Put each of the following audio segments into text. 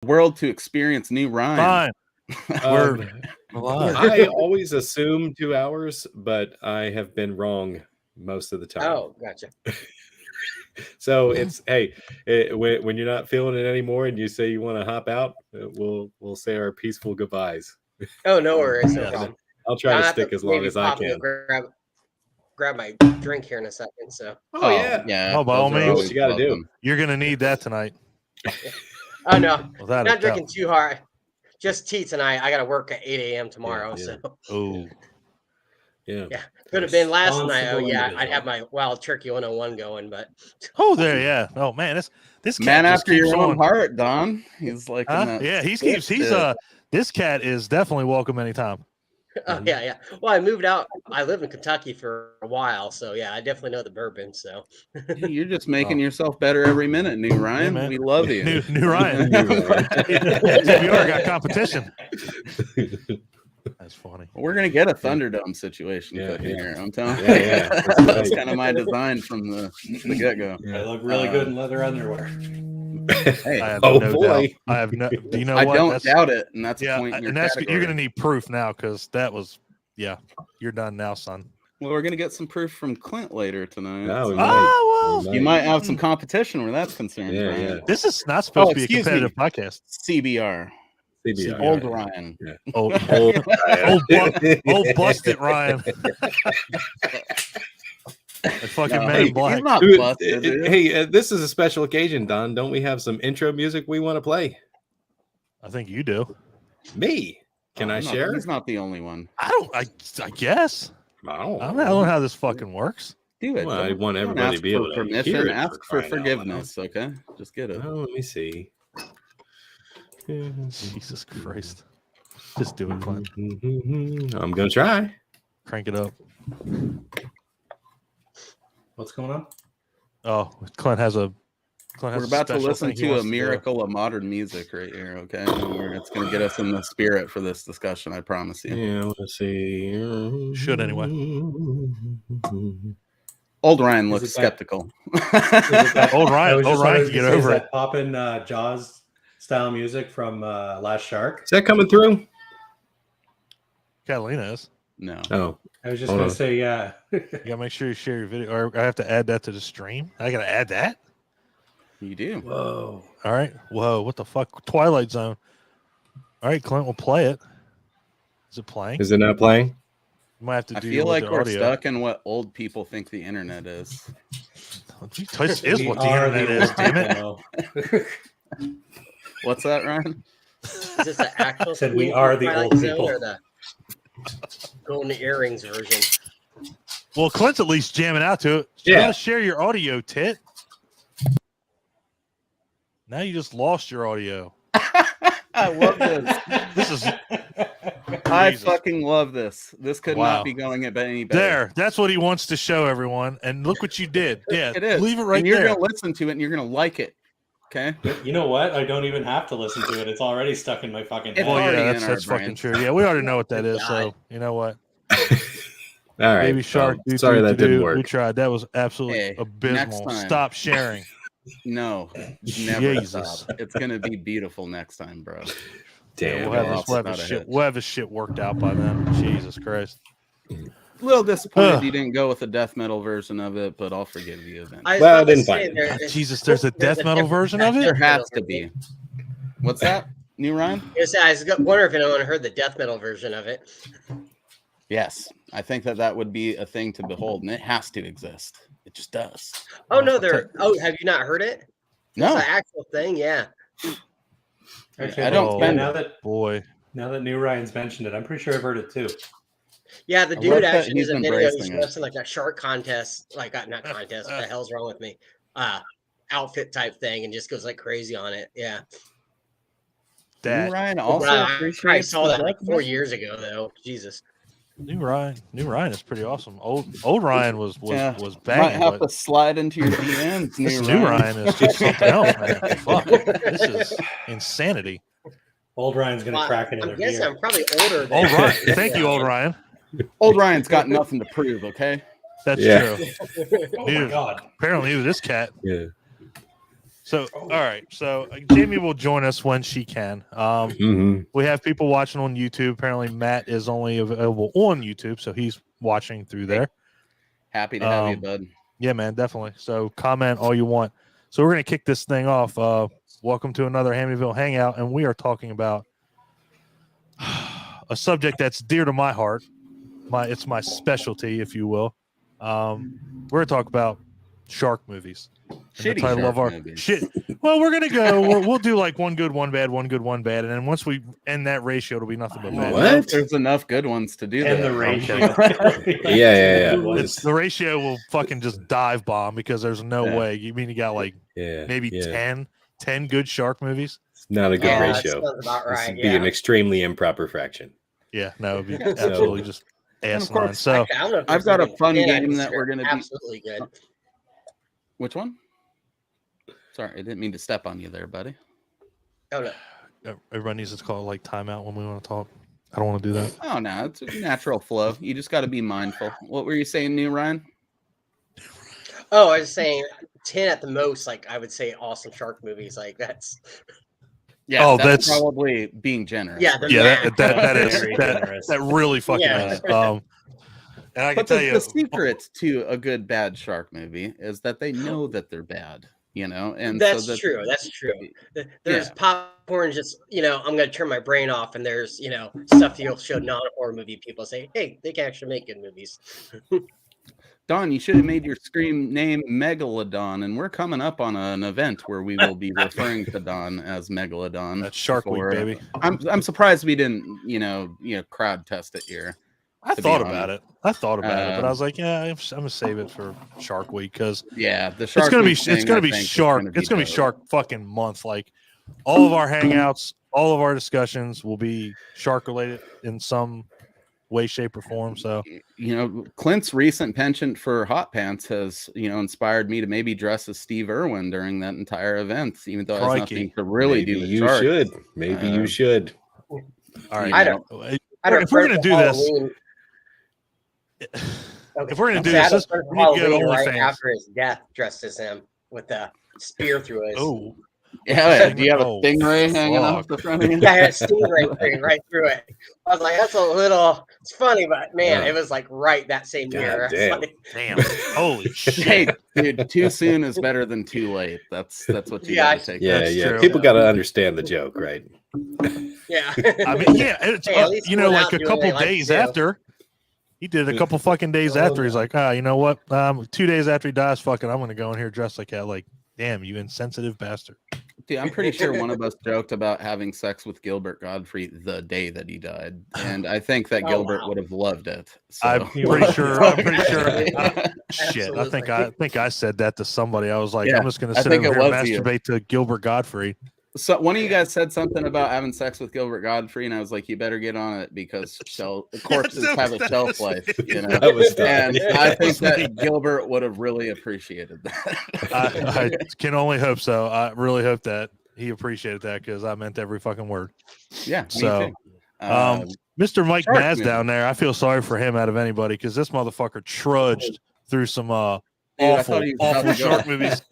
world to experience new Ryan. Fine. I always assume 2 hours, but I have been wrong most of the time. Oh, gotcha. So it's when you're not feeling it anymore and you say you want to hop out, we'll say our peaceful goodbyes. Oh, no worries. No problem. I'll try to stick as long as I can. Grab my drink here in a second. So. Oh yeah. Oh, by all means, what you got to do. You're gonna need that tonight. Oh no, not drinking too hard. Just tea tonight. I got to work at 8 a.m. tomorrow. Yeah. So. Oh. Yeah. Could have been last night. Oh yeah, I'd have my Wild Turkey 101 going, but. Oh, there, yeah. Oh man, this cat man just after keeps your on. own heart, Don. He's like, yeah, he's this cat is definitely welcome anytime. Oh yeah. Well, I moved out. I lived in Kentucky for a while, so yeah, I definitely know the bourbon. So you're just making yourself better every minute, new Ryan. Yeah, we love you, new Ryan. TBR got competition. That's funny. We're gonna get a Thunderdome situation here. I'm telling you. Yeah. That's kind of my design from the get go. I look really good in leather underwear. Hey, I have no doubt. I have no. Do you know I what? don't doubt it, and that's a yeah, point in your and that's category. you're gonna need proof now because that was you're done now, son. Well, we're gonna get some proof from Clint later tonight. No, you might have some competition where that's concerned. Yeah, right? yeah. This is not supposed to be a competitive podcast. CBR. Old Ryan. Yeah. Old busted Ryan. Fucking Man in Black. He's not busted, dude. Hey, this is a special occasion, Don. Don't we have some intro music we want to play? I think you do. Me? Can I share? He's not the only one. I guess. I don't know how this fucking works. Do it. Well, I want everybody to be able to hear it. Ask for forgiveness, okay? Just get it. Oh, let me see. Jesus Christ. Just do it, Clint. I'm going to try. Crank it up. What's going on? Oh, Clint has We're about to listen to a miracle of modern music right here, okay? It's going to get us in the spirit for this discussion, I promise you. Yeah, let's see. Should anyway. Old Ryan looks skeptical. Old Ryan can get over it. Poppin' Jaws style music from Last Shark. Is that coming through? Catalina is. No. Oh. I was just going to say, yeah. You got to make sure you share your video. Or I have to add that to the stream. I got to add that? You do. Whoa. All right. Whoa. What the fuck? Twilight Zone. All right, Clint will play it. Is it playing? Is it not playing? You might have to do I feel like we're audio. stuck in what old people think the internet is. This is what the internet is, damn it. What's that, Ryan? Is this the actual? Said we are the old people. Or the golden earrings version? Well, Clint's at least jamming out to it. You gotta share your audio, tit. Now you just lost your audio. I love this. This is. I fucking love this. This could not be going any better. There, that's what he wants to show everyone. And look what you did. Yeah, it is. Leave it right and you're there. You're gonna listen to it, and you're gonna like it. Okay. You know what? I don't even have to listen to it. It's already stuck in my fucking head. Well, yeah, that's fucking true. Yeah, we already know what that is. So you know what? All right. Baby Shark. Sorry that didn't work. We tried. That was absolutely abysmal. Stop sharing. No, never Jesus. stop. It's gonna be beautiful next time, bro. Damn. We'll have this shit worked out by then. Jesus Christ. A little disappointed you didn't go with the death metal version of it, but I'll forgive you then. I didn't find it. Jesus, there's a death metal version of it? There has to be. What's that? New Ryan? Yes, I was wondering if anyone heard the death metal version of it. Yes. I think that would be a thing to behold, and it has to exist. It just does. Oh, no, have you not heard it? No. It's an actual thing, yeah. Actually, I don't spend now that New Ryan's mentioned it, I'm pretty sure I've heard it too. Yeah, the dude actually is a video. He's wrestling like a shark contest, like not contest. What the hell's wrong with me? Outfit type thing, and just goes like crazy on it. Yeah. New Ryan also I saw that like 4 years ago, though. Jesus. New Ryan is pretty awesome. Old Ryan was banging. Might have to slide into your DMs. New Ryan is just something else, man. Fuck, this is insanity. Old Ryan's gonna crack another beer. I guess I'm probably older than Old Ryan. Thank you, Old Ryan. Old Ryan's got nothing to prove, okay? That's true. Oh my God. Apparently, this cat. Yeah. So, all right. So Jamie will join us when she can. We have people watching on YouTube. Apparently, Matt is only available on YouTube, so he's watching through there. Happy to have you, bud. Yeah, man, definitely. So comment all you want. So we're gonna kick this thing off. Welcome to another Hamityville Hangout, and we are talking about a subject that's dear to my heart. It's my specialty, if you will. We're gonna talk about shark movies. Shitty shark movies. Shit. Well, we're gonna go. We'll do like one good, one bad, one good, one bad, and then once we end that ratio, it'll be nothing but bad. What? There's enough good ones to do. And the ratio. Yeah. The ratio will fucking just dive bomb because there's no way. You mean you got like maybe 10 good shark movies? It's not a good ratio. About right. This would be an extremely improper fraction. Yeah, no, it'd be absolutely just asinine. So I've got a fun game that we're gonna be absolutely good. Which one? Sorry, I didn't mean to step on you there, buddy. Oh no. Everybody needs to call like timeout when we want to talk. I don't want to do that. Oh no, it's a natural flow. You just got to be mindful. What were you saying, New Ryan? Oh, I was saying 10 at the most. Like I would say, awesome shark movies. Like that's. Yeah, oh, that's probably being generous. Yeah, that really fucking is. And I can tell you, the secret to a good bad shark movie is that they know that they're bad, you know, and that's true. That's true. There's popcorn, just I'm gonna turn my brain off, and there's stuff you'll show non-horror movie people say, hey, they can actually make good movies. Don, you should have made your scream name Megalodon, and we're coming up on an event where we will be referring to Don as Megalodon. That's Shark Week, baby. I'm surprised we didn't, crowd test it here. I thought about it, but I was like, I'm gonna save it for Shark Week because the Shark it's gonna be Shark fucking month. Like all of our hangouts, all of our discussions will be shark related in some way, shape, or form. So Clint's recent penchant for hot pants has inspired me to maybe dress as Steve Irwin during that entire event, even though it has nothing to really do with sharks. You should. All right, if we're gonna do this. If we're gonna do this, we need to get right after his death, dressed as him with a spear through his. Oh, yeah. Do you have a stingray hanging off the front of you? Yeah, I had a stingray right through it. I was like, that's a little. It's funny, but man, it was like right that same year. Damn! Holy shit! Hey, dude, too soon is better than too late. That's what you gotta take. Yeah. People gotta understand the joke, right? Yeah. I mean, it's like a couple days after. He did a couple fucking days after. He's like, you know what? 2 days after he dies, fucking, I'm gonna go in here dressed like that. Like, damn, you insensitive bastard. Dude, I'm pretty sure one of us joked about having sex with Gilbert Godfrey the day that he died, and I think that Gilbert would have loved it. So. I'm pretty sure. Shit, I think I said that to somebody. I was like, I'm just gonna sit over here and masturbate to Gilbert Godfrey. So one of you guys said something about having sex with Gilbert Godfrey, and I was like, "You better get on it because corpses have a shelf life." And I think that Gilbert would have really appreciated that. I can only hope so. I really hope that he appreciated that because I meant every fucking word. Yeah. So, Mr. Mike Maz down there, I feel sorry for him out of anybody because this motherfucker trudged through some awful shark movies.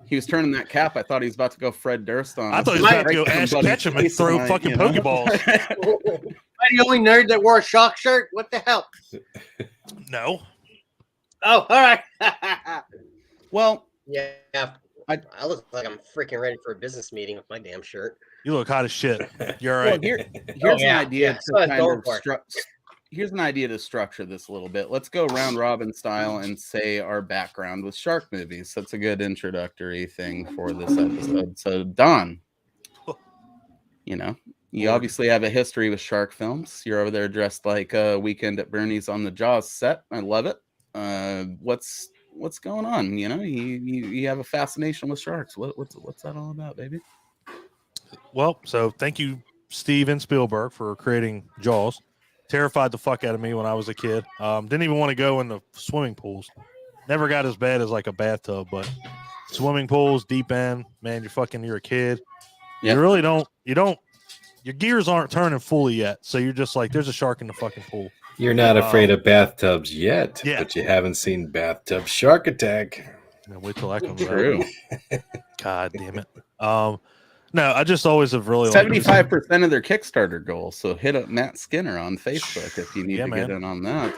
He was turning that cap. I thought he was about to go Fred Durst on. I thought he was about to go Ash Ketchum and throw fucking Pokeballs. Am I the only nerd that wore a shark shirt? What the hell? No. Oh, all right. Well, yeah. I look like I'm freaking ready for a business meeting with my damn shirt. You look hot as shit. You're all right. Well, here's an idea Here's an idea to structure this a little bit. Let's go round robin style and say our background with shark movies. That's a good introductory thing for this episode. So, Don, you obviously have a history with shark films. You're over there dressed like a Weekend at Bernie's on the Jaws set. I love it. What's going on? You have a fascination with sharks. What's that all about, baby? Well, so thank you, Steven Spielberg, for creating Jaws. Terrified the fuck out of me when I was a kid. Didn't even want to go in the swimming pools. Never got as bad as like a bathtub, but swimming pools, deep end, man, you're a kid. Yep. You really don't, your gears aren't turning fully yet. So you're just like, there's a shark in the fucking pool. You're not afraid of bathtubs yet, but you haven't seen Bathtub Shark Attack. Yeah, wait till that comes True. out. God damn it. No, I just always have really 75% of their Kickstarter goal. So hit up Matt Skinner on Facebook if you need to get in on that.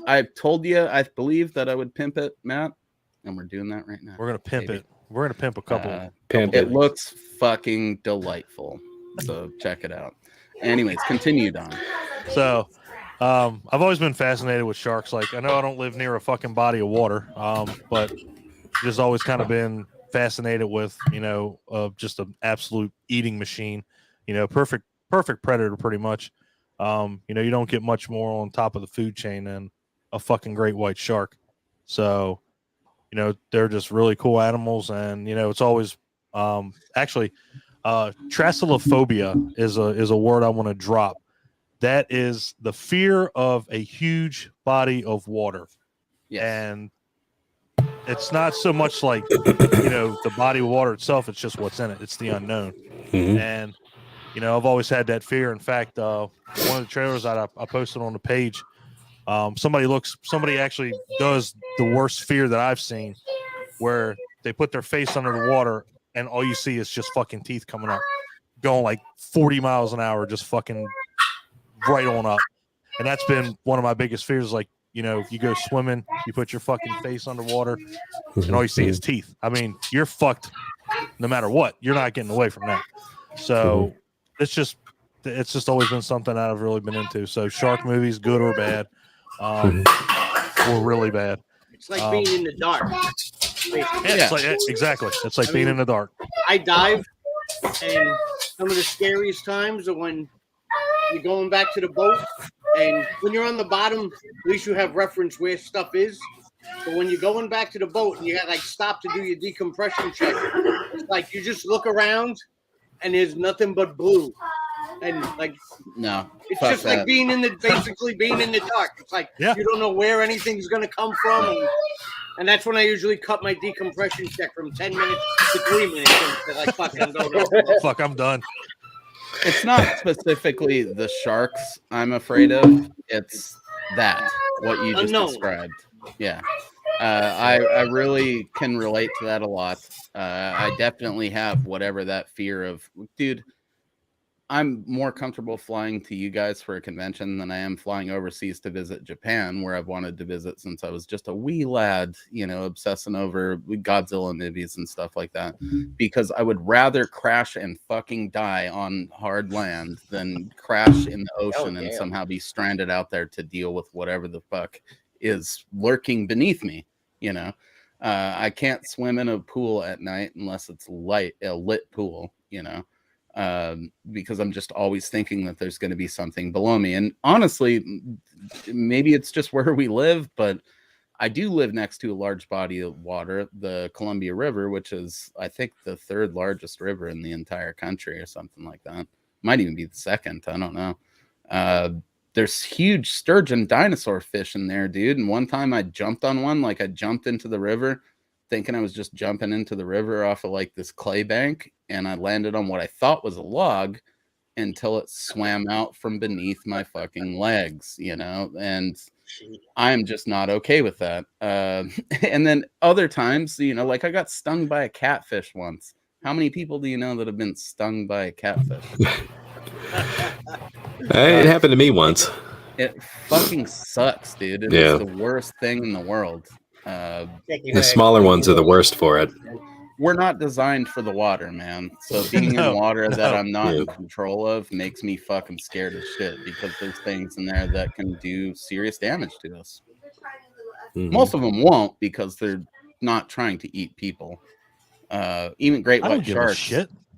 I told you I believe that I would pimp it, Matt, and we're doing that right now. We're gonna pimp it. We're gonna pimp a couple. It looks fucking delightful. So check it out. Anyways, continued on. So I've always been fascinated with sharks. Like, I know I don't live near a fucking body of water, but just always kind of been fascinated with, just an absolute eating machine, perfect predator pretty much. You don't get much more on top of the food chain than a fucking great white shark. So, they're just really cool animals. And, it's always actually thrasalophobia is a word I want to drop. That is the fear of a huge body of water. Yes. And it's not so much like, the body of water itself. It's just what's in it. It's the unknown. Mm-hmm. And, I've always had that fear. In fact, one of the trailers that I posted on the page, somebody actually does the worst fear that I've seen, where they put their face under the water and all you see is just fucking teeth coming up, going like 40 miles an hour, just fucking right on up. And that's been one of my biggest fears. Like, if you go swimming, you put your fucking face underwater and all you see is teeth. I mean, you're fucked no matter what. You're not getting away from that. So it's just always been something that I've really been into. So shark movies, good or bad, or really bad. It's like being in the dark. It's like, exactly. It's like being in the dark. I dive, and some of the scariest times are when you're going back to the boat, and when you're on the bottom, at least you have reference where stuff is. But when you're going back to the boat and you got like stop to do your decompression check, it's like you just look around and there's nothing but blue. And like, no, it's just like basically being in the dark. It's like you don't know where anything's gonna come from, and that's when I usually cut my decompression check from 10 minutes to 3 minutes. And like, fuck, I'm going. Fuck, I'm done. It's not specifically the sharks I'm afraid of. It's what you just described. Yeah. I really can relate to that a lot. I definitely have whatever that fear of, dude. I'm more comfortable flying to you guys for a convention than I am flying overseas to visit Japan, where I've wanted to visit since I was just a wee lad, obsessing over Godzilla movies and stuff like that, because I would rather crash and fucking die on hard land than crash in the ocean and somehow be stranded out there to deal with whatever the fuck is lurking beneath me. I can't swim in a pool at night unless it's a lit pool, because I'm just always thinking that there's going to be something below me. And honestly, maybe it's just where we live, but I do live next to a large body of water, the Columbia River, which is, I think, the third largest river in the entire country or something like that. Might even be the second. I don't know. There's huge sturgeon dinosaur fish in there, dude. And one time I jumped on one, like I jumped into the river thinking I was just jumping into the river off of like this clay bank, and I landed on what I thought was a log until it swam out from beneath my fucking legs, and I'm just not okay with that. And then other times, like I got stung by a catfish once. How many people do you know that have been stung by a catfish? It happened to me once. It fucking sucks, dude. It's the worst thing in the world. The smaller ones are the worst for it. We're not designed for the water, man. So being in water that I'm not in control of makes me fucking scared as shit, because there's things in there that can do serious damage to us. Most of them won't, because they're not trying to eat people. Even great white sharks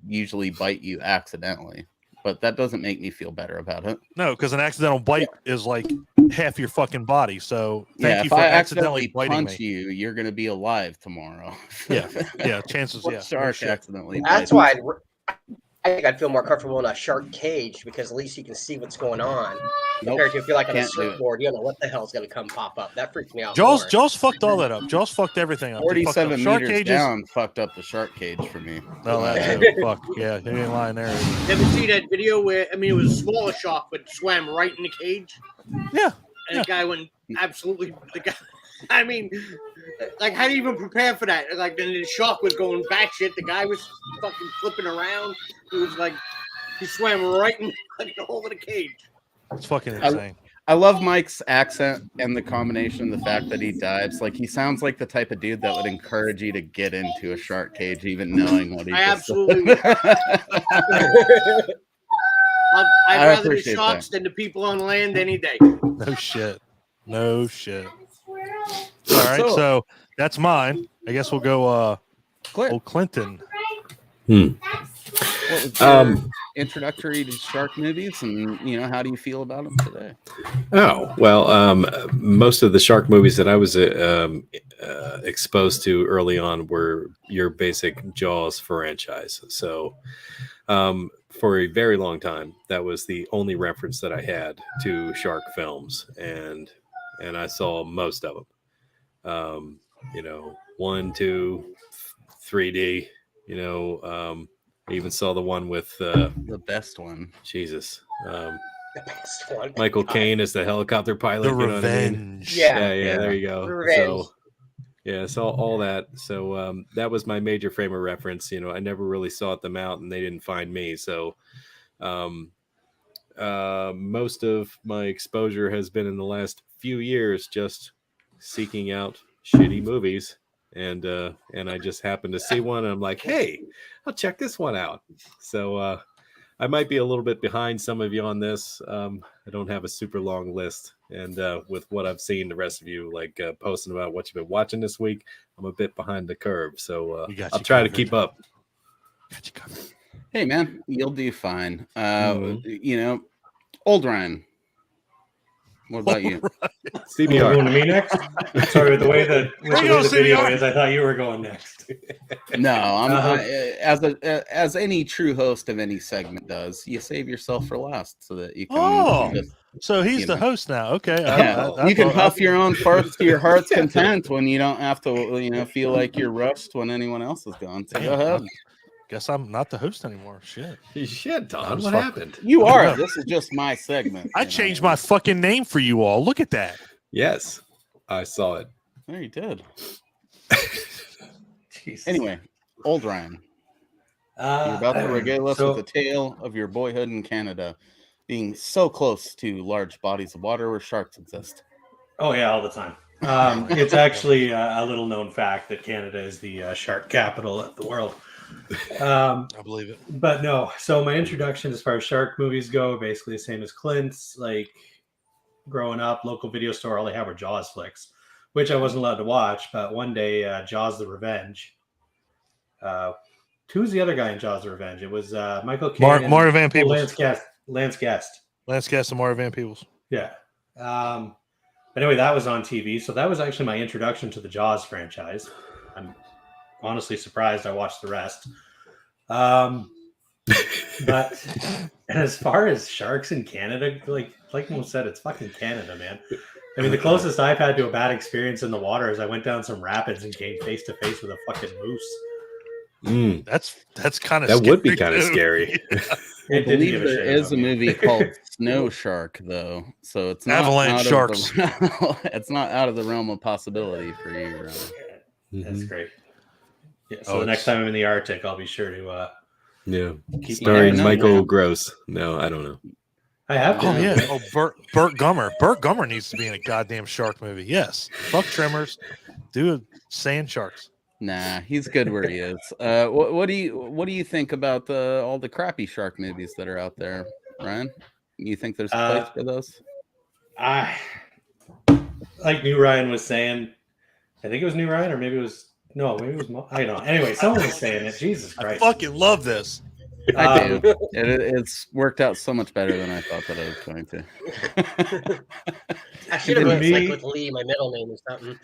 usually bite you accidentally, but that doesn't make me feel better about it. No, because an accidental bite is like half your fucking body. So thank you for accidentally punch you, you're going to be alive tomorrow. Chances. Shark accidentally. That's why I think I'd feel more comfortable in a shark cage, because at least you can see what's going on. Compared to if you're like on a surfboard, you don't know what the hell's going to come pop up. That freaks me out. Jaws fucked all that up. Jaws fucked everything up. 47 meters down fucked up the shark cage for me. No, fuck. Yeah, you ain't lying there. You ever see that video where, it was a smaller shark, but swam right in the cage? Yeah. And the guy went absolutely, Like, how do you even prepare for that? Like, then the shark was going batshit. The guy was fucking flipping around. It was like he swam right in like, the hole of the cage. It's fucking insane. I love Mike's accent and the combination of the fact that he dives. Like, he sounds like the type of dude that would encourage you to get into a shark cage, even knowing what he I just absolutely. I'd rather the appreciate sharks that. than the people on land any day. No shit. No shit. All right, so that's mine. I guess we'll go old Clinton. What was your introductory to shark movies, and how do you feel about them today? Oh, well, most of the shark movies that I was exposed to early on were your basic Jaws franchise. So for a very long time, that was the only reference that I had to shark films, and I saw most of them. 1, 2, 3D. I even saw the one with the best one. Jesus. The best one. Michael Caine as the helicopter pilot. The Revenge. Yeah, there you go. Revenge. So all that. So that was my major frame of reference. I never really sought them out, and they didn't find me. So most of my exposure has been in the last few years just seeking out shitty movies. And I just happened to see one, and I'm like, hey, I'll check this one out. So I might be a little bit behind some of you on this. I don't have a super long list, and with what I've seen, the rest of you posting about what you've been watching this week, I'm a bit behind the curve. So I'll try to keep up. Got you covered. Hey man, you'll do fine. Old Ryan. What about you? CBR. Going to me next? Sorry, with the way the video is, I thought you were going next. No, as any true host of any segment does, you save yourself for last so that you can. So he's the host now. Okay, you can huff your own farts to your heart's content when you don't have to, feel like you're rushed when anyone else is gone. So go ahead. Guess I'm not the host anymore. Shit, Don. What happened? You are. This is just my segment. I changed my fucking name for you all. Look at that. Yes, I saw it. There you did. Anyway, Old Ryan. You're about to regale us with the tale of your boyhood in Canada, being so close to large bodies of water where sharks exist. Oh yeah, all the time. It's actually a little known fact that Canada is the shark capital of the world. I believe it. But no, so my introduction as far as shark movies go, basically the same as Clint's. Like growing up, local video store, all they had were Jaws flicks, which I wasn't allowed to watch. But one day, Jaws the Revenge. Who's the other guy in Jaws the Revenge? It was Michael Caine. Mario Van Peebles. Lance Guest And Mario Van Peebles. Yeah. But anyway, that was on TV. So that was actually my introduction to the Jaws franchise. I'm honestly surprised I watched the rest. But as far as sharks in Canada, like Mo said, it's fucking Canada, man. I mean, the closest I've had to a bad experience in the water is I went down some rapids and came face to face with a fucking moose. That's kind of that would be kind of scary. I believe there is a movie called Snow Shark, though, so it's not Avalanche Sharks. It's not out of the realm of possibility for you, Ryan. That's great. Yeah, so the next time I'm in the Arctic, I'll be sure to starring Michael Gross. No, I don't know. I have to. Oh yeah. Oh, Burt Gummer. Burt Gummer needs to be in a goddamn shark movie. Yes. Fuck Tremors. Do sand sharks. Nah, he's good where he is. What do you think about all the crappy shark movies that are out there, Ryan? You think there's a place for those? Like New Ryan was saying, I think it was New Ryan, or maybe it was I don't know. Anyway, someone was saying it. Jesus Christ! I fucking love this. I do. It's worked out so much better than I thought that I was going to. I should have went like with Lee, my middle name or something.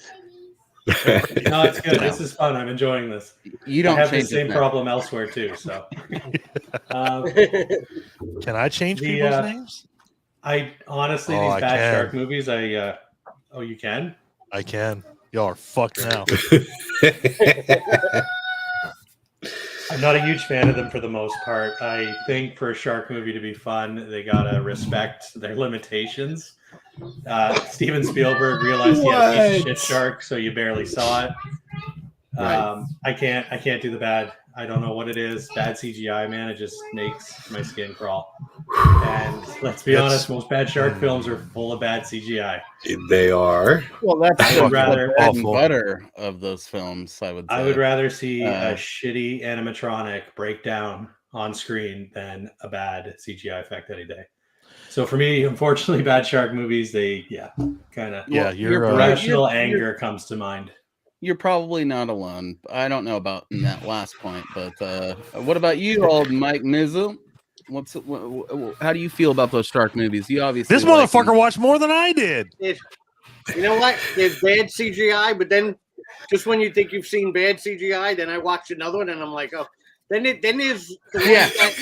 No, it's good. This is fun. I'm enjoying this. You don't have the same problem elsewhere too. So, can I change people's names? I honestly, these bad shark movies. You can. I can. Y'all are fucked now. I'm not a huge fan of them for the most part. I think for a shark movie to be fun, they gotta respect their limitations. Steven Spielberg realized he had a piece of shit shark, so you barely saw it. Right. I can't do the bad. I don't know what it is. Bad CGI, man. It just makes my skin crawl. And let's be honest, most bad shark films are full of bad CGI. They are. Well, that's I would rather the bread and butter of those films, I would say. I would rather see a shitty animatronic break down on screen than a bad CGI effect any day. So for me, unfortunately, bad shark movies, your irrational anger comes to mind. You're probably not alone. I don't know about in that last point, but what about you, old Mike Mizzle? How do you feel about those shark movies? You obviously this motherfucker watched more than I did. You know what? There's bad CGI, but then just when you think you've seen bad CGI, then I watch another one and I'm like, oh. Then there's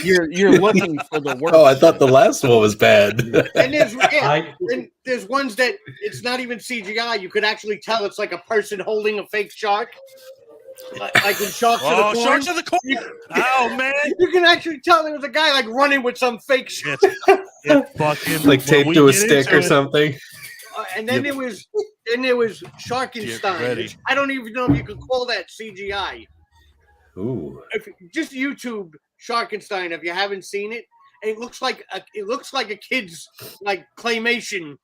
you're looking for the worst. Oh, I thought the last one was bad. And there's ones that it's not even CGI. You could actually tell it's like a person holding a fake shark. Like in Sharks of the Corn. Sharks of the Corn. Oh man, you can actually tell there was a guy like running with some fake shark. It's fucking like taped to a stick or something. And then there was Sharkenstein. Which I don't even know if you could call that CGI. Ooh. Just YouTube Sharkenstein if you haven't seen it. And it looks like a kid's like claymation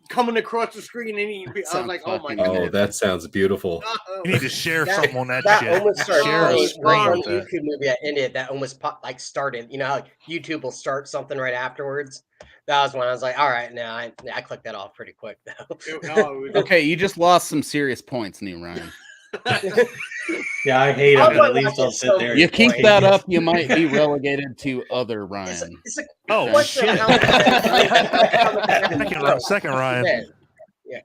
coming across the screen, and I was like, "Oh my god!" Oh, that sounds beautiful. You need to share something on that shit. Almost started share a screen one with that. YouTube movie that ended. That almost started. You know, how YouTube will start something right afterwards. That was when I was like, "All right, now I clicked that off pretty quick though." Okay, you just lost some serious points, New Ryan. Yeah, I hate him, but at least I'll sit there. You keep that up, you might be relegated to other Ryan. Oh shit! Second Ryan. Yeah.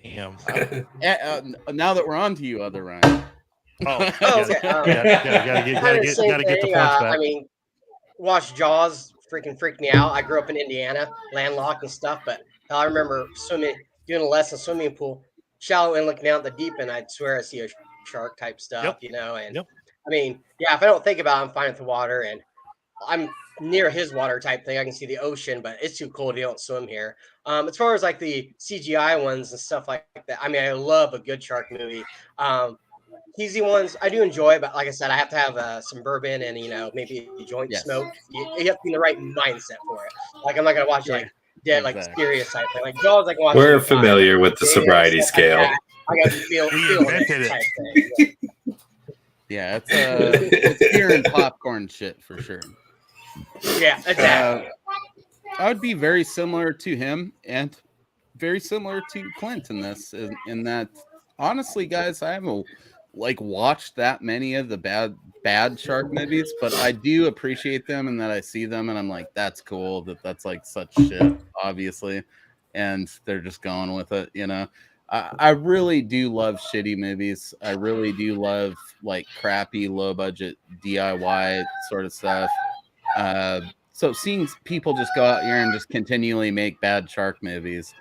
Damn. Now that we're on to you, other Ryan. Okay. Gotta get the points back. I mean, watch Jaws. Freaking freaked me out. I grew up in Indiana, landlocked and stuff, but I remember doing a lesson swimming pool. Shallow and looking out the deep end, I'd swear I see a shark type stuff, you know. And I mean, yeah, if I don't think about it, I'm fine with the water, and I'm near his water type thing. I can see the ocean, but it's too cold. You don't swim here. As far as like the CGI ones and stuff like that, I mean, I love a good shark movie. Cheesy ones I do enjoy, but like I said, I have to have some bourbon and maybe a joint smoked. You have to be in the right mindset for it. Like I'm not gonna watch like like scariest type thing. Like Jaws, like we're familiar with the sobriety scale. I got to feel it type thing. Yeah, it's beer and popcorn shit for sure. Yeah, exactly. I would be very similar to him and very similar to Clint in this. In that, honestly, guys, I haven't watched that many of the bad shark movies, but I do appreciate them, and that I see them and I'm like, that's cool that's like such shit, obviously, and they're just going with it, you know. I really do love shitty movies. I really do love like crappy, low budget DIY sort of stuff. So seeing people just go out here and just continually make bad shark movies,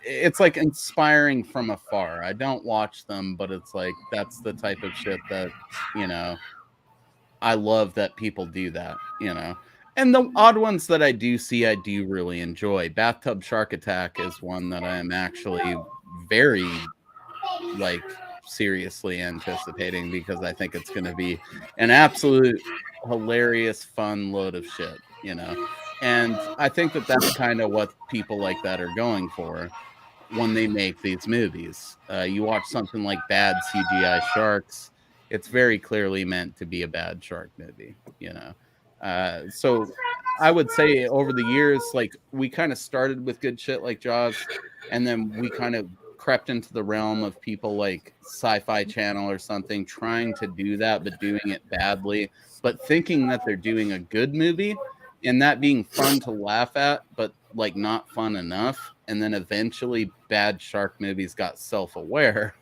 it's like inspiring from afar. I don't watch them, but it's like that's the type of shit that, you know, I love that people do that, you know. And the odd ones that I do see, I do really enjoy. Bathtub Shark Attack is one that I am actually very seriously anticipating, because I think it's going to be an absolute hilarious, fun load of shit, you know. And I think that that's kind of what people like that are going for when they make these movies. You watch something like bad CGI sharks, it's very clearly meant to be a bad shark movie, you know. So I would say over the years, like, we kind of started with good shit like Jaws, and then we kind of crept into the realm of people like Sci-Fi Channel or something trying to do that, but doing it badly, but thinking that they're doing a good movie, and that being fun to laugh at, but like not fun enough. And then eventually bad shark movies got self-aware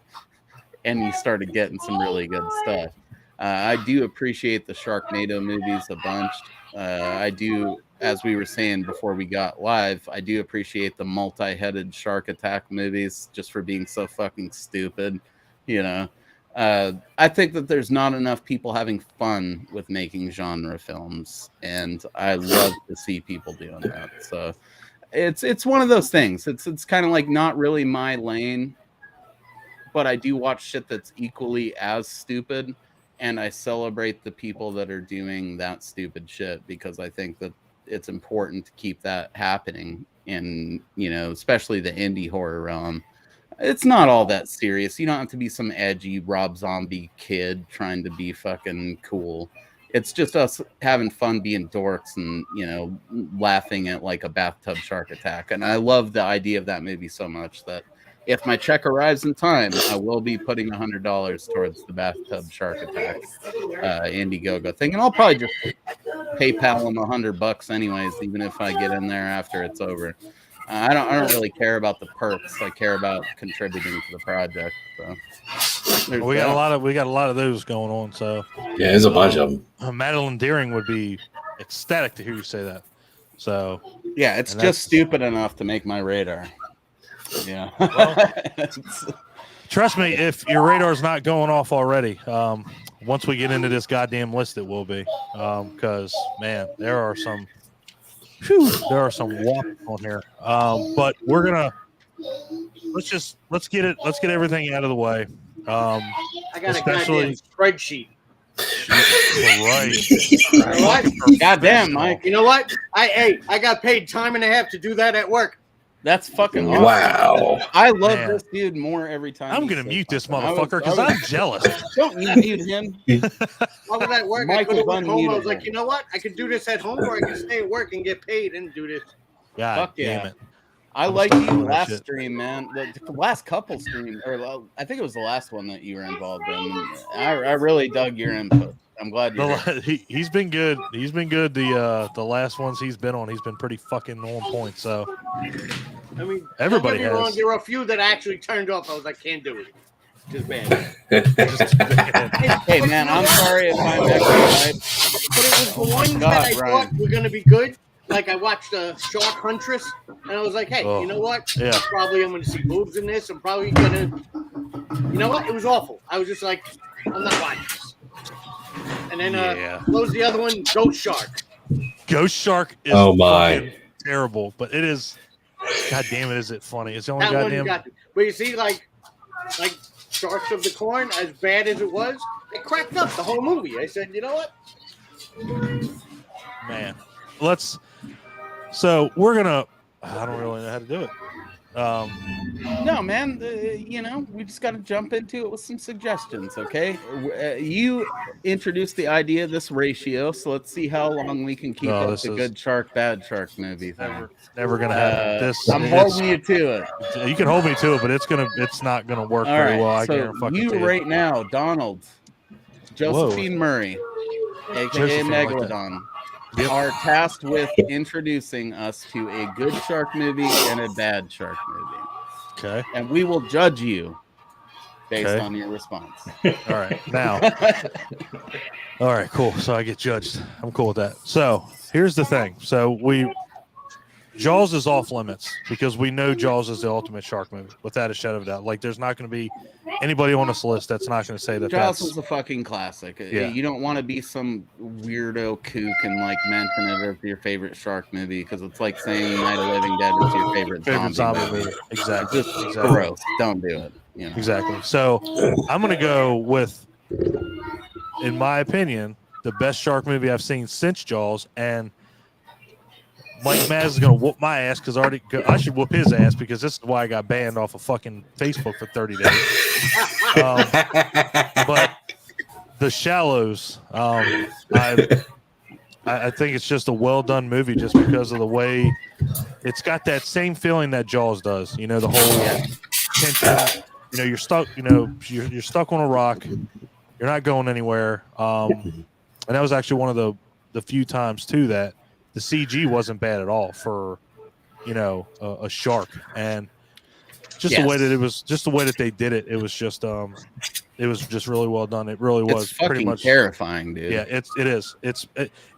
and you started getting some really good stuff. I do appreciate the Sharknado movies a bunch. I do, as we were saying before we got live, I do appreciate the multi-headed shark attack movies just for being so fucking stupid, you know. I think that there's not enough people having fun with making genre films, and I love to see people doing that. So it's one of those things. It's kind of like not really my lane, but I do watch shit that's equally as stupid, and I celebrate the people that are doing that stupid shit because I think that it's important to keep that happening in, you know, especially the indie horror realm. It's not all that serious. You don't have to be some edgy Rob Zombie kid trying to be fucking cool. It's just us having fun being dorks and, you know, laughing at like a bathtub shark attack. And I love the idea of that movie so much that if my check arrives in time, I will be putting $100 towards the bathtub shark attack Indiegogo thing. And I'll probably just PayPal them $100 anyways, even if I get in there after it's over. I don't really care about the perks. I care about contributing to the project. So We got a lot of those going on. So Yeah, there's a bunch of them. Madeline Deering would be ecstatic to hear you say that. So yeah, it's just stupid enough to make my radar. Yeah. Well, trust me, if your radar's not going off already, once we get into this goddamn list, it will be. Because man, there are some whops on here. But we're gonna let's get everything out of the way. I got a goddamn spreadsheet. Right. Goddamn, Mike. You know what? I got paid time and a half to do that at work. That's fucking awesome. Wow. I love this dude more every time. I'm gonna mute this motherfucker because I'm jealous. Don't mute him. While at work, Mike I was could home. I was unmutable. like, you know what? I could do this at home, or I could stay at work and get paid and do this. God Fuck damn yeah. it. I I'm like still you doing that last shit. stream, man. The last couple streams, or I think it was the last one that you were involved in. I really dug your input. I'm glad you're here. He's been good. He's been good. The last ones he's been on, he's been pretty fucking on point. So I mean, everybody don't get me wrong, has. there were a few that I actually turned off. I was like, can't do it. Just bad. Hey, man, I'm sorry if I'm extra. But it was the ones God, that I Ryan. thought were going to be good. Like I watched Shark Huntress, and I was like, hey, Oh, you know what? yeah. I'm going to see boobs in this. I'm probably going to, you know what? It was awful. I was just like, I'm not watching this. And then what was the other one? Ghost Shark. Ghost Shark is Oh, my. fucking terrible, but it is. God damn it, is it funny? It's the only That one you goddamn. got. But you see, like Sharks of the Corn, as bad as it was, it cracked up the whole movie. I said, you know what? Man, so we're gonna. I don't really know how to do it. No, man, you know, we just got to jump into it with some suggestions, okay? You introduced the idea of this ratio, so let's see how long we can keep up the good shark, bad shark movie thing. Never gonna happen. I'm holding you to it. You can hold me to it, but it's not gonna work All very right, well. I so guarantee you right now, Donald, Josephine Whoa. Murray, aka Josephine, I like that. Megalodon, Yep. are tasked with introducing us to a good shark movie and a bad shark movie. Okay. And we will judge you based Okay. on your response. All right. Now. All right. Cool. So I get judged. I'm cool with that. So here's the thing. So Jaws is off limits because we know Jaws is the ultimate shark movie without a shadow of a doubt. Like, there's not going to be anybody on this list that's not going to say that. Jaws that's is a fucking classic. Yeah. You don't want to be some weirdo kook and like mention it as your favorite shark movie because it's like saying Night of the Living Dead is your favorite zombie movie. Exactly. Just Exactly. gross. Don't do it. You know? Exactly. So I'm going to go with, in my opinion, the best shark movie I've seen since Jaws. And Mike Maz is going to whoop my ass because I should whoop his ass because this is why I got banned off of fucking Facebook for 30 days. But The Shallows, I think it's just a well done movie just because of the way it's got that same feeling that Jaws does. You know, the whole tension. You know, you're stuck. You know, you're stuck on a rock. You're not going anywhere. And that was actually one of the few times too that the CG wasn't bad at all for, you know, a shark, and just the way that it was, just the way that they did it. It was just really well done. It really was pretty much terrifying, dude. Yeah, it is.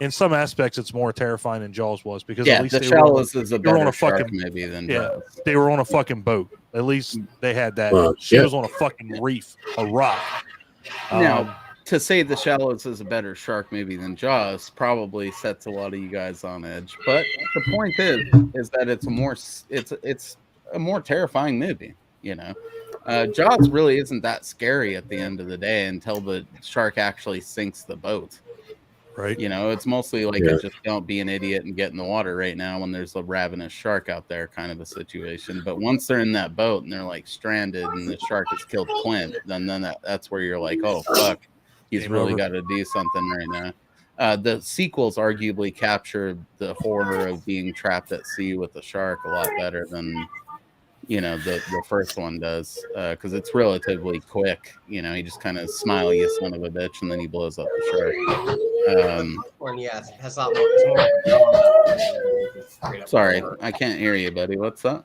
In some aspects, it's more terrifying than Jaws was because Yeah, at least The they Shallows were is a they were on better a fucking shark movie than yeah. Jaws. They were on a fucking boat. At least they had that. Well, She yeah. was on a fucking reef, a rock. Now, to say The Shallows is a better shark movie than Jaws probably sets a lot of you guys on edge. But the point is that it's a more terrifying movie. You know, Jaws really isn't that scary at the end of the day until the shark actually sinks the boat. Right. You know, it's mostly like a just don't be an idiot and get in the water right now when there's a ravenous shark out there kind of a situation. But once they're in that boat and they're like stranded and the shark has killed Clint, then that's where you're like, oh fuck, he's really got to do something right now. The sequels arguably capture the horror of being trapped at sea with a shark a lot better than, you know, the first one does, because it's relatively quick. You know, he just kind of smile, you son of a bitch, and then he blows up the shark. Has a lot more. Sorry, I can't hear you, buddy. What's that?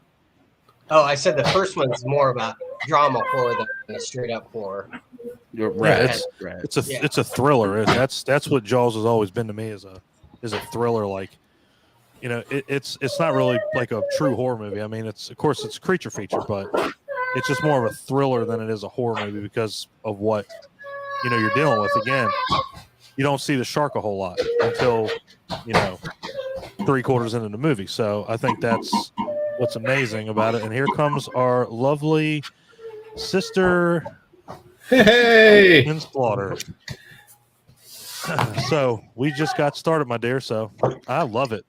Oh, I said the first one's more about drama horror than a straight up horror. You're right. Yeah, it's a thriller. That's what Jaws has always been to me, is a thriller. Like, you know, it's not really like a true horror movie. I mean, of course it's a creature feature, but it's just more of a thriller than it is a horror movie because of what, you know, you're dealing with. Again, you don't see the shark a whole lot until, you know, 3/4 into the movie. So I think that's what's amazing about it. And here comes our lovely sister, Hey, Slaughter. So we just got started, my dear. So I love it.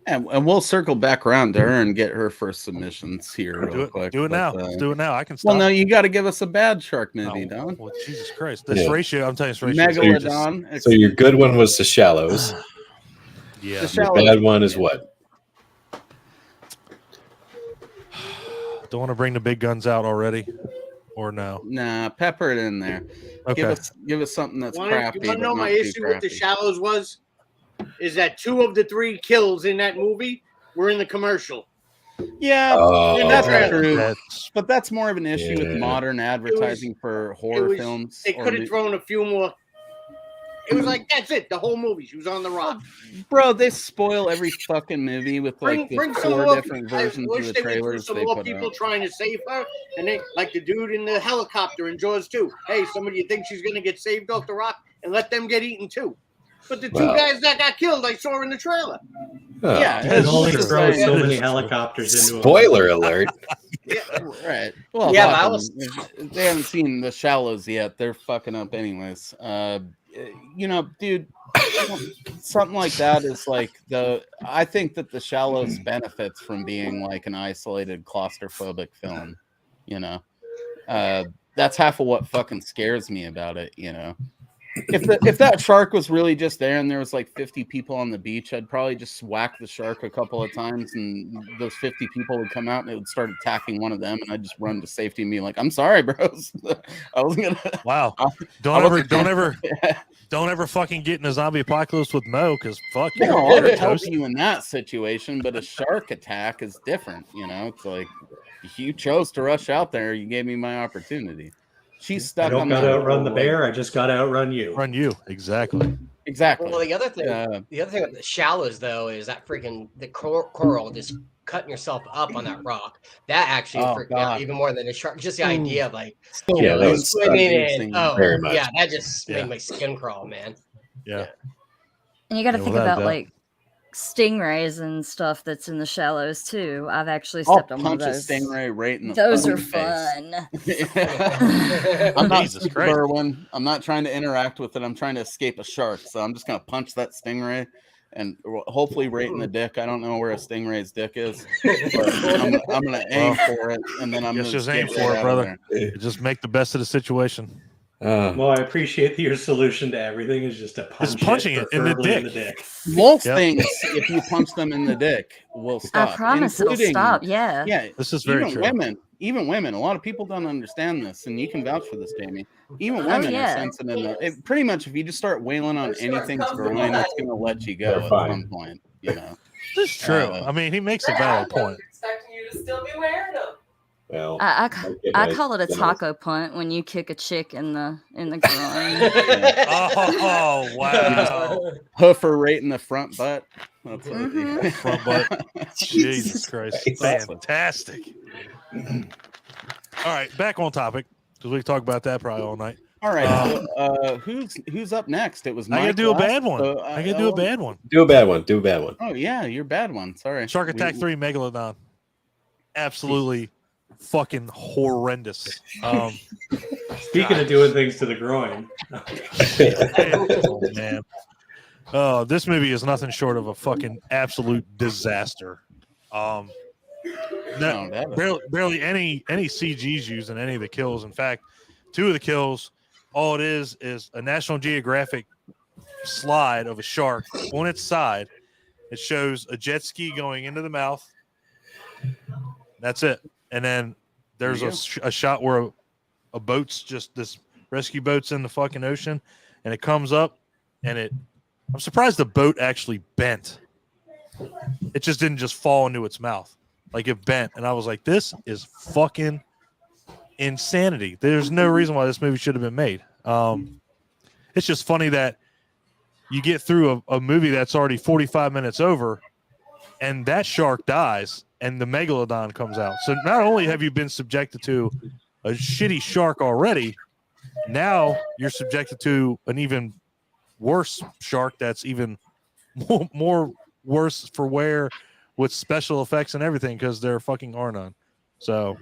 And we'll circle back around to her and get her first submissions here real quick. Do it now. Let's do it now. I can stop. Well, no, you got to give us a bad shark movie, Don. Well, Jesus Christ. This ratio, I'm telling you, this ratio. Megalodon. So your good one was The Shallows. Yeah. The Your bad one is what? Don't want to bring the big guns out already, or no? Nah, pepper it in there. Okay. Give us something that's You crappy. want to know but my not too issue with The crappy. Shallows was? Is that 2 of the 3 kills in that movie were in the commercial. Yeah, Oh, that's right. true. But that's more of an issue with Yeah. modern advertising for horror films. They or could have thrown a few more. It was like, that's it. The whole movie. She was on the rock. Bro, they spoil every fucking movie with like Bring the some 4 more. different I versions wish of the they would do trailers some they more put people out. trying to save her, and they like the dude in the helicopter in Jaws 2. Hey, somebody you think she's gonna get saved off the rock, and let them get eaten too. But the 2 guys that got killed, I saw in the trailer. Oh. Yeah, They only it's throw just so like- many helicopters into Spoiler alert. Right. Well, Yeah, but I fuck was- 'em. They haven't seen The Shallows yet. They're fucking up anyways. You know, dude, something like that is like I think that The Shallows benefits from being like an isolated claustrophobic film, you know. That's half of what fucking scares me about it, you know. If that shark was really just there and there was like 50 people on the beach, I'd probably just whack the shark a couple of times and those 50 people would come out and it would start attacking one of them and I'd just run to safety and be like, I'm sorry, bros. I wasn't gonna. Wow. I Don't ever fucking get in a zombie apocalypse with Mo, because fuck you. No, You're I'd help toast. you in that situation, but a shark attack is different, you know. It's like if you chose to rush out there, you gave me my opportunity. She's I stuck don't on got to that outrun the whole, like- bear. I just got to outrun you. Run you. Exactly. Exactly. Well, the other thing Uh, with the Shallows though is that freaking the coral just cutting yourself up on that rock. That actually Oh, freaked me out God. even more than the shark. Just the idea of like still Yeah, that really was swimming amazing. in. Oh, Very much. yeah, that just Yeah. made my skin crawl, man. Yeah. And you got to Yeah, think without a about doubt. like stingrays and stuff that's in the shallows too. I've actually I'll stepped on one of punch a those. stingray right in the Those are fucking face. fun. I'm not Jesus Steve Christ. Irwin. I'm not trying to interact with it. I'm trying to escape a shark. So I'm just gonna punch that stingray and hopefully right in the dick. I don't know where a stingray's dick is, but I'm gonna aim for it and then I'm Guess gonna just get aim right for it, out of brother. there. Just make the best of the situation. Well, I appreciate that your solution to everything is just to punch punching it in the preferably dick. Most Yep. things, if you punch them in the dick, will stop. I promise it'll including- stop. Yeah. Yeah, This is very true. even women. A lot of people don't understand this, and you can vouch for this, Jamie. Even Oh, women yeah. are sensitive. Pretty much, if you just start wailing on anything's groin, it's gonna let you go They're at fine. some point. You know. This is true. I mean, he makes a valid point. Expecting you to still be wearing them. Well, I I call it a then taco punt when you kick a chick in the groin. Oh, wow. Hoof her right in the front butt. That's what Mhm. Front butt. Jesus Christ. Christ. Fantastic. All right, back on topic, because we can talk about that probably all night. All right. So, who's up next? It was I gotta Mike do a last, bad one. so, I gotta do a bad one. Do a bad one. Do a bad one. Oh yeah, your bad one. Sorry. Shark Attack 3 Megalodon. Absolutely fucking horrendous. Speaking of doing things to the groin, Oh man. Oh, this movie is nothing short of a fucking absolute disaster. Oh, that was- Barely any CGs used in any of the kills. In fact, 2 of the kills, all it is a National Geographic slide of a shark on its side. It shows a jet ski going into the mouth. That's it. And then there's There a shot where a boat's just this rescue boat's in the fucking ocean, and it comes up, and I'm surprised the boat actually bent. It just didn't just fall into its mouth. Like it bent. And I was like, this is fucking insanity. There's no reason why this movie should have been made. It's just funny that you get through a movie that's already 45 minutes over, and that shark dies, and the megalodon comes out. So not only have you been subjected to a shitty shark already, now you're subjected to an even worse shark that's even more worse for wear with special effects and everything because they're fucking Arnon. So,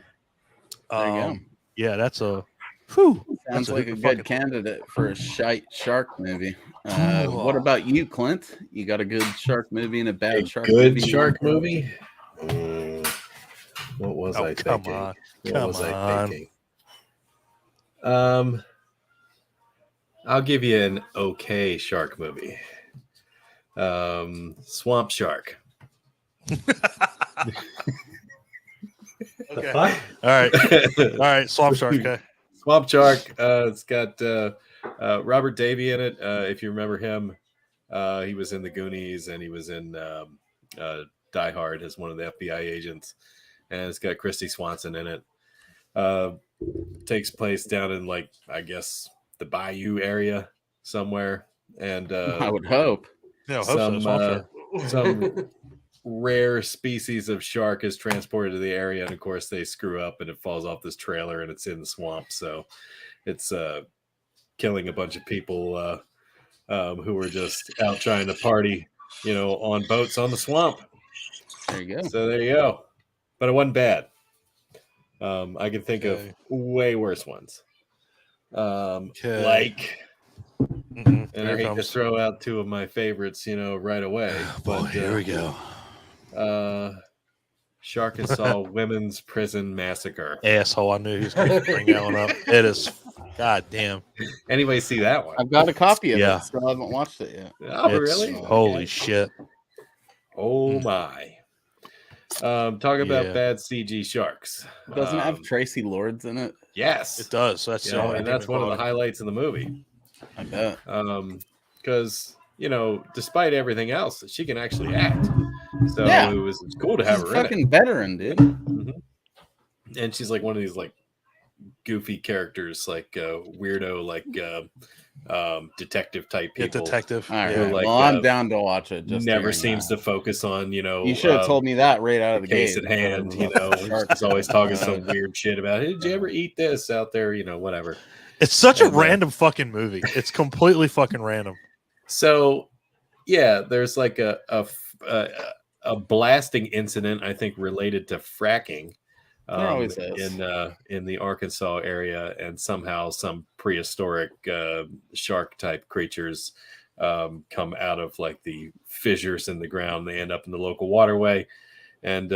There you go. yeah, that's a whew. Sounds That's like a fucking- good candidate for a shite shark movie. What about you, Clint? You got a good shark movie and a bad A shark good movie? shark movie? What was Oh, I come thinking? on. What Come was I on. thinking? I'll give you an okay shark movie. Swamp Shark. Okay. fuck? All right. All right. Swamp Shark. Okay. Swamp Shark. It's got Robert Davey in it. If you remember him, he was in The Goonies and he was in Die Hard as one of the FBI agents. And it's got Christy Swanson in it. Takes place down in, like, I guess, the Bayou area somewhere. And I would hope. Yeah, I hope so. Swamp Shark. some rare species of shark is transported to the area, and of course they screw up and it falls off this trailer and it's in the swamp, so it's killing a bunch of people who were just out trying to party, on boats on the swamp. There you go. So there you go. But it wasn't bad. I can think of Okay. way worse ones. Okay. Like, Mm-mm. and I Here it hate to comes. throw out 2 of my favorites, right away. Boy, But here we go. Arkansas Women's Prison Massacre. Asshole. I knew he was going to bring that one up. It is. God damn. Anybody see that one? I've got a copy of Yeah. it. Still haven't watched it yet. Oh, It's- really? Holy Okay. shit. Oh my. Talk about Yeah. bad CG sharks. Doesn't it have Tracy Lords in it? Yes. It does. That's the Yeah, only and thing that's one of the highlights of the movie. I bet. Because despite everything else, she can actually act. So Yeah. it was cool to She's have a her in it. fucking veteran, dude. And she's like one of these like goofy characters, like weirdo, like detective type Yeah, people. detective. All right. Yeah. like, well, I'm down to watch it. Just Never hearing seems that. to focus on, You should have told me that right out of the case gate. at hand. Shark She's always talking some weird shit about, hey, did you ever eat this out there? Whatever. It's such a And, random fucking movie. It's completely fucking random. So, yeah, there's like a blasting incident, I think, related to fracking. There always is. In the Arkansas area, and somehow some prehistoric shark type creatures come out of like the fissures in the ground. They end up in the local waterway, and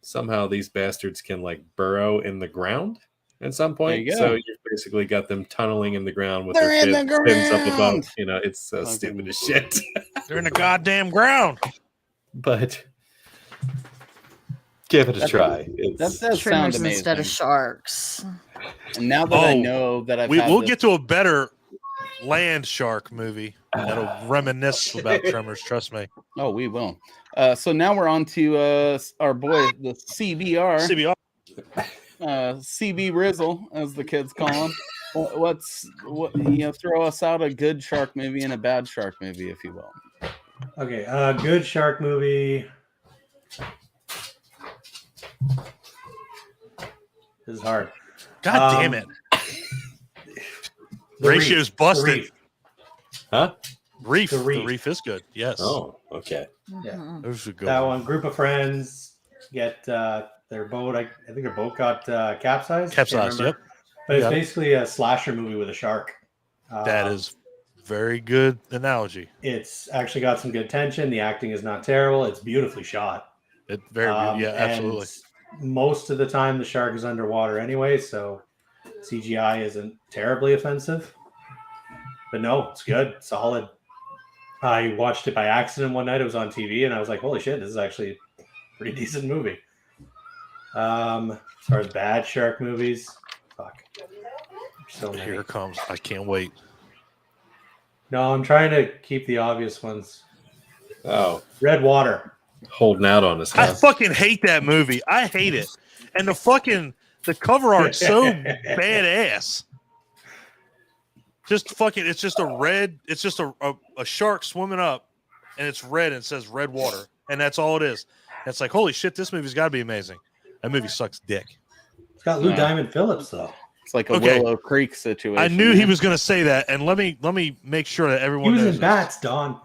somehow these bastards can like burrow in the ground at some point. you go. So you've basically got them tunneling in the ground with They're their in the fins up above. ground! It's so Fucking- stupid as shit. They're in the goddamn ground. But give it a try. That It's, does sound Trimmers amazing. instead of sharks. And now that I Oh, know that We'll get to a better land shark movie that'll reminisce about Tremors. Trust me. Oh, we will. So now we're on to our boy, the CBR, CBR. CB Rizzle, as the kids call him. What throw us out a good shark movie and a bad shark movie, if you will. Okay, good shark movie. This is hard. God damn it. Ratio's busted. Huh? Reef. The The Reef. Reef is good. Yes. Oh, okay. Yeah. Mhm. Those are good. That one. Group of friends get their boat. I think their boat got capsized. Can't Capsized. remember. Yep. But it's Got it. basically a slasher movie with a shark. That is very good analogy. It's actually got some good tension. The acting is not terrible. It's beautifully shot. It very yeah, absolutely. And most of the time, the shark is underwater anyway, so CGI isn't terribly offensive. But no, it's good, solid. I watched it by accident one night. It was on TV, and I was like, "Holy shit, this is actually a pretty decent movie." As far as bad shark movies, fuck. So many. Here it comes. I can't wait. No, I'm trying to keep the obvious ones. Oh, Red Water. holding out on us. I Huh? fucking hate that movie. I hate it. And the cover art's so badass. Just fucking, it's just a red, it's just a shark swimming up, and it's red and it says Red Water. And that's all it is. And it's like, holy shit, this movie's got to be amazing. That movie sucks dick. It's got Lou Diamond Phillips though. It's like a Okay. Willow Creek situation. I knew he was going to say that, and let me make sure that He everyone was knows in this. Bats, Don.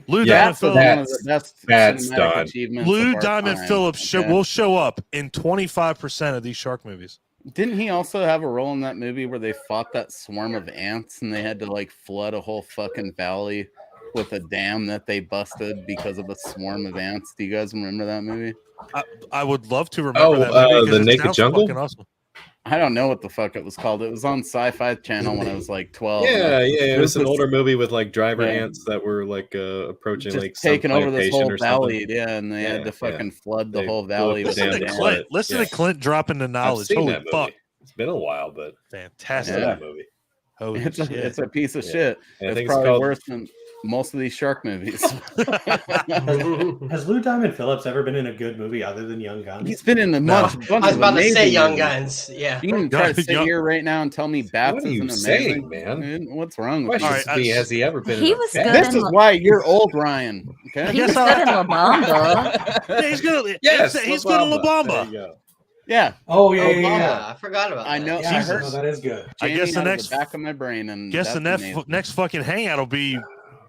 Lou Yeah, Diamond That's one Phillips. of the best That's cinematic done. achievements Lou of our Diamond time. Phillips Okay. will show up in 25% of these shark movies. Didn't he also have a role in that movie where they fought that swarm of ants and they had to like flood a whole fucking valley with a dam that they busted because of a swarm of ants? Do you guys remember that movie? I would love to remember Oh, that movie. 'cause The it Naked sounds Jungle? fucking awesome. I don't know what the fuck it was called. It was on Sci-Fi Channel when I was like 12. Yeah, it was an this- older movie with like driver Yeah. ants that were like approaching just like some taking over this plantation whole or something. valley, yeah, and they had Yeah, to fucking flood the They whole blew up valley the with dam a Listen to and dam. flood Clint. it. Listen Yeah. to Clint dropping the I've knowledge. seen Holy that movie. fuck. It's been a while, but Fantastic. I Yeah. love that movie. Holy It's shit. it's a piece of Yeah. shit. And I It's think it's probably called worse than most of these shark movies. Has Lou Diamond Phillips ever been in a good movie other than Young Guns? He's been in a No. bunch I was of about to say amazing Young movies. Guns. Yeah. You can try to Young- sit here right now and tell me Bats What are you isn't amazing. saying, man? Dude, what's wrong with Question you? All right, to me, has he ever been He in a was bad- good This in is La- why you're old, Ryan. Okay. He was guess good in La Bamba. Yeah, he's good. Yes, He's good in La There Bamba. you go. Yeah. Oh yeah, Oh, yeah, yeah. Yeah, I forgot about that. I know. Yeah, I I heard know, that is good. I Jamie guess the out of next- back of my brain, and Guess the that's amazing. next fucking hangout will be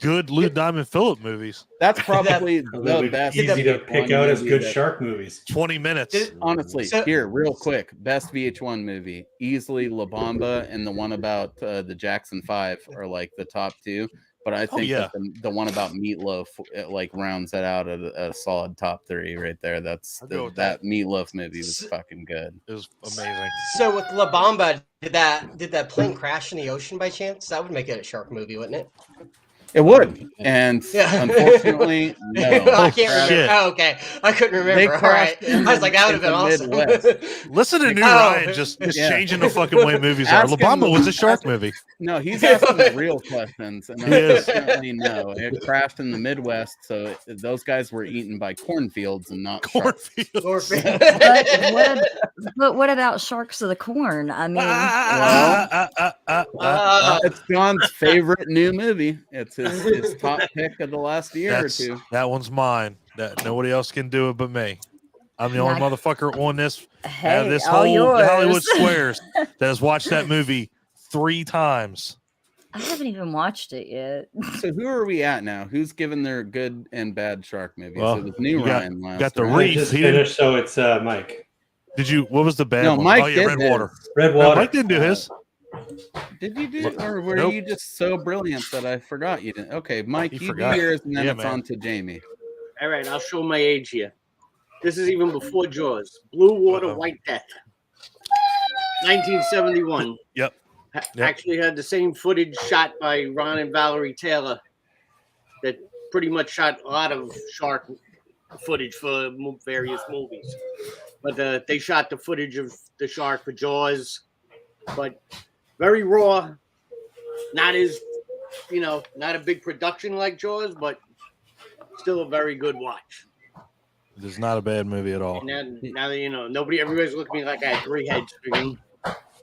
good Lou Diamond Phillip movies. That's probably A little the bit best. easy to pick out as movie good that- shark movies. 20 minutes. Did- Honestly, So- here, real quick, best VH1 movie, easily La Bamba, and the one about the Jackson 5 are like the top two. But I think yeah. that the one about Meatloaf like rounds that out at a solid top three right there. That's I'll go with that Meatloaf movie was S- fucking good. It was amazing. So with La Bamba, did that plane crash in the ocean by chance? That would make it a shark movie, wouldn't it? It would, and Yeah. unfortunately, no. I can't Shit. remember. Oh, okay. I couldn't They remember. All right. crashed in I was like, that would have the been Midwest. awesome. Listen to New Oh. Ryan just Yeah. changing the fucking way movies are. Ask La him- Bamba was a shark movie. No, he's asking the real questions, and He is. unfortunately, no. It crashed in the Midwest, so those guys were eaten by cornfields and not sharks. Cornfield. But what about Sharks of the Corn? I mean, It's John's favorite new movie. It's his top pick of the last year or two. That one's mine. That nobody else can do it but me. I'm the only Nice. motherfucker on this out of hey, this all whole yours. Hollywood Squares that has watched that movie 3 times. I haven't even watched it yet. So who are we at now? Who's given their good and bad shark movies? Well, It was New you got- Ryan last. got the right? I Reef. just He didn't- finished, so it's Mike. Did you? What was the bad No, one? Mike Oh yeah, did Red his. Water. Red No, Water. Mike didn't do his. Did you do, or were Nope. you just so brilliant that I forgot you didn't? Okay, Mike, He you do forgot. yours, and then Yeah, it's man. on to Jamie. All right, I'll show my age here. This is even before Jaws. Blue Water, Uh-oh. White Death. 1971. Yep. Yep. Actually had the same footage shot by Ron and Valerie Taylor that pretty much shot a lot of shark footage for various movies. But they shot the footage of the shark for Jaws. But very raw. Not as, not a big production like Jaws, but still a very good watch. It's not a bad movie at all. And now that you know, everybody's looking at me like I had 3 heads.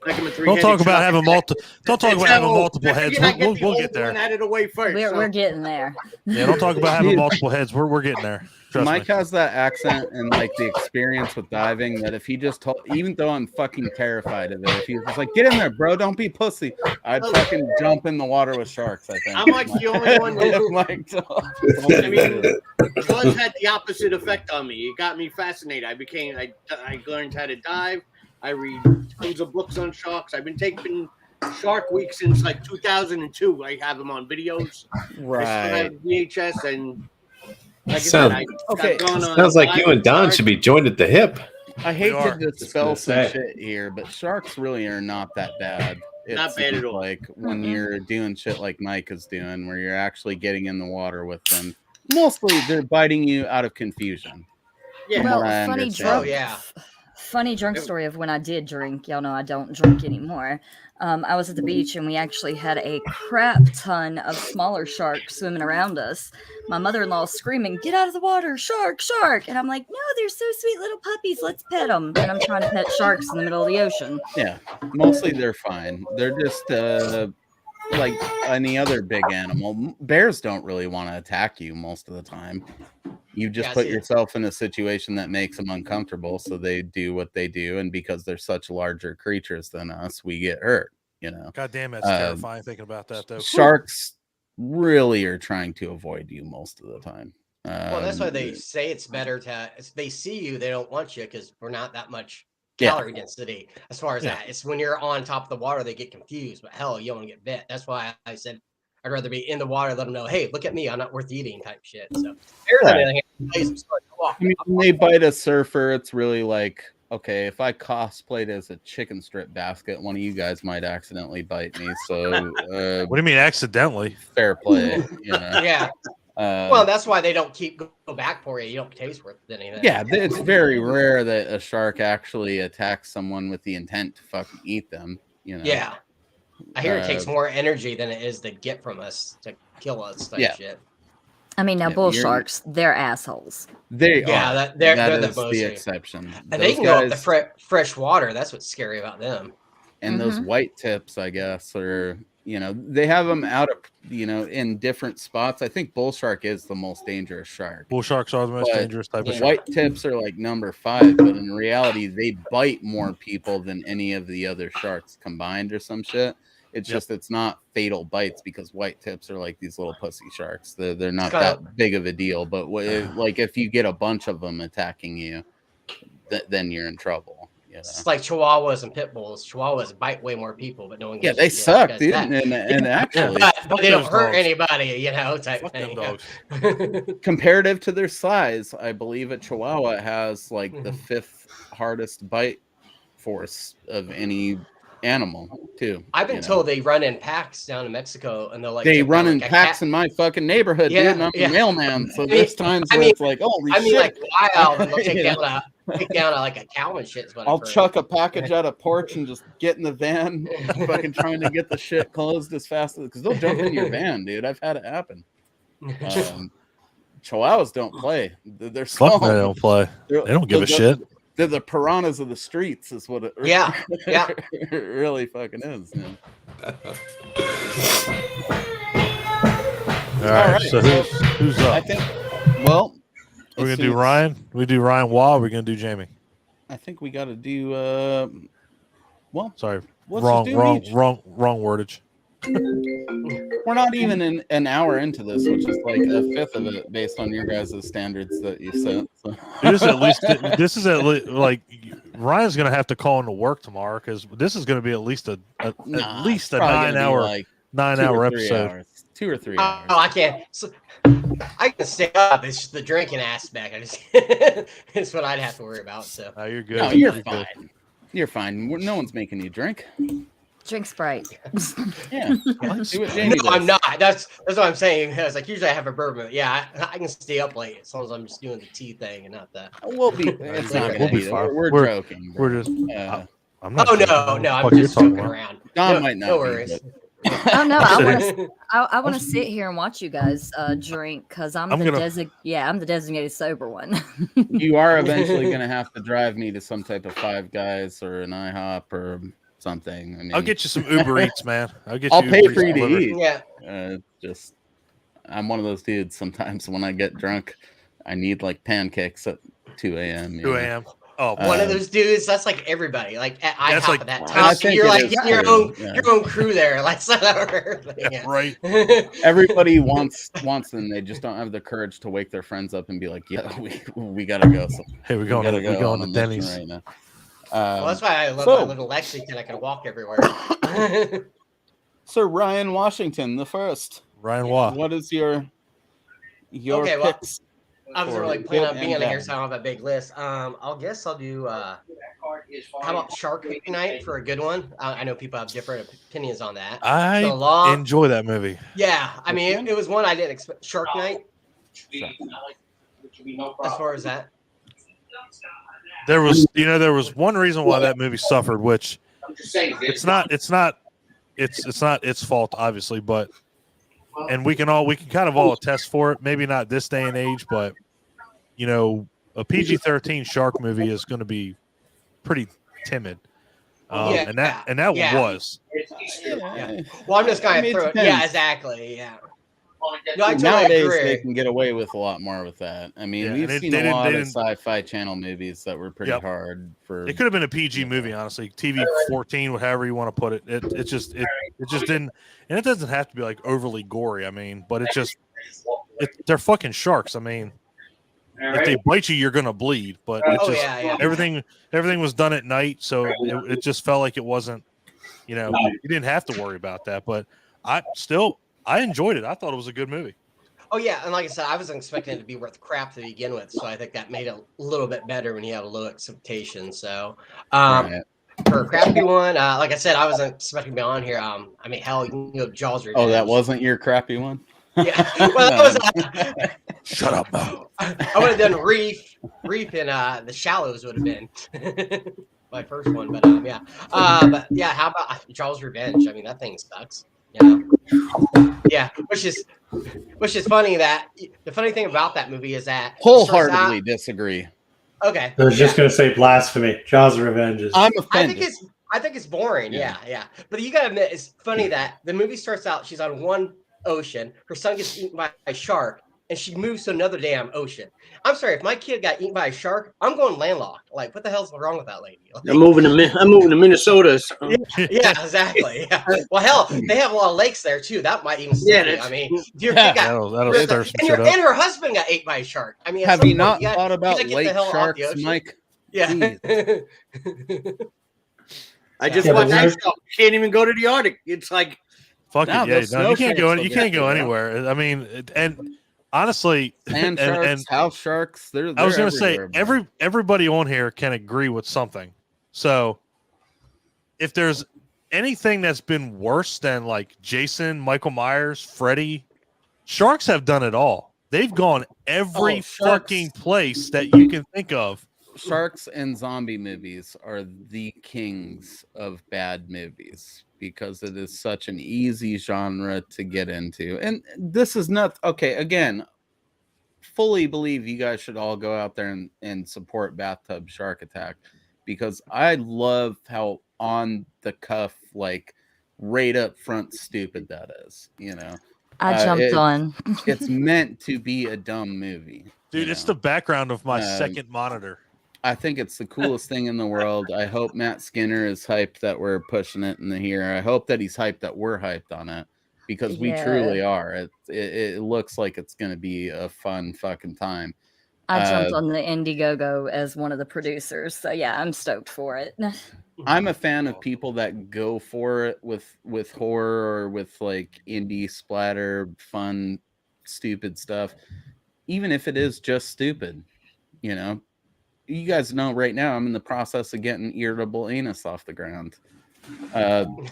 Like I'm a Don't talk about having multiple. Don't talk about having Oh, multiple I heads. figured I'd We'll get the get old there. one out of the way first. We're getting there. Yeah, don't talk about having multiple heads. We're getting there. Trust Mike me. has that accent and like the experience with diving that if he just told, even though I'm fucking terrified of it, if he was just like, get in there, bro, don't be pussy, I'd fucking jump in the water with sharks. I think I'm like the only one that. Mike, I mean, Jaws had the opposite effect on me. It got me fascinated. I learned how to dive. I read tons of books on sharks. I've been taking Shark Week since like 2002. I have them on videos. I still have VHS and like Okay. I've gone on Sounds like you diving and Don cards. should be joined at the hip. I hate We are. to dispel Just some gonna say. shit here, but sharks really are not that bad. Not bad at all. Like when you're doing shit like Mike is doing, where you're actually getting in the water with them. Mostly they're biting you out of confusion. Yeah. from Well, what I funny understand. drunk. Oh, yeah. Funny drunk story of when I did drink. Y'all know I don't drink anymore. I was at the beach and we actually had a crap ton of smaller sharks swimming around us. My mother-in-law screaming, "Get out of the water, shark, shark!" And I'm like, "No, they're so sweet little puppies. Let's pet them." And I'm trying to pet sharks in the middle of the ocean. Yeah, mostly they're fine. They're just like any other big animal. Bears don't really want to attack you most of the time. You just Yeah, put see- yourself in a situation that makes them uncomfortable, so they do what they do, and because they're such larger creatures than us, we get hurt. You know, God damn, that's terrifying thinking about that though. sharks really are trying to avoid you most of the time. Well, that's why they say it's better to. If they see you, they don't want you because we're not that much Yeah. calorie density as far as Yeah. that. It's when you're on top of the water they get confused. But hell, you don't want to get bit. That's why I said I'd rather be in the water, let them know, hey, look at me, I'm not worth eating type shit. So bears on the other hand, plays them start to walk. I mean, when they bite a surfer, it's really like, okay, if I cosplayed as a chicken strip basket, one of you guys might accidentally bite me. So, What do you mean accidentally? fair play. You know? Yeah. Well, that's why they don't go back for you. You don't taste worth anything. Yeah, it's very rare that a shark actually attacks someone with the intent to fucking eat them. You know. Yeah. I hear it takes more energy than it is to get from us to kill us type Yeah. shit. I mean, now Yeah, bull you're- sharks, they're assholes. They Yeah, are. they're That the is most. the exception. And they Those can go up the guys- fresh water. That's what's scary about them. and those white tips, I guess, are, you know, they have them out of, you know, in different spots. I think bull shark is the most dangerous shark. Bull sharks are the most But dangerous type of shark. White tips are like number 5, but in reality, they bite more people than any of the other sharks combined or some shit. It's just, it's not fatal bites because white tips are like these little pussy sharks. They're not that big of a deal. But like if you get a bunch of them attacking you, then you're in trouble. You know? It's like chihuahuas and pit bulls. Chihuahuas bite way more people, but no one. Yeah, gives a they shit suck, because dude. that- And actually, but they don't those hurt dogs. anybody, you know, type Fuck them thing. dogs. comparative to their size, I believe a Chihuahua has like the Mhm. 5th hardest bite force of any animal, too. I've been you know? told they run in packs down in Mexico, and they'll like They take down, run in like, a packs cat- in my fucking neighborhood, Yeah, dude. And I'm yeah. a mailman, so I mean- there's times I where mean- it's like, holy I mean, shit. like wild, and they'll take You down like a cow and shit. Is what I'll I've heard. chuck a package out of porch and just get in the van, fucking trying to get the shit closed as fast as, because they'll jump in your van, dude. I've had it happen. Chihuahuas don't play. They're small. Fuck, they don't play. They don't give a shit. They're the piranhas of the streets, is what it. Yeah, yeah. it really fucking is. Man. All right. right, So so who's I up? think. Well, We're as gonna do soon as- Ryan. We do Ryan Wall. We're gonna do Jamie. I think we got to do. Well, Sorry, let's wrong just do each. wrong wordage. We're not even in an hour into this, which is like a fifth of it based on your guys' standards that you set. So. This is at least like Ryan's gonna have to call into work tomorrow because this is gonna be at least a Nah, at least it's a probably gonna be 9 hour like 9 2 or hour 3 episode. hours. 2 or 3 hours. Oh, I can't. So, I can stay up. It's just the drinking aspect. I just it's what I'd have to worry about. So Oh, you're good. No, you're good. fine. You're fine. No one's making you drink. Drink Sprite. Yeah. Do what Jamie no, does. I'm not. That's what I'm saying. I was like, usually I have a bourbon. Yeah, I can stay up late as long as I'm just doing the tea thing and not that. We'll be. It's not We'll gonna be be. fine. We're We're- joking. We're bro. just. I'm not. Oh joking. no, What the I'm fuck you're just talking joking about? around. Don no, might not No be, worries. Oh no, I Sitting- want to. I want to sit here and watch you guys drink because I'm the designated sober one. You are eventually gonna have to drive me to some type of Five Guys or an IHOP or something. I mean, I'll get you some Uber Eats, man. I'll you pay Uber for Eats you to delivered. eat. Yeah. Just I'm one of those dudes. Sometimes when I get drunk, I need like pancakes at 2 a.m. 2 a.m. Oh, One of Uh, those dudes. That's like everybody. Like I That's have like- at that I time. think You're it like is getting your true, own yeah. your own crew there. Like so, Yeah, right. Everybody wants them. They just don't have the courage to wake their friends up and be like, "Yeah, we gotta go." So Hey, we're we going gotta to go on a mission Denny's. right now. Well, that's why I live so- in Lexington. I can walk everywhere. Sir Ryan Washington, the first. Ryan Waugh. What is your Okay, well, picks? I was for really planning on good being and on here, bad? so I don't have a big list. I'll guess I'll do. How about Shark Night for a good one? I know people have different opinions on that. I So long. enjoy that movie. Yeah, I Which mean, one? it was one I didn't expect. Shark Night. As far as that. There was one reason why that movie suffered, which it's not its fault, obviously, but and we can kind of all attest for it. Maybe not this day and age, but a PG-13 shark movie is going to be pretty timid. Yeah, and that yeah. was. Yeah. Well, I'm just I gonna mean, it throw it. Yeah, depends. exactly. Yeah. No, I totally Nowadays agree. they can get away with a lot more with that. I mean, Yeah, we've and seen they a didn't- lot they of didn't- sci-fi channel movies that were pretty Yep. hard for. It could have been a PG movie, honestly. TV 14, whatever you want to put it. It just didn't, and it doesn't have to be like overly gory. I mean, but they're fucking sharks. I mean, if they bite you, you're gonna bleed. But it's Oh just yeah. everything was done at night, so it just felt like it wasn't. You didn't have to worry about that. But I enjoyed it. I thought it was a good movie. Oh yeah, and like I said, I wasn't expecting it to be worth crap to begin with, so I think that made it a little bit better when you have a low expectation. So, Right. for a crappy one, like I said, I wasn't expecting to be on here. I mean, hell, you can go Jaws Revenge. Oh, that wasn't your crappy one? Yeah. Well, that was. Shut up, Mo. I would have done Reef, and The Shallows would have been my first one, but yeah. But yeah, how about Jaws Revenge? I mean, that thing sucks. Yeah, which is funny that the funny thing about that movie is that it starts Wholeheartedly out- disagree. Okay, I was just gonna say blasphemy. Jaws of Revenge is. I'm I think offended. it's boring. Yeah. But you gotta admit, it's funny that the movie starts out. She's on one ocean. Her son gets eaten by a shark, and she moves to another damn ocean. I'm sorry, if my kid got eaten by a shark, I'm going landlocked. Like, what the hell's wrong with that lady? Like, I'm moving to Minnesota. So. yeah, exactly. Yeah. Well, hell, they have a lot of lakes there too. That might even scare you. I mean, if your kid got That'll stir some shit up. and her husband got ate by a shark. I mean, at Have some you point, not thought about gotta get the lake hell off the sharks, ocean. Mike? Yeah. I just Yeah, watched but that we're- show. Can't even go to the Arctic. It's like Fuck No, it, yeah. those No, you snow can't sharks go. will You get can't go you, yeah. anywhere. I mean, and honestly, Sand sharks, house sharks. They're I was going to say everywhere, man. everybody on here can agree with something. So if there's anything that's been worse than like Jason, Michael Myers, Freddy, sharks have done it all. They've gone every Sharks. fucking place that you can think of. Sharks and zombie movies are the kings of bad movies because it is such an easy genre to get into. And this is not okay. Again, fully believe you guys should all go out there and support Bathtub Shark Attack because I love how on the cuff, like right up front, stupid that is. I jumped on. It's meant to be a dumb movie. Dude, it's the background of my Um, second monitor. I think it's the coolest thing in the world. I hope Matt Skinner is hyped that we're pushing it in the here. I hope that he's hyped that we're hyped on it because we Yeah. truly are. It looks like it's going to be a fun fucking time. I jumped on the Indiegogo as one of the producers. So yeah, I'm stoked for it. I'm a fan of people that go for it with horror or with like indie splatter, fun, stupid stuff, even if it is just stupid. You guys know right now I'm in the process of getting Irritable Anus off the ground.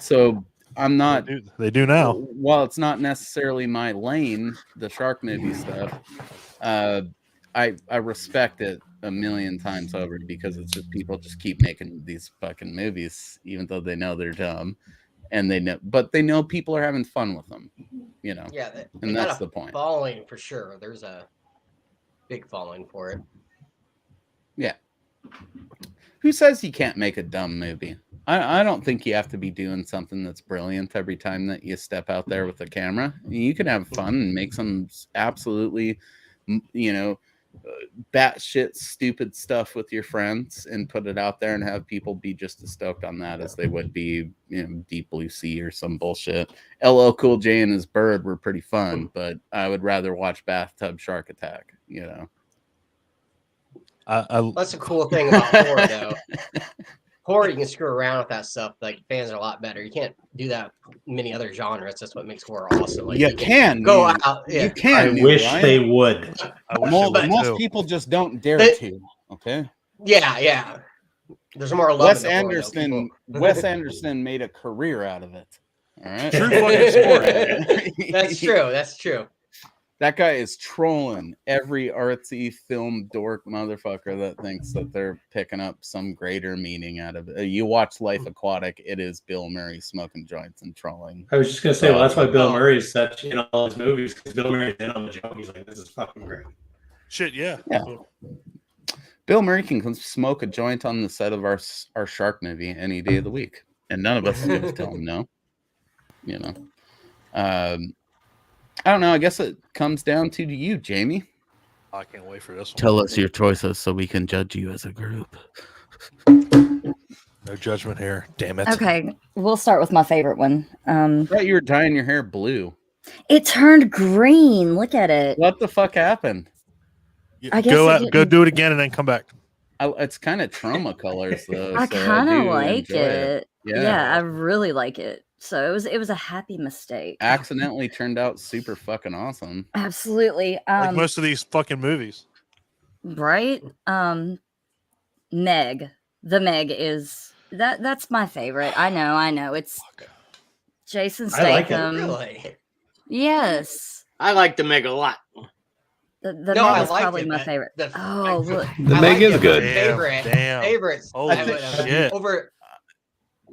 So I'm not. They do now. While it's not necessarily my lane, the shark movie stuff, I respect it a million times over because it's just people just keep making these fucking movies, even though they know they're dumb, and they know people are having fun with them. Yeah, they and got that's a the point. Following for sure. There's a big following for it. Yeah. Who says you can't make a dumb movie? I don't think you have to be doing something that's brilliant every time that you step out there with a camera. You can have fun and make some absolutely, batshit stupid stuff with your friends and put it out there and have people be just as stoked on that as they would be, Deep Blue Sea or some bullshit. LL Cool J and his bird were pretty fun, but I would rather watch Bathtub Shark Attack, That's a cool thing about horror, though. Horror, you can screw around with that stuff. Like, fans are a lot better. You can't do that in many other genres. That's what makes horror awesome. Like, you can go you, out. Yeah. you can. I wish Ryan. they would. I wish Most, they would most too. people just don't dare They- to. Okay. Yeah. There's more love. Wes in the horror, though, Anderson. people. Wes Anderson made a career out of it. All right. True fucking sport. That's true. That guy is trolling every artsy film dork motherfucker that thinks that they're picking up some greater meaning out of it. You watch Life Aquatic, it is Bill Murray smoking joints and trolling. I was just gonna say, well, that's why Bill Oh. Murray's such in all his movies, because Bill Murray's in on the joke. He's like, this is fucking great. Shit, yeah. Yeah. Bill Murray can come smoke a joint on the set of our shark movie any day of the week, and none of us would tell him no. I don't know. I guess it comes down to you, Jamie. I can't wait for this one. Tell us your choices so we can judge you as a group. No judgment here. Damn it. Okay, we'll start with my favorite one. I thought you were dyeing your hair blue. It turned green. Look at it. What the fuck happened? I guess Go it out, go didn't- do it again and then come back. It's kind of trauma colors, though. I so kind of do like enjoy it. Yeah. Yeah, I really like it. So it was a happy mistake. Accidentally turned out super fucking awesome. Absolutely. Like most of these fucking movies. Right? Meg. The Meg is that's my favorite. I know. It's Jason I like it. Statham. Really? Yes. I like the Meg a lot. The No, Meg I is liked probably it, my but favorite. the- Oh, look. The I Meg liked is it, but good. Damn. Favorites. Holy shit. Over.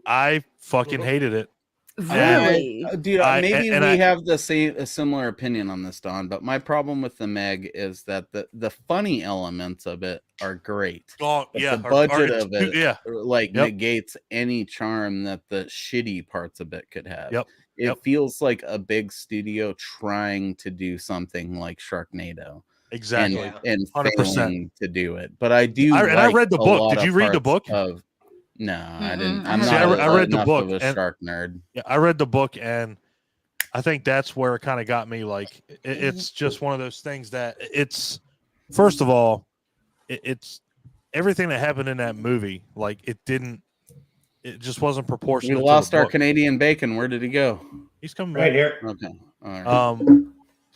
I fucking hated it. Really? Dude, maybe and we I- have a similar opinion on this, Don. But my problem with the Meg is that the funny elements of it are great. Oh, But yeah. the budget it's of it, yeah. like Yep. negates any charm that the shitty parts of it could have. Yep. It Yep. feels like a big studio trying to do something like Sharknado. Exactly. And 100%. failing to do it. But I do. And I read the a book. lot Did of you read the parts book? Of, no, I didn't. Mm-mm, I'm I not. haven't. I read the enough book, of a and- shark nerd. Yeah, I read the book, and I think that's where it kind of got me. Like, it's just one of those things that it's. First of all, it's everything that happened in that movie. Like, it just wasn't proportionate. We to lost the our book. Canadian bacon. Where did he go? He's coming Right back. here. Okay. All right.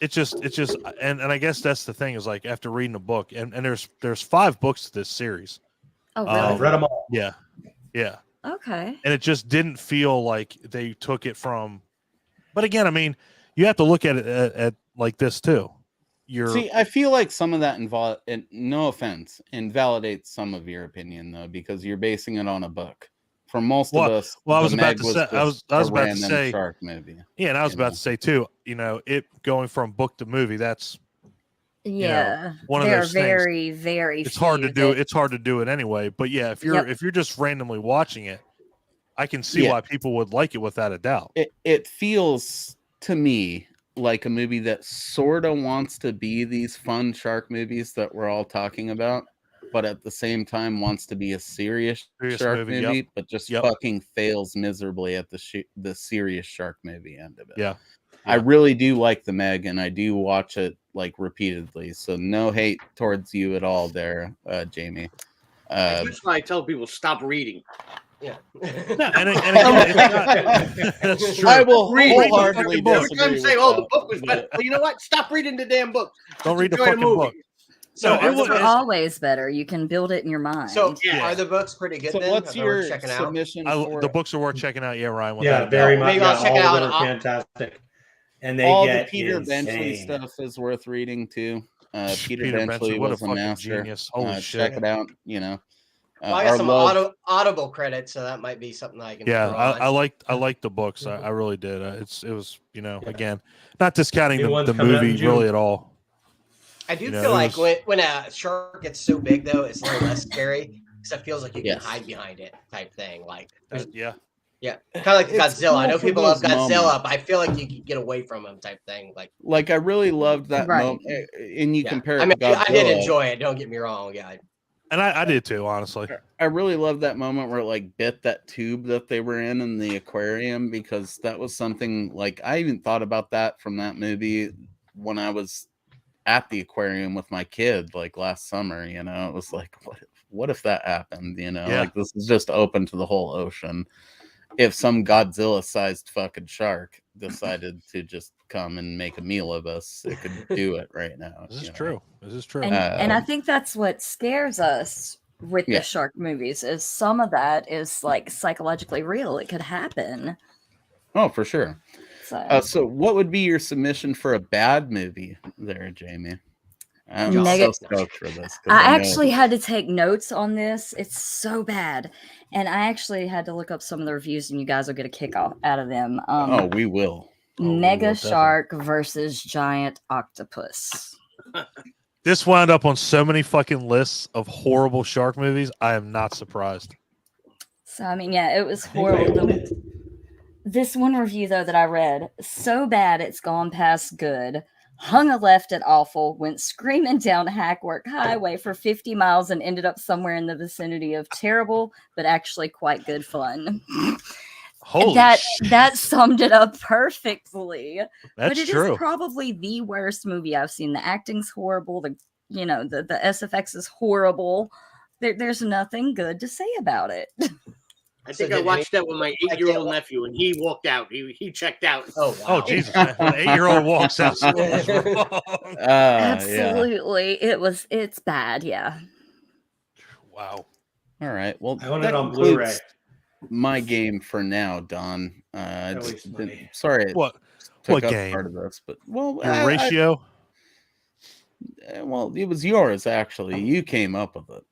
It's just, and I guess that's the thing is like after reading the book, and there's 5 books to this series. Oh, really? I've read them all. Yeah, Okay. and it just didn't feel like they took it from. But again, I mean, you have to look at it at like this too. See, I feel like some of that no offense, invalidates some of your opinion though, because you're basing it on a book. For most of us, well, I was The about Meg to say- I was just about a to random say- shark movie. Yeah, and I was You about know. to say too, it going from book to movie, that's Yeah. one of They're those things. very, very It's hard to few do. that- It's hard to do it anyway. But yeah, if you're just randomly watching it, I can see Yeah. why people would like it without a doubt. It feels to me like a movie that sort of wants to be these fun shark movies that we're all talking about, but at the same time wants to be a serious shark movie, movie, yep. but just Yep. fucking fails miserably at the serious shark movie end of it. Yeah. I really do like the Meg, and I do watch it like repeatedly. So no hate towards you at all, there, Jamie. That's why I tell people stop reading. Yeah. No, and again, it's not, that's true. I will Read the wholeheartedly fucking book. Every time disagree you say, with "Oh, that. the book was better," well, you know what? Stop reading the damn book. Don't read the Enjoy the fucking movie. book. So, No, are it the was- They're books- always better. You can build it in your mind. so Yeah. are the books pretty good So then? what's Are they worth your checking out? submission for The books are worth checking out. Yeah, Ryan. Yeah, without a very doubt. much. Maybe Yeah, I'll check all it of out them and are I'll- fantastic. And they all the get Peter Benchley insane. stuff is worth reading too. Peter, Peter Benchley what a was a fucking master. genius. Holy shit. Check it out. Well, I our got some love- Audible credits, so that might be something I can. Yeah, throw I on. liked the books. I really did. It was again, not discounting New one's the coming out in movie June. really at all. I do You know, feel it like was- when a shark gets so big, though, it's a little less scary because it feels like you can hide behind it, type thing. Like, Yeah. yeah, kind of like It's Godzilla. I cool know for people love those Godzilla, moments. but I feel like you can get away from him, type thing. Like I really loved that Right. moment, and you yeah. compare it I mean, to Godzilla. I did enjoy it. Don't get me wrong. Yeah, And I did too, honestly. I really loved that moment where it like bit that tube that they were in the aquarium, because that was something like I even thought about that from that movie when I was at the aquarium with my kid like last summer. You know, it was like, what if that happened? You know, Yeah. like this is just open to the whole ocean. If some Godzilla-sized fucking shark decided to just come and make a meal of us, it could do it right now. This is you know? true. This is true. And I think that's what scares us with the shark movies, is some of that is like psychologically real. It could happen. Oh, for sure. So what would be your submission for a bad movie there, Jamie? I'm so stoked for this. I actually had to take notes on this. It's so bad. And I actually had to look up some of the reviews, and you guys will get a kick out of them. We will. Mega shark versus giant octopus. This wound up on so many fucking lists of horrible shark movies. I am not surprised. So, I mean, yeah, it was horrible. This one review, though, that I read, so bad it's gone past good. Hung a left at awful, went screaming down Hackwork Highway for 50 miles and ended up somewhere in the vicinity of terrible, but actually quite good fun. Holy that summed it up perfectly. That's but it true. is probably the worst movie I've seen. The acting's horrible. The SFX is horrible. There's nothing good to say about it. I think I watched that with my 8-year-old nephew, and he walked out. He checked out. Oh, wow. Oh, Jesus. When an 8-year-old walks out, something's wrong. Absolutely. It's bad. Yeah. Wow. All right. Well, I own that it on concludes Blu-ray. my game for now, Don. Sorry. What Took up game? part of this, but Your ratio? Well, it was yours actually. You came up with it.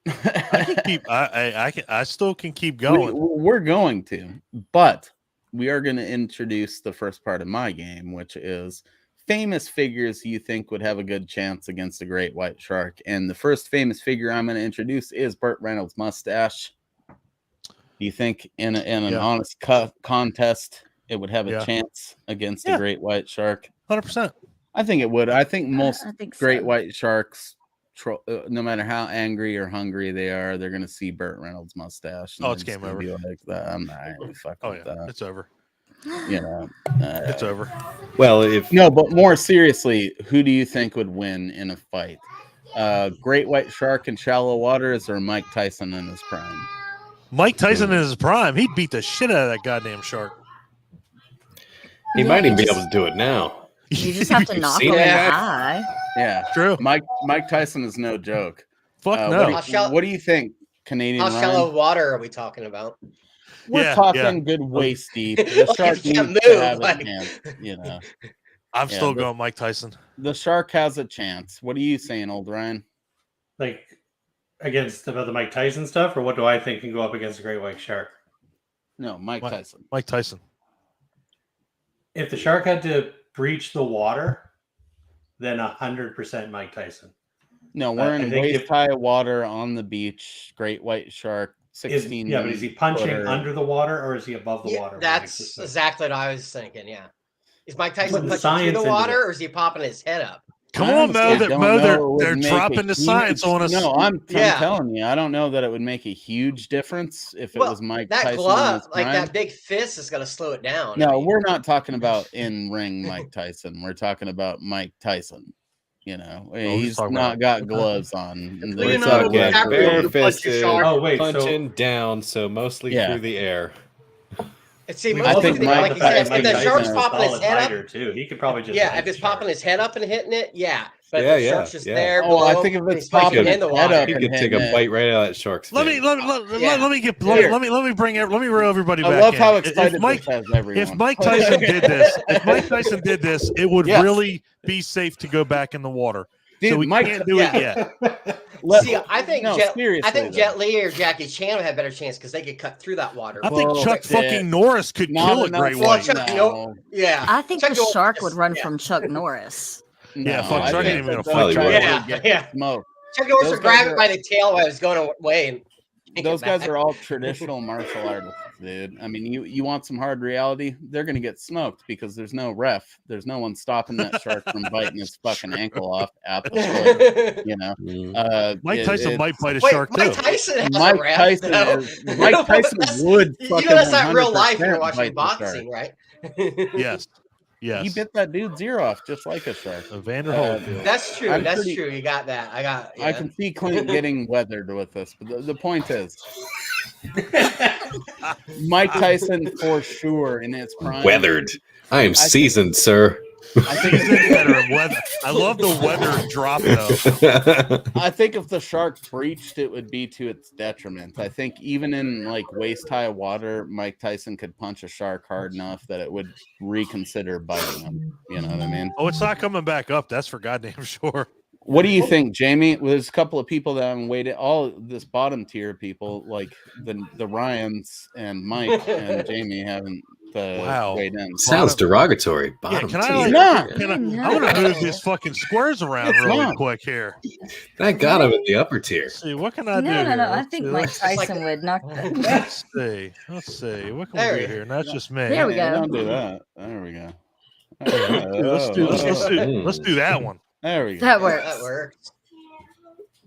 I can keep. I still can keep going. We're going to, but we are going to introduce the first part of my game, which is famous figures you think would have a good chance against a great white shark. And the first famous figure I'm going to introduce is Burt Reynolds' mustache. Do you think in an honest contest it would have a chance against a great white shark? 100%. I think it would. I think most great so. white sharks, no matter how angry or hungry they are, they're going to see Burt Reynolds' mustache. Oh, it's game over. Be like that. I'm not really fucking with that. It's over. You know, it's over. Well, but more seriously, who do you think would win in a fight? Great white shark in shallow waters or Mike Tyson in his prime? Mike Tyson in his prime, he'd beat the shit out of that goddamn shark. He might even be able to do it now. You just have to knock him in the eye. Yeah, true. Mike Tyson is no joke. Fuck no. What do you think, Canadian? How shallow water are we talking about? We're talking good waist deep. The shark needs to have a chance, you know. I'm still going Mike Tyson. The shark has a chance. What are you saying, old Ryan? Like against the Mike Tyson stuff, or what do I think can go up against a great white shark? No, Mike Tyson. Mike Tyson. If the shark had to breach the water, then 100% Mike Tyson. No, we're in waist high water on the beach. Great white shark, 16. But is he punching under the water or is he above the water? That's exactly what I was thinking. Yeah, is Mike Tyson punching through the water, or is he popping his head up? Come on, Mo. They're dropping the science on us. No, I'm telling you, I don't know that it would make a huge difference if it was Mike Tyson. That glove, like that big fist, is going to slow it down. No, we're not talking about in-ring Mike Tyson. We're talking about Mike Tyson. You know, he's not got gloves on. We're talking bare-fisted, punching down, so mostly through the air. See, I think like if the shark's popping his head up, too. He could probably just if it's popping his head up and hitting it, but if the shark's just there. Oh, I think if it's popping in the water, he could take a bite right out of that shark's face. Let me roll everybody back. I love how excited Mike Tyson did this, it would really be safe to go back in the water. Dude, so we can't do it yet. See, I think Jet Li or Jackie Chan would have a better chance because they could cut through that water. I think Chuck fucking Norris could kill a great white. I think the shark would run from Chuck Norris. Fuck Chuck ain't even gonna fight. Chuck Norris would grab it by the tail while it was going away and Take those it guys back. are all traditional martial artists, dude. I mean, you want some hard reality? They're gonna get smoked because there's no ref. There's no one stopping that shark from biting his fucking ankle off at the foot. You know, Mike Tyson might bite a Wait, shark Mike too. Tyson has Mike a ref, Tyson though. is Mike Tyson would You fucking know that's not real life when you're 100% watching bite the shark. boxing, right? Yes. He Yes. bit that dude's ear off just like a shark. Evander Holyfield. That's true. I'm That's pretty- true. You got that. I Yeah. can see Clint getting weathered with this, but the point is, Mike Tyson for sure in his prime. Weathered. I am seasoned, sir. I think Weather. I love the weather drop though. I think if the shark breached, it would be to its detriment. I think even in like waist high water, Mike Tyson could punch a shark hard enough that it would reconsider biting him. You know what I mean? Oh, it's not coming back up. That's for goddamn sure. What do you think, Jamie? Well, there's a couple of people that I'm waiting. All this bottom tier people, like the Ryans and Mike and Jamie, haven't weighed in. Sounds derogatory. Bottom Yeah, can I? tier. Like, Not. I'm gonna move these fucking squares around It's really not. quick here. Thank God I'm in the upper tier. Let's see, what can I do? No, no, here? no. I Let's think see, Mike let's- Tyson would knock that. Let's see. Let's see. What can There we we do here? And that's just me. There we Hey, go. Don't do that. There we go. Let's do that one. There we go. That works. That works.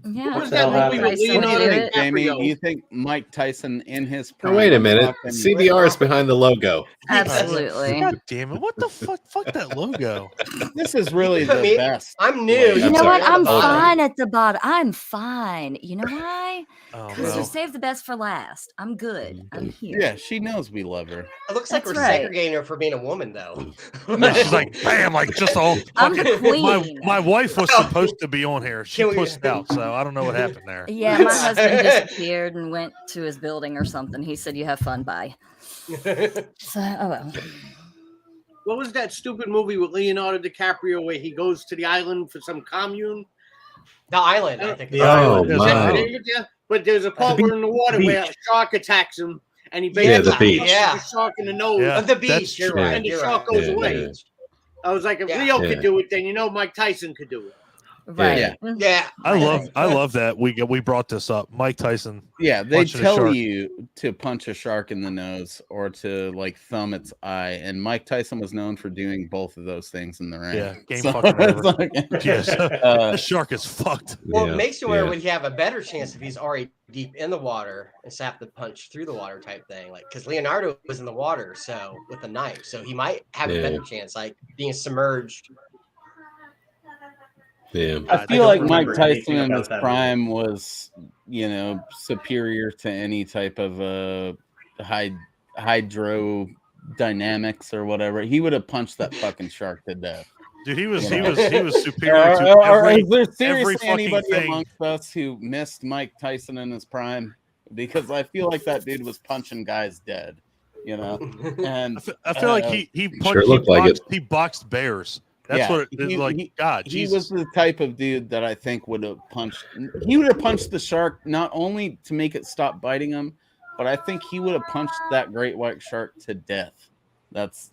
Yeah. What's that Mike movie with Tyson would Leonardo do Think, it. Jamie, DiCaprio. you think Mike Tyson in his Now, prime? wait a minute. fucking- CBR is behind the logo. Absolutely. God damn it! What the fuck? Fuck that logo. This is really the I mean, best. I'm new. Wait, You I'm know sorry. what? I'm Hold on. fine at the bottom. I'm fine. You know why? Oh Because no. we saved the best for last. I'm good. I'm here. Yeah, she knows we love her. It looks like That's we're right. segregating her for being a woman, though. No, she's like, bam, like just all. I'm the fucking- queen. My wife was supposed to be on here. She Can we- pushed out, so I don't know what happened there. Yeah, my husband disappeared and went to his building or something. He said, "You have fun, bye." So, oh well. What was that stupid movie with Leonardo DiCaprio where he goes to the island for some commune? The island, I think. The it's island. Oh, Wow. wow. But there's a part where in the water where a shark attacks him and he Yeah, basically the beach. punches Yeah. the shark in the nose. Yeah. On the That's beach, you're true. right. And the You're shark right. goes Yeah, away. yeah. I was like, if Yeah. Leo Yeah. could do it, then you know Mike Tyson could do it. Right. Yeah. Yeah. I love that we brought this up. Mike Tyson. Yeah, they Punching a tell shark. you to punch a shark in the nose or to like thumb its eye, and Mike Tyson was known for doing both of those things in the ring. Yeah, game So fucking it's over. like- Yes. Uh, This shark is fucked. Well, Yeah, it makes you wonder yeah. would he have a better chance if he's already deep in the water and so have to punch through the water type thing? Like, because Leonardo was in the water, so with a knife, so he might have a Yeah. better chance, like being submerged. Yeah. I feel don't like Mike remember Tyson anything in about his that prime was, superior to any type of hydrodynamics or whatever. He would have punched that fucking shark to death. Dude, he was You know? superior to Or every is there seriously fucking anybody thing. amongst us who missed Mike Tyson in his prime? Because I feel like that dude was punching guys dead, And I feel like he punched, Sure looked like it. he boxed bears. That's Yeah, what it is like. God, he Jesus. was the type of dude that I think would have punched. He would have punched the shark not only to make it stop biting him, but I think he would have punched that great white shark to death. That's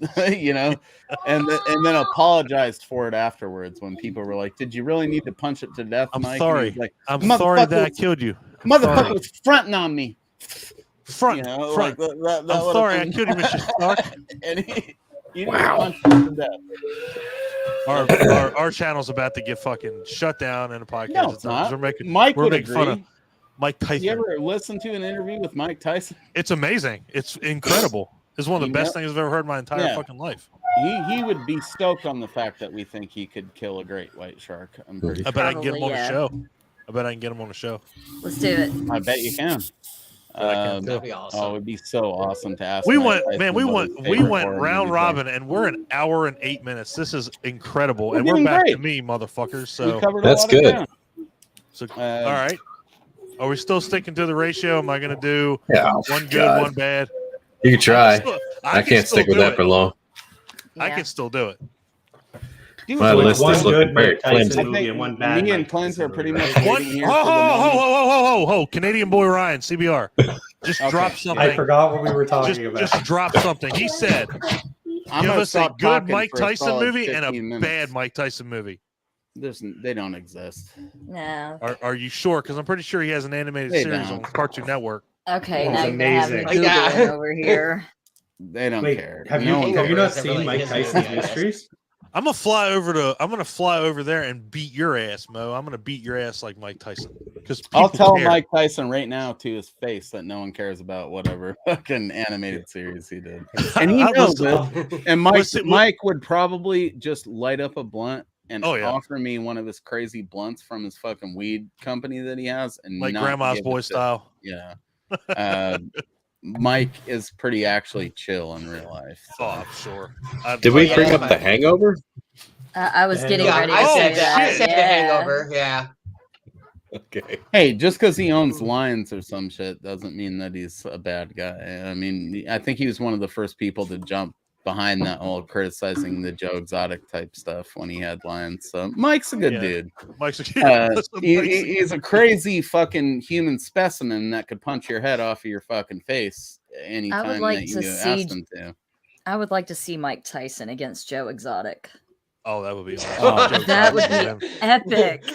and then apologized for it afterwards when people were like, "Did you really need to punch it to death, I'm Mike?" sorry. And he was like, I'm sorry that I "Motherfucker- killed you. Motherfucker was fronting on me. Front. Like that I'm would've sorry I been- killed you, Mr. Stark. and he Wow. punched him to death. Our channel's about to get fucking shut down in a podcast. No, it's not. We're making Mike we're would making fun of agree. Mike Tyson. You ever listen to an interview with Mike Tyson? It's amazing. It's incredible. It's one of the You best know- things I've ever heard in my entire Yeah. fucking life. He would be stoked on the fact that we think he could kill a great white shark. I'm pretty I bet I can get him on Probably, the yeah. show. I bet I can get him on the show. Let's do it. I bet you can. I can too. That'd be awesome. Oh, it'd be so awesome to ask. We Mike went, Tyson man. We what went, his we favorite went horror round movies are. robin, and we're an hour and 8 minutes. This is incredible, We're and we're doing back to great. me, motherfuckers. We So, covered That's a lot of good. ground. so all right. Are we still sticking to the ratio? Am I going to do Yeah. one good, God. one bad? You can try. Still- I can can't still stick with do that it. for long. I Yeah. can still do it. Dude, My like, list one is good looking very Mike Tyson flimsy. movie and one bad me and Mike Clint Tyson are pretty movie, much right? One, waiting here ho, for ho, the ho, moment. ho, ho, ho, ho, Canadian boy Ryan, CBR. Just Okay. drop I something. forgot what we were talking about. Just drop something. He said, I'm give gonna us a stop good talking Mike for a Tyson solid movie and a 15 minutes. bad Mike Tyson movie. They don't exist. No. Are you sure? Because I'm pretty sure he has an animated They series don't. on Cartoon Network. Okay, It's now you're gonna have me amazing. googling Yeah. over here. They don't Wait, care. have No you one have you Hangover not isn't seen really Mike his movie, Tyson's I guess. Mysteries? I'm gonna fly over there and beat your ass, Mo. I'm gonna beat your ass like Mike Tyson. Because I'll tell care. Mike Tyson right now to his face that no one cares about whatever fucking animated series he did, and he knows it. And Mike would probably just light up a blunt and offer me one of his crazy blunts from his fucking weed company that he has, and like not Grandma's give Boy a shit. style. Yeah. Mike is pretty actually chill in real life. So. Oh, I'm sure. Did we yeah, bring that's up The fine. Hangover? I was The getting Yeah, ready I to said say that. I that. said The Yeah. Hangover. Yeah. Okay. Hey, just because he owns lines or some shit doesn't mean that he's a bad guy. I mean, I think he was one of the first people to jump behind that whole criticizing the Joe Exotic type stuff when he had lines. So Mike's a good dude. Mike's a he's a crazy fucking human specimen that could punch your head off of your fucking face anytime that you asked him to. I would like to see Mike Tyson against Joe Exotic. Oh, that would be awesome. That would be epic.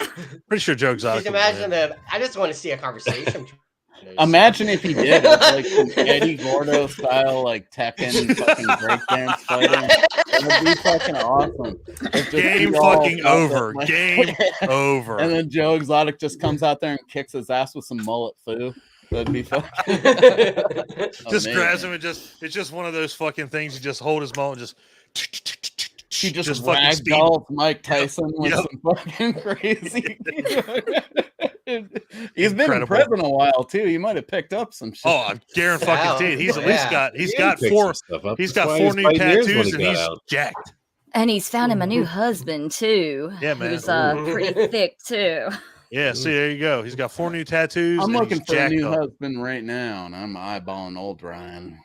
Pretty sure Joe Exotic. Just imagine I just want to see a conversation. Imagine if he did like some Eddie Gordo style, like Tekken fucking breakdance fighting. It would be fucking awesome. Game fucking over. Game over. And then Joe Exotic just comes out there and kicks his ass with some mullet foo. That'd be fucking. Just grabs him and it's just one of those fucking things. You just hold his mullet and just. She just ragdolls Mike Tyson with some fucking crazy. He's been in prison a while too. He might have picked up some shit. Oh, I'm guaranteed. He's at least got four new tattoos and he's jacked. And he's found him a new husband too. Yeah, man. Who's pretty thick too. Yeah, see, there you go. He's got 4 new tattoos. I'm looking for a new husband right now, and I'm eyeballing old Ryan.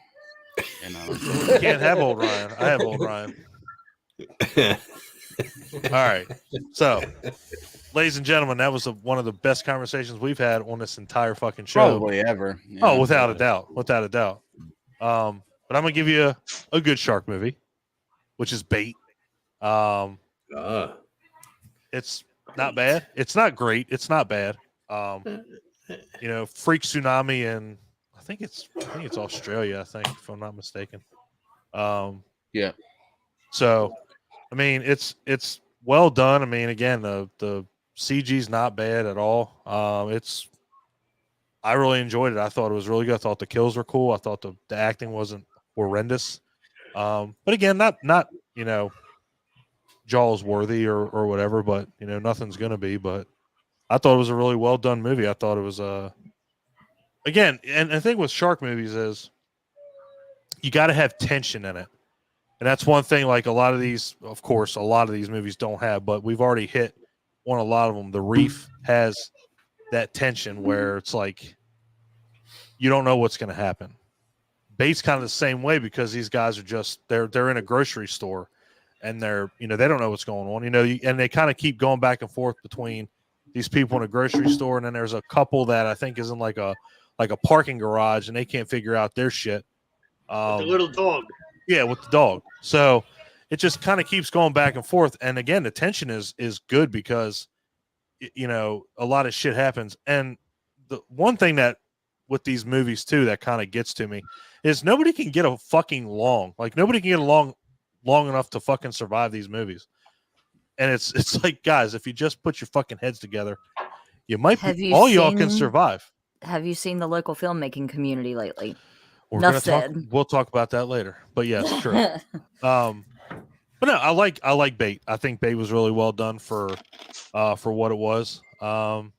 You know, you can't have old Ryan. I have old Ryan. All right. So, ladies and gentlemen, that was one of the best conversations we've had on this entire fucking show. Probably ever. Yeah. Oh, without a doubt. Without a doubt. But I'm going to give you a good shark movie, which is Bait. It's not bad. It's not great. It's not bad. You know, Freak Tsunami, and I think it's Australia, I think, if I'm not mistaken. Yeah. So, I mean, it's well done. I mean, again, the CG's not bad at all. I really enjoyed it. I thought it was really good. I thought the kills were cool. I thought the acting wasn't horrendous. But again, not you know, Jaws worthy or whatever, but you know, nothing's gonna be. But I thought it was a really well done movie. I thought it was again, and the thing with shark movies is you got to have tension in it. And that's one thing, like a lot of these movies don't have, but we've already hit on a lot of them. The Reef has that tension where it's like you don't know what's going to happen. Bait's kind of the same way because these guys are just they're in a grocery store and they don't know what's going on, and they kind of keep going back and forth between these people in a grocery store, and then there's a couple that I think is in like a parking garage and they can't figure out their shit. The little dog. Yeah, with the dog. So it just kind of keeps going back and forth. And again, the tension is good because, you know, a lot of shit happens. And the one thing that with these movies too that kind of gets to me is nobody can get a fucking long. Like nobody can get along long enough to fucking survive these movies. And it's like, guys, if you just put your fucking heads together, you might y'all can survive. Have you seen the local filmmaking community lately? We'll talk about that later. But yes, true. But no, I like Bait. I think Bait was really well done for what it was. And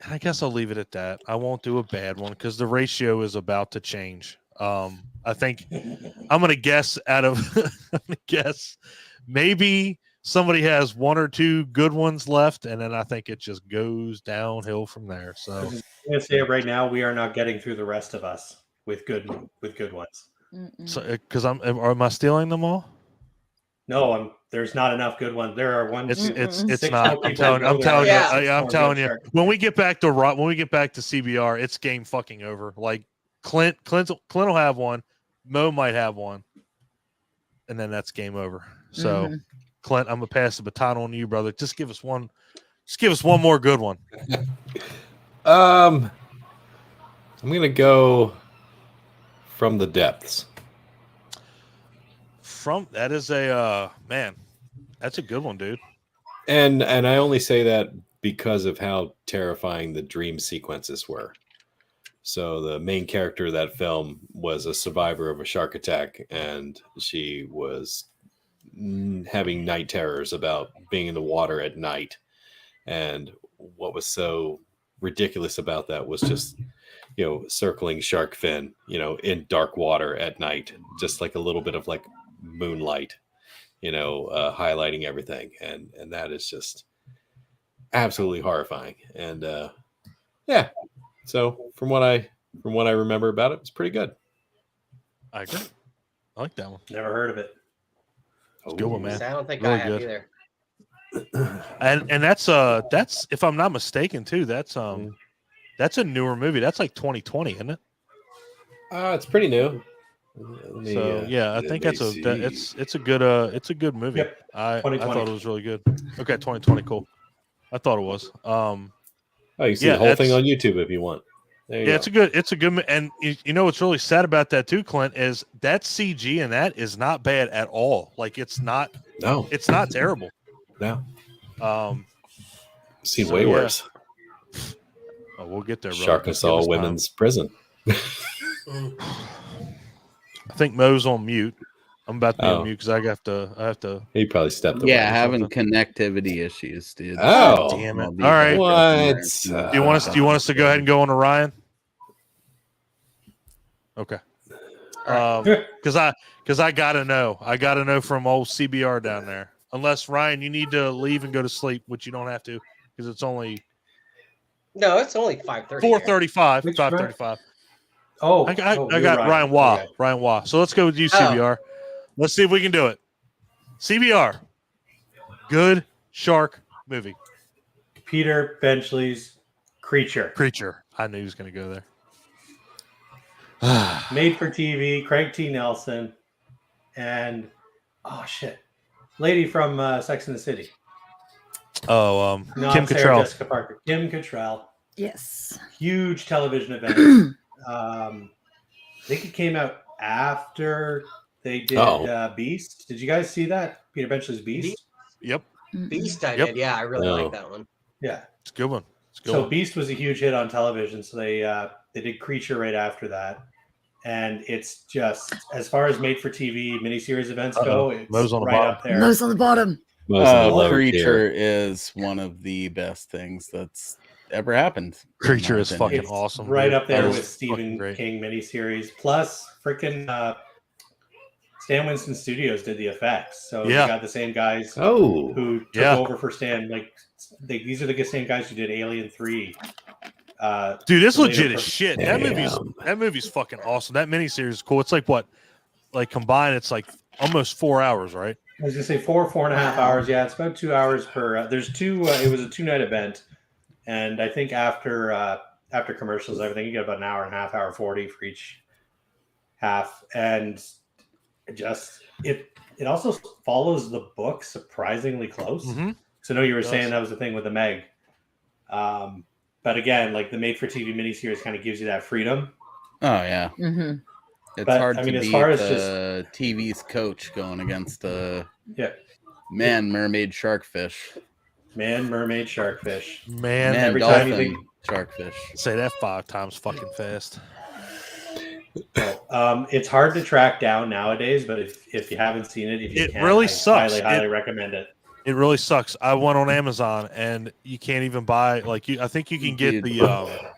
I guess I'll leave it at that. I won't do a bad one because the ratio is about to change. I think I'm gonna guess maybe somebody has 1 or 2 good ones left, and then I think it just goes downhill from there. So I'm gonna say it right now, we are not getting through the rest of us with good ones. So because am I stealing them all? No, there's not enough good ones. There are ones. It's not. I'm telling you. When we get back to CBR, it's game fucking over. Like Clint will have one. Mo might have one, and then that's game over. So, Clint, I'm gonna pass the baton on to you, brother. Just give us one more good one. I'm gonna go From the Depths. That is a man. That's a good one, dude. And I only say that because of how terrifying the dream sequences were. So the main character of that film was a survivor of a shark attack, and she was having night terrors about being in the water at night. And what was so ridiculous about that was just, circling shark fin, in dark water at night, just like a little bit of like moonlight, highlighting everything. And that is just absolutely horrifying. And yeah, so from what I remember about it, it's pretty good. I agree. I like that one. Never heard of it. It's a good one, man. I don't think Really I have good. either. And that's if I'm not mistaken too, that's a newer movie. That's like 2020, isn't it? It's pretty new. I think it's a good movie. Yep, I 2020. thought it was really good. Okay, 2020, cool. I thought it was. You can see the whole thing on YouTube if you want. There you go. it's a good, and you know what's really sad about that too, Clint, is that CG and that is not bad at all. Like it's not terrible. No. Seen So, way yeah. worse. Oh, we'll get there, bro. Shark Just give us Assault time. Women's Prison. I think Mo's on mute. I'm about to be Oh. on mute because I have to. He probably stepped away. Yeah, having connectivity issues, dude. Oh. Damn it! I'll All be right. back. What? Do you want us to go ahead and go on to Ryan? Okay. Because I gotta know from old CBR down there. Unless Ryan, you need to leave and go to sleep, which you don't have to because it's only No, it's only 5:30. 4:35. Which 5:35. Oh, I got you're Ryan Waugh. Okay. Ryan Waugh. So let's go with you, CBR. Let's see if we can do it. CBR. Good shark movie. Peter Benchley's Creature. Creature. I knew he was going to go there. Made for TV, Craig T. Nelson, and lady from Sex and the City. Oh, Not Kim Sarah Cattrall. Jessica Parker. Kim Cattrall. Yes. Huge television event. I think it came out after they did Beast. Did you guys see that? Peter Benchley's Beast? Yep. Beast, I Yep. did. Yeah, I really like that one. Yeah. It's a good one. So Beast was a huge hit on television. So they did Creature right after that. And it's just, as far as made for TV miniseries events go, it's Mo's on the right bottom. up there. Mo's on the bottom. Creature is one of the best things that's ever happened. Creature in my is opinion. fucking awesome. Right dude. up there That is with fucking Stephen great. King miniseries. Plus, freaking Stan Winston Studios did the effects. So Yeah. you got the same guys Oh. who took Yeah. over for Stan. Like, these are the same guys who did Alien 3. Dude, it's the later legit as per- shit. Damn. That movie's fucking awesome. That miniseries is cool. It's like what? Like combined, it's like almost 4 hours, right? I was gonna say 4.5 hours. Yeah, it's about 2 hours per. There's two. It was a 2-night event, and I think after commercials, and everything, you get about an hour and a half, hour 40 for each half, and it also follows the book surprisingly close. Mm-hmm. So I know you were It does. saying that was the thing with the Meg, but again, like the made-for-TV miniseries kind of gives you that freedom. Oh yeah, Mm-hmm. it's But, hard I mean, to as beat far as the TV's coach going against Yeah, man, mermaid, sharkfish, man, mermaid, sharkfish. Man, man, every time you dolphin, think- sharkfish. say that 5 times fucking fast. It's hard to track down nowadays, but if you haven't seen it, It can, really I sucks. highly recommend it. It really sucks. I went on Amazon and you can't even buy I think you can get Dude. the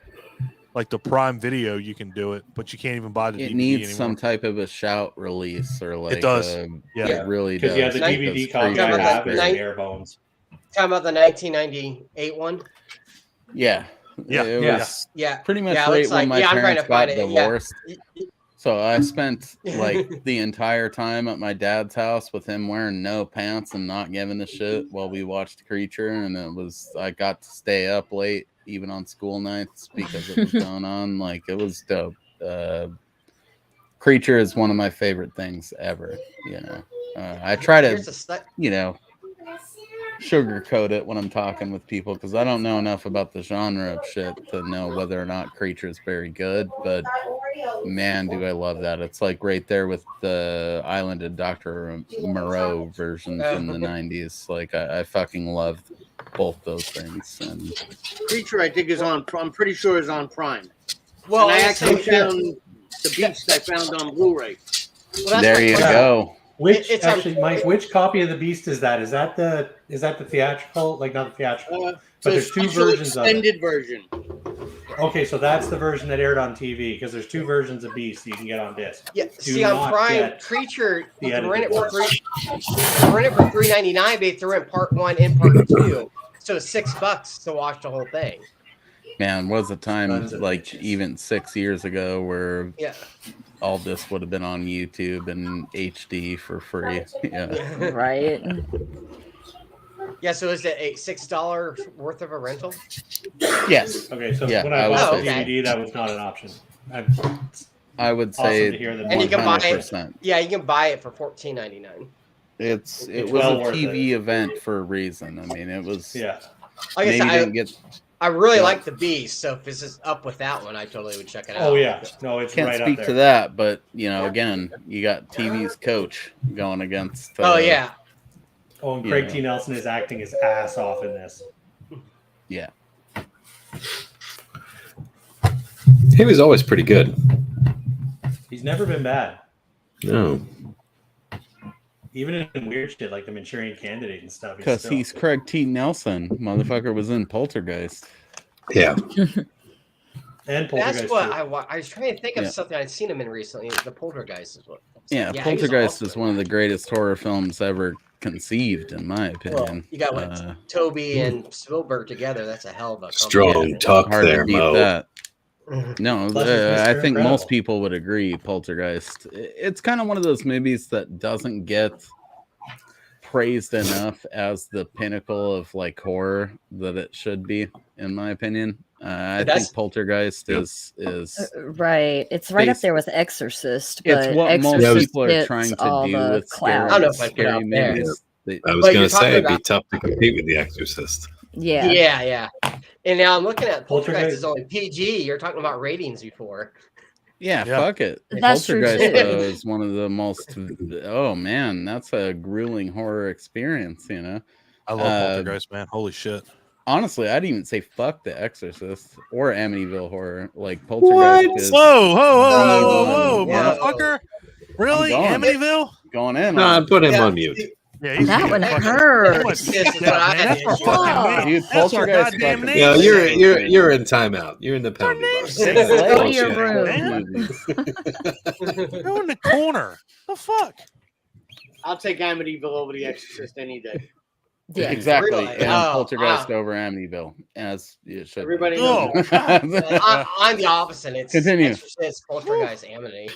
like the Prime Video. You can do it, but you can't even buy the It DVD needs anymore. some type of a shout release or like does. yeah, Yeah. it really does. Because yeah, the Nice. DVD Because copy I Creature have is is great. bare bones. Talking about the 1998 one. Yeah, Yeah. it Yeah. was Yeah, pretty much Yeah, it right looks when like- my yeah, I'm trying parents to got find it, yeah. divorced. So I spent like the entire time at my dad's house with him wearing no pants and not giving a shit while we watched Creature, and I got to stay up late even on school nights because it was going on. Like it was dope. Creature is one of my favorite things ever. I try to Here's a sli- sugarcoat it when I'm talking with people because I don't know enough about the genre of shit to know whether or not Creature is very good. But man, do I love that! It's like right there with the Island of Dr. Moreau versions in the '90s. Like I fucking loved both those things. And Creature, I think, is on. I'm pretty sure is on Prime. Well, And I it's- actually found the Beast I found on Blu-ray. well, that's there my you question. go. Which It's actually, Mike? Which copy of the Beast is that? Is that the theatrical? Like not the theatrical, but there's two special versions of it. extended version. Okay, so that's the version that aired on TV because there's two versions of Beast you can get on disc. Yeah, Do see on not Prime, get Creature, the you can edited rent it for one. rent it for $3.99, but you have to rent part 1 and part 2. So it's $6 to watch the whole thing. Man, was a time Tons of like bitches. even 6 years ago where Yeah. all this would have been on YouTube and HD for free. Yeah. Right. Yeah, so is it a $6 worth of a rental? Yes. Okay, so Yeah, when I I would bought the say- DVD, that was not an option. I would Awesome say to hear that. And you can buy it. 100%. Yeah, you can buy it for $14.99. It It's was well a worth TV event for a reason. I mean, it was Yeah, Like I maybe said, didn't get I really Yeah. like the Beast, so if this is up with that one, I totally would check it out. oh yeah, no, it's can't right speak up to there. that, but you know, again, you got TV's coach going against. Oh yeah. Oh, and Craig Yeah. T. Nelson is acting his ass off in this. Yeah. He was always pretty good. He's never been bad, No. even in weird shit like the Manchurian Candidate and stuff. Because still- he's Craig T. Nelson. Motherfucker was in Poltergeist. Yeah. and Poltergeist That's what too. I was trying to think of Yeah. something I'd seen him in recently. The Poltergeist is what. Yeah, he's Poltergeist awesome. is one of the greatest horror films ever conceived, in my Well, opinion. you got what Uh, Toby and Spielberg together. That's a hell of a Strong combination. talk hard there, to beat Mo. that. Mhm. No, Plus it's I Mr. think most Incredible. people would agree. Poltergeist. It's kind of one of those movies that doesn't get praised enough as the pinnacle of like horror that it should be, in my opinion. I That's- think Poltergeist Yep. is Right. It's right up Based- there with Exorcist, it's but what most Exorcist people are gets trying to all do the with clout. I don't know if I'd put it scary out there. movies. They- I was But going you're to say talking it'd be about- tough to compete with The Exorcist. Yeah. Yeah. And now I'm looking at Poltergeist Poltergeist- is only PG. You're talking about ratings before. Yeah, Yeah. fuck it. That's true, Poltergeist too. though, is one of the most. Oh man, that's a grueling horror experience. You know, I love Uh, Poltergeist, man. Holy shit. honestly, I'd even say fuck The Exorcist or Amityville Horror. Like Poltergeist is Whoa, whoa, Yeah. motherfucker. Really? I'm going. Amityville? going in. No, on I put him Yeah, on mute. Yeah, he's That one fucking- hurts. he went This is shit, what I man. had That's to our issue fucking with. name. Dude, That's our Poltergeist goddamn fucking- name. Yeah, Yeah. you're in timeout. You're in the Our penalty name's box. Six Go to legs your in room. both Man. movies. Go in the corner. The fuck? I'll take Amityville over The Exorcist any day. Yeah. Exactly, Really? and Oh, Poltergeist wow. over Amityville, as it should. be. Everybody Oh, knows. I'm the opposite. It's Continue. Exorcist, Poltergeist, Amity.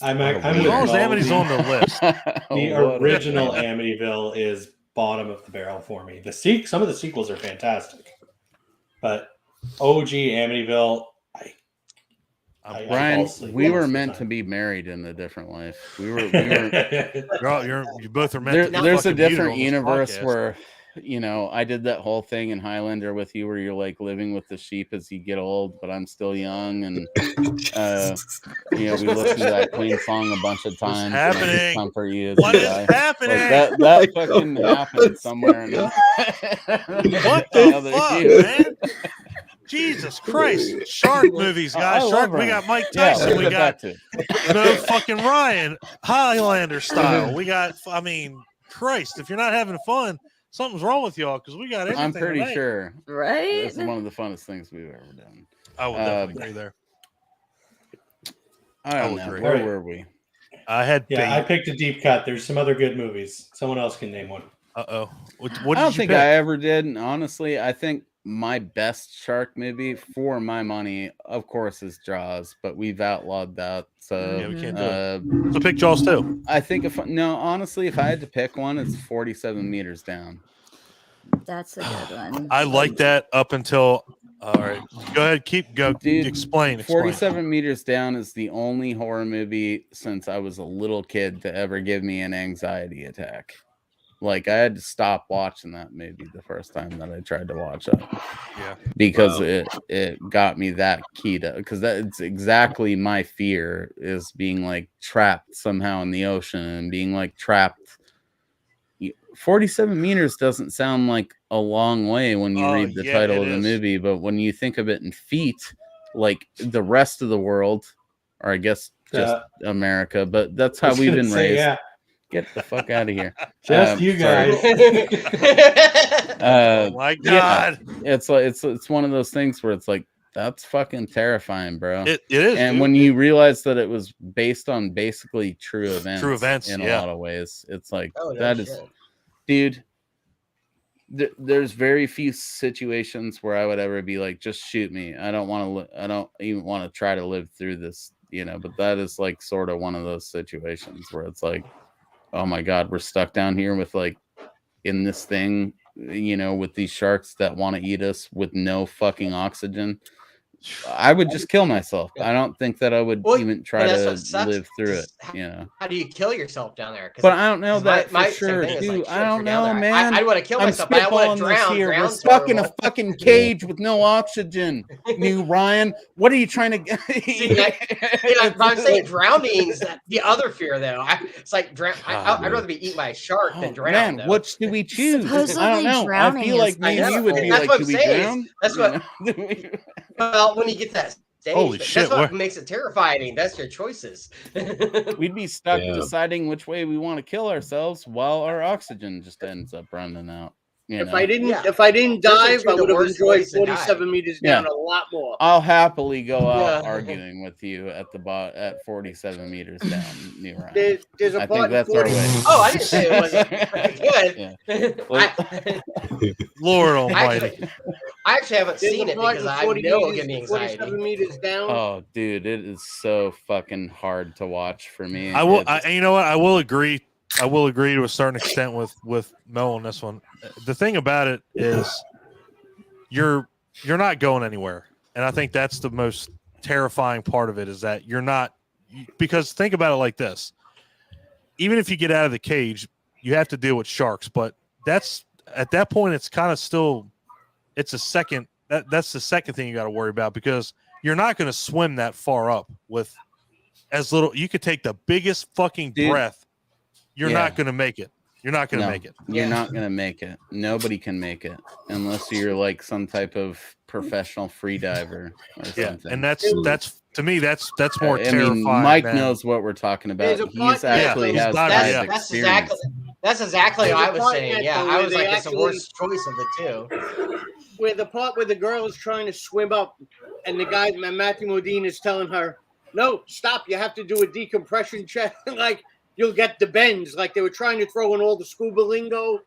I'm As with As long as Mo. Amity's on the list. The What a- original Amityville is bottom of the barrel for me. Some of the sequels are fantastic, but OG Amityville, I Brian, fall asleep we most were of the meant to time. be married in a different life. We were. You both are meant There, to be there's a fucking muted different on this universe podcast. where, you know, I did that whole thing in Highlander with you, where you're like living with the sheep as you get old, but I'm still young, and you know, we listened to that Queen song a bunch of times. And I just happening? comfort you as What you is die. happening? Like that fucking happened somewhere. In What the fuck, man? Jesus Christ. Shark movies, guys. I Shark. love We them. got Mike Yeah, Tyson. let's We get got back to it. no fucking Ryan. Highlander style. We got, I mean, Christ, if you're not having fun, something's wrong with y'all because we got everything. I'm pretty tonight. sure Right? this is one of the funnest things we've ever done. I would definitely agree there. I don't will know. agree. Where Alright. were we? I had Yeah, I bait. picked a deep cut. There's some other good movies. Someone else can name one. Uh-oh. What I did don't you think pick? I ever did. And honestly, I think my best shark movie for my money, of course, is Jaws, but we've outlawed that. So Yeah, we can't do it. uh, So pick Jaws too. I think honestly, if I had to pick one, it's 47 meters down. That's a good one. I like that up until. All right, go ahead. Go. Dude, Explain. 47 meters down is the only horror movie since I was a little kid to ever give me an anxiety attack. Like I had to stop watching that movie the first time that I tried to watch it. Yeah. Because Wow. it got me that keyed up, because that's exactly my fear, is being like trapped somehow in the ocean and being like trapped. 47 meters doesn't sound like a long way when you read the title of the movie, but when you think of it in feet, like the rest of the world, or I guess just America, but that's how we've been raised. Yeah. Get the fuck out of here. Just you sorry. guys. Oh my God. Yeah, it's one of those things where it's like, that's fucking terrifying, bro. It is. And dude. when you realize that it was based on basically true events in a yeah. lot of ways, it's like, Oh, no that is, shit. dude, there's very few situations where I would ever be like, just shoot me. I don't even want to try to live through this, but that is like sort of one of those situations where it's like, oh my God, we're stuck down here with like in this thing, with these sharks that want to eat us with no fucking oxygen. I would just kill myself. I don't think that I would even try to live through it. How do you kill yourself down there? But I don't know that for my sure, same thing is dude. like, shit, I don't if you're down know, there, man. I want to kill I'm myself, but I want spitballing to this drown. here. We're Drown's stuck in a horrible. fucking cage with no oxygen. New Ryan, what are you trying to get? But I'm saying drowning's the other fear, though. It's like I'd rather be eaten by a shark than drown. Man, though. which do we choose? Supposedly I don't know. I drowning feel like is me and I you would be that's like, what do I'm we saying. drown? That's what. Well, when you get that stage, Holy that's shit, what what? makes it terrifying. That's your choices. We'd be stuck Yeah. deciding which way we want to kill ourselves while our oxygen just ends up running out. If I didn't, Yeah. if I didn't Those are dive, two I of the would have worst enjoyed ways to die. 47 meters Yeah. down a lot more. I'll happily go out Yeah. arguing with you at the at 47 meters down, New Ryan. There's a I part think that's in our 40 way. Oh, I didn't say it wasn't good. Yeah. Lord Almighty. I actually haven't There's seen a it part because in I 40 know it'll meters, give me 47 anxiety. meters down. Oh, dude, it is so fucking hard to watch for me. I will. It's- You know what? I will agree. I will agree to a certain extent with Mel on this one. The thing about it is, you're not going anywhere, and I think that's the most terrifying part of it. Is that you're not, because think about it like this: even if you get out of the cage, you have to deal with sharks. But that's at that point, it's kind of still, it's a second. That's the second thing you got to worry about, because you're not going to swim that far up with as little. You could take the biggest fucking breath. You're not going to make it. You're not going to make it. You're not going to make it. Nobody can make it unless you're like some type of professional free diver or something. And that's to me that's more I terrifying. mean, Mike than- knows what we're talking about. There's a He's part- actually yeah, has not- dive yeah. experience. That's exactly what I There's a was part in saying. that, Yeah, though, I where was they like, it's the actually- worst choice of the two. Where the part where the girl is trying to swim up, and the guy, Matthew Modine, is telling her, "No, stop! You have to do a decompression check. Like you'll get the bends." Like they were trying to throw in all the scuba lingo,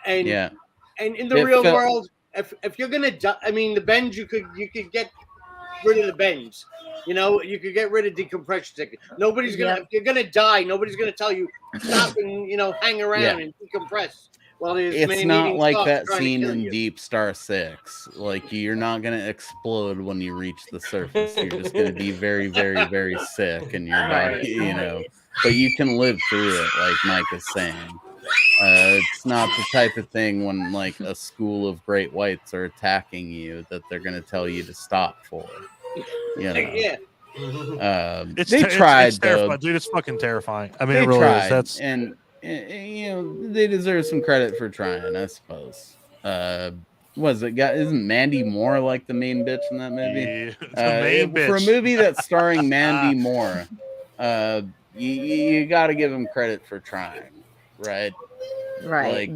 and in the It real felt- world, if you're gonna die, I mean, the bends you could get rid of the bends. You could get rid of decompression technique. Nobody's gonna. If you're gonna die, nobody's gonna tell you stop and hang around and decompress. Well, it's not like that scene in Deep Star 6. Like, you're not going to explode when you reach the surface. You're just going to be very, very, very sick in your body, But you can live through it, like Mike is saying. It's not the type of thing when, like, a school of great whites are attacking you that they're going to tell you to stop for. Yeah. They tried, it's though. terrifying, dude. It's fucking terrifying. I mean, They it really tried, is. That's and they deserve some credit for trying, I suppose. Isn't Mandy Moore like the main bitch in that movie? the main bitch. For a movie that's starring Mandy Moore, you got to give him credit for trying, right? Right. Like,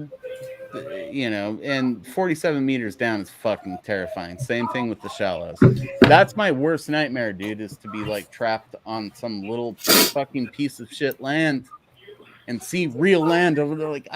and 47 meters down is fucking terrifying. Same thing with The Shallows. That's my worst nightmare, dude, is to be like trapped on some little fucking piece of shit land and see real land over there. Like,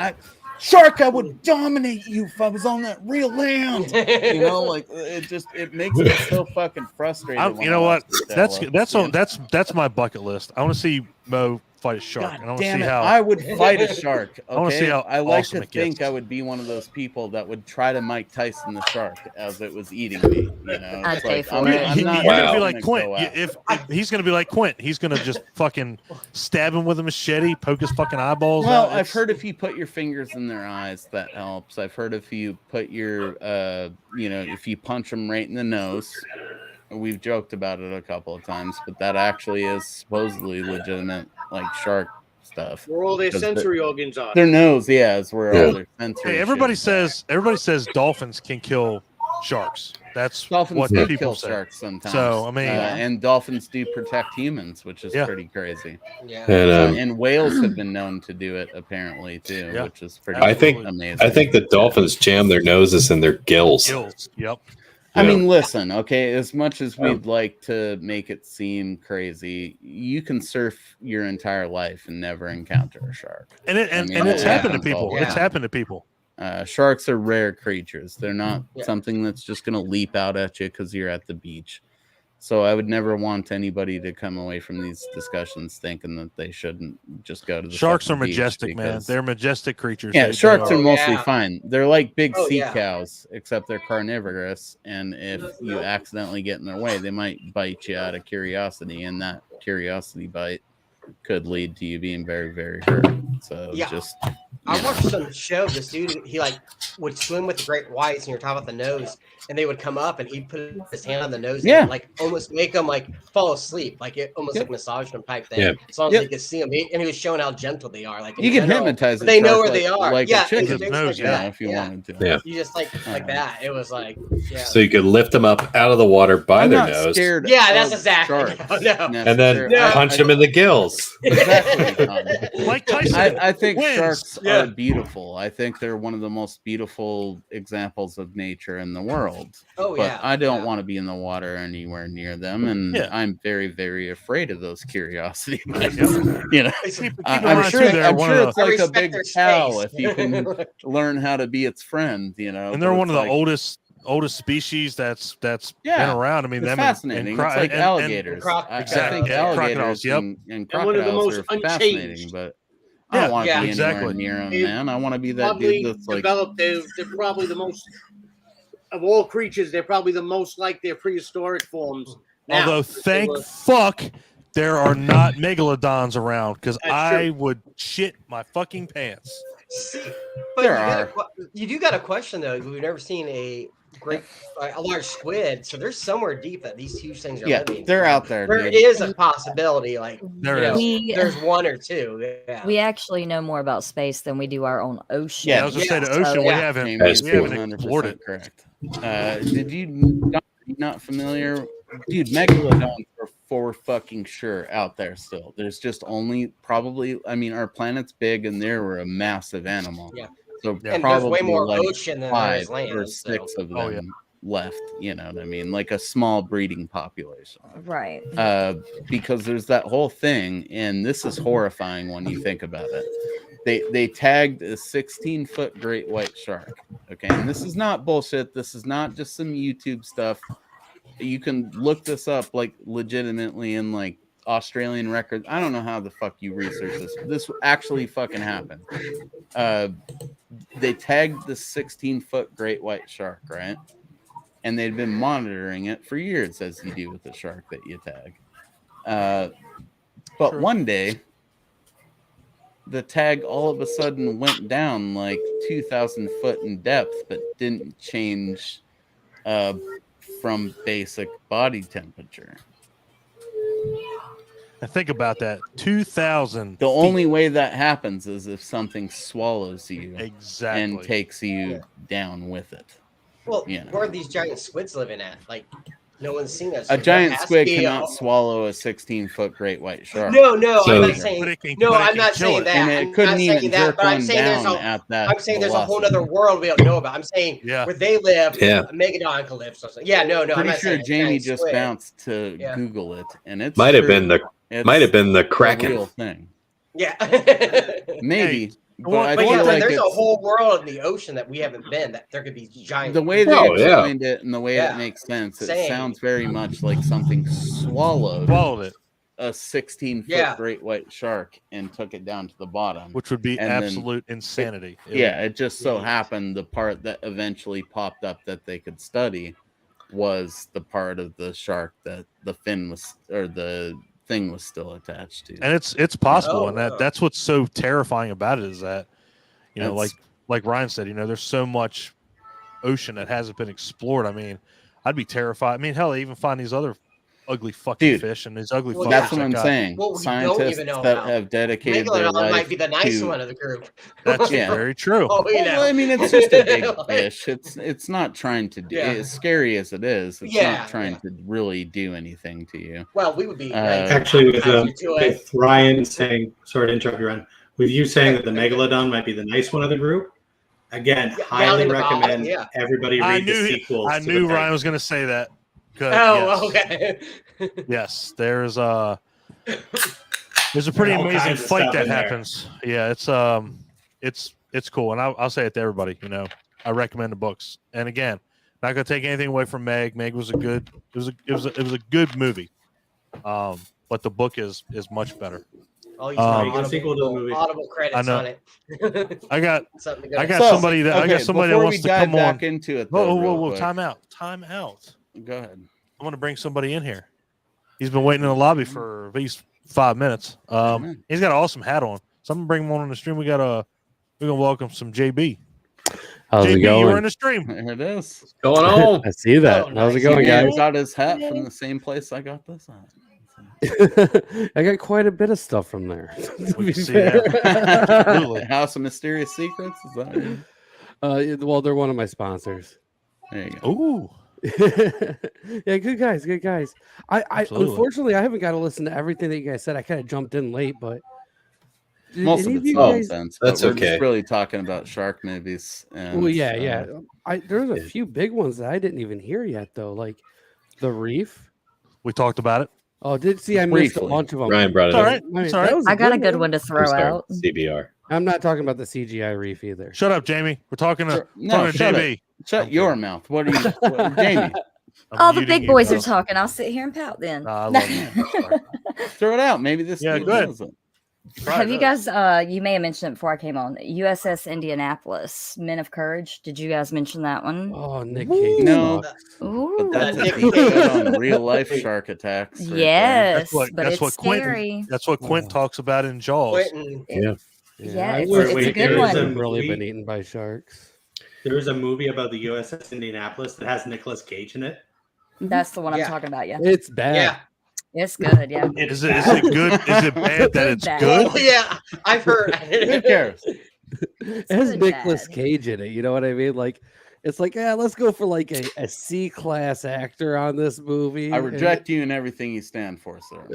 Shark, I would dominate you if I was on that real land. Like it makes me so fucking frustrated. you know what? That's my bucket list. I want to see Mo fight a shark. God and I want to damn see it! how. I would fight a shark. Okay? I wanna see how I like awesome to it think gets. I would be one of those people that would try to Mike Tyson the shark as it was eating me. You know, I'd it's pay like for I'm, it. I'm not. You're gonna Wow. be gonna like Quint. go out. If he's gonna be like Quint, he's gonna just fucking stab him with a machete, poke his fucking eyeballs Well, out. I've heard if you put your fingers in their eyes, that helps. I've heard if you put your, if you punch them right in the nose. We've joked about it a couple of times, but that actually is supposedly legitimate, like shark stuff. Where all their Because sensory organs are. Their nose, yeah, is where all their sensory. Hey, shit everybody is at. says dolphins can kill sharks. That's Dolphins what do people kill say. sharks sometimes. So, I mean- and dolphins do protect humans, which is Yeah. pretty crazy. Yeah. And And whales have been known to do it apparently too, Yeah. which is pretty I think- amazing. I think the dolphins jam their noses in their gills. Gills. Yep. I Yeah. mean, listen, okay, as much as we'd like to make it seem crazy, you can surf your entire life and never encounter a shark. And I mean, it's that happened to happens people. all the It's time. happened to people. Sharks are rare creatures. They're not Yeah. something that's just going to leap out at you because you're at the beach. So I would never want anybody to come away from these discussions thinking that they shouldn't just go to the Sharks are fucking beach majestic, man. because- They're majestic creatures. Yeah, They sharks are Oh, mostly yeah. fine. They're like big Oh, sea yeah. cows, except they're carnivorous. And if you accidentally get in their way, they might bite you out of curiosity, and that curiosity bite could lead to you being very, very hurt. So Yeah. just I watched some show. This dude, he like would swim with the great whites, and you're talking about the nose, and they would come up, and he'd put his hand on the nose, Yeah. and like almost make them like fall asleep, like it almost Yep. like massage them type thing. Yeah. As long as Yep. they could see them, and he was showing how gentle they are. Like in you can general, hypnotize. but they know shark where they are. like Yeah, a chicken, things knows, like you know, that. if you Yeah. wanted to. Yeah. You just like that. It was like, yeah, So you could lift them up out of the water by I'm their not nose scared. yeah, that's of exactly. sharks No. and then necessarily. punch them in the gills. Exactly. Tom. Mike Tyson. I think wins. sharks Yeah. are beautiful. I think they're one of the most beautiful examples of nature in the world. Oh But yeah, I don't yeah. want to be in the water anywhere near them, and Yeah. I'm very, very afraid of those curiosity bites. Yep. You know, Keep in I'm mind, sure. too, they're I'm one sure of it's the- I like a respect big their cow space. if you can learn how to be its friend. You know, and but they're one it's of the like- oldest species that's Yeah, been around. I mean, It's them fascinating. and it's like alligators. I Exactly. think Yeah, alligators crocodiles, yep. and And one of the crocodiles most are fascinating, unchanged. but I don't want to Yeah, be anywhere exactly. near them, They've man. I want to be that Probably dude that's like, developed. They're probably the most of all creatures. They're probably the most like their prehistoric forms. Now, Although, if they thank were- fuck there are not megalodons around, because That's I true. would shit my fucking pants. See, but There you got are. you do got a question though. We've never seen a large squid, so there's somewhere deep that these huge things are yeah, living. they're out there, There dude. is a possibility, like There you know, is. We there's one or two. Yeah. we actually know more about space than we do our own ocean. Yeah, I was gonna say the ocean. We yeah. haven't Jamie That's is we haven't 100% explored it. correct. Did you not familiar? Dude, megalodons are for fucking sure out there still. There's just only probably, I mean, our planet's big and they were a massive animal. Yeah. So And there's probably way more like ocean than there 5 is land. or so. 6 of them Oh, yeah. left. You know what I mean? Like a small breeding population. Right. Because there's that whole thing, and this is horrifying when you think about it. They tagged a 16-foot great white shark. Okay, and this is not bullshit. This is not just some YouTube stuff. You can look this up like legitimately in like Australian records. I don't know how the fuck you research this. This actually fucking happened. They tagged the 16-foot great white shark, right? And they'd been monitoring it for years, as you do with the shark that you tag. But True. one day, the tag all of a sudden went down like 2,000 foot in depth, but didn't change from basic body temperature. And think about that. 2,000. The only way that happens is if something swallows you Exactly. and takes you down with it. Well, you know. where are these giant squids living at? Like, no one's seen us. A giant squid be cannot swallow a 16-foot great white shark. No, So- I'm not saying. But it can I'm not kill saying it. that. And I'm it couldn't not even saying that, jerk but I'm one saying there's down a. at that. I'm saying there's a whole velocity. other world we don't know about. I'm saying Yeah. where they live, Yeah. a megalodon can live. So yeah, no, I'm Pretty not sure saying a Jamie giant just squid. bounced to Yeah. Google it, and it's Might have true. been the It's might have been the a Kraken. real thing. Yeah. Maybe, but well, I But feel yeah, like there's a it's, whole world in the ocean that we haven't been. That there could be giant. the way they Oh, yeah. explained it and the way Yeah. it makes sense. It Same. sounds very much like something swallowed Swallowed it. a 16-foot Yeah. great white shark and took it down to the bottom. which would be And then absolute insanity. It just so happened the part that eventually popped up that they could study was the part of the shark that the fin was, or the thing was still attached to. And it's possible, Oh, and wow. that's what's so terrifying about it is that, you know, That's- like Ryan said, you know, there's so much ocean that hasn't been explored. I mean, I'd be terrified. I mean, hell, they even find these other ugly fucking Dude, fish and these ugly well, fuckers. That's what that I'm got- saying. What we don't Scientists even know that about. have dedicated their Megalodon life might be the nice to... one of the group. That's Yeah. very true. Oh, you Well, know. I mean, it's just a big fish. It's not trying to do. Yeah. As scary as it is, it's Yeah, not trying to really do anything to you. Well, we would be Actually, with to it. Ryan saying, sorry to interrupt you, Ryan, with you saying that the Megalodon might be the nice one of the group, again, Yeah, down highly in the bottom, recommend yeah. everybody I read the knew sequels. I to knew the Ryan was going to say that. Good, Oh, yes. okay. Yes, there's a pretty All amazing kinds of fight stuff that in there. happens. Yeah, it's cool, and I'll say it to everybody. You know, I recommend the books. And again, not gonna take anything away from Meg. Meg was a good. It was a good movie. But the book is much better. I'll use Um, my a sequel to the movie. audible credits I know. on it. I got Something to I go. got somebody that before wants we to dive come back on. into it. Whoa, Though, whoa, real whoa! quick. Time out. Go ahead. I want to bring somebody in here. He's been waiting in the lobby for at least 5 minutes. Amen. He's got an awesome hat on. So I'm gonna bring him on the stream. We're gonna welcome some JB. How's JB, it going? you were in the stream. There it is. Going on? I see that. Oh, How's it nice. going, Man guys? got his hat from the same place I got this at. I got quite a bit of stuff from there. to We be can see fair. Absolutely. House of Mysterious Secrets. Is that right? Well, they're one of my sponsors. There you go. Ooh, Yeah, good guys. I Absolutely. unfortunately I haven't got to listen to everything that you guys said. I kind of jumped in late, but did Most of any it's you guys- nonsense. That's but we're okay. just really talking about shark movies. And, Well, yeah. There's a few big ones that I didn't even hear yet, though, like The Reef. we talked about it. Oh, did see I missed a Briefly. bunch of them. Ryan brought it It's all up. right. I mean, It's all right. that was I got a good one to throw I'm sorry, out. CBR. I'm not talking about the CGI Reef either. Shut up, Jamie. We're talking to, Sure. No, talking to shut JB. Shut your mouth. What are you, Jamie? I'm All the muting big you, boys bro. are talking. I'll sit here and pout then. Nah, I love you. I'm sorry. Throw it out. Maybe this Yeah, dude go ahead. knows it. Have you guys you may have mentioned it before I came on. USS Indianapolis, Men of Courage. Did you guys mention that one? Oh, Nick Woo. Cage. No. sucks. Ooh. But that's a Nick deep Cage. cut on real life shark attacks. right there. Yes, what- but that's it's what Quentin- scary. That's what Quint talks about in Jaws. Quentin. Yeah, I it's, wish- it's a wait, good there is one. a- I've really movie? been eaten by sharks. There's a movie about the USS Indianapolis that has Nicolas Cage in it. That's the one I'm Yeah. talking about. Yeah, It's bad. Yeah. it's good. Yeah, Is it good? Is it bad that it's Bad. good? Oh, yeah. I've heard. Who cares? It has good Nicolas bad. Cage in it. You know what I mean? Like, it's like, yeah, let's go for like a C-class actor on this movie. I and- reject you and everything you stand for, sir.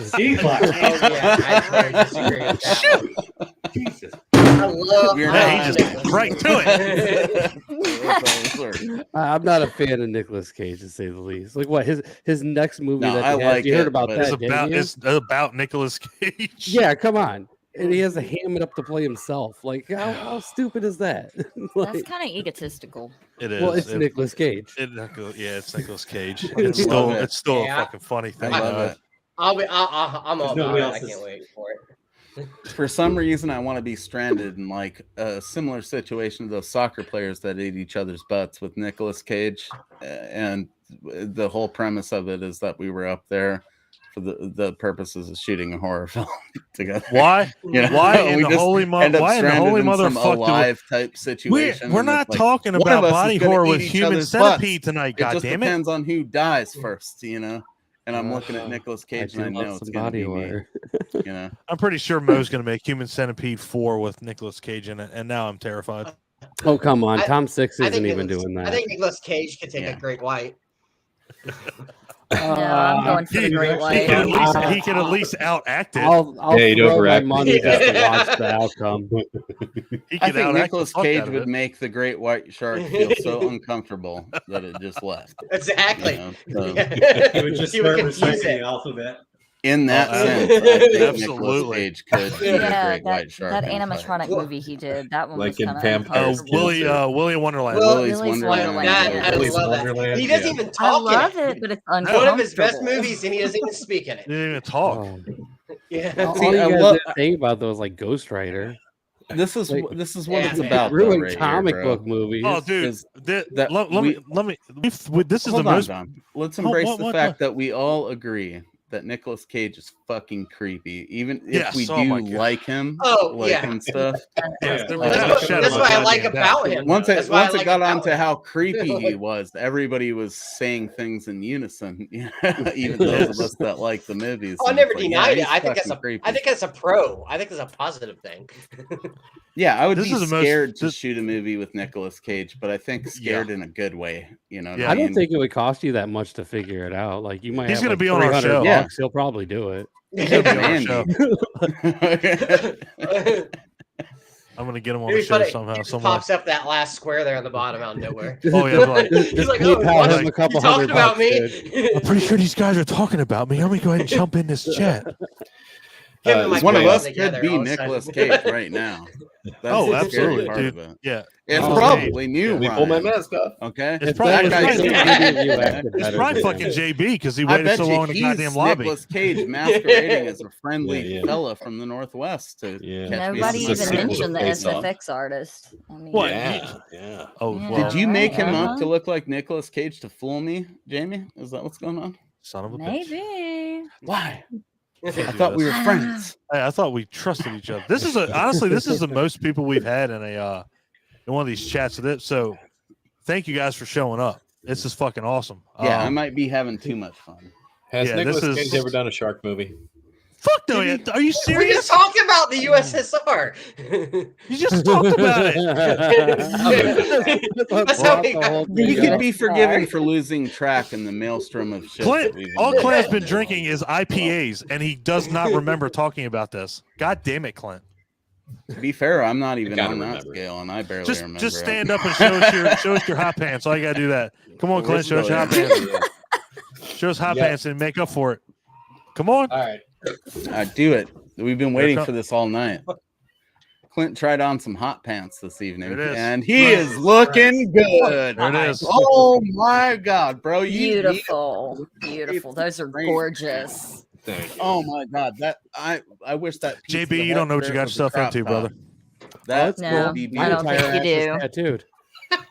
C-class. Oh, yeah. I very disagree with that. Jesus. I love. You're I not- he love just Nicolas right Cage. to Sir. I'm not a fan of Nicolas Cage to say the least. Like, what his next movie No, that I he has, like you heard it, about but that? It's didn't about you? it's about Nicolas Cage. Yeah, come on. And he has to ham it up to play himself. Like, how stupid is that? that's Like, kind of egotistical. It is. well, it's Nicolas Cage. It's Nicolas Cage. Love It's still Yeah. a fucking funny I thing. love it. I'm all There's about nobody it. I else's- can't wait for it. For some reason, I want to be stranded in like a similar situation to those soccer players that ate each other's butts with Nicolas Cage. And the whole premise of it is that we were up there for the purposes of shooting a horror film together. Why? You know, Why in we the just holy end mother? up Why in the stranded holy in some motherfucker? alive type situation. We're and not it's like, talking one about of us is body gonna horror eat with each human other's butts. centipede tonight. It God just damn it! depends on who dies first, you know. And I'm looking at Nicolas Cage, and I do love know it's some going to body be me. horror. You know, I'm pretty sure Mo's going to make Human Centipede 4 with Nicolas Cage in it, and now I'm terrified. Oh, come on. I- Tom Six I isn't think even Nicolas- doing that. I think Nicolas Cage could take Yeah. a great white. No, I'm going for the He- Great He White. can at least out act it. I'll Yeah, you'd throw my overact. money just to watch the outcome. He I can think out Nicolas the fuck Cage out of would it. make the great white shark feel so uncomfortable that it just left. Exactly. You know, so- He would just He would start confuse reciting it. the alphabet. In that Oh, sense, I think Nicolas absolutely. Cage could be a Yeah, great white shark. that in a fight. animatronic movie he did, that one Like was in kind of Vampires Willie Kids Willie Wonderland. Willy's Willy's Wonderland. Wonderland, That, I Willy's love that. Wonderland, He doesn't yeah. even I talk love in it, but it's It's one of his best uncomfortable. movies, and he doesn't even speak in it. Didn't even talk. Oh. Yeah. All See, you I guys love- didn't think about those like Ghost Rider. This is Like, what yeah, it's man. about. Though, Ruined right comic here, bro. book movies. Oh, dude, Is that let we- me. This is Hold the on, most. Don. Let's embrace what- the what- fact what? that we all agree that Nicolas Cage is fucking creepy, even if Yes, we oh my do God. like him, Yeah. and stuff. Yes, Yeah. without a That's shadow what of a I like goddamn about doubt. him. Once That's why I it like got about onto him. how creepy he was, everybody was saying things in unison. Even those of us that like the movies. Oh, I and never it's like, denied yeah, it. I think he's that's fucking creepy. I think that's a pro. I think it's a positive thing. Yeah, I would This be is the most- scared to this- shoot a movie with Nicolas Cage, but I think scared in a good way. You know, what Yeah. I don't mean? think it would cost you that much to figure it out. Like you might. He's have, gonna like, be on our 300 show. Yeah. bucks, he'll probably do it. He's gonna be on our Andy. show. It'd I'm gonna get him on be the show funny. somehow. He just Somewhere. pops up that last square there on the bottom out of nowhere. Oh yeah, like, He's like, PayPal oh, what? him a You couple talking $100 about me? dude. I'm pretty sure these guys are talking about me. I'm gonna go ahead and jump in this chat. Him and my One of boys us together could be all of a sudden. Nicolas Cage right now. That's Oh, the scary absolutely, part dude. of it. Yeah, It's Oh, probably new. Let me pull my Ryan, mask off. Okay, It's If probably- that it's guy probably- did it, you acted it's better probably than fucking that. JB because he I waited bet so you long in the he's goddamn lobby. Nicolas Cage masquerading as a friendly Yeah, yeah. fella from the Northwest to Yeah. catch me. Nobody This is a even sequel to mentioned the Face Off. SFX artist. I mean, What? Yeah. Oh, Yeah. well, Did you make him Uh-huh. up to look like Nicolas Cage to fool me, Jamie? Is that what's going on? son of a bitch. maybe. Why? I Can't do thought we this. were friends. Hey, I thought we trusted each other. This is honestly, this is the most people we've had in a in one of these chats. So, thank you guys for showing up. This is fucking awesome. Yeah, I might be having too much fun. Has Yeah, Nicolas this Cage is- ever done a shark movie? Fuck no! Are you We serious? just talked about the USSR. You just talked about it. That's how we got. He Yeah. could be forgiven for losing track in the maelstrom of shit. Clint, that we've all been Clint's doing. been drinking is IPAs, and he does not remember talking about this. God damn it, Clint! To be fair, I'm not even gotta on that remember. scale, and I barely Just remember. just it. stand up and show us your hot pants. All you gotta do that. Come on, Clint, show us your hot pants. Show us hot Yeah. pants and make up for it. Come on. All right. Do it. We've been waiting come- for this all night. Clint tried on some hot pants this evening, There it is. and he is looking good. There it is. Oh my god, bro! You Beautiful. Beautiful. Those are gorgeous. Thank you. Oh my god, that I wish that piece of JB, the you don't know what you shirt got was a yourself crop into, top. brother. That's No, would be I don't beautiful. think you do. Tattooed.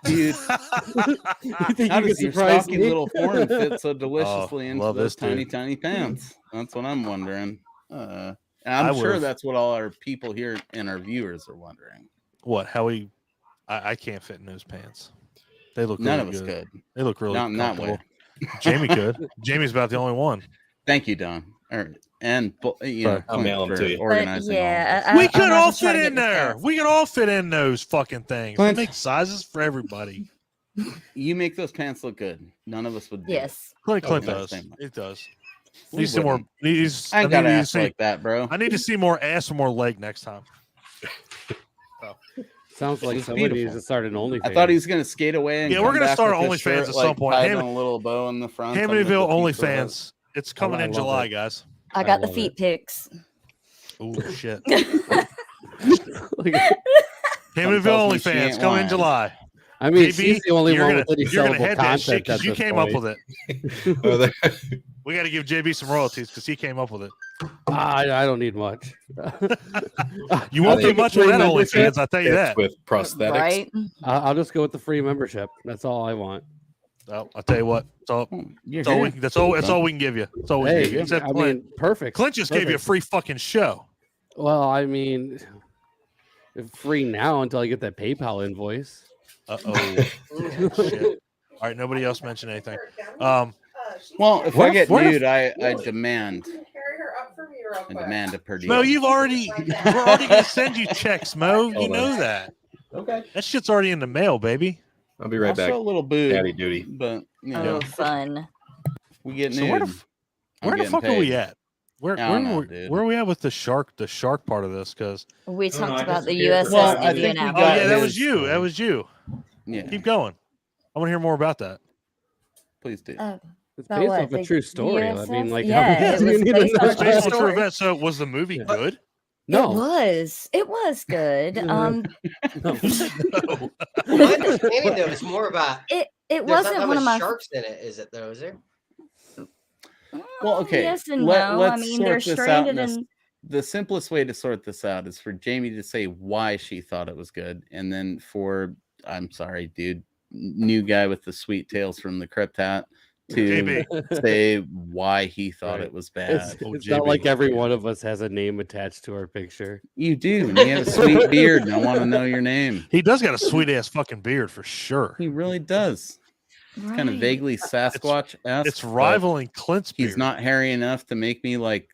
Dude, You think how you could does your surprise stocky me? little form fit so deliciously into love those this, dude. tiny pants? That's what I'm wondering. And I'm I sure would've- that's what all our people here and our viewers are wondering. What? How he? I can't fit in those pants. They look None really of us good. could. They look really Not in that way. comfortable. Jamie could. Jamie's about the only one. Thank you, Don. And you know, Sorry. I'll mail 'em Clint to for you. But organizing all of yeah, this. We could I'm all just trying fit to in get the there. pants. We could all fit in those fucking things. We Clint- make sizes for everybody. You make those pants look good. None of us would. Do it. Yes. Clint Oh, does. same. It does. We Needs some more. wouldn't. Needs, I ain't need got to ass see- like that, bro. I need to see more ass and more leg next time. Sounds like It's somebody beautiful. needs to start an OnlyFans. I thought he was gonna skate away. And Yeah, we're come gonna back start with his OnlyFans shirt, at some like, point. tied Ham- on a little bow in the front. Hamityville underneath the OnlyFans. It's coming I in love July, it. guys. I got the love feet it. pics. Oh shit. Like, tells Hamityville me she OnlyFans ain't coming in lying. July. I mean, JB, she's the only you're one gonna, with any you're gonna sellable head that shit content because at you this came up point. with it. Oh, there- We got to give JB some royalties because he came up with it. I don't need much. You won't I'll do much take a on free that membership. OnlyFans, I tell you it's that. with prosthetics. Right? I'll just go with the free membership. That's all I want. Oh, I'll tell you what. That's all. You're That's all, here. that's all we can give you. That's all we can give you. Hey, Except I Clint. mean, perfect. Clint just gave you a Perfect. free fucking show. Well, I mean, free now until I get that PayPal invoice. Uh-oh. Shit. All right, nobody else mentioned anything. Well, if What I if- get what if- nude, I demand. Carry her up for me real I quick. demand a per diem. Mo, we're already gonna send you checks, Mo. You Hold know on. that. Okay. That shit's already in the mail, baby. I'll be right I'll back. show a little boob, Daddy duty. but you know, Oh, fun. we get So nude. where the I'm Where the getting fuck are we paid. at? Where I don't know, where, dude. where are we at with the shark part of this? Because We don't know, talked I about the disappeared. USS Well, I think we Indianapolis. oh got yeah, that his- was you. That was you. Yeah, Keep going. I want to hear more about that. please do. It's About based what, off a the true story. I mean, USF? like, Yeah, how it much do you was need to based on know? a true Based on true story. events. So was the movie Yeah. good? It No, was. It was good. no. No. My understanding though is more about It there's not wasn't that one much of my sharks in it, is it though? Is there? Well, okay. Yes and no. I Let's mean, they're sort this out. stranded In in. the simplest way to sort this out is for Jamie to say why she thought it was good, and then for I'm sorry, dude, new guy with the sweet tails from the Crypt Hat to JB. say why he thought Right. it was It's, bad. Oh, it's not JB. like every one of us has a name attached to our picture. You do, and you have a sweet beard, and I want to know your name. He does got a sweet ass fucking beard for sure. He really does. It's kind of Right. vaguely Sasquatch-esque. It's but rivaling Clint's beard. He's not hairy enough to make me like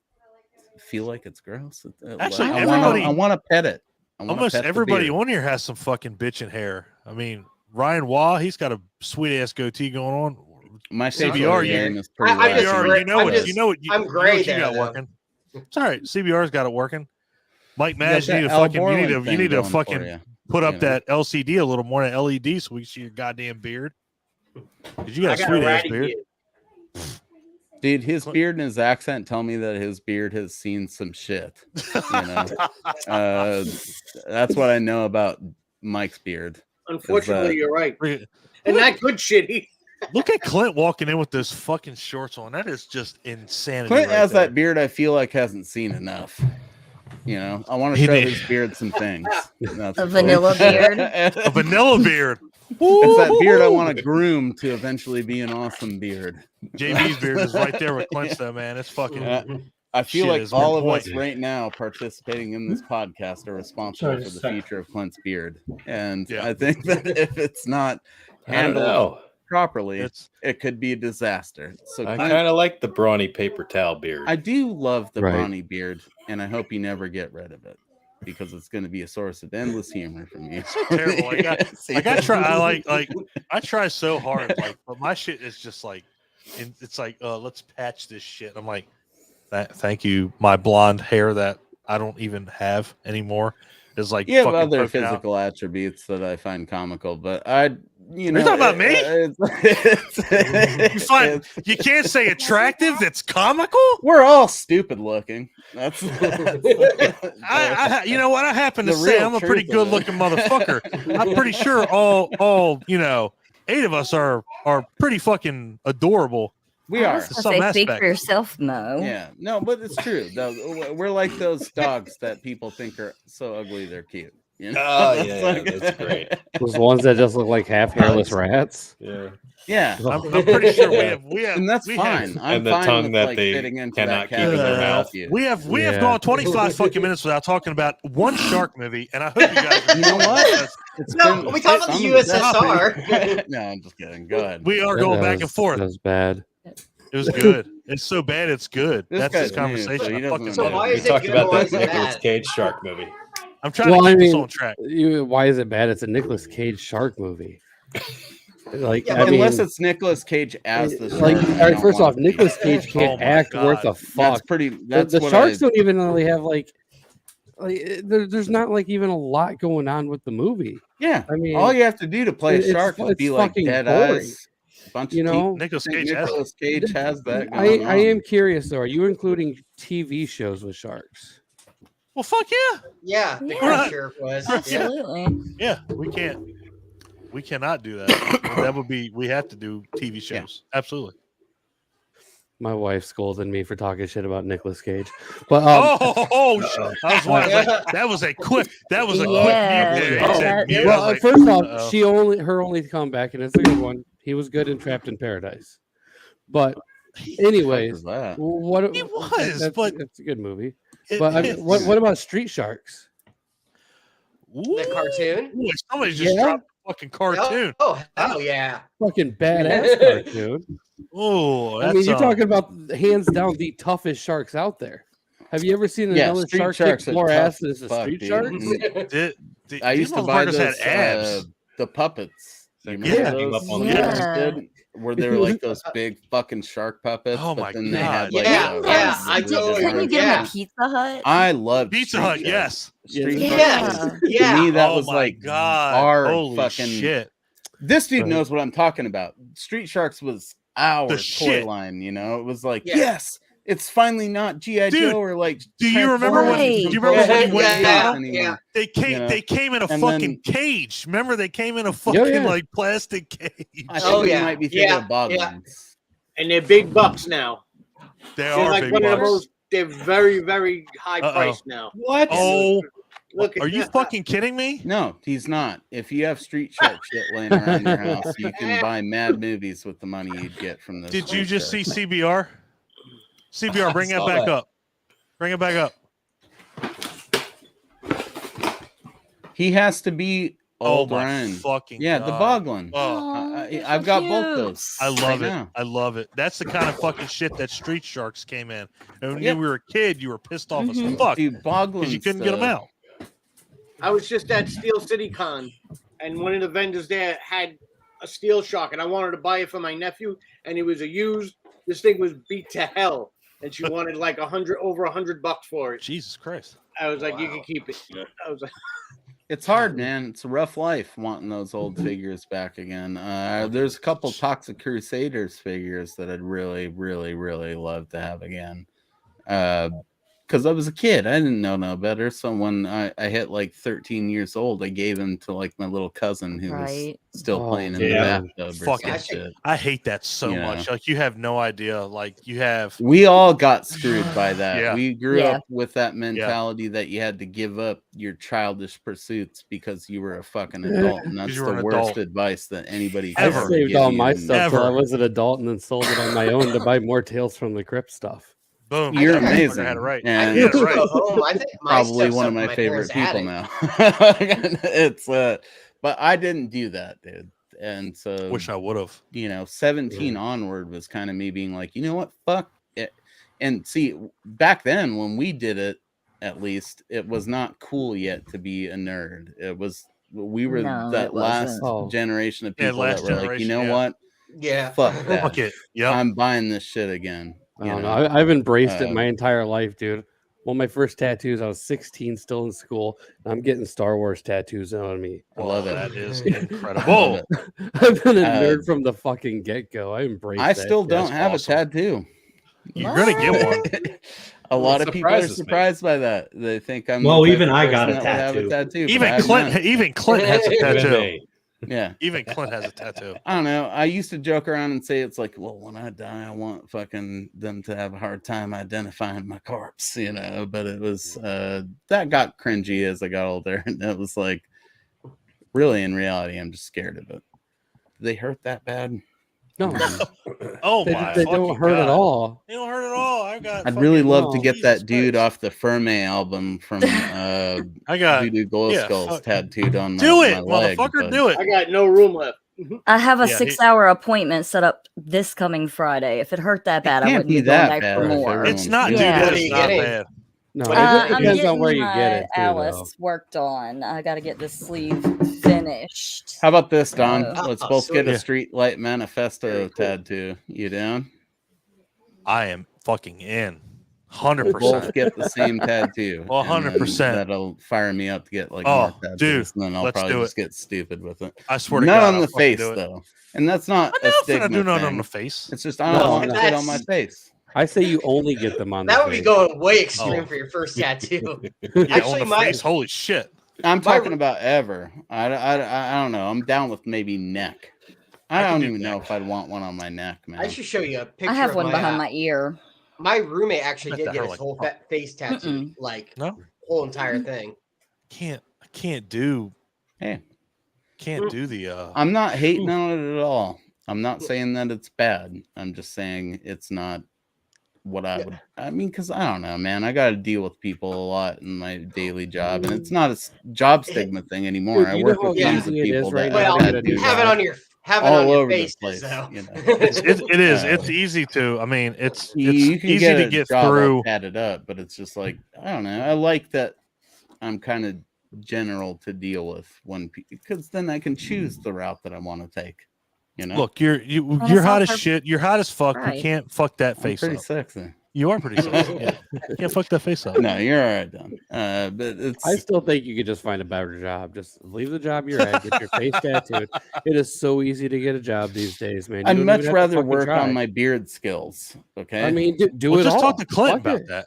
feel like it's gross. Actually, I everybody- want to pet it. I wanna Almost pet the everybody beard. on here has some fucking bitchin' hair. I mean, Ryan Waugh, he's got a sweet ass goatee going on. My CBR, CBR you- game is pretty I'm just wacky. gray- you know I'm what just- you know what I'm you know gray what you there, got though. working. It's all right. CBR's got it working. Mike You got Madge, you that need to Al fucking you Borland need to thing going for fucking you, put you up know? that LCD a little more, that LED, so we can see your goddamn beard. 'Cause you I got a got a sweet ass ratty beard. beard. Dude, his beard and his accent tell me that his beard has seen some shit. You know, that's what I know about Mike's beard. Unfortunately, you're right. Look And not good shitty. at Clint walking in with those fucking shorts on. That is just insanity. Clint right has there. that beard I feel like hasn't seen enough. You know, I want to He show need- his beard some things. That's A for vanilla sure. beard? A vanilla beard. It's that beard I want to groom to eventually be an awesome beard. JB's beard is right there with Clint's though, man. It's fucking. I feel Shit like is all on of us point. right now participating in this podcast are responsible Sorry, for just the a sec. future of Clint's beard. And Yeah. I think that if it's not I don't handled know. properly, It's it could be a disaster. So I Clint, kind of like the brawny paper towel beard. I do love the Right. brawny beard, and I hope you never get rid of it because it's going to be a source of endless humor from you. terrible. I try. I try so hard, but my shit is just like, it's like, let's patch this shit. I'm like, thank you. My blonde hair that I don't even have anymore is like You have fucking other poking out. physical attributes that I find comical, but you Are you talking about me? You it's- you can't say attractive. That's comical. we're all stupid looking. That's You know what? I happen to The say real I'm a pretty truth of good looking motherfucker. I'm pretty sure all 8 of us are pretty fucking adorable. we I are. was To gonna some say, speak for aspect. yourself, Mo. Yeah, no, but it's true. We're like those dogs that people think are so ugly they're cute. You know? Oh, It's yeah, that's great. Those ones that just look like half hairless rats. Yeah. Yeah, I'm pretty sure we have, and that's we fine. Have, I'm And the fine tongue with, that like, they fitting into cannot that keep in their category mouth. with you. we have Yeah. gone 25 fucking minutes without talking about one shark movie, and I hope you guys. You know what? It's No, been we talked about the some of best- USSR. No, I'm just kidding. Go ahead. We are going back and forth. That was bad. It was good. It's so bad, it's good. This That's this guy's new, so conversation. he I doesn't fucking know. love why it. We is it talked good about or that is it Nicolas bad? Cage shark movie. I'm trying Well, to I keep this mean, on track. Why is it bad? It's a Nicolas Cage shark movie. Like, Yeah, I mean, Unless it's Nicolas Cage as the like, shark, I all right. don't First want off, it to be. Nicolas Cage can't Oh my act God. worth a That's fuck. pretty. That's the what sharks I, don't even really have like there's not like even a lot going on with the movie. Yeah, I mean, all you have to do to play a it's shark fu- is be it's like fucking dead boring. eyes. Bunch You of know, teeth. Nicolas I think Cage has it. Nicolas Cage has that. I Going on. am curious though. Are you including TV shows with sharks? Well, fuck yeah. Yeah, the Yeah. creature was. Yeah. Absolutely. Yeah, we cannot do that. That would be, we have to do TV shows. Absolutely. My wife scolded me for talking shit about Nicolas Cage, but Shit. That was a quick Yeah, mute there. that- He said mute. I well, was like, first off, uh-oh. her only comeback, and it's a good one. He was good in Trapped in Paradise, but anyways, What that? what He was, but- it's a good movie. It- But I it's- mean, what about Street Sharks? The cartoon. Ooh, somebody just Yeah. dropped a fucking cartoon. Oh, hell yeah. Fucking badass cartoon. Oh, I mean, you're talking about hands down the toughest sharks out there. Have you ever seen Yeah, another street shark sharks kick are more tough ass than as a fuck, street dude. shark? I these used to buy motherfuckers those had abs. the puppets. You Yeah. remember Hang those? up on the Yeah. Did? Where they were like those big fucking shark puppets. Oh but my then they had, God. like, Yeah, yeah, I Couldn't totally you get him yeah. a Pizza Hut? I love Pizza Hut, yes. Street Yeah. Sharks. Yeah. To me, that Oh was my like God. our Holy fucking. shit. This dude Right. knows what I'm talking about. Street Sharks was our toy shit. line. You know, it was like, Yeah. yes, it's finally not G.I. Dude, Joe or like. do you remember when? Right. Do you remember when you went and got them? anymore? They came. You know, They came in a and fucking then- cage. Remember, they came in a fucking yeah. like plastic cage. I think Oh, we yeah. might be thinking Yeah, of Boglins. And they're big bucks now. They They're are like big one of the bucks. most. They're very, very high Uh-oh. priced now. What? Oh, Look, are you fucking kidding me? No, he's not. If you have Street Shark shit laying around your house, you can buy mad movies with the money you'd get from this. Did you Street just see Shark. CBR? CBR, bring that saw back that. up. Bring it back up. He has to be Oh old my Ryan. fucking Yeah, God. the Boglin. Oh, I've got both those. I love right it. now. I love it. That's the kind of fucking shit that Street Sharks came in. And when Yep. you were a kid, you were pissed off as Mhm. fuck Dude, because Boglins. you couldn't get them out. I was just at Steel City Con, and one of the vendors there had a Steel Shark, and I wanted to buy it for my nephew, and it was a used. This thing was beat to hell, and she wanted like over $100 for it. Jesus Christ. I was like, "You can keep it." I was like, It's hard, man. It's a rough life wanting those old figures back again. There's a couple Toxic Crusaders figures that I'd really, really, really love to have again. Because I was a kid, I didn't know no better. So when I hit like 13 years old, I gave him to like my little cousin who Right. was still Oh, playing in yeah. the bathtub or Fucking some shit. shit. I hate that so You much. know. Like, you have no idea. Like, you have. We all got screwed by that. Yeah. We grew Yeah. up with that mentality that you had to give up your childish pursuits because you were a fucking adult, and that's you were the an worst adult. advice that anybody I could Ever. ever saved give all you, my and stuff till I Ever. was an adult and then sold it on my own to buy more Tales from the Crypt stuff. Boom. You're I think I amazing. had it right. And I Yeah, can right. go home. I think my probably stuff's one up of in my favorite parents' people attic. now. It's but I didn't do that, dude. And so Wish I would have. 17 onward was kind of me being like, you know what, fuck it. And see, back then when we did it, at least it was not cool yet to be a nerd. We were No, that it last wasn't. Oh. generation of Yeah, people that last were like, you generation, know yeah. what, Yeah. fuck that. Fuck it. Yep. I'm buying this shit again. I you don't know? know. I've embraced it Uh, my entire life, dude. One of my first tattoos, I was 16, still in school. And I'm getting Star Wars tattoos on me. I love it. That is I love incredible. it. I've been a Uh, nerd from the fucking get go. I embrace. I that still shit. don't have awesome. a tattoo. You're gonna get one. A lot of people are surprises me. surprised by that. They think I'm Well, the type even of I got person a that would have tattoo. a tattoo. but I Even have Clint. none. Even Clint has a Even tattoo. they. Yeah. Even Clint has a tattoo. I don't know. I used to joke around and say it's like, well, when I die, I want fucking them to have a hard time identifying my corpse, you know. But it was that got cringy as I got older, and it was like, really, in reality, I'm just scared of it. Do they hurt that bad? No, Oh they, my! they don't fucking hurt God. at all. They don't hurt at all. I got. I'd really fucking- love to no. get Jesus that dude Christ. off the Ferme album from I got. Voodoo Glow yeah, Skulls fuck. tattooed on Do my it, leg. motherfucker! but- Do it. I got no room left. I have a Yeah, 6-hour appointment set up this coming Friday. If it hurt that bad, I can't wouldn't be be going that back bad for if more. everyone- It's not, Yeah. dude. What That are is you not getting? bad. No, What it is it? just I'm depends on getting where you my get it. Too, Alice worked on. I got to get the sleeve finished. How about this, Don? Oh, Let's both get a yeah. Street Light Manifesto Very cool. tattoo. You down? I am fucking in. We'll 100%. both get the same tattoo. Well, and then 100%. That'll fire me up to get like Oh, more tattoos. dude, and then I'll let's probably do just it. get stupid with it. I swear to Not God, on I'll the fucking face do it. though, and that's not I'm a not stigma gonna do nothing on thing. the face. It's just I don't No, want no. shit on my face. I say you only get them on. That the would be face. going way extreme Oh. for your first tattoo. Yeah, Actually, on the face. Holy shit! I'm My- talking about ever. I don't know. I'm down with maybe neck. I can don't do even know neck. if I'd want one on my neck, man. I should show you a picture. I have of one my, behind my ear. My roommate actually Bet did that get hurt his like whole fuck. face tattooed, like No, whole entire thing. I can't do. Hey, Can't do the. I'm not hating on it at all. I'm not saying that it's bad. I'm just saying it's not what I would. I mean, because I don't know, man. I got to deal with people a lot in my daily job, and it's not a job stigma thing anymore. Dude, I you work know with how tons of easy it people is right that now Well, to have get a new tattoos have it job. on your all on your over the face, place. though. You know, it is. Uh, It's easy to. I mean, it's you can easy get to a get job all through. tatted up, but it's just like I don't know. I like that I'm kind of general to deal with because then I can choose the route that I want to take. You know, Look, you're Well, hot it's not as her- shit. You're hot as fuck. Right. You can't fuck that I'm face pretty up. sexy. You are pretty sexy. Yeah. Can't fuck that face up. No, you're all right, Don. But it's I still think you could just find a better job. Just leave the job you're at, get your face tattooed. It is so easy to get a job these days, man. You I'd don't much even have to rather fucking work try. on my beard skills. Okay. I mean, do Well, it just all. talk to Clint Fuck about it. that.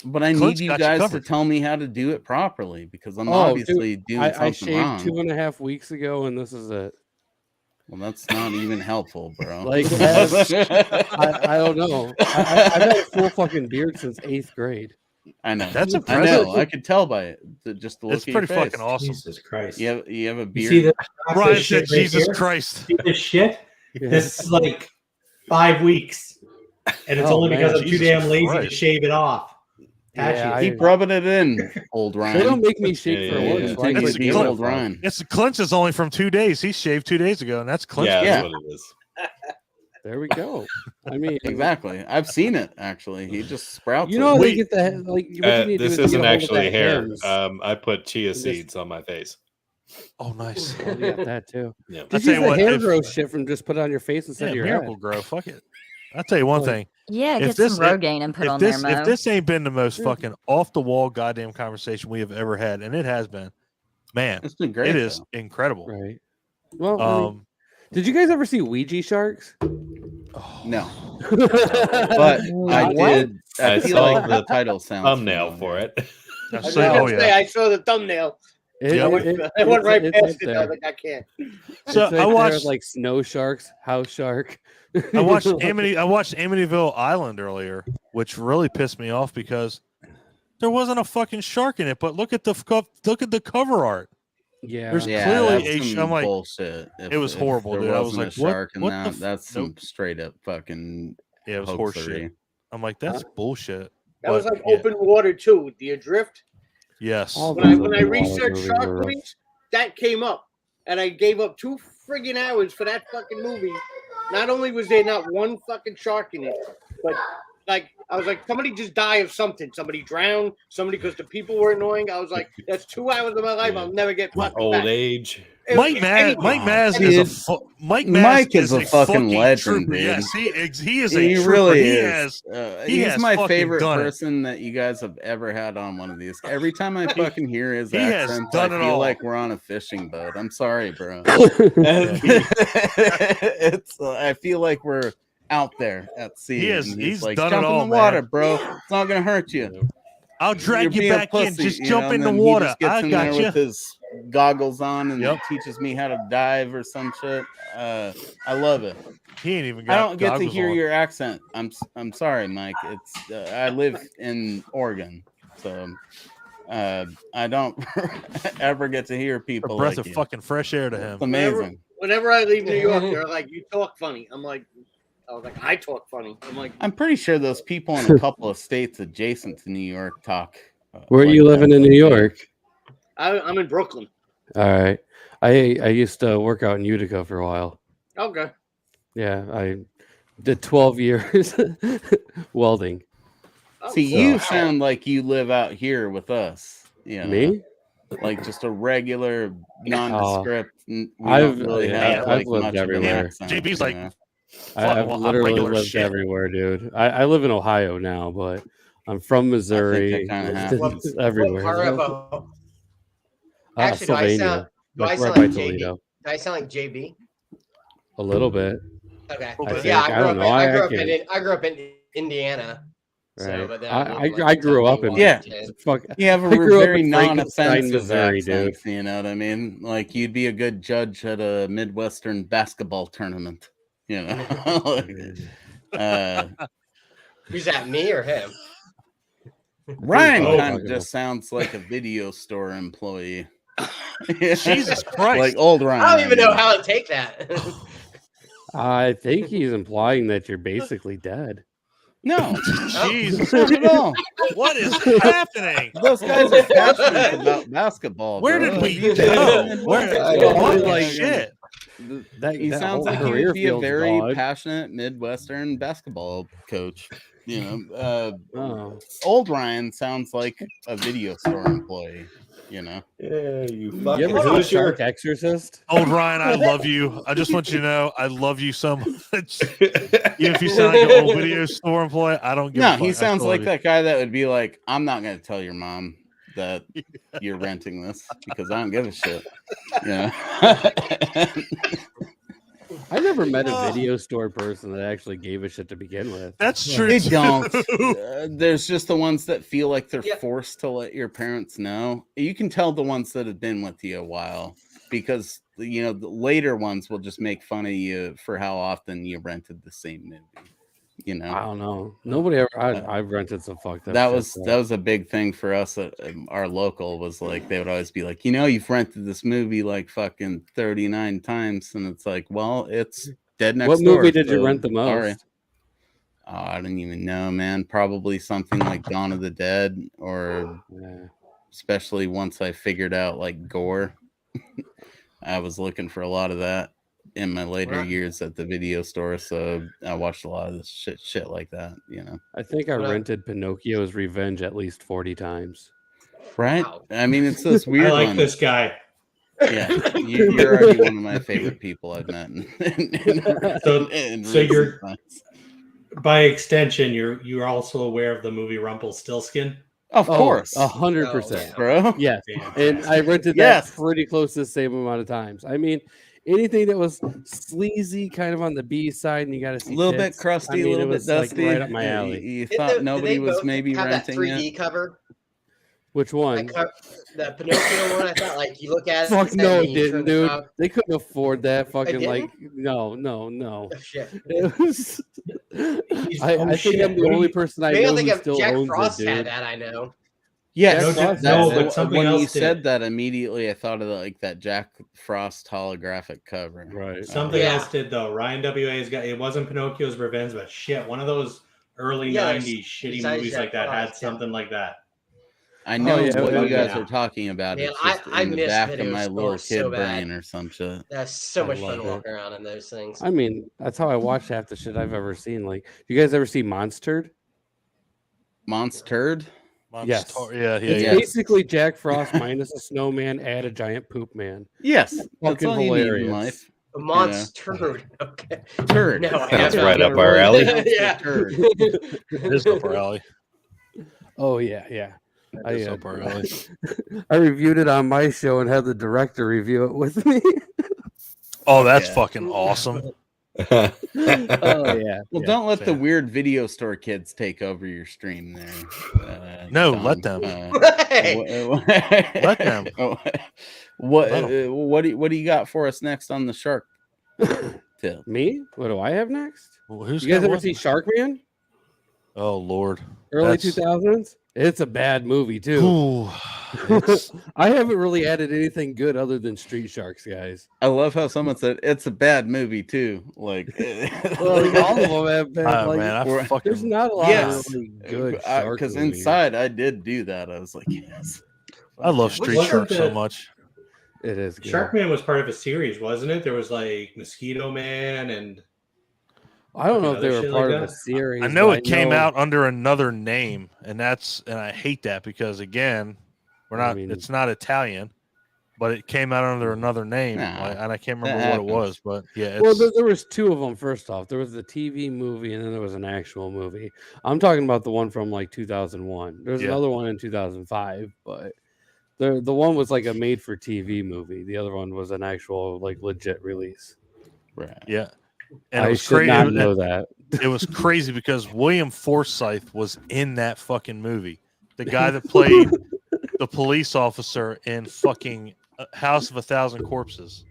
but I Clint's need you got you guys to covered. tell me how to do it properly because I'm Oh, obviously dude, doing I something shaved wrong. 2.5 weeks ago, and this is it. Well, that's not even helpful, bro. Like, I don't know. I've had a full fucking beard since 8th grade. I know. That's I impressive. know. I could tell by it. Just the look It's at your pretty face. fucking awesome. Jesus Christ. You have a You beard. see this? Ryan this said, shit right "Jesus here? Christ." See this shit? Yeah. This is like 5 weeks, and it's Oh, only because man, I'm too Jesus damn lazy to Christ. shave it off. Yeah, Keep rubbing it in, old They Ryan. don't make me shake for Yeah, work. yeah. So I Continue quit to be doing old it. Ryan. It's Clint's is only from 2 days. He shaved 2 days ago, and that's Clint's. Yeah, Yeah. that's what it is. There we go. I mean, Exactly. I've seen it actually. He just sprouts. you know, it. they get the like. What you need to This do is get isn't a hold of actually that hair. Hims. I put chia just- seeds on my face. Oh, nice. Oh, you got that too. Yeah. I'll Just tell use you the what, hair if- growth shit from just put it on your face instead Yeah, of your Miracle head. Grow. Fuck it. I'll tell you one Like, thing. Yeah, If get this- some Rogaine and put on there, Mo. If this ain't been the most fucking off the wall goddamn conversation we have ever had, and it has been, man, It's been great. it is though. incredible. Right. Well, I mean, did you guys ever see Ouija sharks? No, but I What? did. I I feel saw like the the title sounds Thumbnail familiar. for it. I I was say, gonna oh say, yeah. I saw the thumbnail. It, Yep. I went it's- right it's past up it. I there. was like, I can't. So It's right I there watched. with, like snow sharks, house shark. I watched Amityville Island earlier, which really pissed me off because there wasn't a fucking shark in it. But look at the cover art. Yeah. There's Yeah, clearly that's a- some I'm like, bullshit. it was horrible, There dude. I was wasn't like, a what- shark in what the that. f- That's some nope. straight up fucking Yeah, it was horseshit. hoaxery. I'm like, that's bullshit. That was But, like yeah, open water too with the adrift. Yes. All When I those when I open water researched movies shark were rough. movies, that came up, and I gave up 2 friggin' hours for that fucking movie. Not only was there not one fucking shark in it, but like I was like, somebody just die of something. Somebody drowned. Somebody because the people were annoying. I was like, that's 2 hours of my life I'll never get fucking Old back. age. Mike Maz Dude, is a Mike is a fucking legend, trooper. dude. Yes, he is a He trooper. really he is. he He's has my fucking favorite done it. person that you guys have ever had on one of these. Every time I fucking hear his he has accent, I done it feel all. like we're on a fishing boat. I'm sorry, bro. Yeah. It's I feel like we're out there at sea. He is- and he's like, done it jump all, in the water, man. bro. It's not gonna hurt you. I'll You're drag you being a back in. pussy, Just you jump know, in and the then he water. just gets I in there got you. with his goggles on and Yep. teaches me how to dive or some shit. I love it. He ain't even I got don't get to goggles hear on. your accent. I'm sorry, Mike. It's I live in Oregon, so I don't ever get to hear A people breath like of you. fucking fresh air to him. It's amazing. Whenever I leave New York, they're like, "You talk funny." I was like, "I talk funny." I'm like, I'm pretty sure those people in a couple of states adjacent to New York talk. Where are like you that. living in New York? I'm in Brooklyn. All right. I used to work out in Utica for a while. Okay. Yeah, I did 12 years welding. Oh, See, so- you sound like you live out here with us. You know? Me? Like just a regular nondescript. We I've- don't really yeah, have I've like lived much of an everywhere. accent, JB's you like, know? I've well, I'm literally regular lived shit. everywhere, dude. I live in Ohio now, but I'm from Missouri. kinda It's happens. everywhere. What Actually, do I Sylvania, sound- do I like sound right by like JB? Toledo. Do I sound like JB? A little bit. Okay. I think. Yeah, I don't know. I I grew up in Indiana. So, Right. but then I grew up in Yeah. fuck. You have a I grew up very in Frankenstein, non-offensive Missouri, accent, you know what I mean? Like you'd be a good judge at a Midwestern basketball tournament, you know? Like, Who's that, me or him? Ryan Oh, kind of fucking just sounds like a video store employee. Jesus Christ. Like old Ryan. I don't even know mean. how to take that. I think he's implying that you're basically dead. No, Jesus. not at all. What is happening? Those guys are passionate about basketball. Where bro. did we You go? know, Where? I What know, the like, shit? That, He that sounds whole like he career would be a field's very dog. passionate Midwestern basketball coach. You know, Oh. old Ryan sounds like a video store employee. You know. Yeah, you You fucking ever see hoosier. Shark Exorcist? Old Ryan, I love you. I just want you to know I love you so much. Even if you sound like an old video store employee, I don't give a No, fuck. he I sounds still like love you. that guy that would be like, I'm not going to tell your mom that you're renting this because I don't give a shit. Yeah. I never met a video store person that actually gave a shit to begin with. That's true. They too. don't. There's just the ones that feel like they're Yeah. forced to let your parents know. You can tell the ones that have been with you a while because, you know, the later ones will just make fun of you for how often you rented the same movie. You know, I don't know. Nobody ever. I've rented some fucked up. that shit, was a big thing for us at our local. Was like they would always be like, you know, you've rented this movie like fucking 39 times, and it's like, well, it's dead next What door. movie did you so rent the sorry. most? Oh, I don't even know, man. Probably something like Dawn of the Dead, or Yeah. especially once I figured out like gore. I was looking for a lot of that in my later Right. years at the video store, so I watched a lot of this shit like that, you know. I think I What up? rented Pinocchio's Revenge at least 40 times. Right? Wow. I mean, it's this weird I like one. this guy. Yeah, you're already one of my favorite people I've met. So recent you're- times. By extension, you're also aware of the movie Rumpelstiltskin. Of course, 100%. bro. Yes. And Fantastic. I rented Yes. that pretty close to the same amount of times. I mean, anything that was sleazy, kind of on the B side, and you got to A see little bit tits, crusty, I a mean, little it bit was like dusty. right up my alley. You Did thought they nobody was both maybe have that renting 3D it. cover? Which one? The Pinocchio one. I thought like you look at it. Fuck and no, then it you turn didn't, the dude. top. They couldn't afford that fucking didn't? like no. Oh, shit. It was, I think shit. I'm the What do only you- person I Maybe I know think who of still Jack owns Frost it, had dude. that. I know. Yes, Jack Frost no, had but that. something when you else said did. that, immediately I thought of like that Jack Frost holographic cover. Right. Something Yeah. else did though. Ryan WA's got it wasn't Pinocchio's Revenge, but shit, one of those early Yeah, there's- '90s shitty besides movies Jack like that had Frost, yeah. something like that. I know yeah, what yeah, you guys yeah. are talking about. Man, It's just I in the miss back of video my little stores kid so bad. brain or some shit. That's so I much love fun to it. walk around in those things. I mean, that's how I watch half the shit I've ever seen. Like, you guys ever see Monstered? Monstered? Yes. Yeah. It's Yes. basically Jack Frost minus a snowman, add a giant poop man. Yes, that's Fucking all you need in hilarious. life. A monster. Okay. Turd. No, I Sounds haven't. right up Never our really- alley. Yeah. Turd. It is up our alley. Oh yeah, yeah. It is up our alley. I reviewed it on my show and had the director review it with me. Oh, that's Yeah. fucking awesome. Oh yeah. Well, yeah. don't let the fair. weird video store kids take over your stream there. No, Don. let them. Hey. Let them. What Let 'em. what do you got for us next on the shark tip? Me? What do I have next? Well, who's You guys got ever what? see Sharkman? Oh Lord. Early That's- 2000s? It's a bad movie too. Ooh, it's- I haven't really added anything good other than Street Sharks, guys. I love how someone said it's a bad movie too. Like, Well, like, all of them have been. like, man, I we're- fucking there's not a lot Yes. of really good shark because movies. inside I did do that. I was like, yes. I love Street Wasn't Shark so the- much. It is good. Sharkman was part of a series, wasn't it? There was like Mosquito Man and I don't know if Other they were shit part like of a that? series. I know but it came out under another name, and I hate that because again, we're I not. mean- It's not Italian, but it came out under another name, Nah, and I can't that remember what it happens. was. But yeah, Well, it's, there was two of them. First off, there was the TV movie, and then there was an actual movie. I'm talking about the one from like 2001. There's Yeah. another one in 2005, but the one was like a made-for-TV movie. The other one was an actual like legit release. Right. yeah. And it I was should crazy. not know that. It was crazy because William Forsythe was in that fucking movie. The guy that played the police officer in fucking House of a Thousand Corpses.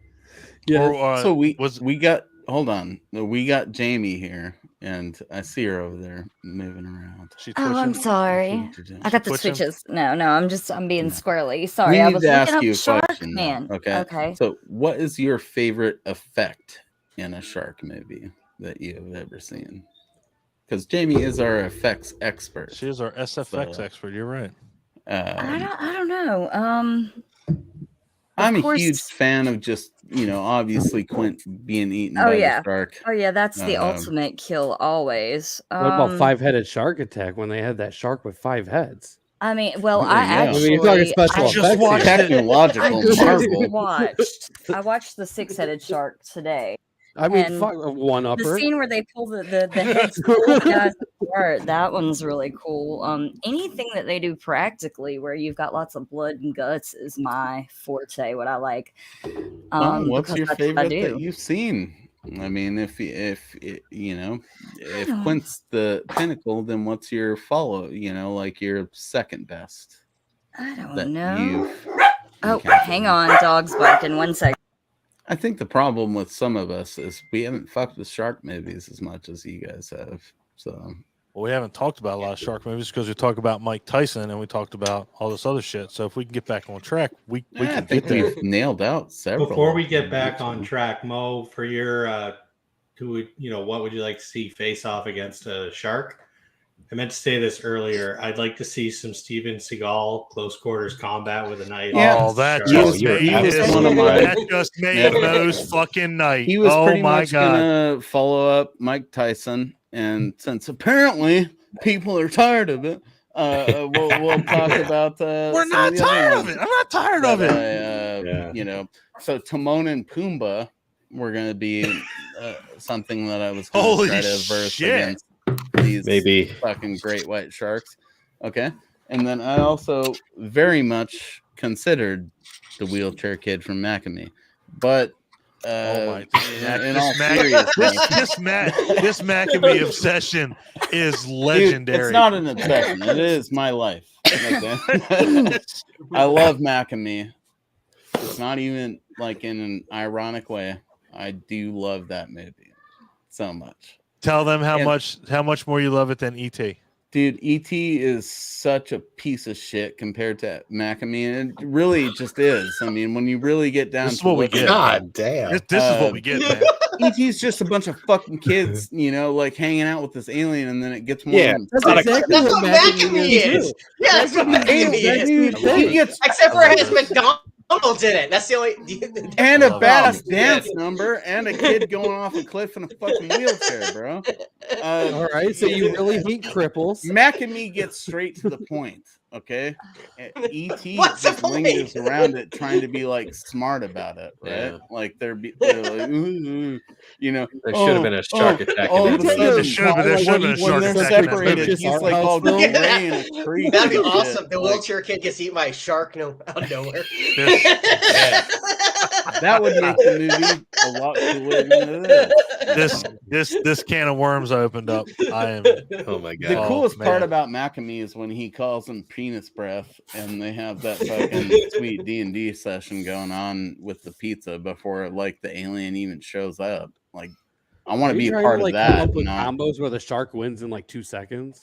Yeah. Or, So we got hold on. We got Jamie here, and I see her over there moving around. She Oh, I'm twitching? sorry. I got the Twitching? switches. No, I'm being No. squirrely. Sorry, We I need was to looking ask up you a Shark question. now, Man. Okay. Okay. So, what is your favorite effect in a shark movie that you have ever seen? Because Jamie is our effects expert. She is our SFX So, expert. You're right. I don't know. I'm a course- huge fan of just obviously Quint being eaten Oh, by yeah. the shark. Oh yeah, that's the Um, ultimate kill always. What about Five-Headed Shark Attack when they had that shark with 5 heads? I mean, well, There I you go. I actually mean, you're talking special I just effects. watched here. it. Technological marvel. I watched the six-headed shark today. I mean, And fuck, one The upper. scene where they pull the heads of the guys apart, that one's really cool. Anything that they do practically where you've got lots of blood and guts is my forte, what I like. Well, what's because your that's what I favorite do. that you've seen? I mean, if you know, if don't- Quint's the pinnacle, then what's your follow? You know, like your second best I don't that know. you've. Oh, encountered? hang on, dog's barking. 1 second. I think the problem with some of us is we haven't fucked with shark movies as much as you guys have. So Well, we haven't talked about a lot of shark movies because we talked about Mike Tyson and we talked about all this other shit. So if we can get back on track, we I can think get there. we've nailed out several. Before we of get them, back on actually. track, Mo, for your what would you like to see face off against a shark? I meant to say this earlier. I'd like to see some Steven Seagal close quarters combat with a knife. Yeah. Oh, that Shark. just you're made absolutely his, one of my- that just made Yeah. Mo's fucking night. He was oh pretty my much god! gonna follow up Mike Tyson, and since apparently people are tired of it, we'll talk about. We're not tired of it. I'm not tired of it. Yeah. You know, so Timon and Pumbaa were gonna be something that I was gonna Holy try to verse shit. against these Maybe. fucking great white sharks. Okay, and then I also very much considered the wheelchair kid from Macamee, but. Oh my! In all seriousness, This Macamee obsession is dude, legendary. it's not an obsession. It is my life. Okay? I love Macamee. It's not even like in an ironic way. I do love that movie so much. Tell them how And- much more you love it than ET. Dude, E.T. is such a piece of shit compared to Macamee, and it really just is. I mean, when you really get down This is to what we looking get. at God damn. This is what we get, man. E.T.'s just a bunch of fucking kids, you know, like hanging out with this alien, and then it gets more. Yeah, than- That's Not a- exactly That's what Macamee is. too. Yeah, that's what Macamee is. Dude, he gets Except for I it love has this. McDonald's in it. That's the only. and I a love badass it. dance number and a kid going off a cliff in a fucking wheelchair, bro. All right, so you really hate cripples. Macamee gets straight to the point, okay? E.T. What's the just lingers point? around it trying to be like smart about it, right? Yeah. Like they're like, ooh, you know. There should have been a shark attack All in of a the sudden, movie. There should have been a when shark they're attack in that separated, movie. he's like all Art house film? gray in a creek. That'd be and shit. awesome. The Like, wheelchair kid gets eaten by a shark out of nowhere. that would make the movie a lot cooler than it is. This can of worms opened up. I am. Oh my The god. coolest part man. about Macamee is when he calls him penis breath, and they have that fucking sweet D&D session going on with the pizza before like the alien even shows up. Like, I want to be a part of come that. up with not- combos where the shark wins in like 2 seconds.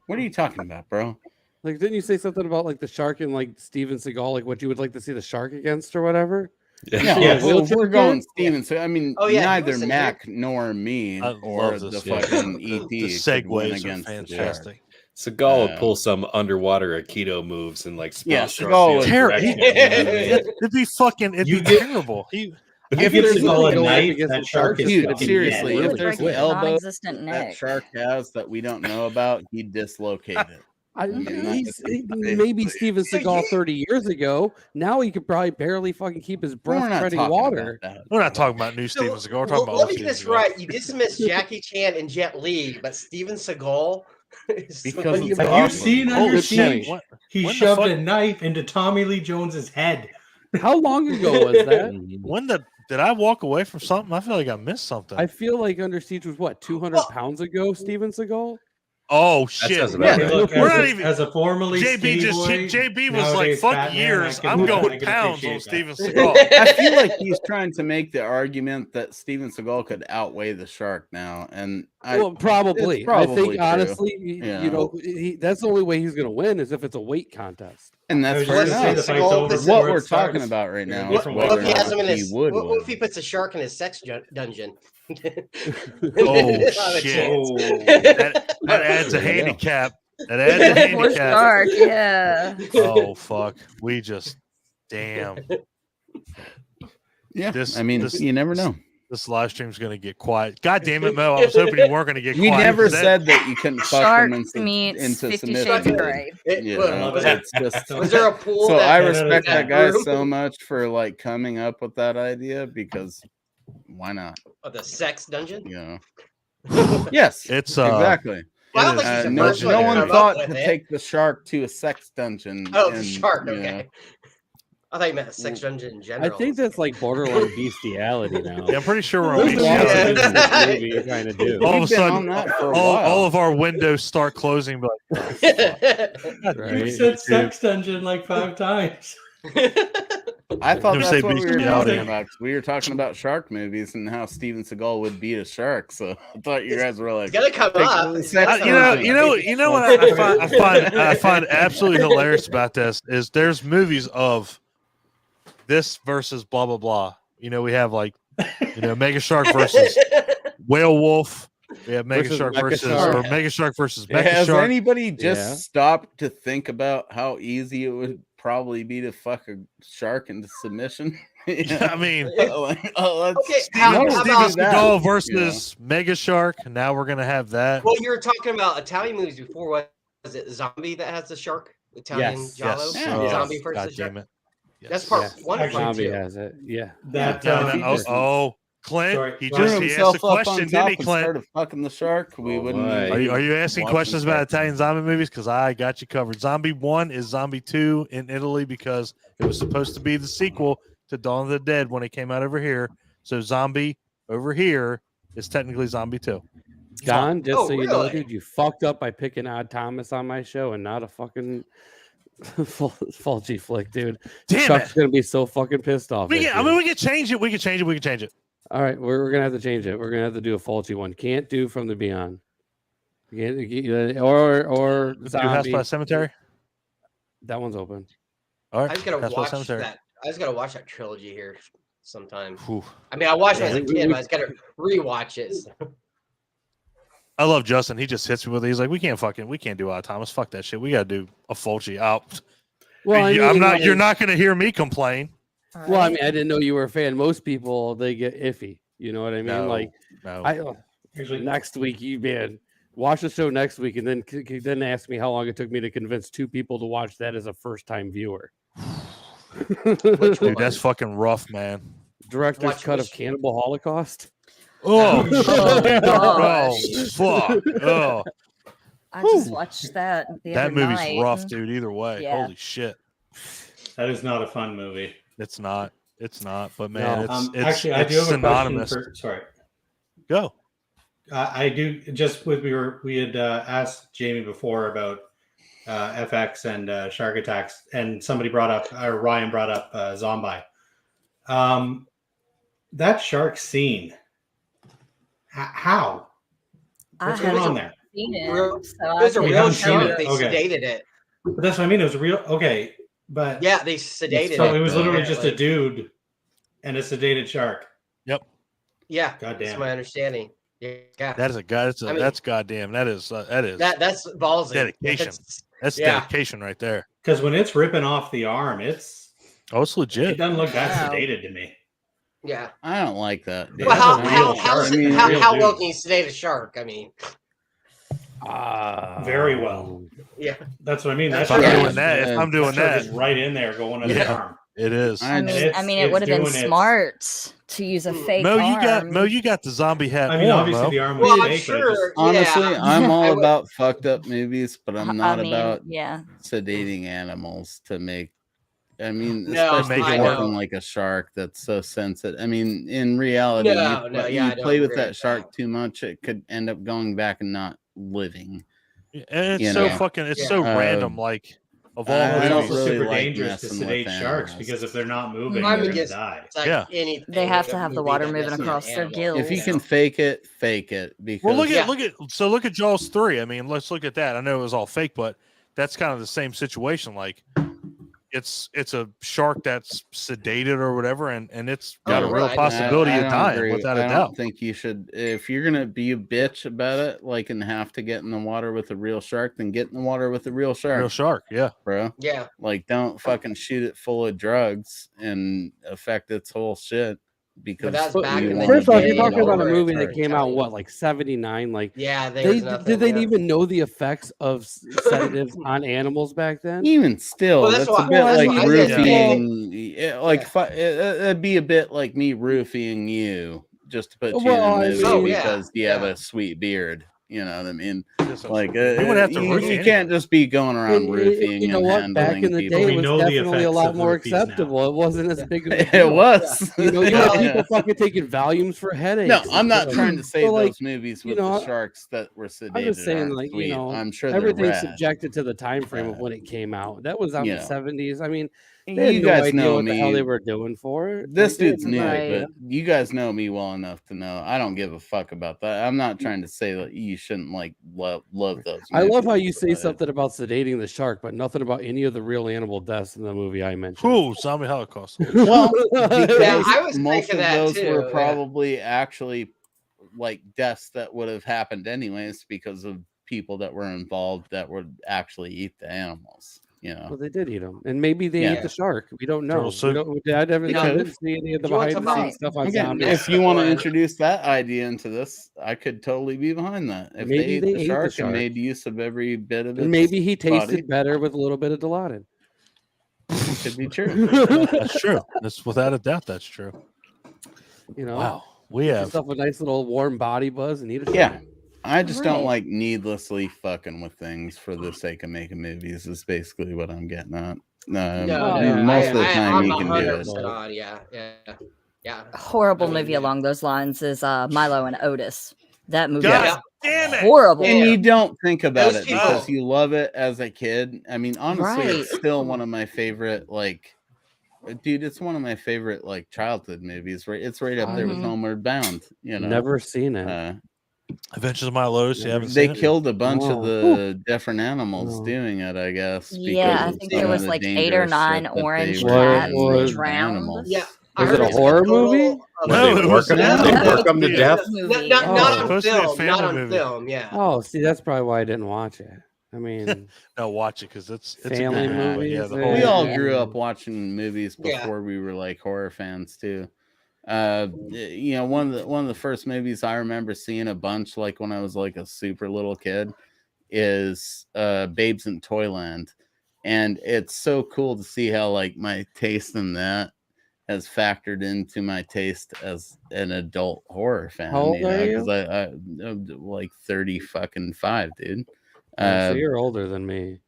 What are you talking about, bro? Like, didn't you say something about like the shark and like Steven Seagal, like what you would like to see the shark against or whatever? No, Yes. we're going Steven. So I mean, Oh, yeah, he neither was in Mac nor me I or love the this. Yeah. fucking The ET could segues win are against the shark. fantastic. Seagal would pull some underwater Aikido moves and like Yeah, spell Seagal sharks would- the other direction. It'd be fucking. It'd You be get- terrible. If Give there's Seagal a going up knife, against that the shark is Dude, fucking seriously, dead. if Would there's break an his elbow non-existent that neck. shark has that we don't know about, he'd dislocate it. Maybe Steven Seagal 30 years ago. Now he could probably barely fucking keep his We're breath not treading talking water. about that. We're not talking about new Steven Seagal. We're talking about Let old me Steven get this Seagal. right. You dismiss Jackie Chan and Jet Li, but Steven Seagal is Because somebody it's you- Have awesome. you seen Oh, Under good Siege? point. He When the shoved fuck- a knife into Tommy Lee Jones's head. How long ago was that? When did I walk away from something? I feel like I missed something. I feel like Under Siege was what 200 pounds ago. Steven Seagal. Oh shit! sounds about Hey, right. look, We're as, not a, even- as a formerly JB skinny just boy, JB was like, nowadays "Fuck fat man, years, I can- I'm I going can pounds on appreciate Steven that. Seagal." I feel like he's trying to make the argument that Steven Seagal could outweigh the shark now, and Well, probably. it's probably I think true. honestly, Yeah. you know, that's the only way he's going to win is if it's a weight contest. and I that's was fair just gonna enough. say the fight's over What before What it we're starts. talking about right now What- is what whether What or if he has not him in he his? would What win. if he puts a shark in his sex dungeon? Oh, Not a shit. chance. That adds a There you go. handicap. That adds a Poor handicap. shark, yeah. Oh fuck! We just damn. Yeah, This- I mean, this- you never know. This live stream's gonna get quiet. God damn it, Mo! I was hoping you weren't gonna get We quiet. never 'cause that- said that you couldn't fuck Shark them into, meets into 50 submission. Shades of dude. Grey. You Was know, that- it's just Was there a pool? so that I no, no, respect no, that guy room? so much for like coming up with that idea because why not? Of the sex dungeon? You know. Yes, It's exactly. Well, I it don't is think he's the No, first one no to one come up thought with to it. take the shark to a sex dungeon. Oh, the and, shark. you know, Okay. I thought you meant a sex dungeon in I general. think that's like borderline bestiality now. Yeah, I'm pretty sure we're on Who's the video. one Yeah. that This movie you're trying to do. All of a We've been sudden, on that for a all while. of our windows start closing. But Right? You said sex dungeon like 5 times. I thought Never that's say what we were bestiality. talking about. 'Cause we were talking about shark movies and how Steven Seagal would beat a shark. So I thought you guys were like, It's gonna come Take up. the It's sex gonna you come know, up. you know what I find absolutely hilarious about this is there's movies of this versus blah blah blah. You know, we have like Mega Shark versus Whale Wolf. We have Mega Versus Shark Mecha versus Shark. or Mega Shark versus Mecha has Shark. anybody just Yeah. stopped to think about how easy it would probably be to fuck a shark into submission? I mean, Like, let's- Okay, Steven, how Steven about that, Seagal versus Mega Shark. Now we're gonna have that. well, you were talking about Italian movies before. Was it Zombie that has the shark? Italian Yes. Giallo? Yes. Yeah. Zombie Yes. versus God the shark. damn it. That's Yes. part Yes. one and part Zombie two. has it. Yeah. That No, he no, just- Clint, Sorry. he Threw threw just he asked a himself up on question, top didn't he, and Clint? started fucking the shark. We Oh, wouldn't. my. Are you asking watch questions the about shark. Italian zombie movies? Because I got you covered. Zombie 1 is Zombie 2 in Italy because it was supposed to be the sequel to Dawn of the Dead when it came out over here. So Zombie over here is technically Zombie 2. John, just Oh, so you know, really? dude, you fucked up by picking Odd Thomas on my show and not a fucking faulty flick, dude. Damn Chuck's it. gonna be so fucking pissed off. We at can, I you. mean, we can change it. We can change it. We can change it. All right, we're gonna have to change it. We're gonna have to do a faulty one. Can't do From the Beyond. Or Do House Zombie. by Cemetery. That one's open. All right. I just gotta House by watch Cemetery. that. I just gotta watch that trilogy here sometime. Whew. I mean, I watched it as a we- kid, we- but I just gotta rewatch it. I love Justin. He just hits me with it. He's like, we can't do Odd Thomas. Fuck that shit. We gotta do a Fulci out. Well, I mean, like- You're not gonna hear me complain. All Well, I right. mean, I didn't know you were a fan. Most people they get iffy. You know what I mean? No, Like, no. I Actually, next week, you man, watch the show next week, and then ask me how long it took me to convince 2 people to watch that as a first time viewer. Which Dude, that's fucking rough, man. Director's Watch cut of which- Cannibal Holocaust. Oh, Oh, oh, gosh. fuck. Oh, I just watched that the that other movie's night. rough, dude. Either way, Yeah. holy shit. that is not a fun movie. It's not. It's not. But man, No. it's Actually, I it's do have synonymous. a question. Sorry, Go. I do. Just with we had asked Jamie before about FX and shark attacks, and somebody brought up, or Ryan brought up Zombie. That shark scene. How? I What's going haven't on there? seen it. Real- So It was a I You real haven't seen shark. it? They Okay. sedated it. But that's what I mean. It was real. Okay, but Yeah, they sedated so it. it was literally just a apparently. dude and a sedated shark. Yeah, God that's damn. my understanding. Yeah, That is a guy. That's I mean- that's goddamn. That is that's ballsy. Dedication. That's yeah. dedication right there. Because when it's ripping off the arm, it Oh, it's legit. doesn't look that Wow. sedated to me. Yeah. I don't like that. Dude. Well, how That's a how real how, shark. I mean, how, real how dude. well can you sedate a shark? I mean, Very well. yeah. That's what I mean. That If I'm shark Yeah. doing that, if I'm doing shark that, is right in there going under the Yeah. arm. it is. I I just- mean, it's- it would have been it's doing its- smart to use a fake Mo, arm. you got the zombie hat I mean, on, obviously Mo. the arm was Well, I'm fake, but it just- sure. Honestly, yeah, I'm all I would- about fucked up movies, but I'm not I mean, about yeah. sedating animals to make. I mean, No, especially I working know. like a shark that's so sensitive. I mean, in reality, No, you, no, you yeah, I don't play with agree that with shark that. too much, it could end up going back and not living. And it's you so know. fucking. It's Yeah. so random. Like of all I It's don't also movies, really super like dangerous to messing sedate with sharks animals. because if they're not moving, I'm they're gonna against- die. It's like Yeah. anything They have with to a have the movie water that moving messes with across their animals, gills. If you know? can fake it because well, Yeah. look at Jaws 3. I mean, let's look at that. I know it was all fake, but that's kind of the same situation. Like it's a shark that's sedated or whatever, and it's got Oh, a real right. possibility I of don't dying agree. without I a don't doubt. think you should. If you're gonna be a bitch about it, like and have to get in the water with a real shark, then get in the water with a real shark, Real shark, yeah. bro. Yeah. Like, don't fucking shoot it full of drugs and affect its whole shit. because that's back you in the wanna First off, day you're talking about a where movie it's that came out tiny. what, like 79? Like Yeah, they there's nothing. did they yeah. even know the effects of sedatives on animals back then? even still, Well, that's that's a what- bit that's like what I said. roofing. Like Yeah. it'd be a bit like me roofing you just to put you Well, in I a movie Oh, yeah, because you have yeah. a sweet beard. You know what I mean? Just Like you wouldn't have to roof you anybody. can't just be going around roofing you know and what? Back handling in the people. day, We it was know the definitely a effects lot of more roofies now. acceptable. It wasn't as big of a It deal. was. You know, you had Yeah. people fucking taking Valiums for headaches. No, and I'm not shit. trying to say So, like, those movies you with know, the sharks that were sedated I'm just saying, aren't like, sweet. you know, I'm sure they're everything's rad. subjected to the time frame of when it came out. That was out in you the know. 70s. I mean, they had You no guys idea know what the hell me. they were doing for it. This Like, they had dude's no new, idea. but you guys know me well enough to know I don't give a fuck about that. I'm not trying to say that you shouldn't like love those. I love how movies, you say but- something about sedating the shark, but nothing about any of the real animal deaths in the movie I mentioned. Cool, zombie Holocaust. Well, because Yeah, I was most thinking of that those too, were yeah. probably actually like deaths that would have happened anyways because of people that were involved that would actually eat the animals. You know, Well, they did eat them, and maybe they Yeah. ate the shark. We don't know. So- We don't, I never They didn't could've. see any of the Do you want behind to the scenes buy- stuff on again, zombies. if you want to Or- introduce that idea into this, I could totally be behind that. If Maybe they ate the shark and shark. made use of every bit of it, And maybe he tasted body. better with a little bit of Dilaudid. Could be true. That's true. That's without a doubt. That's true. You know, Wow, we get have yourself a nice little warm body buzz and eat a Yeah. shark. I just don't Right. like needlessly fucking with things for the sake of making movies. Is basically what I'm getting at. Most of the time I'm you can do it. 100% on. Yeah. Horrible I mean, movie along those lines is Milo and Otis. That movie God is damn it. horrible. And you don't think about Those it because people- you love it as a kid. I mean, honestly, it's Right. still one of my favorite, like, dude, it's one of my favorite, like, childhood movies. Right? It's right up there with Mhm. Homeward Bound. You know, Never seen it. Adventures of My Lotus. You haven't they seen it? killed a bunch No. of the different animals No. doing it, I guess. Yeah, I because of think some there of was the like 8 or dangerous 9 shit that orange they were cats doing that with drowned. animals. Yeah. Was I it heard a it's horror total movie? of What, No, they it work was them? not. They No, work them to yeah. death. Movie. Not Oh. on Supposed to be a film. Not family on movie. film. Yeah. Oh, see, that's probably why I didn't watch it. I mean, No, watch it because it's Family a good movie. Yeah, movies, the man. whole We all Yeah. grew up watching movies Yeah. before we were like horror fans too. You know, one of the first movies I remember seeing a bunch, like when I was like a super little kid, is Babes in Toyland, and it's so cool to see how like my taste in that has factored into my taste as an adult horror fan. How old are you? Because I'm like 35, dude. so you're older than me.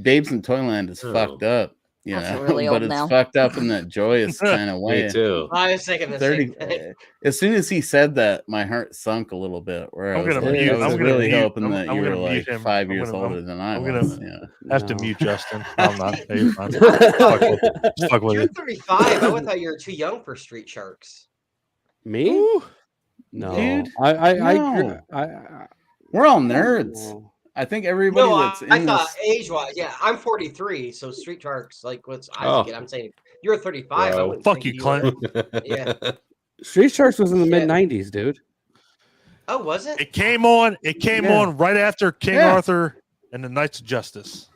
Babes in Toyland is Oh. fucked up, you Also know, really but old it's now. fucked up in that joyous kind of way. Me too. I was thinking the 30 same thing. as soon as he said that, my heart sunk a little bit, where I I'm was, gonna like, mute- I I'm was gonna really mute- hoping I'm- that I'm you were gonna mute like him. 5 I'm years gonna- older than I I'm gonna- was. Yeah. Have to No. mute Justin. I'm not. Hey, you're fine. Fuck with, just fuck with You're you. 35. I would thought you were too young for Street Sharks. Me? Ooh. No, Dude, I We're all nerds. no. I think everybody No, that's I in thought this. age-wise. Yeah, I'm 43, so Street Sharks, like, what's I Oh. was a kid. I'm saying you're 35. I Bro. wouldn't Fuck think you, were- Clint. Yeah. Street Sharks was in the Shit. mid '90s, dude. Oh, was it? It came on. It came Yeah. on right after King Yeah. Arthur and the Knights of Justice.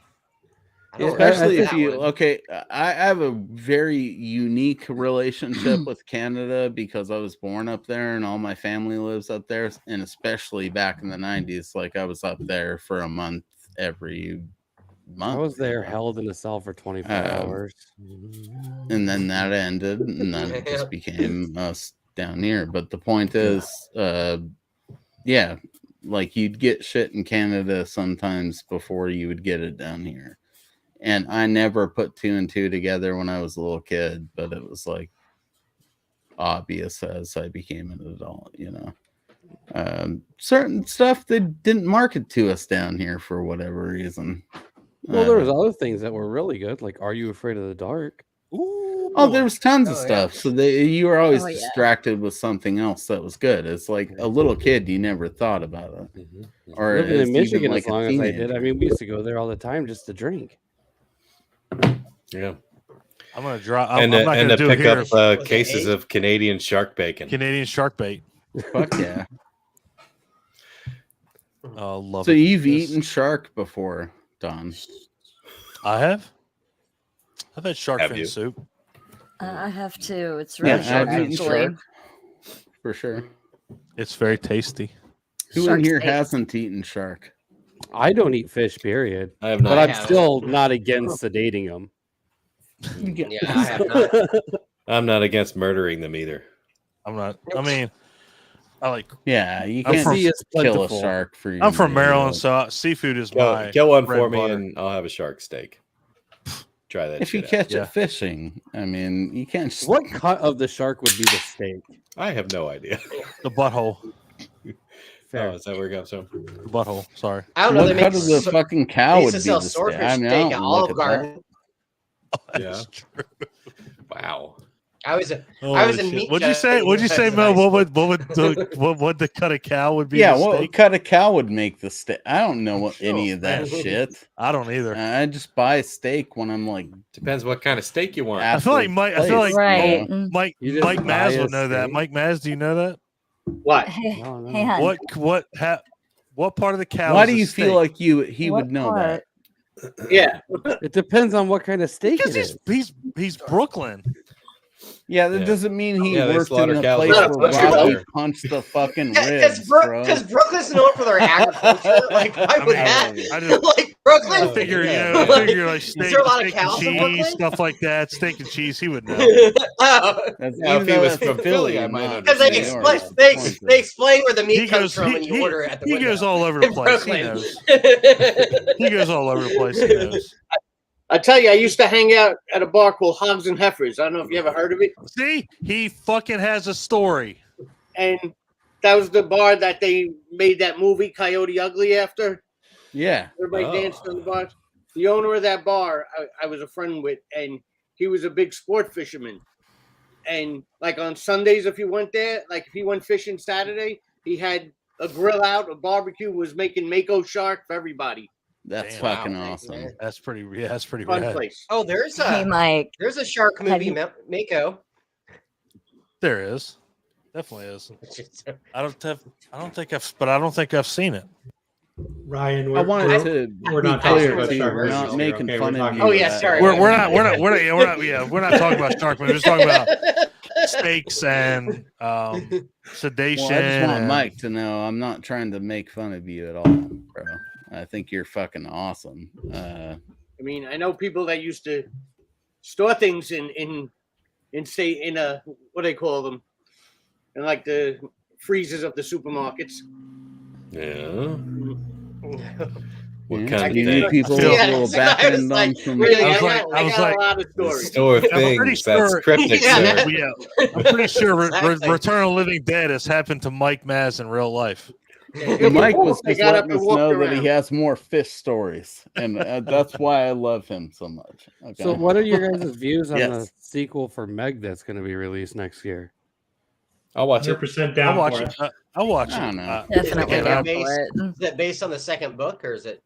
I don't Especially remember if that you one. okay, I have a very unique relationship with Canada because I was born up there and all my family lives up there, and especially back in the 90s, like I was up there for a month every month. I was there, held in a cell for 24 hours. And then that ended, and then it just became us down here. But the point is, yeah, like you'd get shit in Canada sometimes before you would get it down here. And I never put 2 and 2 together when I was a little kid, but it was like obvious as I became an adult, you know. Certain stuff they didn't market to us down here for whatever reason. Well, there was other things that were really good, like Are You Afraid of the Dark? Ooh. Oh, there was tons of Oh, yeah. stuff. So you were always Oh, yeah. distracted with something else that was good. It's like a little kid, you never thought about it. Or Living as in Michigan even as like a long as I did, teenager. I mean, we used to go there all the time just to drink. Yeah. I'm gonna drop. And I'm not to gonna do it pick here. up Was it cases 8? of Canadian shark bacon. Canadian shark bait. Fuck yeah. Oh, love So it. you've This- eaten shark before, Don? I have. I've had shark Have fin you? soup. I have to. It's Yeah, really good, I've eaten actually. shark for sure. It's very tasty. Who in Shark here steak. hasn't eaten shark? I don't eat fish, period. I have not. But I I'm haven't. still not against sedating them. Yeah, I have not. I'm not against murdering them either. I'm not. I mean, I like. Yeah, you I'm can't from- Sea is kill a plentiful. shark for your I'm from meal. Maryland, so seafood is my Kill one bread for and me, butter. and I'll have a shark steak. Try that. If you shit out. catch Yeah. it fishing, I mean, you can't. Just, What cut of the shark would be the steak? I have no idea. The butthole. Fair. Oh, is that where it comes from? The butthole. Sorry. I don't know. what They cut make of the so- fucking they cow used would to be sell the steak? swordfish I mean, I steak don't at look Olive at that. Garden. Yeah. I Wow. was in Holy meat. shit. What'd you say? What'd you say, as a Mel? high What would the cut of cow would be? Yeah, the what steak? cut of cow would make the steak? I don't know what any Oh, of that man. shit. I don't either. I just buy a steak when I'm like, Depends what kind of steak you want. I feel like Mike. I feel like Right. Mike. You just Mike buy Maz a would know that. steak? Mike Maz, do you know that? What? Hey, No, no. hey, hon. What part of the cow? why is do a you steak? feel like he What would know part? Yeah. It depends on what kind of steak Because it he's Brooklyn. that? Yeah, that Yeah. doesn't mean he Yeah, they worked slaughter in a cows place all where the time. Rocky There. punched the fucking Because ribs, bro. Brooklyn's known for their agriculture. Like, why I would mean, that? I just- Like Brooklyn. I figure, you yeah, know, man. I figure like steak, there a lot of steak and cows in cheese, Brooklyn? stuff like that. Steak and cheese, he would know. Oh, That's, Now, even if he though was that's from Philly, I might not because they New understand. York, explain that's the point they of it. explain where the meat He comes goes, from when you order it at the he window. goes all over the in place. He Brooklyn. knows. He goes all over the place. He knows. I tell you, I used to hang out at a bar called Hogs and Heifers. I don't know if you ever heard of it. See, he fucking has a story. And that was the bar that they made that movie Coyote Ugly after. Yeah. Everybody Oh. danced on the bars. The owner of that bar, I was a friend with, and he was a big sport fisherman. And like on Sundays, if you went there, like if he went fishing Saturday, he had a grill out, a barbecue, was making mako shark for everybody. That's Damn. fucking Wow. awesome. Man. That's pretty. Yeah, that's pretty Fun rad. place. Oh, there's Hey, a Mike. shark Have movie, you- Mako. There is, definitely is. I don't think I've seen it. Ryan, I we're, wanted we're, to we're be not talking clear about too. shark We're not movies here, making okay? fun We're of talking you. Oh, yeah, at sorry. all. We're not talking about shark movies. We're just talking about steaks and sedation. Well, I just want and- Mike to know I'm not trying to make fun of you at all, bro. I think you're fucking awesome. I mean, I know people that used to store things in say in a what do they call them, in like the freezers of the supermarkets. Yeah. What yeah, kind of you need thing? people I feel- with a little back I was end like, on some. really, I was I like- got, I was got like- a lot of stories. Store I'm pretty things. That's sure- cryptic, Yeah, sir. that- Yeah, I'm pretty sure Exactly. Return of the Living Dead has happened to Mike Maz in real life. Mike was I just got up letting and us walked know that around. he has more fish stories, and that's why I love him so much. Okay. So, what are your guys' views on Yes. the sequel for Meg that's going to be released next year? I'll watch it. 100% I'll down watch for it. it. I'll watch I it. don't know. Definitely Is it down based- for it. Is it based on the second book, or is it?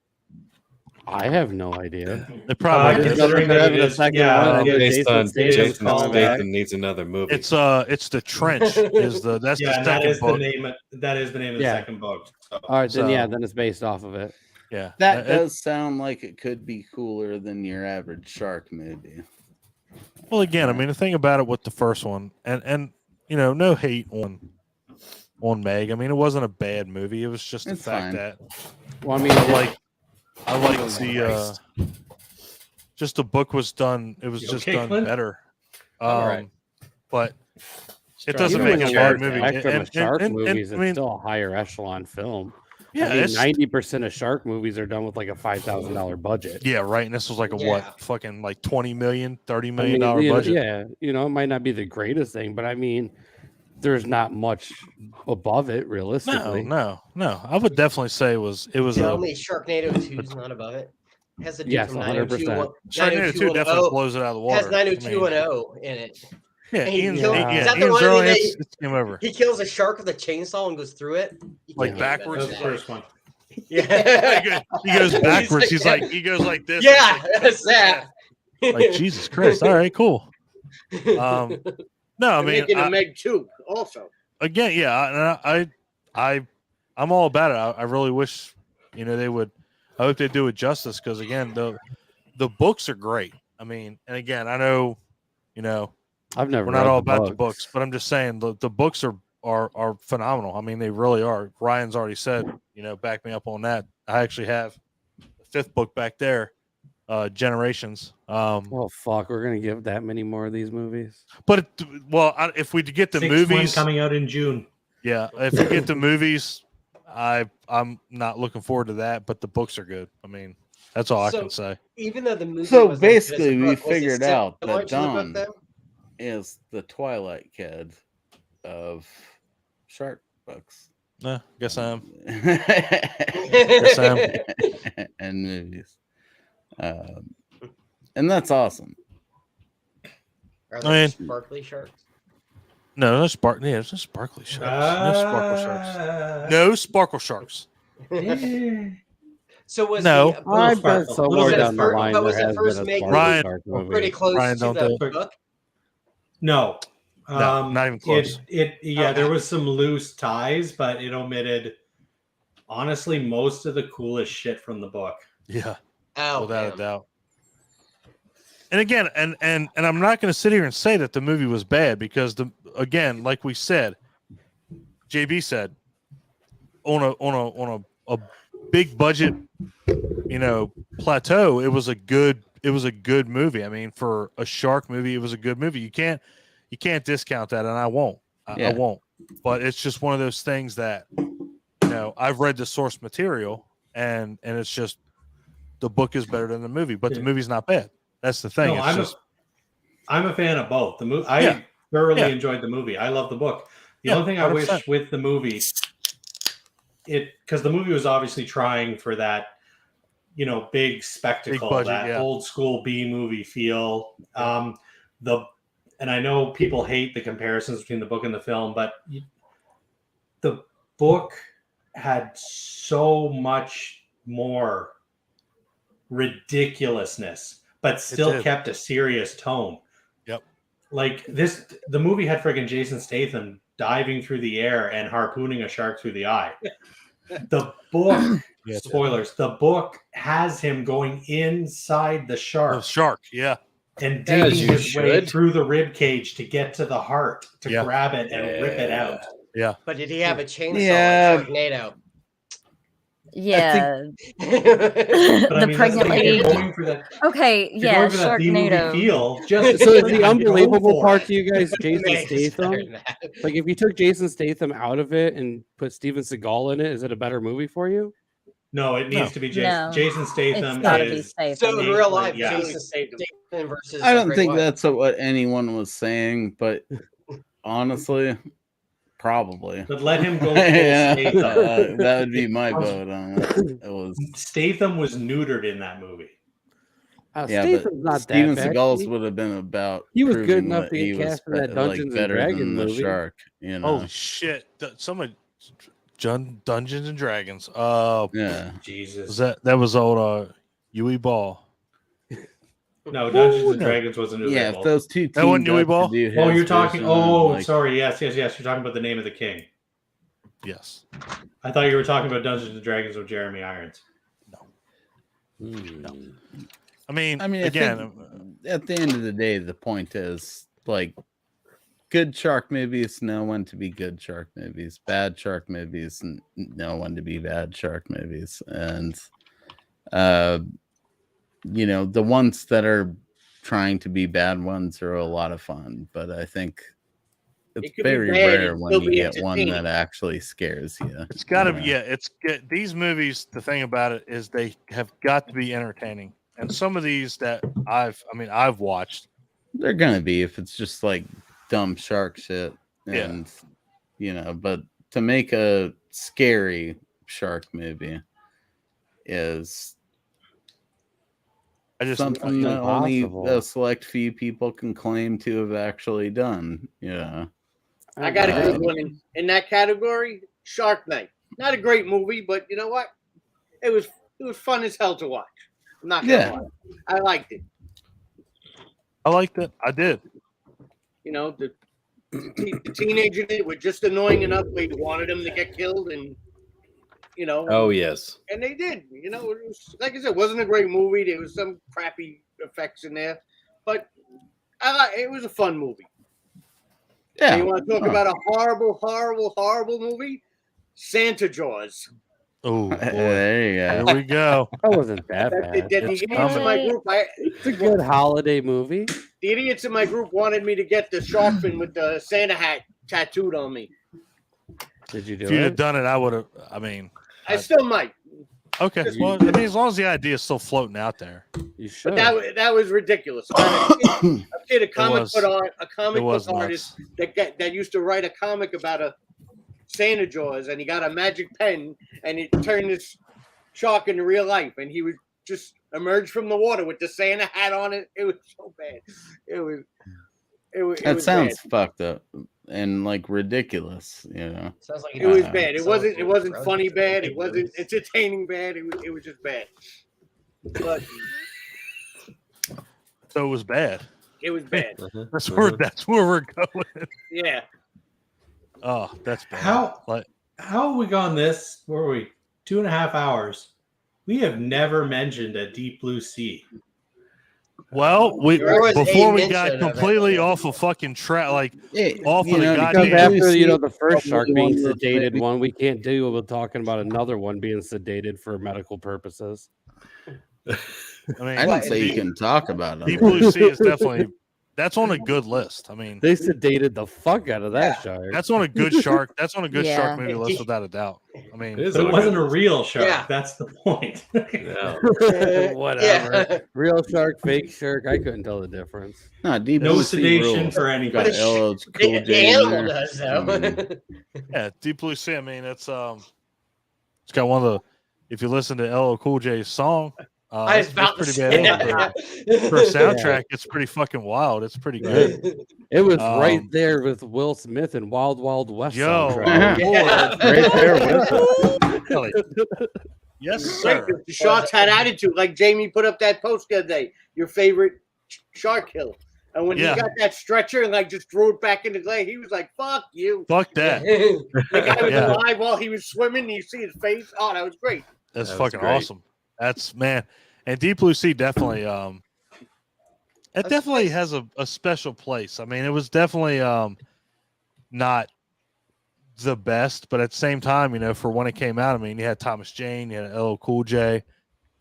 I have no idea. It probably is. considering They're that having it a is- second yeah, one, and it is Based Jason on Statham's Jason coming back. Statham needs another movie. It's the trench is the that's Yeah, the and that second is book. the name. That is the name of the Yeah. second book. So. All right, then So- then it's based off of it. Yeah, That it- does sound like it could be cooler than your average shark movie. Well, again, I mean, the thing about it with the first one, and you know, no hate on Meg. I mean, it wasn't a bad movie. It was just the It's fact fine. that Well, I mean, I like the just the book was done. It was You just okay, done Clint? better. All right. But it trying doesn't to even make in a the bad large movie. spectrum of shark movies, I it's mean, still a higher echelon film. yeah, I mean, it's- 90% of shark movies are done with like a $5,000 budget. yeah, right. And this was like a Yeah. what, fucking like $20 million, $30 I million mean, dollar you know, budget. yeah, it might not be the greatest thing, but I mean, there's not much above it realistically. No. I would definitely say it was Tell a me Sharknado 2 is not above it. Has the dude Yes, from 100%. Sharknado 2 definitely blows it out of the water. Has 90210 in it. Yeah, he Ian's, killed- yeah, is that the Ian's one early, that it's game over. He kills a shark with a chainsaw and goes through it. You Like can't get backwards? That was better the than first one. Yeah. He goes backwards. He goes like this. Yeah, It's like- that's that. Like Jesus Christ! All right, cool. No, I They're mean, making a Meg 2 also. again, yeah, I'm all about it. I really wish, they would. I hope they do it justice because again, the books are great. I mean, and again, I know, I've never. We're not read all the about the books. books, but I'm just saying the books are phenomenal. I mean, they really are. Ryan's already said, back me up on that. I actually have the fifth book back there, Generations. Oh fuck, we're gonna give that many more of these movies. But if we get the Sixth one movies coming out in June. yeah, if we get the movies, I'm not looking forward to that. But the books are good. I mean, that's all I So- can say. Even though the movie So wasn't as good as the basically, we book, was it figured still out similar that to the book, Don though? is the Twilight kid of shark books. Nah, guess I am. Yes, and movies. And that's awesome. Are I there mean- sparkly sharks? No, no sparkle. Yeah, there's no sparkly sharks. No sparkle sharks. No sparkle sharks. So was No. the I book, bet sparkle. somewhere Was it down the first- line but there was it has first been a made sparkly Ryan- shark pretty movie. close Ryan, to don't the do it. book? No. No, not even close. Yeah, there was some loose ties, but it omitted honestly most of the coolest shit from the book. Yeah, Oh, without damn. a doubt. And again, and I'm not going to sit here and say that the movie was bad because again, like we said, JB said, on a big budget, plateau, it was a good movie. I mean, for a shark movie, it was a good movie. You can't discount that, and I won't. I won't. But it's just one of those things that I've read the source material, and it's just the book is better than the movie, but the movie's not bad. That's the thing. No, It's I'm a fan of both. The movie, Yeah. I thoroughly Yeah. enjoyed the movie. I love the book. The Yeah, only thing I wish 100%. with the movie, because the movie was obviously trying for that, big spectacle, budget, that yeah. old school B movie feel. And I know people hate the comparisons between the book and the film, but the book had so much more ridiculousness, but still did. kept a serious tone. Yep. Like the movie had friggin' Jason Statham diving through the air and harpooning a shark through the eye. The book, Yeah, it did. spoilers, the book has him going inside the shark The shark. Yeah. and As digging you his way should. through the rib cage to get to the heart to Yeah. grab it and rip it out. But did he have a chainsaw Yeah. like Sharknado? Yeah. But The that's pregnant thing, lady. you're going for that, Okay, you're yeah, going for that B-movie Sharknado. feel. Just So is friggin' the go unbelievable for part it. to you guys Jason Man, it's better Statham? than that. Like if you took Jason Statham out of it and put Steven Seagal in it, is it a better movie for you? No, it needs No. to be Jason. No. Jason Statham It's gotta be is safe. So in real life, Yeah. Jason Statham versus I don't Great think White. that's what anyone was saying, but honestly, probably. But let him go full Yeah, Statham. that would be my vote on it. It was Statham was neutered in that movie. yeah, Statham's but not Steven that bad. Seagal's would have been about He was good proving enough that to get he was cast in that be- Dungeons and better Dragons than the movie. shark. You know, Holy shit! Dungeons and Dragons. yeah. Jesus. That was old Yui Ball. No, Dungeons and no. Dragons wasn't Yeah, available. if those two That wasn't teamed Yui up Ball? to do Oh, his you're talking. version, Oh, like, sorry. Yes. You're talking about the Name of the King. Yes. I thought you were talking about Dungeons and Dragons with Jeremy Irons. I mean, I again, think at the end of the day, the point is like good shark movies know when to be good shark movies, bad shark movies know when to be bad shark movies, and the ones that are trying to be bad ones are a lot of fun, but I think it's It could be very bad rare and when still you be get one entertaining. that actually scares you. it's got to you be. know? Yeah, it's good. These movies. The thing about it is they have got to be entertaining, and some of these that I've watched. They're gonna be if it's just like dumb shark shit, Yeah. and but to make a scary shark movie is I just something that only impossible. a select few people can claim to have actually done. I got a good Um, one in that category. Shark Night. Not a great movie, but you know what? It was fun as hell to watch. I'm not gonna Yeah. lie. I liked it. I liked it. I did. The teenager did were just annoying enough. We wanted them to get killed, and Oh yes. and they did. It was, like I said, it wasn't a great movie. There was some crappy effects in there, but it was a fun movie. Yeah. And you want to talk about a horrible, horrible, horrible movie? Santa Jaws. Oh, boy. There you Here go. we go. That wasn't that The bad. idiots in my group, It's a good holiday movie. the idiots in my group wanted me to get the shark fin with the Santa hat tattooed on me. Did you do If you'd have it? done it, I would have. I mean, I still might, okay. Well, I mean, as long as the idea is still floating out there. You should. but that was ridiculous. A kid, a comic was. book It artist that used to write a comic about a Santa Jaws, and he got a magic pen, and it turned this shark into real life, and he would just emerge from the water with the Santa hat on it. It was so bad. It was That sounds bad. fucked up and like ridiculous, you know. Sounds like It was bad. It Sounds wasn't like funny bad. It ridiculous. wasn't entertaining bad. It was just bad. But So it was bad. it was bad. That's where we're going. Yeah. Oh, that's bad. How have we gone this? Where were we? 2.5 hours. We have never mentioned a Deep Blue Sea. Well, There was before a we got mention of it. completely off of fucking track, like off you of the know, Because goddamn. after the Blue first Sea shark probably being one of the sedated big- one, we can't deal with talking about another one being sedated for medical purposes. I mean, I didn't say you can talk about Deep them. Blue Sea is definitely that's on a good list. I mean, They sedated the fuck out of that shark. that's on a good shark. That's on a good Yeah. shark movie list without a doubt. I mean, It is But it on wasn't good a real shark. Yeah. That's the point. Whatever. Yeah. Real shark, fake shark. I couldn't tell the difference. No, Deep No Blue Sea sedation rules. for Got anybody. LL The, Cool the J in animal there. does though. I mean, yeah, Deep Blue Sea. I mean, it's got one of the. If you listen to LL Cool J's song, I was it's about to pretty say bad. that. For a soundtrack, it's pretty fucking wild. It's pretty good. It was right Um, there with Will Smith and Wild Wild West. Yo, soundtrack. Yeah. right there with Really? Yes, Right, sir. the sharks had attitude. Like Jamie put up that post the other day. Your favorite shark kill. And when Yeah. he got that stretcher and like just threw it back in the glade, he was like, "Fuck you." Fuck that. The guy was Yeah. alive while he was swimming. You see his face. Oh, that was great. That's That was fucking great. awesome. That's man. And Deep Blue Sea definitely it definitely has a special place. I mean, it was definitely not the best, but at the same time, you know, for when it came out, I mean, you had Thomas Jane, you had LL Cool J.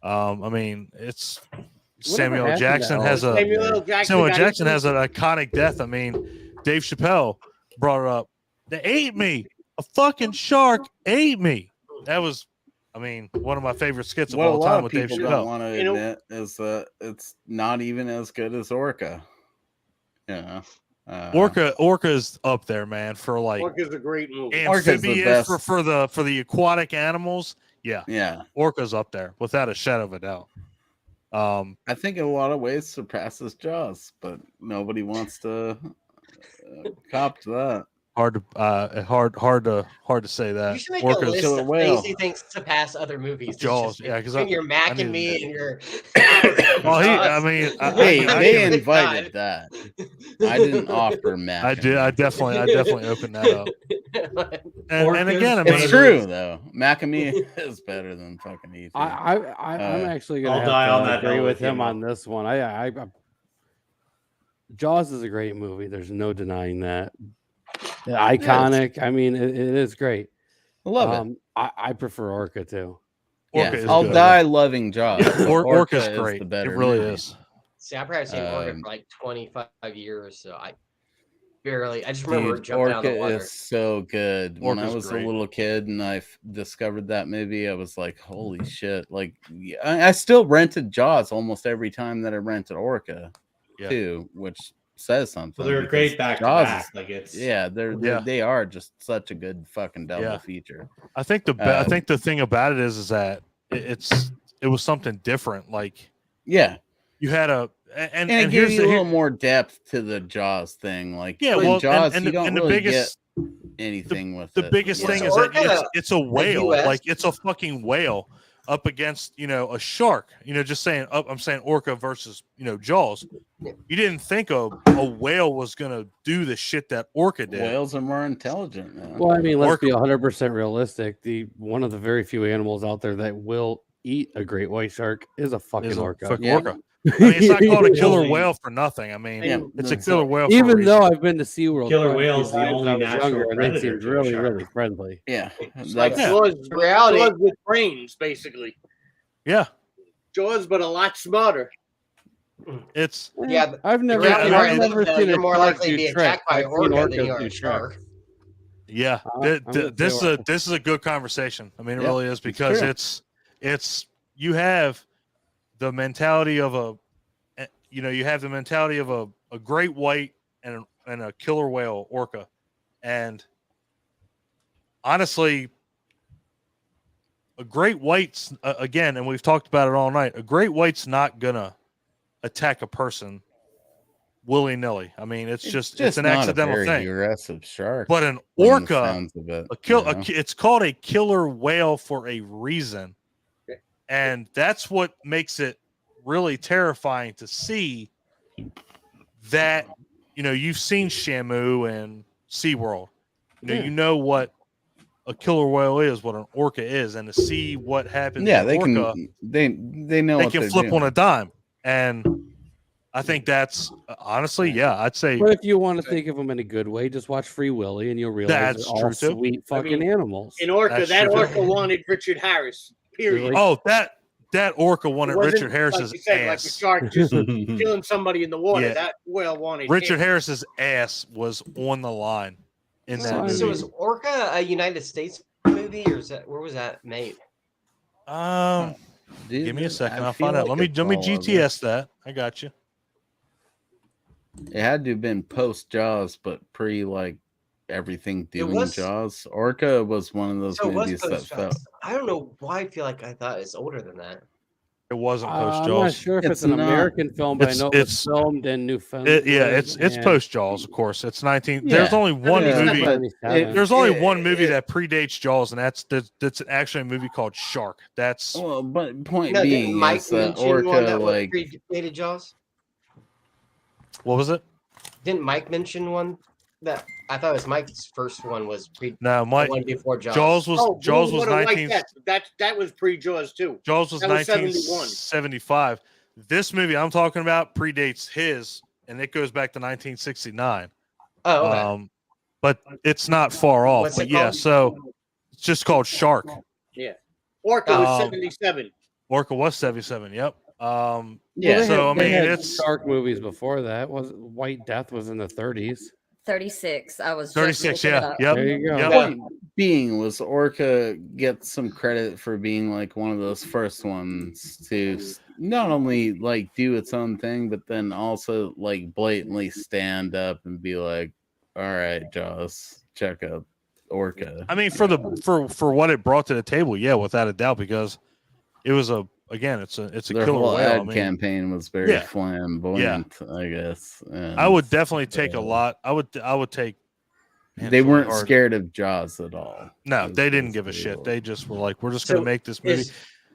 I mean, it's Samuel L. happened to Jackson LL has a Samuel L. Jackson. Samuel L. got Jackson his- has an iconic death. I mean, Dave Chappelle brought it up. They ate me. A fucking shark ate me. That was, I mean, one of my favorite skits of what a all lot time of with Dave people don't Chappelle. want to You know- admit is that it's not even as good as Orca. You know, Orca is up there, man, for like Orca's a great movie. Orca's the amphibious best. for the aquatic animals. Yeah, Yeah, Orca's up there without a shadow of a doubt. I think in a lot of ways surpasses Jaws, but nobody wants to cop to that. Hard to say You that. should make Orca's a list killer of whale. things he thinks surpass other movies. Jaws, yeah, because and your Mac I and need Me to- and your. Well, I mean, Hey, I they can- invited that. I didn't offer Mac. I did. I definitely opened that up. And again, I Orcas- mean, It's true though. Mac and Me is better than fucking E.T. I'm actually gonna I'll have die to on that agree hill with with you, him Mo. on this one. I Jaws is a great movie. There's no denying that. Iconic. I mean, it is great. I love it. I prefer Orca too. Orca Yes, is I'll good. die loving Jaws. but Orca's is great. the It better really movie. is. See, I've probably seen Orca Um, for like 25 years, so I just remember Dude, jumping out of the Orca water. is so good. When I Orca's was great. a little kid and I discovered that movie, I was like, "Holy shit!" Like, I still rented Jaws almost every time that I rented Orca, Yeah. too, which says something. So they're because great back to Jaws back. is- Like it's Yeah, Yeah. they are just such a good fucking double Yeah. feature. I think I think the thing about it is that it was something different. Like Yeah, you had and and it here's gives you a little more depth to the Jaws thing. Like, yeah. in Well, Jaws, and you don't the really biggest get anything with the it. biggest you thing know? is that Orca, it's a whale. US. Like it's a fucking whale up against a shark. Just saying. I'm saying Orca versus Jaws. You didn't think a whale was gonna do the shit that Orca did. Whales are more intelligent, man. Well, I mean, let's Orca- be 100% realistic. One of the very few animals out there that will eat a great white shark is a fucking Is a orca. fucking Yeah. orca. I mean, it's not called a killer Only- whale for nothing. I mean, Yeah, it's a that's killer whale for a Even reason. though I've been to SeaWorld, Killer quite a few whale's the times only when I was natural younger, and they predator seemed to a really, shark. really friendly. Yeah, It's like that's Jaws, but reality- Jaws with brains, basically. Yeah, Jaws, but a lot smarter. it's Yeah, I've never, Yeah, reality I where I I've mean, never live, seen you're a more shark likely to do be tricks. attacked by I've an seen orca than orcas you are do a shark. yeah. I'm gonna say This orca. is a good conversation. I mean, it Yeah, really is because true. it's you have the mentality of you have the mentality of a great white and a killer whale orca, and honestly, a great white's again, and we've talked about it all night. A great white's not gonna attack a person willy nilly. I mean, it's just it's an not accidental a very thing. aggressive shark. But an from the orca, sounds of it, it's called a killer whale for a reason, and that's what makes it really terrifying to see. That you've seen Shamu and SeaWorld. You know what a killer whale is, what an orca is, and to see what happens. Yeah, to they orca, can. They know they what can they're flip doing. on a dime, and I think that's honestly, yeah, I'd say But if you want to think of them in a good way, just watch Free Willy, and you'll realize That's they're all true, too. sweet fucking mean, animals. In Orca, That's that true. Orca wanted Richard Harris. Period. Really? oh that orca wanted It wasn't, Richard Harris's like you said, like a ass. shark just killing somebody in the water. Yeah. That whale wanted Richard him. Harris's ass was on the line in that So, I movie. So is Orca a United States movie, or where was that made? Dude, Give me a second. I I'll feel find out. like Let it's me all over. GTS that. I got you. It had to have been post Jaws, but pre like everything doing was- Jaws. Orca was one of those So it was movies that post felt. Jaws. I don't know why I feel like I thought it's older than that. It wasn't post I'm not Jaws. sure if It's it's an not. American film, but I know it was It's- filmed in Newfoundland. It's and- post Jaws, of course. It's 19. Yeah. There's only one Yeah, movie. but There's only it- one movie it- that predates Jaws, and that's actually a movie called Shark. That's Well, but point No, being didn't Mike is that mention one Orca that like predated Jaws? what was it? Didn't Mike mention one that I thought it was Mike's first one was No, the Mike. one before Jaws? Jaws was Oh, Jaws Blue was Water, White 19. Death. That was pre-Jaws too. Jaws was That was 1975. This movie I'm talking about predates his, and it goes back to 1969. Oh, okay. But it's not far off. What's But it yeah, called? so it's just called Shark. Orca was Um, 77. Orca was 77. Yep. yeah. so, I they mean, had it's- shark movies before that. Was White Death was in the 30s. 36. I was just 36. looking it Yeah. up. Yep. There you go. Yep. Point being was Orca gets some credit for being like one of those first ones to not only like do its own thing, but then also like blatantly stand up and be like, "All right, Jaws, check out Orca." I mean, for what it brought to the table, yeah, without a doubt, because it was it's a Their killer whole whale. ad I mean, campaign was very yeah. flamboyant, I guess. I would and, definitely take a lot. I would take. Man, They it's really weren't hard. scared of Jaws at all. No, they didn't give a It's shit. They just were like, we're just going to So make this movie.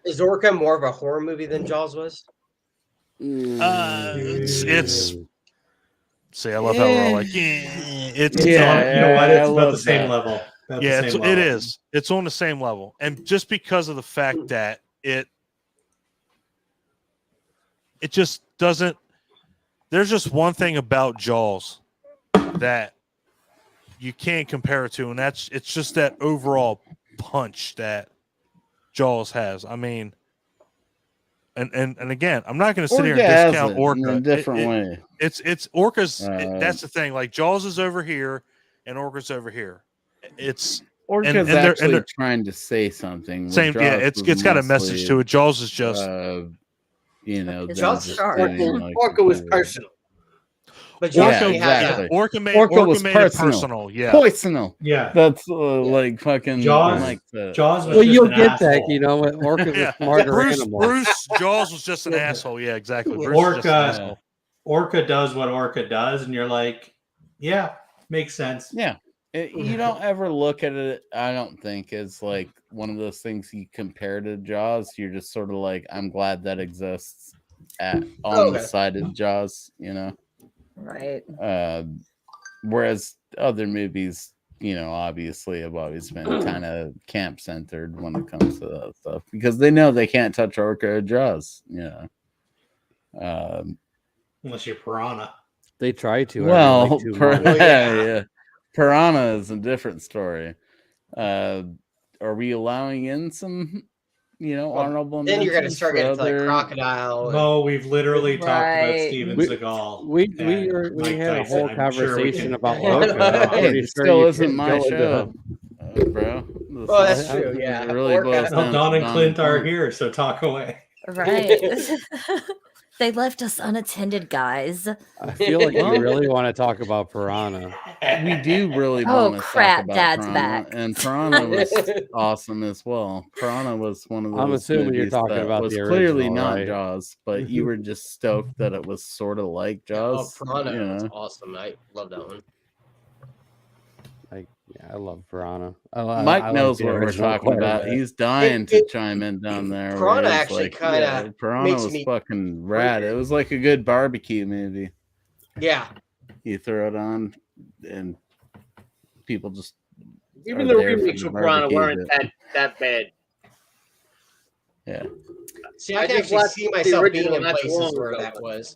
Is Orca more of a horror movie than Jaws was? It's see, I love how we're all like, it's Yeah, you know what? I It's about the love same that. level. About the yeah, same it level. is. It's on the same level, and just because of the fact that it just doesn't. There's just one thing about Jaws that you can't compare it to, and it's just that overall punch that Jaws has. I mean, and again, I'm not going to sit here Orca and has discount it Orca. in a different way. It's Orca's. Uh, That's the thing. Like Jaws is over here, and Orca's over here. It's Orca's and they're- actually they're- trying to say something. where same. Yeah, Jaws was it's got a message mostly, to it. Jaws is just you know, It's them just just shark. doing, like, Orca was the- personal. But Yeah, Jaws only had exactly. Orca made Orca Orca was made personal. it personal. Yeah. Poisonal. Yeah. That's like fucking Jaws- like the Jaws was Well, just you'll an get that. asshole. You know, Orca's Yeah. a smarter Bruce animal. Jaws was just an asshole. Yeah, exactly. Bruce was just an Orca- asshole. Orca does what Orca does, and you're like, yeah, makes sense. yeah. You don't ever look at it. I don't think as like one of those things you compare to Jaws. You're just sort of like, I'm glad that exists on the Okay. side of Jaws. You know. Right. Whereas other movies obviously have always been kind of camp centered when it comes to that stuff because they know they can't touch Orca or Jaws. Unless you're Piranha. They try to. Well, every, like, 2 months. yeah. Piranha is a different story. Are we allowing in some, honorable Then you're gonna mentions start for getting to like other- crocodile. and- No, we've literally talked about Right. Steven We- Seagal. We and Mike had a Tyson. whole I'm sure we conversation can- about Yeah. Orca. I'm Hey, pretty it sure still you isn't can my go into- show, bro. Oh, that's I- true. It Yeah. really Orca. boils No, down Don to and Clint are Clint. here, so talk away. Right. They left us unattended, guys. I feel like Well- you really want to talk about Piranha. We do really Oh, want to crap, talk about Dad's Piranha, back. and Piranha was awesome as well. Piranha was one of those. I'm assuming you're movies talking that about was the clearly original, not right? Jaws, but you were just stoked that it was sort of like Oh, Jaws. Piranha was awesome. I love that one. Yeah, I love Piranha. Mike I like knows the what we're original talking quite a about. bit. He's dying It- to it- chime in down there. where Piranha he's actually like, kinda Piranha makes was me fucking rad. It was like a good barbecue movie. Yeah. You throw it on, and people just Even are the there for remakes the of Piranha barbecue weren't bit. that bad. Yeah. See, I I can just actually watched see the myself being original in not too places long where ago. that was.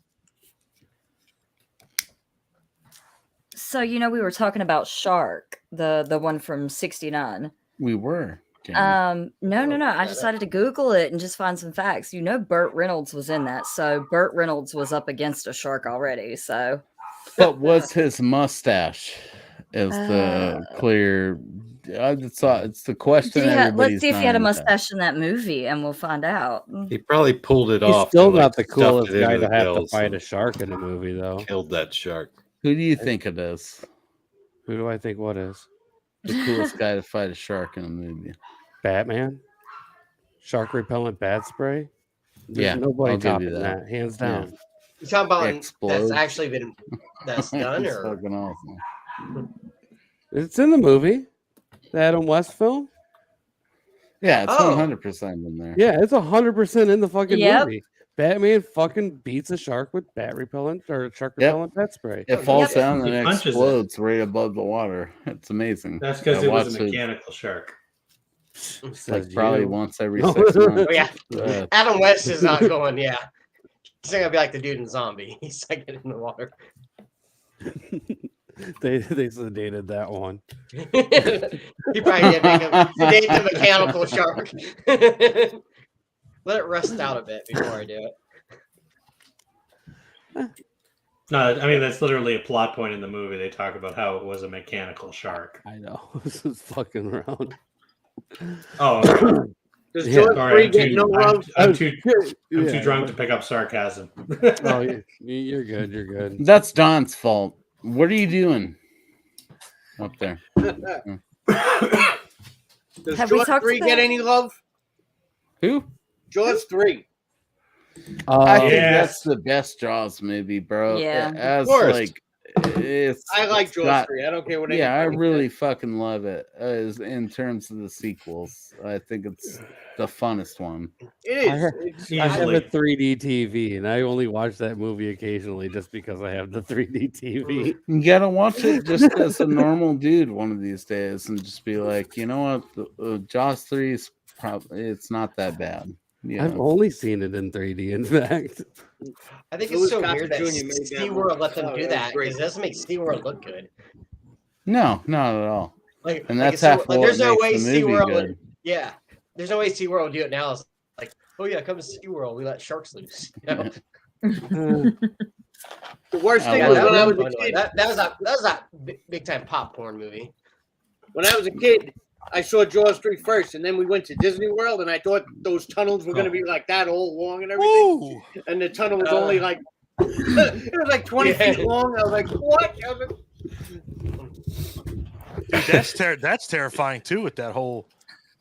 So we were talking about Shark, the one from '69. We were. Jamie. No. I decided to Google it and just find some facts. Burt Reynolds was in that, so Burt Reynolds was up against a shark already. So, But was his mustache is the clear? It's the question. let's see if he had a everybody's dying to ask. mustache in that movie, and we'll find out. He probably pulled it He's off. still and, not like, the stuffed coolest it guy into to the have to gills fight a and shark in a movie, though. Killed that shark. Who do you think it is? Who do I think what is? The coolest guy to fight a shark in a movie? Batman? Shark repellent bat spray? There's Yeah, nobody I'll give topping you that. that. Hands Yeah. down. You talking about Explodes. that's actually been done, It's or fucking awesome. It's in the movie. The Adam West film? Yeah, it's Oh. 100% in there. Yeah, it's 100% in the fucking Yep. movie. Batman fucking beats a shark with bat repellent or shark Yep. repellent bat spray. It falls Yep. down and He it punches it. explodes right above the water. It's amazing. That's because I it was a watched it, mechanical shark. like Says probably you. once every No. 6 months. oh yeah, Uh, Adam West is not going. Yeah, he's not gonna be like the dude in Zombie. He's like in the water. They sedated that one. He probably did make him sedate the mechanical shark. Let it rust out a bit before I do it. No, I mean that's literally a plot point in the movie. They talk about how it was a mechanical shark. I know. This is fucking around. Oh, okay. Does Yeah. George Sorry, Free I'm get too, no love? I'm too Yeah. drunk to pick up sarcasm. Oh, you're good. You're good. that's Don's fault. What are you doing up there? Does Have we George talked 3 about- get any love? Who? George 3. I think Yes. that's the best Jaws movie, bro. Yeah. As course. like it's I like it's George got- 3. I don't care what Yeah, I anybody really says. fucking love it. As in terms of the sequels, I think it's the funnest one. It I is. heard- It's- I have Easily. a 3D TV, and I only watch that movie occasionally just because I have the 3D TV. You gotta watch it just as a normal dude one of these days, and just be like, you know what, Jaws 3 is probably it's not that bad. Yeah, I've only seen it in 3D, in fact. I think Louis it's so Gossett weird that Jr. made that SeaWorld one. let them Oh, do that was that great. because it doesn't make SeaWorld look good. no, not at all. Like, And like that's it's so- half like, what there's no way makes the movie SeaWorld good. would, yeah. There's no way SeaWorld would do it now. It's like, oh yeah, come to SeaWorld, we let sharks loose. You know? The worst I thing Yeah, was love when I that, was a kid. that was a big time popcorn movie. When I was a kid, I saw Jaws 3 first, and then we went to Disney World, and I thought those tunnels were going to be like that, all long and everything. Woo! And the tunnel was only like it was like 20 feet long. I was like, what? I was like, Dude, that's terrifying too. With that whole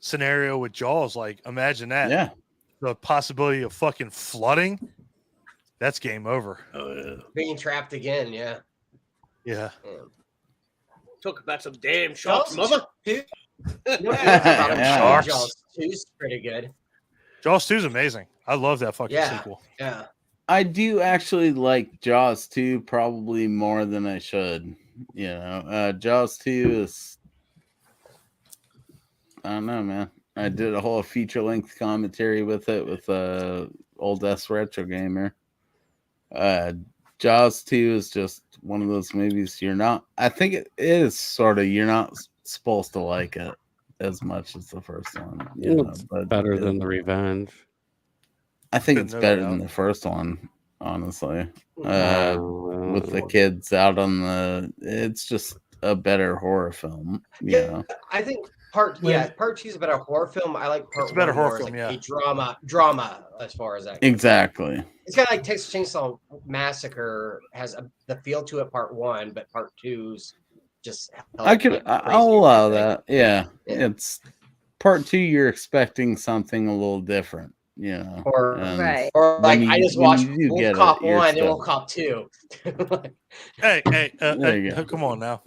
scenario with Jaws, like imagine that. Yeah, The possibility of fucking flooding. That's game over. Oh yeah. Being trapped again, yeah. Yeah. talk about some damn sharks, Jaws mother. 2. You know what Yeah. about Sharks. Jaws 2 is pretty good. Jaws 2 is amazing. I love that fucking Yeah. sequel. Yeah. I do actually like Jaws 2 probably more than I should. You know, Jaws 2 is I don't know, man. I did a whole feature length commentary with it with old S Retro Gamer. Jaws 2 is just one of those movies you're not. I think it is sort of you're not supposed to like it as much as the first one. You know, It's but better than The Revenge. I think Couldn't it's know better that. than the first one, honestly. Oh, With the kids out on the, it's just a better horror film. You Yeah, know, I think When- part 2 is a better horror film. I like part It's a better 1 horror more as film, like yeah. a drama as far as that goes. exactly. It's kind of like Texas Chainsaw Massacre has the feel to it, part 1, but part 2's just I'll allow crazy, that. Yeah, Yeah. it's part 2. You're expecting something a little different. You know, Or Right. or when like I you- just when watched you do Wolf get Cop it, you're 1 and Wolf stoked. Cop 2. Hey, There you go. come on now.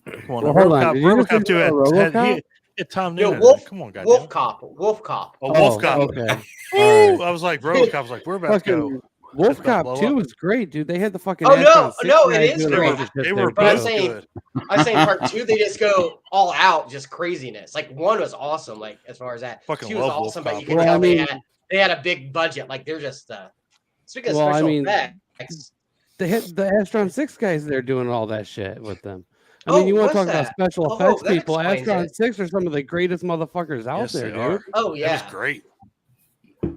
Come on Well, now. hold on. Did you just RoboCop say 2 had RoboCop? Tom No, Noonan. in it. Wolf Come on, goddamn. Wolf Cop. Wolf Cop. Oh, Wolf Oh, Cop. okay. Ooh, All right. I was like, RoboCop was like, we're about to go. Fucking Wolf about to Cop blow 2 up. was great, dude. They had the fucking Oh, no, Astron 6 no, it guys is doing a great. bunch of shit They there, were But I'm both too. saying- good. I was saying part 2, they just go all out, just craziness. Like 1 was awesome, like as far as that. Fucking 2 was love Wolf awesome, but Cop. you can Well, tell I mean- they had a big budget. Like they're just speaking of Well, I special mean, effects. They had the Astron 6 guys there doing all that shit with them. I Oh, mean, you want to was talk about that? special Oh, effects that people? explains Astron it. 6 are some of the greatest motherfuckers out Yes, there, they dude. are. Oh It was yeah. great.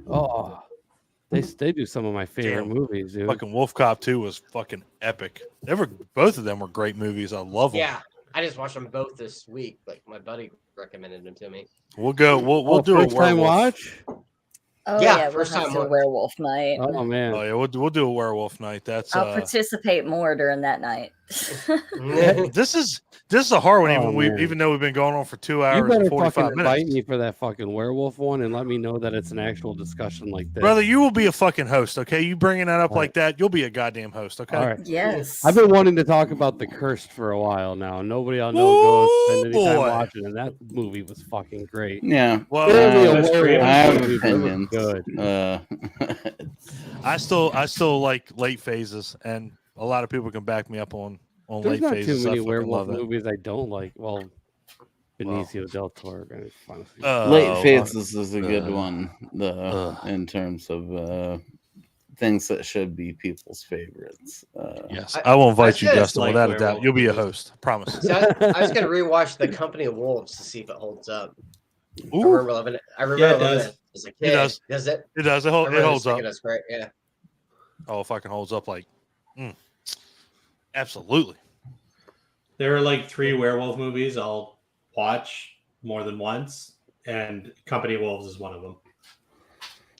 Oh, they do some of my favorite Damn. movies, dude. Fucking Wolf Cop 2 was fucking epic. Both of them were great movies. I love them. Yeah. I just watched them both this week. Like my buddy recommended them to me. We'll go. We'll do a first time werewolf. watch. Oh Yeah, yeah, we'll first have time to do a watch. werewolf night. Oh man, Oh yeah, we'll do a werewolf night. That's I'll participate more during that night. this is a hard one. Oh, man. Even though we've been going on for 2 you hours better and fucking 45 invite minutes. me for that fucking werewolf one and let me know that it's an actual discussion like this, Brother, you will be a fucking host, okay? You bringing that up All right. like that, you'll be a goddamn host, okay? All right. Yes. I've been wanting to talk about The Cursed for a while now. Nobody I know goes spend any time boy. watching, and that movie was fucking great. Yeah, Well, Clearly a that's werewolf great. I have movie, but it was opinions. good. I still like late phases, and a lot of people can back me up on There's late not phases. too I many fucking werewolf love it. movies I don't like. Well, Benicio del Toro. guys, honestly. Late Phases is a good uh, one, in terms of things that should be people's favorites. Yes, I will invite you, just Justin, like without a doubt. werewolf You'll be a movies. host. Promise. So I was gonna rewatch The Company of Wolves to see if it holds up. I Ooh, remember loving it. I remember Yeah, it loving does. it as a kid. does. Does it? it does. It I holds remember up. thinking that's great. Yeah. Oh, it fucking holds up like, absolutely. There are like 3 werewolf movies I'll watch more than once, and Company of Wolves is one of them.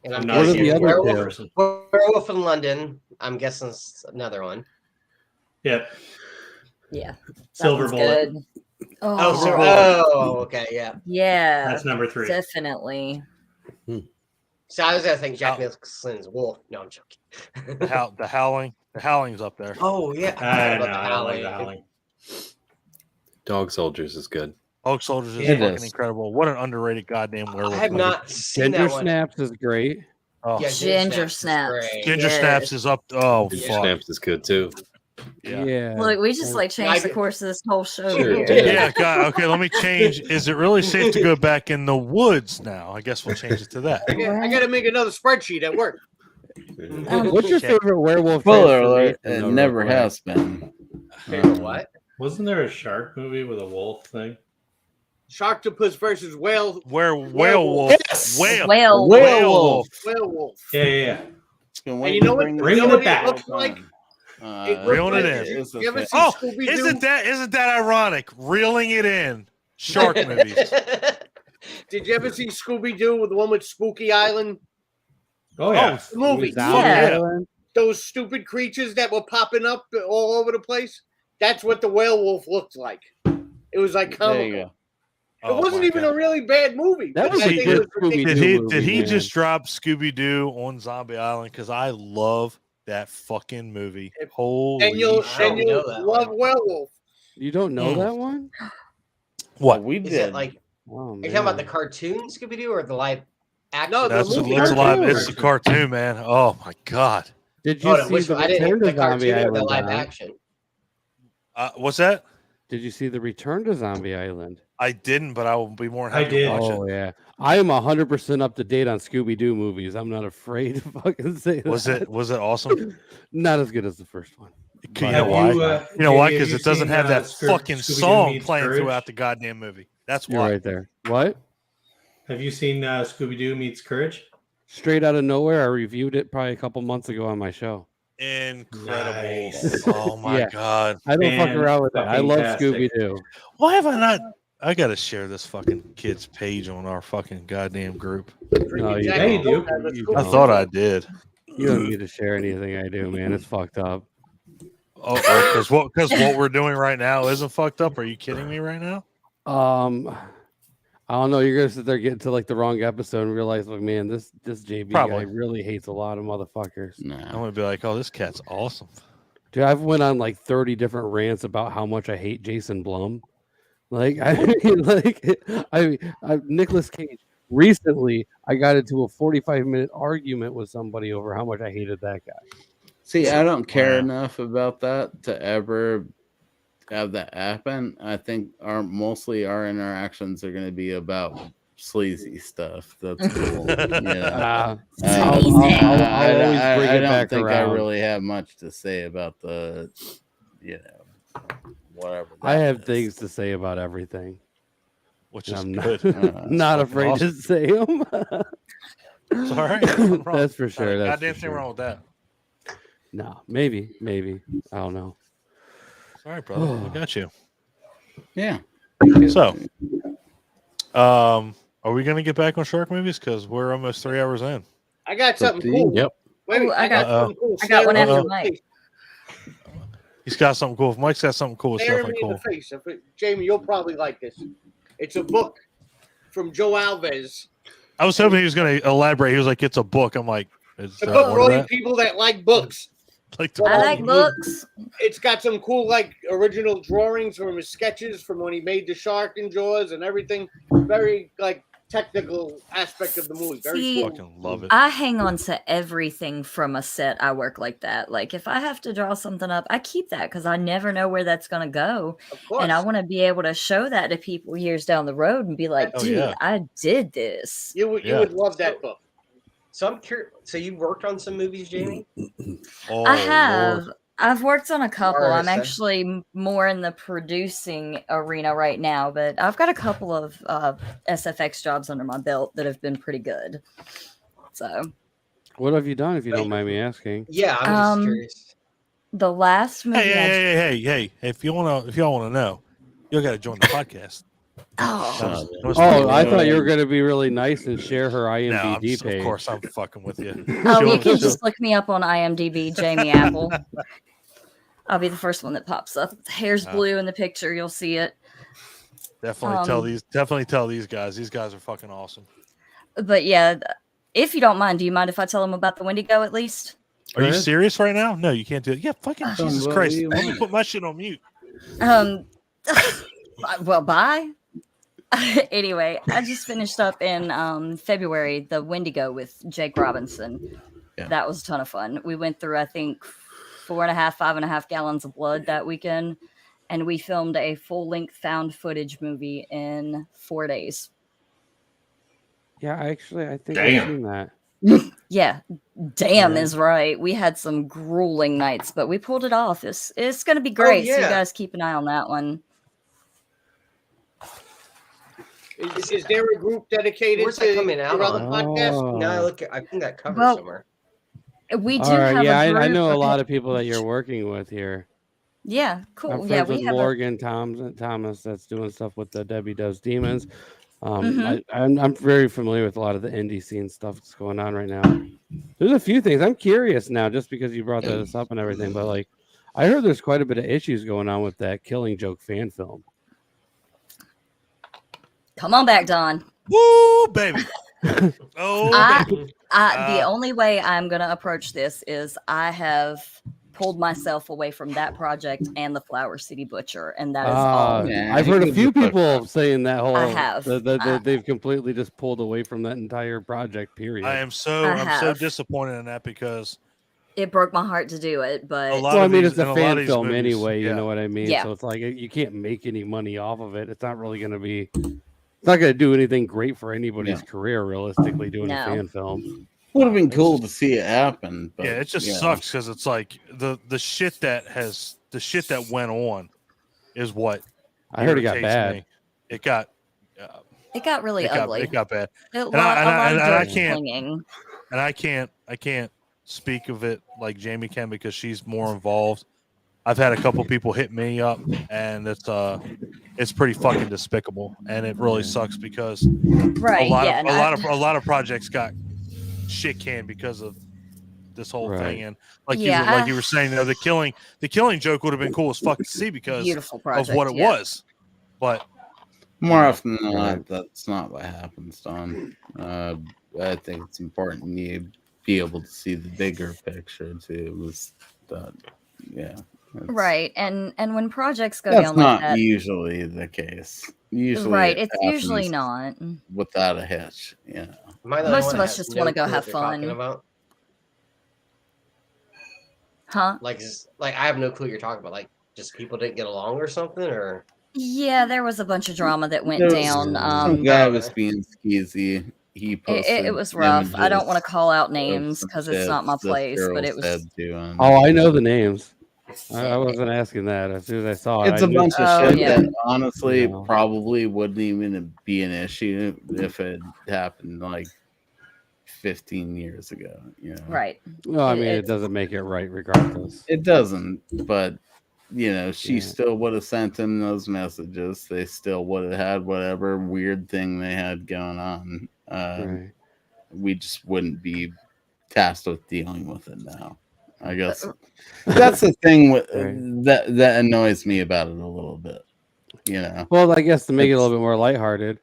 And I'm I'm not What are a the guessing other werewolf two? person. Werewolf in London. I'm guessing it's another one. Yep. Yeah. that Silver one's Bullet. good. Oh, so, Bullet. okay, yeah. Yeah. That's number 3. Definitely. So I was gonna think Jack Nicholson's Wolf. No, I'm joking. The Howling's up there. Oh yeah, I I know. forgot I don't like Howling. the Howling. Dog Soldiers is good. Hulk Soldiers is It fucking is. incredible. What an underrated goddamn werewolf. I have movie. not seen Ginger that one. Snaps is great. Oh, Yeah, Ginger is Snaps. great. Ginger Yes. Snaps is up. Oh, Ginger fuck. Snaps is good too. Yeah. Look, we just like I changed the get- course of this whole show Sure here. did. Yeah, God, okay, let me change. Is it really safe to go back in the woods now? I guess we'll change it to that. I got to make another spreadsheet at work. What's your Okay. favorite werewolf? Spoiler alert, transformation, it though, never real quick? has been. Favorite what? Wasn't there a shark movie with a wolf thing? Sharktopus versus werewolf. Werewolf. Yes! Whale. Werewolf. Werewolf. Yeah. Been And waiting you to know what? bring Bring this it up back. the whole Looks like- time. It looks Reeling it like- in. is a You ever thing. see Oh, Scooby-Doo? isn't that ironic? Reeling it in. Shark movies. Did you ever see Scooby Doo with the one with Spooky Island? Oh yeah. The movie. Zombie Yeah. Island? Those stupid creatures that were popping up all over the place. That's what the werewolf looked like. It was like There comical. you go. It wasn't even a really bad movie. That but was I a think good it was ridiculous. Scooby-Doo movie, Did he man. just drop Scooby Doo on Zombie Island? Because I love that fucking movie. Holy And you'll, shit. and know you'll that love one. werewolf. You don't know Mm. that one? What? We Is did. it like? Oh, Are you talking about the man. cartoon Scooby Doo or the live action? No, the That's movie. it's live. cartoon. It's a cartoon, man. Oh my god. Did you Oh, no, see which the one? I didn't Return the to Zombie cartoon or the Island? live Don? action. What's that? Did you see the Return to Zombie Island? I didn't, but I will be more than I happy to did. watch Oh it. yeah, I am 100% up to date on Scooby Doo movies. I'm not afraid to fucking say that. Was it awesome? Not as good as the first one. You But- know why? You know why? Jamie, have Because you it doesn't seen, have that fucking Scooby-Doo song Meets playing Courage? throughout the goddamn movie. That's You're why. right there. What? Have you seen Scooby Doo Meets Courage? Straight out of nowhere, I reviewed it probably a couple months ago on my show. Incredible. Nice. Oh my Yeah. god. I don't fuck around with that. I love Fan-fucking-tastic. Scooby Doo. Why have I not? I gotta share this fucking kid's page on our fucking goddamn group. No, you Yeah, you don't. do. You I don't. thought I did. You don't need to share anything I do, man. It's fucked up. Oh, because what we're doing right now isn't fucked up. Are you kidding me right now? I don't know. You're gonna sit there getting to like the wrong episode and realize, like, man, this JB Probably. guy really hates a lot of motherfuckers. I'm No. gonna be like, oh, this cat's awesome. Dude, I've went on like 30 different rants about how much I hate Jason Blum. Like, I Nicolas Cage. Recently, I got into a 45-minute argument with somebody over how much I hated that guy. See, I don't care Wow. enough about that to ever have that happen. I think mostly our interactions are going to be about sleazy stuff. That's cool. Yeah. I'll always bring I it don't back think around. I really have much to say about the, whatever. I that have is. things to say about everything. Which and is I'm good. not fucking afraid awesome. to say them. It's all right. Nothing wrong. That's for sure. Not a That's goddamn for thing sure. wrong with that. No, maybe. I don't know. It's all right, brother. We got you. Yeah. So, are we gonna get back on shark movies? Because we're almost 3 hours in. I got something cool. Yep. Wait, Ooh, I got- something cool. I got one Stare me after in the Mike. face. He's got something cool. If Mike's got something cool, it's Stare definitely me in cool. the face. Jamie, you'll probably like this. It's a book from Joe Alves. I was hoping he was gonna elaborate. He was like, "It's a book." I'm like, "Is The that book more for all of you that?" people that like books. Like the I like books. It's got some cool, like, original drawings from his sketches from when he made the shark in Jaws and everything. Very, like, technical aspect of the movie. Very See, cool. fucking love it. I hang on to everything from a set. I work like that. Like if I have to draw something up, I keep that because I never know where that's going to go. Of course. And I want to be able to show that to people years down the road and be like, Oh, dude, yeah. I did this. You would Yeah. love that book. So I'm curious. So you worked on some movies, Jamie? Oh, I have. Lord. I've worked on a couple. I'm Artist, actually more in the producing arena right now, but I've got a couple of SFX jobs under my belt that have been pretty good. So What have you done, if you don't mind me asking? Yeah, I'm just Um, curious. the last movie, Hey! If y'all wanna know, you got to join the podcast. oh, That was Oh, fucking- I thought you were going to be really nice and share her No, IMDb of page. course I'm fucking with you. oh, you She'll- can she'll- just look me up on IMDb, Jamie Apple. I'll be the first one that pops up. The hair's Oh. blue in the picture. You'll see it. definitely tell these guys. These guys are fucking awesome. But yeah, if you don't mind, do you mind if I tell them about the Wendigo at least? Are you ahead. serious right now? No, you can't do it. Yeah, fucking Jesus what Christ. do you Let me want? put my shit on mute. Well, bye. Anyway, I just finished up in February the Wendigo with Jake Robinson. Yeah. That was a ton of fun. We went through, I think, 5.5 gallons of blood that weekend, and we filmed a full-length found footage movie in 4 days. Yeah, I think Damn. I've seen that. Yeah, damn Yeah. is right. We had some grueling nights, but we pulled it off. It's going to be great. So you yeah. guys keep an eye on that one. Is there a group dedicated Where's to that coming out your other on? podcast? No, look, I think that covered Well, somewhere. We do All right, have yeah, a group. I know a lot of people that you're working with here. Yeah, I'm cool. friends Yeah, with we have Morgan Thomas that's doing stuff with the Debbie Does Demons. Mhm. I'm very familiar with a lot of the indie scene stuff that's going on right now. There's a few things I'm curious now, just because you brought this up and everything. But like, I heard there's quite a bit of issues going on with that Killing Joke fan film. Come on back, Don. Woo, baby. Oh, I, baby. the only way I'm going to approach this is I have pulled myself away from that project and the Flower City Butcher, and that is all. Yeah, I've you heard a can few just fuck people saying that whole. I have. That they've completely just pulled away from that entire project. Period. I'm so I have. disappointed in that because It broke my heart to do it, but A lot Well, I of mean, these- it's a and a lot of fan these film movies, anyway. You yeah. know what I mean? Yeah. So it's like you can't make any money off of it. It's not really going to be. It's not going to do anything great for anybody's Yeah. career, realistically, doing a No. fan film. Would have been cool to see it happen. But, Yeah, it just sucks because it's like the shit that went on is what I heard it got irritates bad. me. It got really ugly. It got bad. A And I lot of dirt can't- clinging. And I can't speak of it like Jamie can because she's more involved. I've had a couple people hit me up, and it's pretty fucking despicable, and it really sucks because Right. a lot of projects got shit canned because of this whole Right. thing. And like Yeah, you were saying, the killing joke would have been cool as fuck to see because beautiful of project. what it yeah. was. But More often than Right. not, that's not what happens, Don. I think it's important you be able to see the bigger picture too. Was that, yeah, that's- Right. And when projects go That's down not like that, usually the case. Usually, right? it It's usually happens not. without a hitch. Yeah. Am I the Most only one of that us has just no wanna go clue have what you're talking fun. about? Huh? Like I have no clue what you're talking about. Like just people didn't get along or something, or Yeah, there was a bunch of drama that went There was down. Some guy was being skeezy. He posted. It was rough. I don't want to images call out of names some because it's shit not my this place, girl but it was. said to him. Oh, I know the names. I wasn't asking that. As soon as I saw it, It's I a knew- bunch of Oh, shit yeah. that honestly No. probably wouldn't even be an issue if it happened like 15 years ago. You know, Right. Well, I mean, it It- doesn't make it right, regardless. it doesn't, but you know, she Yeah. still would have sent him those messages. They still would have had whatever weird thing they had going on. Right. We just wouldn't be tasked with dealing with it now. I guess that's the thing with Right. that annoys me about it a little bit. You know, Well, I guess to make it a It's- little bit more lighthearted,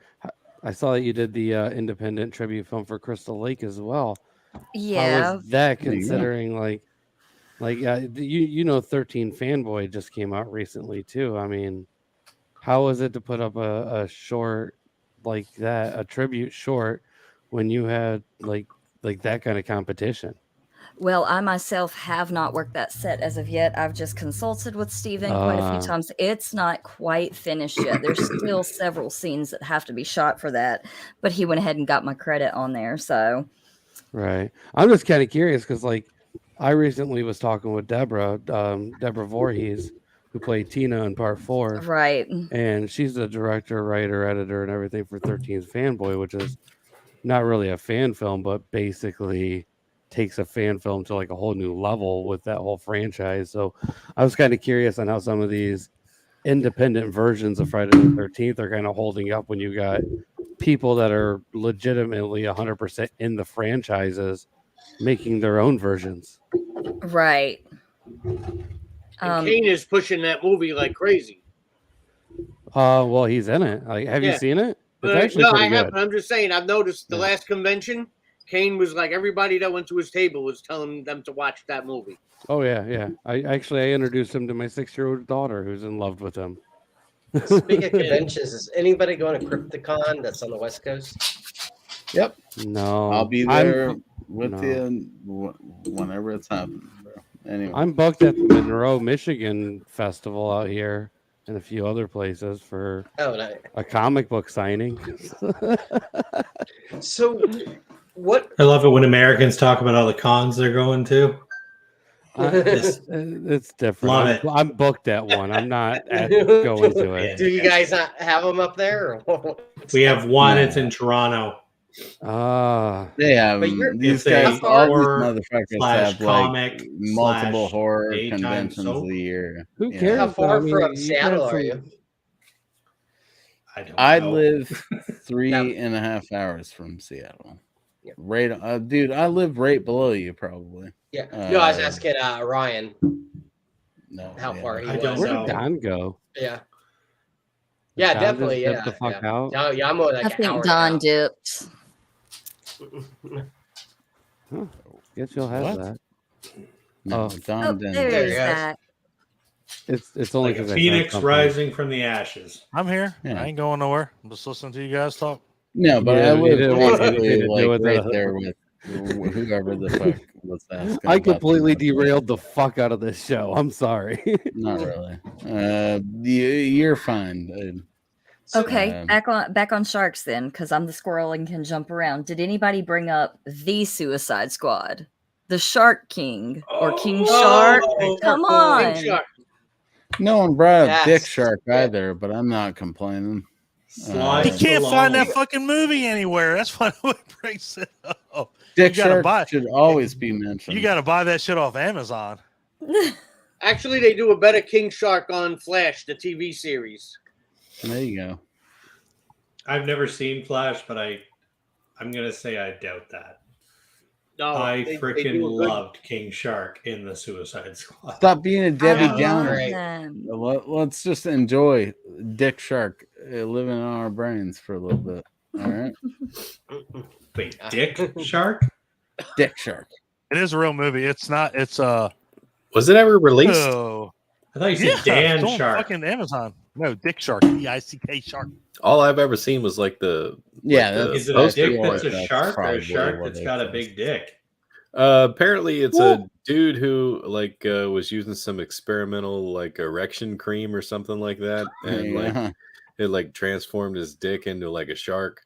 I saw that you did the independent tribute film for Crystal Lake as well. Yeah. How was that, There you go. considering you know 13 Fanboy just came out recently too. I mean, how was it to put up a short like that, a tribute short, when you had like that kind of competition? Well, I myself have not worked that set as of yet. I've just consulted with Steven quite a few Ah. times. It's not quite finished yet. There's still several scenes that have to be shot for that, but he went ahead and got my credit on there. So, Right. I'm just kind of curious because, like, I recently was talking with Deborah Voorhees, who played Tina in Part 4, right. and she's the director, writer, editor, and everything for 13th Fanboy, which is not really a fan film, but basically takes a fan film to like a whole new level with that whole franchise. So I was kind of curious on how some of these independent versions of Friday the 13th are kind of holding up when you got people that are legitimately 100% in the franchises making their own versions. Right. And Kane is pushing that movie like crazy. Well, he's in it. Like, have you Yeah. seen it? It's actually No, I pretty good. haven't. I'm just saying. I've noticed the Yeah. last convention, Kane was like everybody that went to his table was telling them to watch that movie. Oh yeah. I introduced him to my 6-year-old daughter, who's in love with him. Speaking of conventions, is anybody going to Crypticon that's on the West Coast? Yep, No, I'll be I'm- there with no. you whenever it's happening, bro. Anyway, I'm booked at the Monroe, Michigan festival out here and a few other places for Oh, no. a comic book signing. So, what? I love it when Americans talk about all the cons they're going to. It's different. Love I'm, it. I'm booked at one. I'm not going to it. Do you guys not have them up there? Or We have one. No. It's in Toronto. they have But you're- these it's a guys. All these horror motherfuckers slash have like comic multiple slash horror daytime conventions soap. a year. Who Yeah. cares? How But far I mean, from you Seattle got are some- you? I don't I know. live 3 Now- and a half hours from Seattle. Yeah. Right, dude. I live right below you, probably. Yeah. No, I was Uh, asking Ryan No, how yeah. far he I was. don't Where know. did Don go? Yeah. Did Yeah, Don definitely. just Yeah. dip the fuck yeah. out? Yeah, I'm only like I an think hour Don now. dipped. Guess you'll have What? that. No, Oh. Don Oh, didn't. there's There he goes. that. It's only Like a because phoenix rising from the ashes. I'm here. Yeah. I ain't going nowhere. I'm just listening to you guys talk. No, but Yeah, I you live didn't want basically anything to do like with right the- there with whoever the fuck was asking I about the completely movie. derailed the fuck out of this show. I'm sorry. Not really. You're fine, dude. Okay, back on sharks then, because I'm the squirrel and can jump around. Did anybody bring up the Suicide Squad, the Shark King or King Shark? Come King on, Shark. No one brought up Dick Yes. Shark either, but I'm not complaining. Sly You can't find that Stallone. fucking movie anywhere. That's what brings it up. Dick You gotta Shark buy- should always be mentioned. You got to buy that shit off Amazon. Actually, they do a better King Shark on Flash, the TV series. There you go. I've never seen Flash, but I'm gonna say I doubt that. No, I they freaking do a good- loved King Shark in the Suicide Squad. Stop being a I Debbie Yeah, Downer. right. them. Let's just enjoy Dick Shark living in our brains for a little bit. All right, Wait, Dick Shark? Dick Shark. It is a real movie. It's not. It's Was it ever released? Oh, I thought you said yeah, Dan it's on Shark. fucking Amazon. No, Dick Shark. DICK Shark. All I've ever seen was like the Yeah, the that's Is it a poster dick for that's it. a shark or a probably shark what that's it got a is. big dick? Apparently it's a dude who like was using some experimental like erection cream or something like that, and like Yeah. it like transformed his dick into like a shark.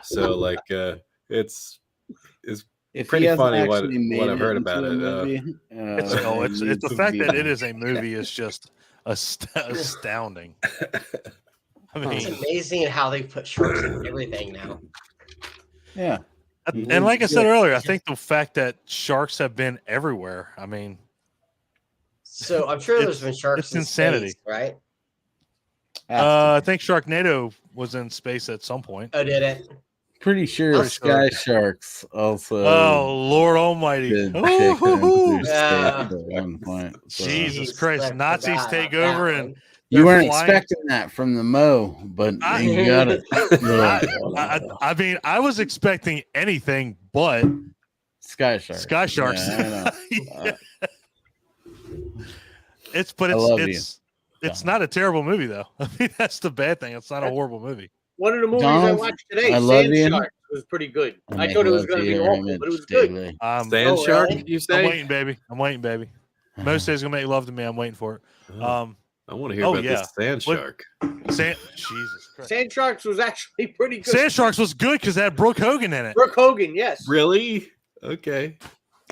So like it's If pretty he hasn't funny what actually made I've it heard into about a it. movie, It's needs the to fact be- that it is a movie is just astounding. I It's mean, amazing how they put sharks in everything now. Yeah. and like I said earlier, I think the fact that sharks have been everywhere. I mean, So I'm sure there's It's- been sharks it's in insanity. space, right? I think Sharknado was in space at some point. Oh, did it? Pretty sure Pretty Sky sure. Sharks also Oh Lord Almighty! did Ooh, shit hoo, hoo. through space Yeah. at one point. So. Jesus Jeez, Christ! I Nazis forgot take about over that and one. You they're weren't flying- expecting that from the Mo, but I- you got it. I mean, I was expecting anything but Sky Sharks. Sky Sharks. Yeah, I know. I love you, it's Don. not a terrible movie though. I mean, that's the bad thing. It's not a horrible movie. One of the movies I Don, watched today, I love Sand you. Shark, was pretty good. I I make thought it was love going to be your awful, image but it was good. daily. Sand Oh, shark, really? you I'm say? waiting, baby. I'm waiting, baby. Most days gonna make love to me. I'm waiting for it. Oh, I want to hear oh, about yeah. this sand What- shark. Jesus Christ. Sand Sharks was actually pretty good. Sand Sharks was good because it had Brooke Hogan in it. Brooke Hogan, yes. Really? Okay.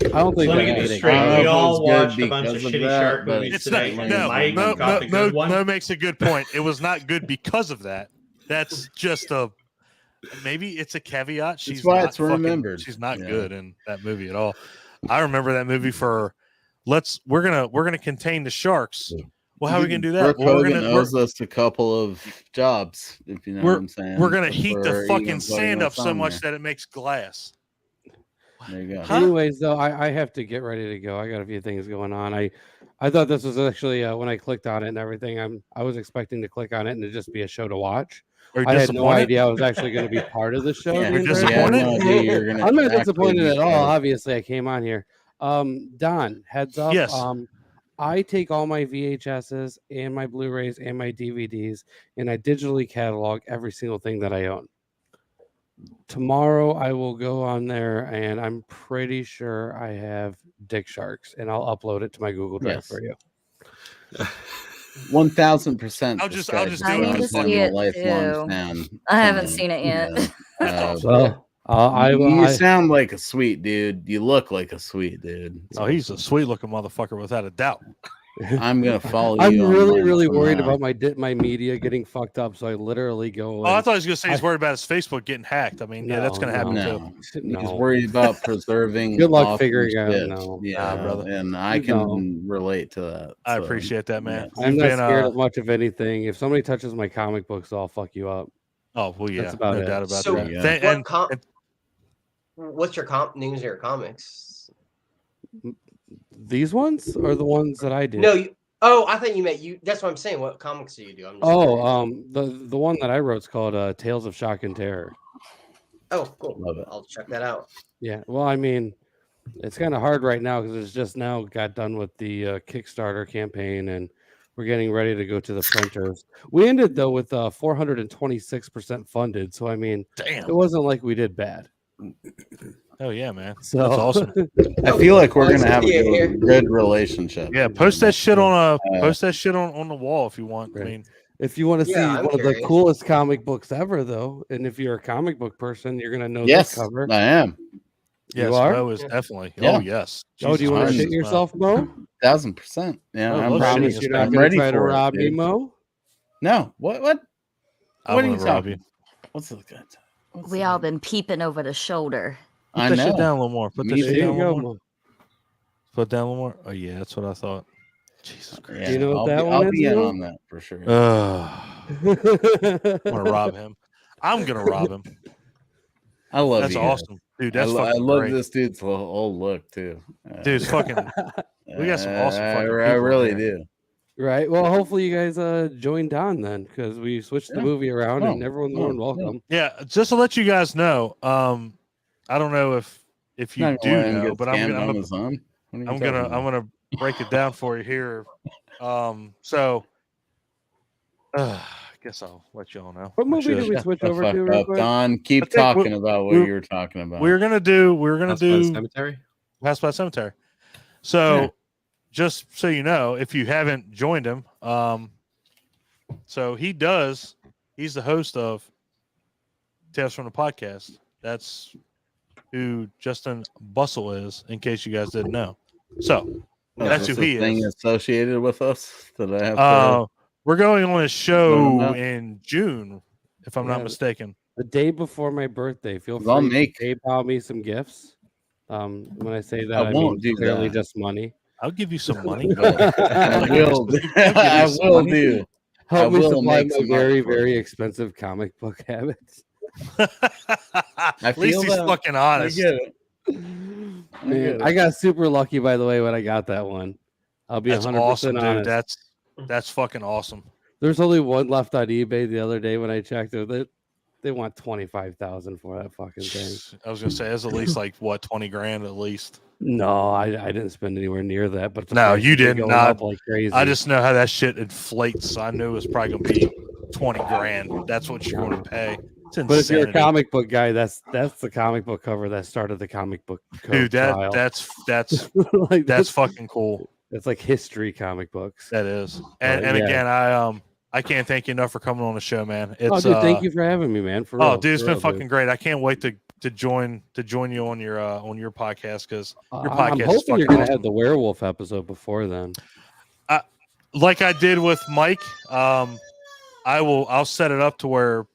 I don't think Let me that get is this it. straight. I don't We know if all it was good watched a bunch of because of shitty that, shark but movies It's today. not. and No, Mike Mo, got the good one. Mo makes a good point. It was not good because of that. That's just a. Maybe it's a caveat. She's why not it's remembered. She's not Yeah. good in that movie at all. I remember that movie for. We're gonna contain the sharks. Well, how are we gonna do that? Brooke Well, we're Hogan gonna owes us a couple of jobs, if you know what I'm saying. we're gonna heat the for fucking even putting sand up us so on much there. that it makes glass. There you go. Huh? Anyways, though, I have to get ready to go. I got a few things going on. I thought this was actually when I clicked on it and everything. I was expecting to click on it and to just be a show to watch. Are you I had no disappointed? idea I was actually going to be part of the show. Yeah, the You're entire yeah, time. disappointed? no, you're gonna I'm not actually disappointed be at all. part of- Obviously, I came on here. Don, heads up. Yes. I take all my VHSs and my Blu-rays and my DVDs, and I digitally catalog every single thing that I own. Tomorrow, I will go on there, and I'm pretty sure I have Dick Sharks, and I'll upload it to my Google Drive Yes. for you. 1,000%. I'll just do it. I need to see it too. I haven't seen it yet. Well, you sound like a sweet dude. You look like a sweet dude. Oh, he's a sweet looking motherfucker without a doubt. I'm gonna follow I'm you. really, online really from worried now. about my media getting fucked up, so I literally go. Oh, I and- thought he was gonna say he's worried about his Facebook getting hacked. I mean, yeah, that's gonna happen No, too. he's No. worried about preserving. Good luck awesome figuring out, shit. no. Yeah, Nah, brother. and I can relate to that. I so, appreciate that, man. yeah. I'm You've not been, scared of much of anything. If somebody touches my comic books, I'll fuck you up. Oh well, yeah, That's about no it. doubt about So that. Yeah. Th- what and- com- and- what's your news of your comics? These ones or the ones that I did? No, I thought you meant you. That's what I'm saying. What comics do you do? I'm just curious. The one that I wrote is called Tales of Shock and Terror. Oh, cool. Love it. I'll check that out. Yeah, well, I mean, it's kind of hard right now because it's just now got done with the Kickstarter campaign, and we're getting ready to go to the printers. We ended though with 426% funded, so I mean, Damn. it wasn't like we did bad. Oh yeah, man. So That's awesome. I feel like we're Well, gonna have a yeah, yeah. good relationship. Yeah, post that shit on post that shit on the wall if you want. Right. I mean, if you want to see Yeah, I'm one of the curious. coolest comic books ever, though, and if you're a comic book person, you're gonna know Yes, this cover. I am. yes, are? Mo is Yeah. definitely. Yeah. Oh yes. Oh, do you Jesus want to Christ, shit Mo. yourself, Mo? 1000%. Yeah, I I'm love ready. Promise shitting you're yourself. not I'm gonna ready try to for it, rob me, dude. Mo? No, what? I'm What are gonna you rob talking? you. What's the good? What's We the all good? been peeping over the shoulder. Put I that shit know. down a little more. Put that Me shit There down you a little go, more. Mo. Put it down a little more. Oh yeah, that's what I thought. Jesus Christ. Yeah, you know what that I'll one is, be in Mo? on that for sure. I'm gonna rob him. I'm gonna rob him. I love That's you. awesome, dude. I, That's I fucking love great. this dude's whole look too. Dude, it's fucking. We got some awesome fucking people I in really here. do. Right. Well, hopefully you guys join Don then, because we switched the Yeah. movie around and Oh, everyone's more than yeah. welcome. Yeah, just to let you guys know. I don't know if you Not gonna let do him know, get but scammed on his own. What are you I'm talking about? gonna break it down for you here. So I guess I'll let y'all know. What I movie did should. we Shut switch the over fuck to real up, quick? Don. I Keep think talking about what you were talking about. We're gonna do House by the Cemetery. House by Cemetery. So just so you know, if you haven't joined him, so he's the host of Tales from the Podcast. That's who Justin Bustle is, in case you guys didn't know. So that's Is who this a he thing is. associated with us that I have to. We're going on a Learn show about? in June, if I'm not Yeah. mistaken. The day before my birthday. Feel I'll free make- to PayPal me some gifts. When I say that, I I won't mean do clearly that. just money. I'll give you some money. But I Like, will. I'll give you I some will money. do. I Help me will supply make my some very, art for very you. expensive comic book habits. At least feel he's that. fucking I honest. get it. Man, get I it. got super lucky, by the way, when I got that one. I'll be That's 100% awesome, dude. honest. That's fucking awesome. There's only one left on eBay the other day when I checked it. They want 25,000 for that fucking thing. I was gonna say it's at least like what 20 grand at least. No, I didn't spend anywhere near that. But the No, prices you are didn't. going Not- up like crazy. I just know how that shit inflates. I knew it was probably gonna be 20 grand. That's what you're going to pay. It's insanity. But if you're a comic book guy, that's the comic book cover that started the comic book dude, trial. that's like that's fucking cool. It's like history comic books. That is. And yeah. again, I can't thank you enough for coming on the show, man. It's Oh, dude, thank you for having me, man. For oh, real, dude, it's for been real, fucking dude. great. I can't wait to join you on your podcast because your I'm podcast is hoping fucking you're gonna awesome. have the werewolf episode before then. Like I did with Mike. I'll set it up to where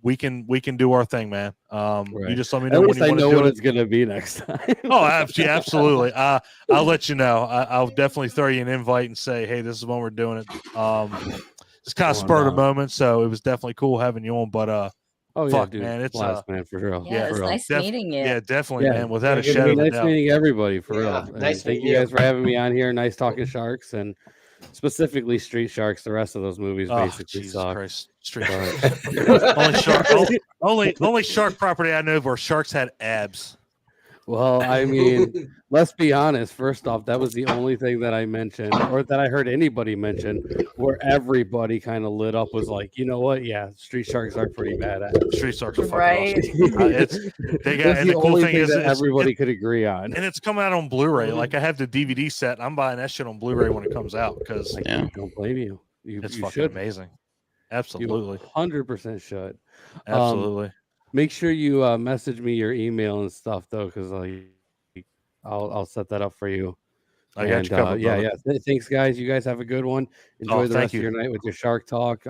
we can do our thing, man. You just let me know At when least you I want to know do what it. it's gonna be next time. Oh, absolutely. I'll let you know. I'll definitely throw you an invite and say, hey, this is when we're doing it. It's kind of spur of the moment, so it was definitely cool having you on. But oh yeah, fuck, dude, man, it's blast, man, for real. Yeah, for it's real. nice meeting you. Yeah, definitely, Yeah, man. Without a good shadow of a nice doubt. meeting everybody for Yeah, real. nice And thank meeting you you. guys for having me on here. Nice talking sharks and specifically Street Sharks. The rest of those movies Oh, basically Jesus suck. Christ. Street But- only shark property I know where sharks had abs. Well, I mean, let's be honest. First off, that was the only thing that I mentioned or that I heard anybody mention where everybody kind of lit up was like, you know what? Yeah, Street Sharks are pretty badass. Street sharks are fucking Right. awesome. They got, That's and the the cool only thing thing is that it's- everybody could agree on. and it's coming out on Blu-ray. Like I have the DVD set. And I'm buying that shit on Blu-ray when it comes out because Yeah. Don't blame you. it's You fucking should. amazing. You Absolutely, 100% should. absolutely. Make sure you message me your email and stuff though, because I'll set that up for you. I got you covered, yeah, brother. yeah. Thanks, guys. You guys have a good one. Enjoy the thank rest you. of your night with your Shark Talk.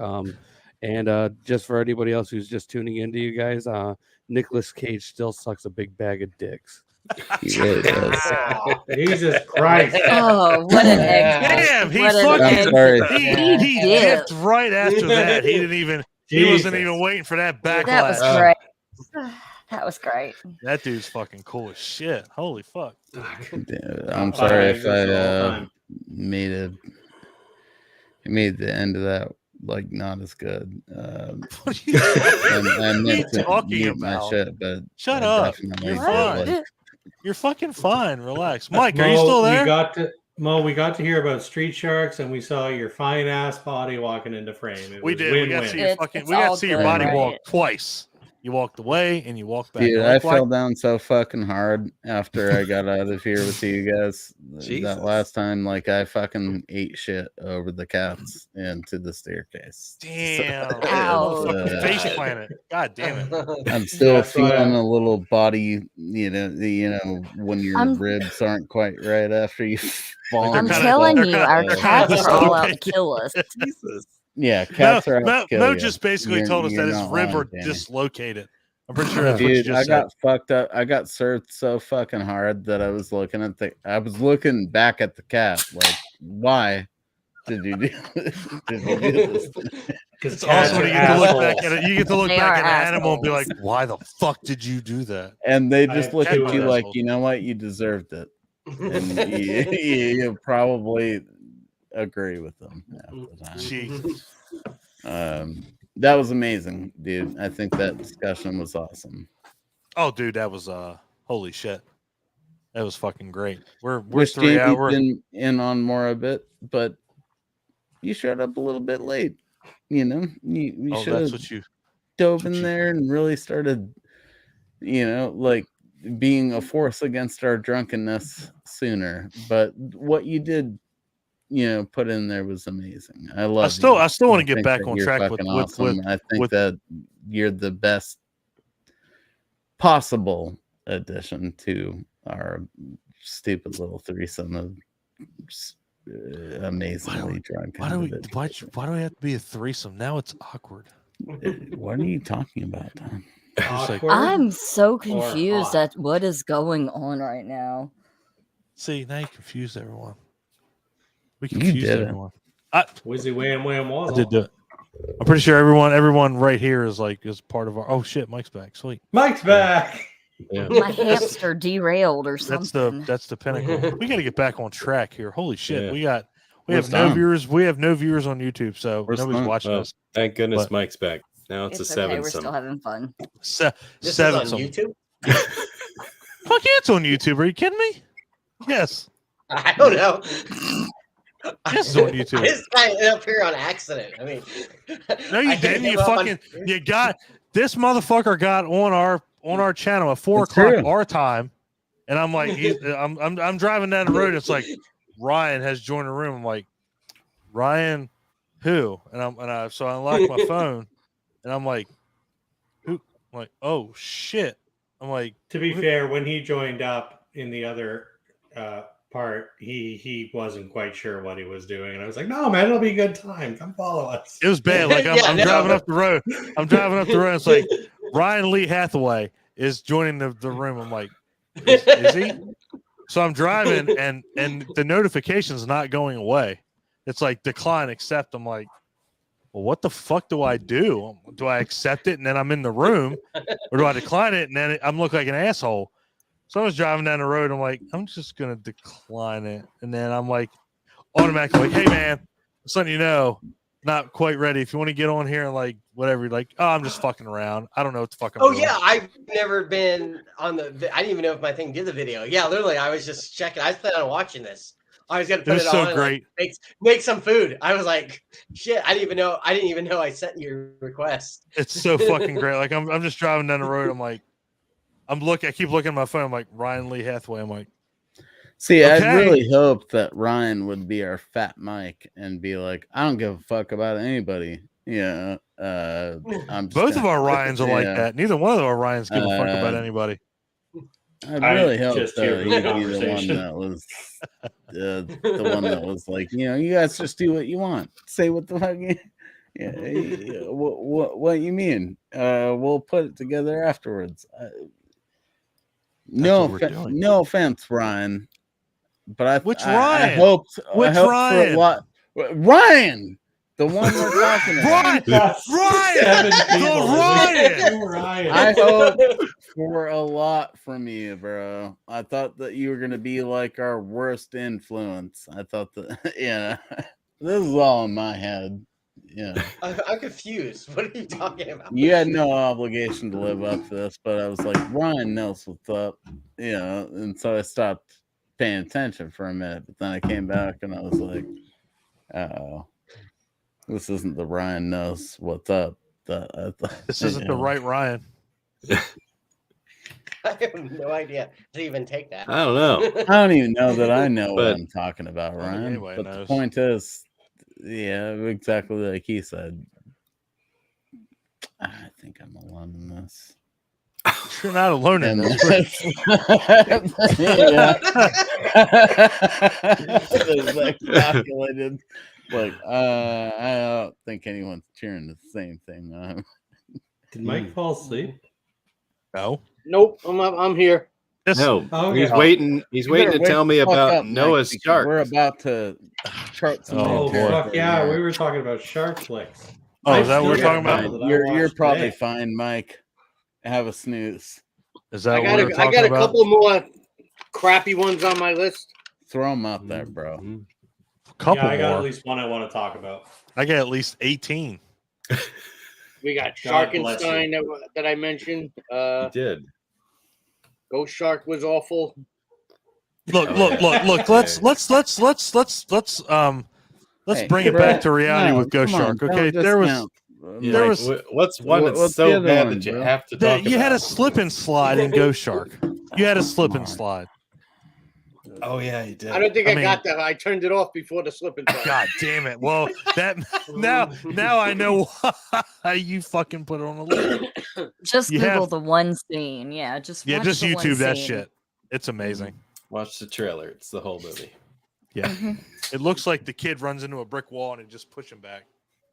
And just for anybody else who's just tuning into you guys, Nicolas Cage still sucks a big bag of dicks. He really does. Jesus Christ. Oh, what an egg! Damn, he What an fucking egg. I'm sorry. he did. dipped right after that. He didn't even. He wasn't Jesus. even waiting for that backlash. That was great. That was great. That dude's fucking cool as shit. Holy fuck. I'm sorry if I made the end of that like not as good. What are you, I meant to talking mute my about? shit, but Shut I up. definitely You're did, fine. like, You're fucking fine. Relax. Mike, are Mo, you still there? We got to hear about Street Sharks, and we saw your fine ass body walking into frame. It We was did. We got to win-win. see your It's- fucking. it's We got all to see your good, body right? walk twice. You walked away and you walked back. Dude, And I like, why- fell down so fucking hard after I got out of here with you guys. Jesus. That last time, like I fucking ate shit over the cats into the staircase. Damn, Ow. motherfucking face planet. God damn it. I'm still That's why feeling I'm- a little body, when your I'm- ribs aren't quite right after you fall. I'm kinda- telling they're you, kinda- our they're cats kinda are all out to dislocated. kill us. Jesus. Yeah, cats are out Mo to kill Mo you. just basically You're- told us you're that his not rib lying, were Danny. dislocated. I'm pretty sure that's what you Dude, just I said. got fucked up. I got served so fucking hard that I was looking at I was looking back at the cat, like, why did you do this? Did you do this? Because It's awesome when you get to look back at assholes. it. You get to look They back are at an animal and be like, assholes. "Why the fuck did you do that?" And they I just have look two at you of like, those. you know what, you deserved it, and you probably agree with them half the time. Jeez. That was amazing, dude. I think that discussion was awesome. Oh, dude, that was holy shit. That was fucking great. We're Wish 3 Jamie'd hours. been in on more of it, but you showed up a little bit late. You know, you Oh, should that's have what you. dove what in you- there and really started, like being a force against our drunkenness sooner. But what you did, put in there was amazing. I love. I still want to I get think back that on you're track fucking awesome. with I think with- that you're the best possible addition to our stupid little threesome of amazingly drunk. why do we individuals. why do we have to be a threesome? Now it's awkward. What are you talking about, Tom? It's like, Awkward. I'm so Or confused hot. at what is going on right now. see, now you confused everyone. We You confused did it. everyone. Wizzy wham wham I wazzle. did do it. I'm pretty sure everyone right here is part of our. Oh shit, Mike's back. Sweet. Mike's back. Yeah. My hamster derailed or something. That's the pinnacle. We got to get back on track here. Holy shit, Yeah. we We're have no stoned. viewers. We have no viewers on YouTube, so We're nobody's stoned. watching Well, us. thank goodness But- Mike's back. Now it's, It's a okay. seven. We're still having fun. Se- This seven. is on YouTube. Fuck yeah, it's on YouTube. Are you kidding me? Yes. I don't know. Yes, it's on I YouTube. just ended up here on accident. I mean, No, you I didn't. came You up on- fucking you got this motherfucker got on our channel at 4 It's o'clock true. our time, and I'm like, I'm driving down the road. It's like Ryan has joined the room. I'm like, Ryan, who? So I unlock my phone, and I'm like, who? I'm like, oh shit. I'm like, To be fair, when he joined up in the other part, he wasn't quite sure what he was doing, and I was like, "No, man, it'll be a good time. Come follow us." it was bad. Like I'm, Yeah, I'm no. driving up the road. I'm driving up the road. It's like Ryan Lee Hathaway is joining the room. I'm like, is he? So I'm driving, and the notification's not going away. It's like decline, accept. I'm like, well, what the fuck do I do? Do I accept it and then I'm in the room, or do I decline it and then I'm look like an asshole? So I was driving down the road. I'm like, I'm just gonna decline it, and then I'm like, automatically like, hey man, just letting you know, not quite ready. If you want to get on here and like whatever, you're like, oh, I'm just fucking around. I don't know what the fuck I'm Oh doing. yeah, I've never been on the. I didn't even know if my thing did the video. Yeah, literally, I was just checking. I was planning on watching this. I was gonna It put was it so on and, great. like, make some food. I was like, shit, I didn't even know I sent you a request. It's so fucking great. Like I'm just driving down the road. I'm like, I keep looking at my phone. I'm like, Ryan Lee Hathaway. I'm like, See, Okay. I'd really hoped that Ryan would be our fat Mike and be like, I don't give a fuck about anybody. I'm just both of gonna- our Ryans are like Yeah. that. Neither one of our Ryans give a fuck about Uh, anybody. I'd I really hope just though hear he'd the be the one conversation. that was the one that was like, you guys just do what you want. Say what the fuck what you mean. We'll put it together afterwards. No, what we're doing. no offense, Ryan. But Which I Ryan? hoped Which I hoped Ryan? For a lot. Ryan, the one we're talking about. Ryan, That's Ryan, 7 the people. Ryan. Ryan. I hope for a lot from you, bro. I thought that you were gonna be like our worst influence. I thought that, this is all in my head. Yeah, I'm confused. What are you talking about? you had no obligation to live up to this, but I was like, Ryan knows what's up, and so I stopped paying attention for a minute. But then I came back and I was like, oh, this isn't the Ryan knows what's up. This isn't the right Ryan. I have no idea to even take that. I don't know. I don't even know that I know what But- I'm talking about, I don't think Ryan. anybody But the knows. point is, yeah, exactly like he said. I think I'm alone in this. You're not alone in And this. yeah. It's like calculated. Like, I don't think anyone's cheering the same thing. Did Mike fall asleep? No. Nope, I'm here. Just, No, Oh, he's yeah. waiting. He's You waiting better to wake tell me the fuck about up, Mike, Noah's because shark. We're about to chart some Oh, Oh, boy. fuck yeah. We were talking about shark flicks. Oh, I've is that what we're still got talking a about? couple that I You're watched probably today. fine, Mike. Have a snooze. is that I what got we're a, I talking got a about? couple more crappy ones on my list. Throw them out there, bro. Mhm. Couple Yeah, I got more. at least one I want to talk about. I got at least 18. We got God bless Sharkenstein that I mentioned. He did. Ghost Shark was awful. Look, Oh, look, yeah. look, look. Let's Hey, bring it bro, back to reality no, with Ghost come on, Shark. Okay, don't there was discount. Yeah, There like, was- what's one that's what's the so other bad one, that you bro? have to talk you had a about? slip and slide in Ghost Shark. You had a slip and Come on. slide. Oh yeah, he did. I don't think I I, mean- got that. I turned it off before the slip and slide. God damn it! Well, that now I know why you fucking put it on the list. Just You Google have- the one scene. Yeah, just Yeah, watch just the one YouTube that scene. shit. It's amazing. Watch the trailer. It's the whole movie. Yeah, Mhm. it looks like the kid runs into a brick wall and it just push him back.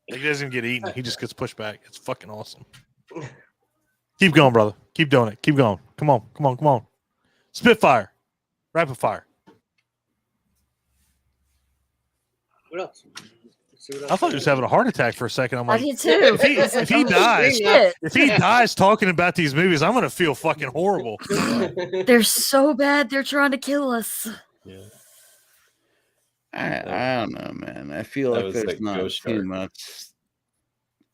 Like, he doesn't even get eaten. He just gets pushed back. It's fucking awesome. Keep going, brother. Keep doing it. Keep going. Come on. Come on. Come on. Spitfire. Rapid fire. What else? Let's see what else I thought he was having a heart attack for a second. I'm I like, did too. if he- I was like, if he "Oh, dies- shit." if he dies talking about these movies, I'm gonna feel fucking horrible. They're so bad. They're trying to kill us. Yeah. I don't know, man. I feel That like was there's like not Ghost too Shark. much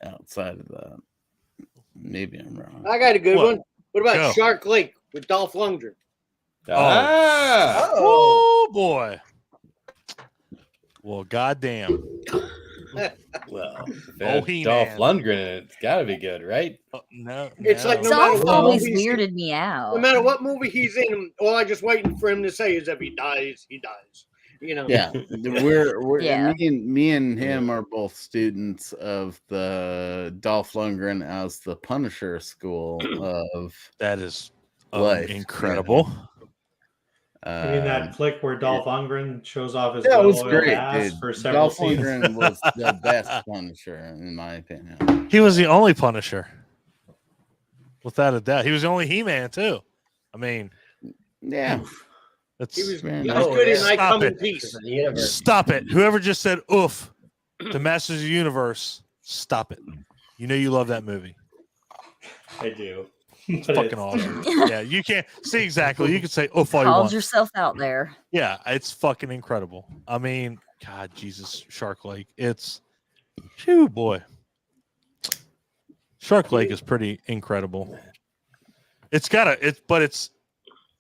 outside of that. Maybe I'm wrong. I got a good What? one. What about Go. Shark Lake with Dolph Lundgren? Ah, Oh boy. Well, goddamn. well, Oh, Dolph He-Man. Lundgren in it. It's got to be good, right? No, It's like no. no matter Dolph what always movie he's- weirded me out. No matter what movie he's in, all I just waiting for him to say is if he dies, he dies. You know. Yeah, we're Yeah. me and him are both students of the Dolph Lundgren as the Punisher school of That is life. incredible. I mean, that flick where Dolph Lundgren shows off his That was well-oiled great, ass dude. for several Dolph scenes. Lundgren was the best Punisher, in my opinion. He was the only Punisher. Without a doubt. He was the only He-Man, too. I mean, Yeah, it's He was, Very he nice. was good in I Stop Come in it. Peace. The universe. stop it. Whoever just said oof to Masters of the Universe, stop it. You know you love that movie. I do. It's But fucking awesome. Yeah, you can't see exactly. You can say oof all you Called want. yourself out there. Yeah, it's fucking incredible. I mean, God, Jesus, Shark Lake. It's, phew, boy. Shark Lake is pretty incredible.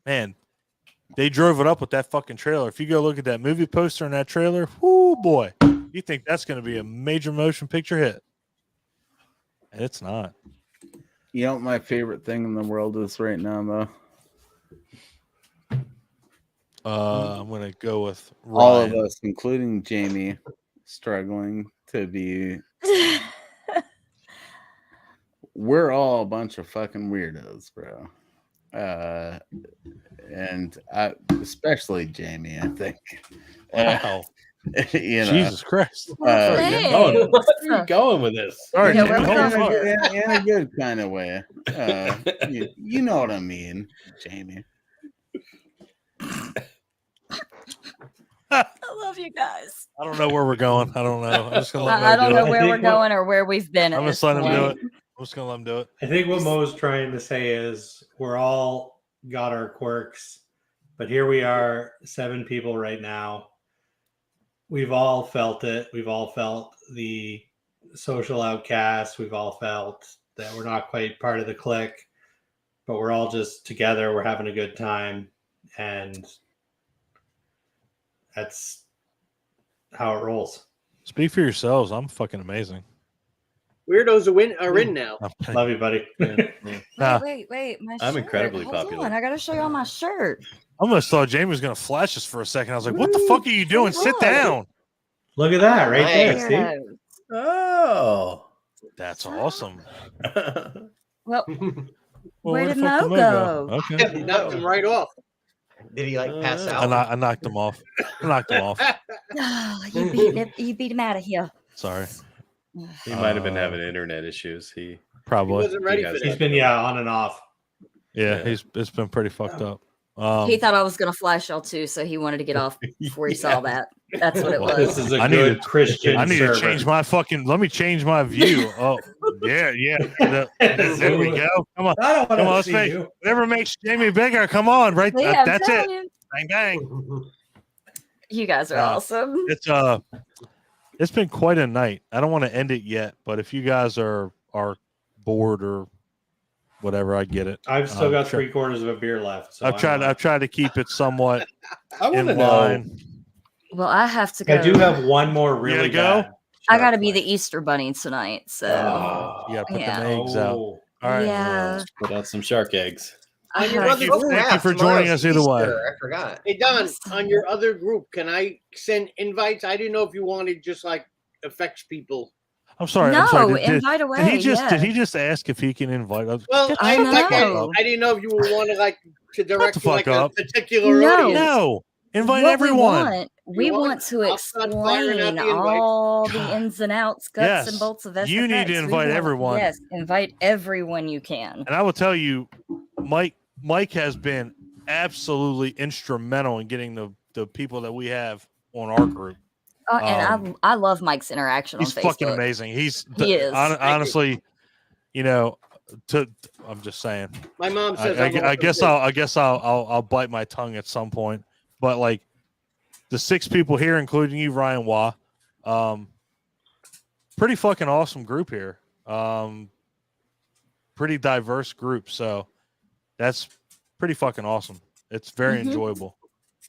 Man, they drove it up with that fucking trailer. If you go look at that movie poster and that trailer, whoo, boy, you think that's going to be a major motion picture hit. And it's not. you know what my favorite thing in the world is right now, though. I'm going to go with All of Ryan. us, including Jamie, struggling to be. We're all a bunch of fucking weirdos, bro. And especially Jamie, I think. Wow. You know, Jesus Christ. Dang. Where are you going with this? Sorry, Yeah, Jamie. where we Hold going on. with this? in a good kind of way. You know what I mean, Jamie. I love you guys. I don't know where we're going. I don't know. I'm just gonna let I Mo don't do know it. where I we're think what- going or where we've been. I'm at just this letting him do point. it. I'm just gonna let him do it. I think what Mo's trying to say is we're all got our quirks, but here we are, 7 people right now. We've all felt it. We've all felt the social outcast. We've all felt that we're not quite part of the clique, but we're all just together. We're having a good time, and that's how it rolls. Speak for yourselves. I'm fucking amazing. Weirdos are in now. Love you, buddy. Wait, my I'm shirt. incredibly Hold popular. on, I gotta show y'all my shirt. I almost thought Jamie was gonna flash us for a second. I was like, "What the fuck are you doing? Sit look. down." Look at that right there, Nice. Steve. Weirdo. Oh. That's awesome. Well, Well, where the did fuck Mo did go? Okay. Knocked him right off. Did he like pass out? I knocked him off. I knocked him off. You beat him out of here. Sorry. He might have been having internet issues. He Probably. He wasn't ready for He's that. been on and off. Yeah, it's been pretty fucked up. He thought I was gonna flash y'all too, so he wanted to get off before he saw that. That's what it Well, This was. is a I need good to- Christian I need to server. change my fucking. Let me change my view. Oh, yeah. There we go. Come on. I don't Come on, want let's to see make you. whatever makes Jamie bigger. Come on, right? Yeah, I'm That's it. telling you. Bang bang. You guys are awesome. It's been quite a night. I don't want to end it yet, but if you guys are bored or whatever, I get it. I've still got Sure. 3/4 of a beer left. So I've tried to keep it somewhat I want to in know. line. Well, I have to go. I do have one more really go? bad. I got to be shark the Easter bunny tonight. So You got to put Yeah. the eggs out. Oh. All right. yeah. Put out some shark eggs. On your Thank other you. group, Thank you for joining us either way. I forgot. hey Don, on your other group, can I send invites? I didn't know if you wanted just like affects people. I'm sorry. No, I'm sorry. invite away. Did he just yeah. did he just ask if he can invite us? Well, Get I, shut the like, fuck up. I didn't know if you would want to like to direct the to, like fuck a up. particular No. audience. No, invite What everyone. We You want- want to I'll start firing out explain the invites. all the God. ins and outs, guts Yes. and bolts of SFX. You need to We invite want- everyone. Yes, invite everyone you can. And I will tell you, Mike has been absolutely instrumental in getting the people that we have on our group. And I love Mike's interaction on He's Facebook. fucking amazing. He is. Honestly, I'm just saying. My mom says I guess I'll bite my tongue at some point. But like the 6 people here, including you, Ryan Wah, pretty fucking awesome group here. Pretty diverse group. So that's pretty fucking awesome. It's very Mhm. enjoyable.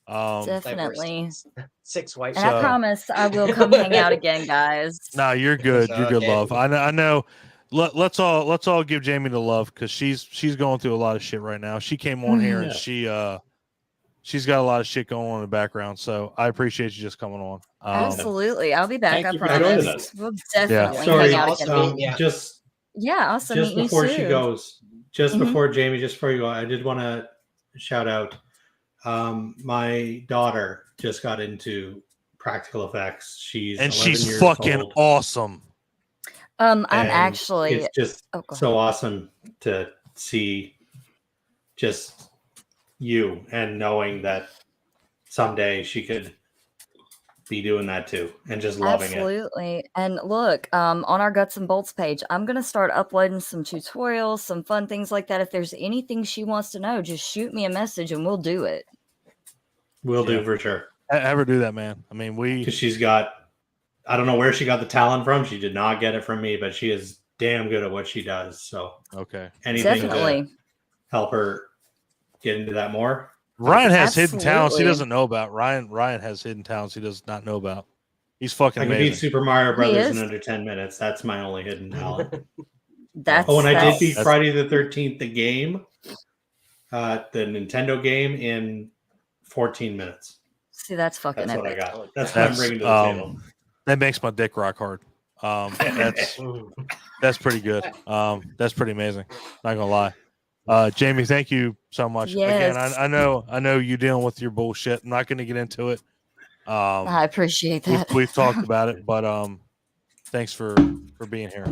Definitely. 6 white. And I promise I will come hang out again, guys. No, you're good. You're good, Okay. love. I know. Let's all give Jamie the love because she's going through a lot of shit right now. She came on here and she's got a lot of shit going on in the background. So I appreciate you just coming on. Absolutely. I'll be back. Thank I you for joining promise. us. We'll definitely Sorry, hang out again. Yeah. just Also just meet before you she soon. goes, just Mhm. before Jamie, just before you go, I did want to shout out. My daughter just got into practical effects. She's 11 she's years fucking old, awesome. I'm and actually it's just Oh, go so awesome to see just you and knowing that someday she could be doing that too and just loving it. absolutely. And look, on our Guts and Bolts page, I'm gonna start uploading some tutorials, some fun things like that. If there's anything she wants to know, just shoot me a message and we'll do it. Will Yeah. do for sure. Have her do that, man. I mean, Because she's got, I don't know where she got the talent from. She did not get it from me, but she is damn good at what she does. So okay. anything Definitely. to help her get into that more. Ryan has hidden talents he Absolutely. doesn't know about. Ryan has hidden talents he does not know about. He's fucking I can beat amazing. Super Mario Brothers is. in under 10 minutes. That's my only hidden talent. That's Oh, and I did beat that's- Friday the 13th, the game, the Nintendo game, in 14 minutes. see that's fucking That's what I epic. got. That's what I'm bringing to the table. That makes my dick rock hard. That's pretty good. That's pretty amazing. Not gonna lie. Jamie, thank you so much. Yes. Again, I know you dealing with your bullshit. I'm not gonna get into it. I appreciate that. We've talked about it, but thanks for being here.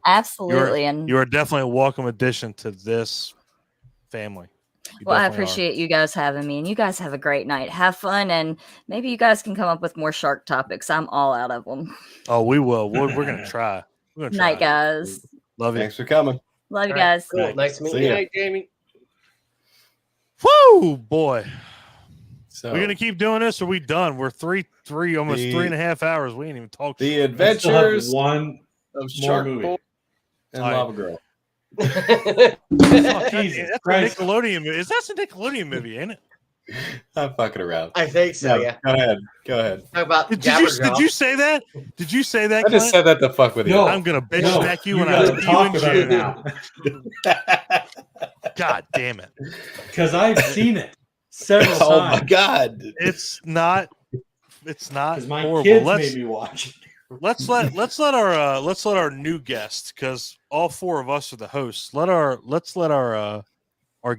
Absolutely. And You are definitely a welcome addition to this family. You well, I definitely are. appreciate you guys having me, and you guys have a great night. Have fun, and maybe you guys can come up with more shark topics. I'm all out of them. Oh, we will. We're gonna try. We're gonna try. Night, guys. Love you. Thanks for coming. Love you All right, guys. cool. Nice to meet See you. Good ya. night, Jamie. Woo, boy. So We're gonna keep doing this, or we done? We're almost The- 3.5 hours. We ain't even talked. the shit. I still have adventures one of more Shark movie. Boy and All right. Lava Girl. Fuck, Jesus that's Christ. a Nickelodeon movie. That's a Nickelodeon movie, ain't it? I'm fucking around. I think so. No, Yeah. Go ahead. Go ahead. Talk about Did Jabberjaw. you say that? Did you say that? I just Clint? said that to fuck with you. No. I'm gonna bitch No, smack you you when I gotta see you talk in about it jail. now. God damn it! Because I've seen it several Oh my times. god. It's not Because my horrible. kids Let's made me watch it. let's let our new guest, because all four of us are the hosts. Let's let our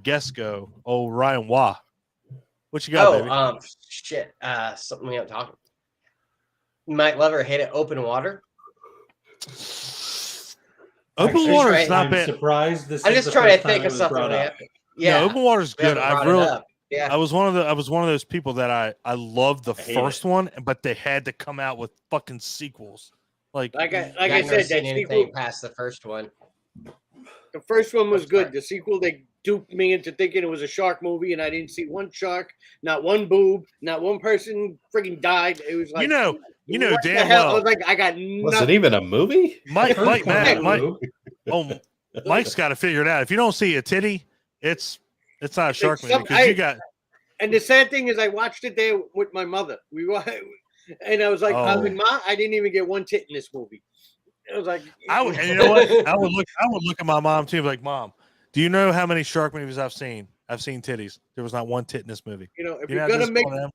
guest go. Oh, Ryan Wah, what you got, baby? Shit. Something we haven't talked about. You might love or hate it. Open water. Open Actually, water is not I'm bad. surprised this I'm is just the trying to first time think it of was something. brought up. Yeah. No, open water is we good. haven't I brought it really, up. Yeah. I was one of those people that I loved the I hate first it. one, but they had to come out with fucking sequels. Like Like I've I never said, seen that anything sequel. past the first one. The first one was That's good. right. The sequel, they duped me into thinking it was a shark movie, and I didn't see one shark, not one boob, not one person freaking died. It was like, you know what the damn hell? I well. was like, I got Was nothing. it even a movie? Mike, First Mike, one Matt, had Mike. boob. Oh, Mike's got to figure it out. If you don't see a titty, it's not a shark movie because you got. And the sad thing is, I watched it there with my mother. And I was like, I was like, Oh. Ma, I didn't even get one tit in this movie. I was like, And you know what? I would look at my mom too, like, Mom, do you know how many shark movies I've seen? I've seen titties. There was not one tit in this movie. you know, if You know you're how gonna make disappointed I am?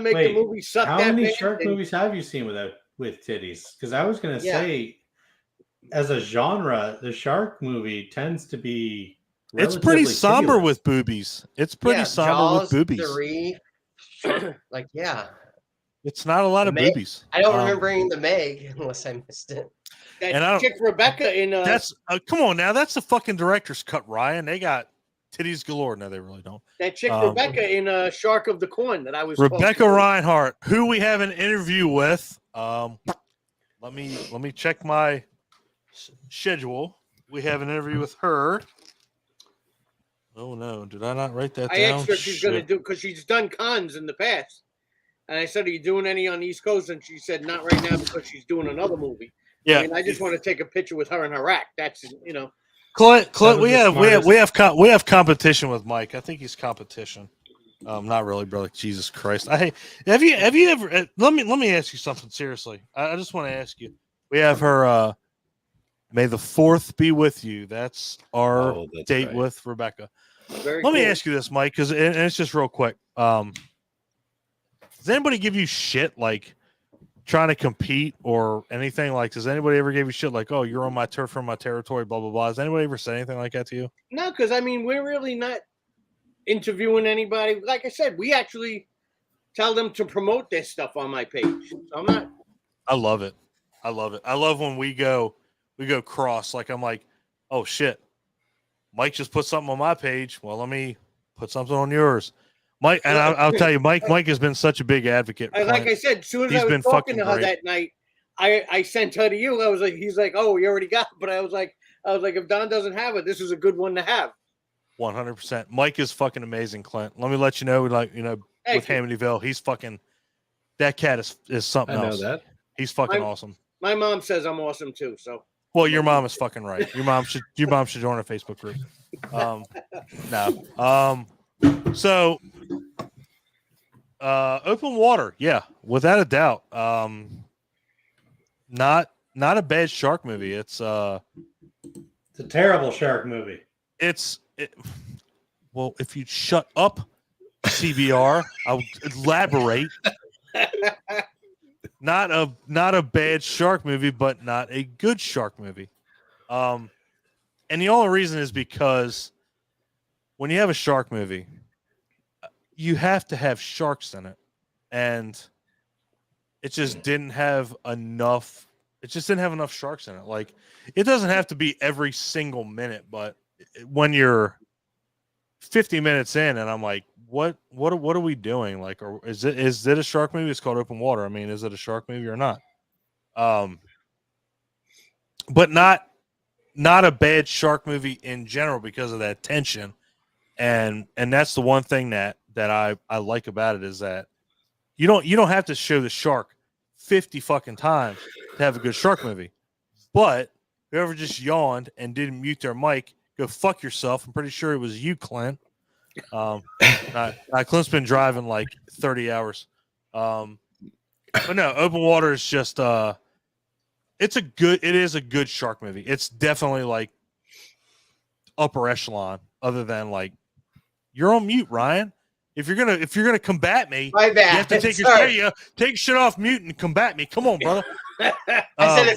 the Wait, movie suck how that many bad, shark then- movies have you seen with titties? Because I was gonna Yeah. say, as a genre, the shark movie tends to be It's pretty relatively somber tittyless. with boobies. It's pretty Yeah, somber with Jaws, boobies. 3, like yeah. It's not a lot of The Meg- boobies. I don't remember any of the Meg unless I missed it. that And I don't- chick Rebecca in That's come on now. That's the fucking director's cut, Ryan. They got titties galore. No, they really don't. that chick um, Rebecca in Shark of the Corn that I was Rebecca talking about. Reinhardt, who we have an interview with. Let me check my schedule. We have an interview with her. Oh no, did I not write that I down? asked her if she's gonna Shit. do because she's done cons in the past, and I said, "Are you doing any on the East Coast?" And she said, "Not right now because she's doing another movie." Yeah, I mean, I just want to take a picture with her in her act. That's Clint, That was we the have we have competition with Mike. I think he's competition. Not really, brother. Jesus Christ. Have you ever let me ask you something seriously. I just want to ask you. We have her May the 4th be with you. That's our date right. with Rebecca. very. Let me cool. ask you this, Mike, because and it's just real quick. Does anybody give you shit like trying to compete or anything? Like, does anybody ever give you shit like, "Oh, you're on my turf, from my territory," blah blah blah? Has anybody ever said anything like that to you? No, because I mean, we're really not interviewing anybody. Like I said, we actually tell them to promote their stuff on my page. So I'm not. I love it. I love it. I love when we go cross. Like I'm like, oh shit, Mike just put something on my page. Well, let me put something on yours, Mike. And I'll tell you, Mike has been such a big advocate. Like I said, as soon as He's I was been talking fucking to her great. that night, I sent her to you. I was like, he's like, oh, you already got it. But I was like, if Don doesn't have it, this is a good one to have. 100%. Mike is fucking amazing, Clint. Let me let you know, like with Thank you. Hamityville, he's fucking. That cat is something I know else. that. He's fucking awesome. My mom says I'm awesome too. So Well, your mom is fucking right. Your mom should join a Facebook group. No. So open water, yeah, without a doubt. Not a bad shark movie. It's a terrible shark movie. Well, if you'd shut up, CBR, I'll elaborate. Not a bad shark movie, but not a good shark movie. And the only reason is because when you have a shark movie, you have to have sharks in it, and it just didn't have enough. It just didn't have enough sharks in it. Like, it doesn't have to be every single minute, but when you're 50 minutes in, and I'm like, what are we doing? Like, or is it a shark movie? It's called Open Water. I mean, is it a shark movie or not? But not a bad shark movie in general because of that tension, and that's the one thing that I like about it is that you don't have to show the shark 50 fucking times to have a good shark movie. But whoever just yawned and didn't mute their mic, go fuck yourself. I'm pretty sure it was you, Clint. Clint's been driving like 30 hours. But no, Open Water is just it is a good shark movie. It's definitely like upper echelon, other than like you're on mute, Ryan. If you're gonna combat me, My bad. you have to take Sorry. take shit off mute and combat me. Come on, brother. I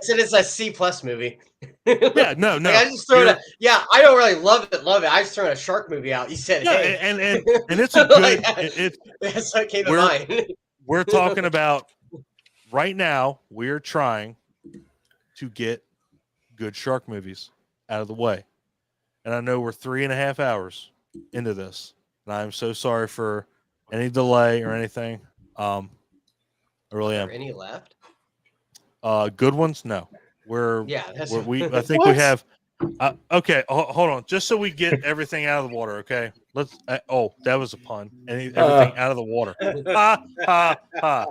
said it's a C+ movie. Yeah, no. Like, I just throw it. Yeah, I don't really love it. I just throw a shark movie out. You said, Yeah, hey, and it's a good. That's what came to mind. We're talking about right now. We're trying to get good shark movies out of the way, and I know we're 3.5 hours into this, and I'm so sorry for any delay or anything. I really am. Any left? Good ones? No. That's I think we have. Okay, hold on. Just so we get everything out of the water, okay? Let's. That was a pun. Everything out of the water. Ha ha ha.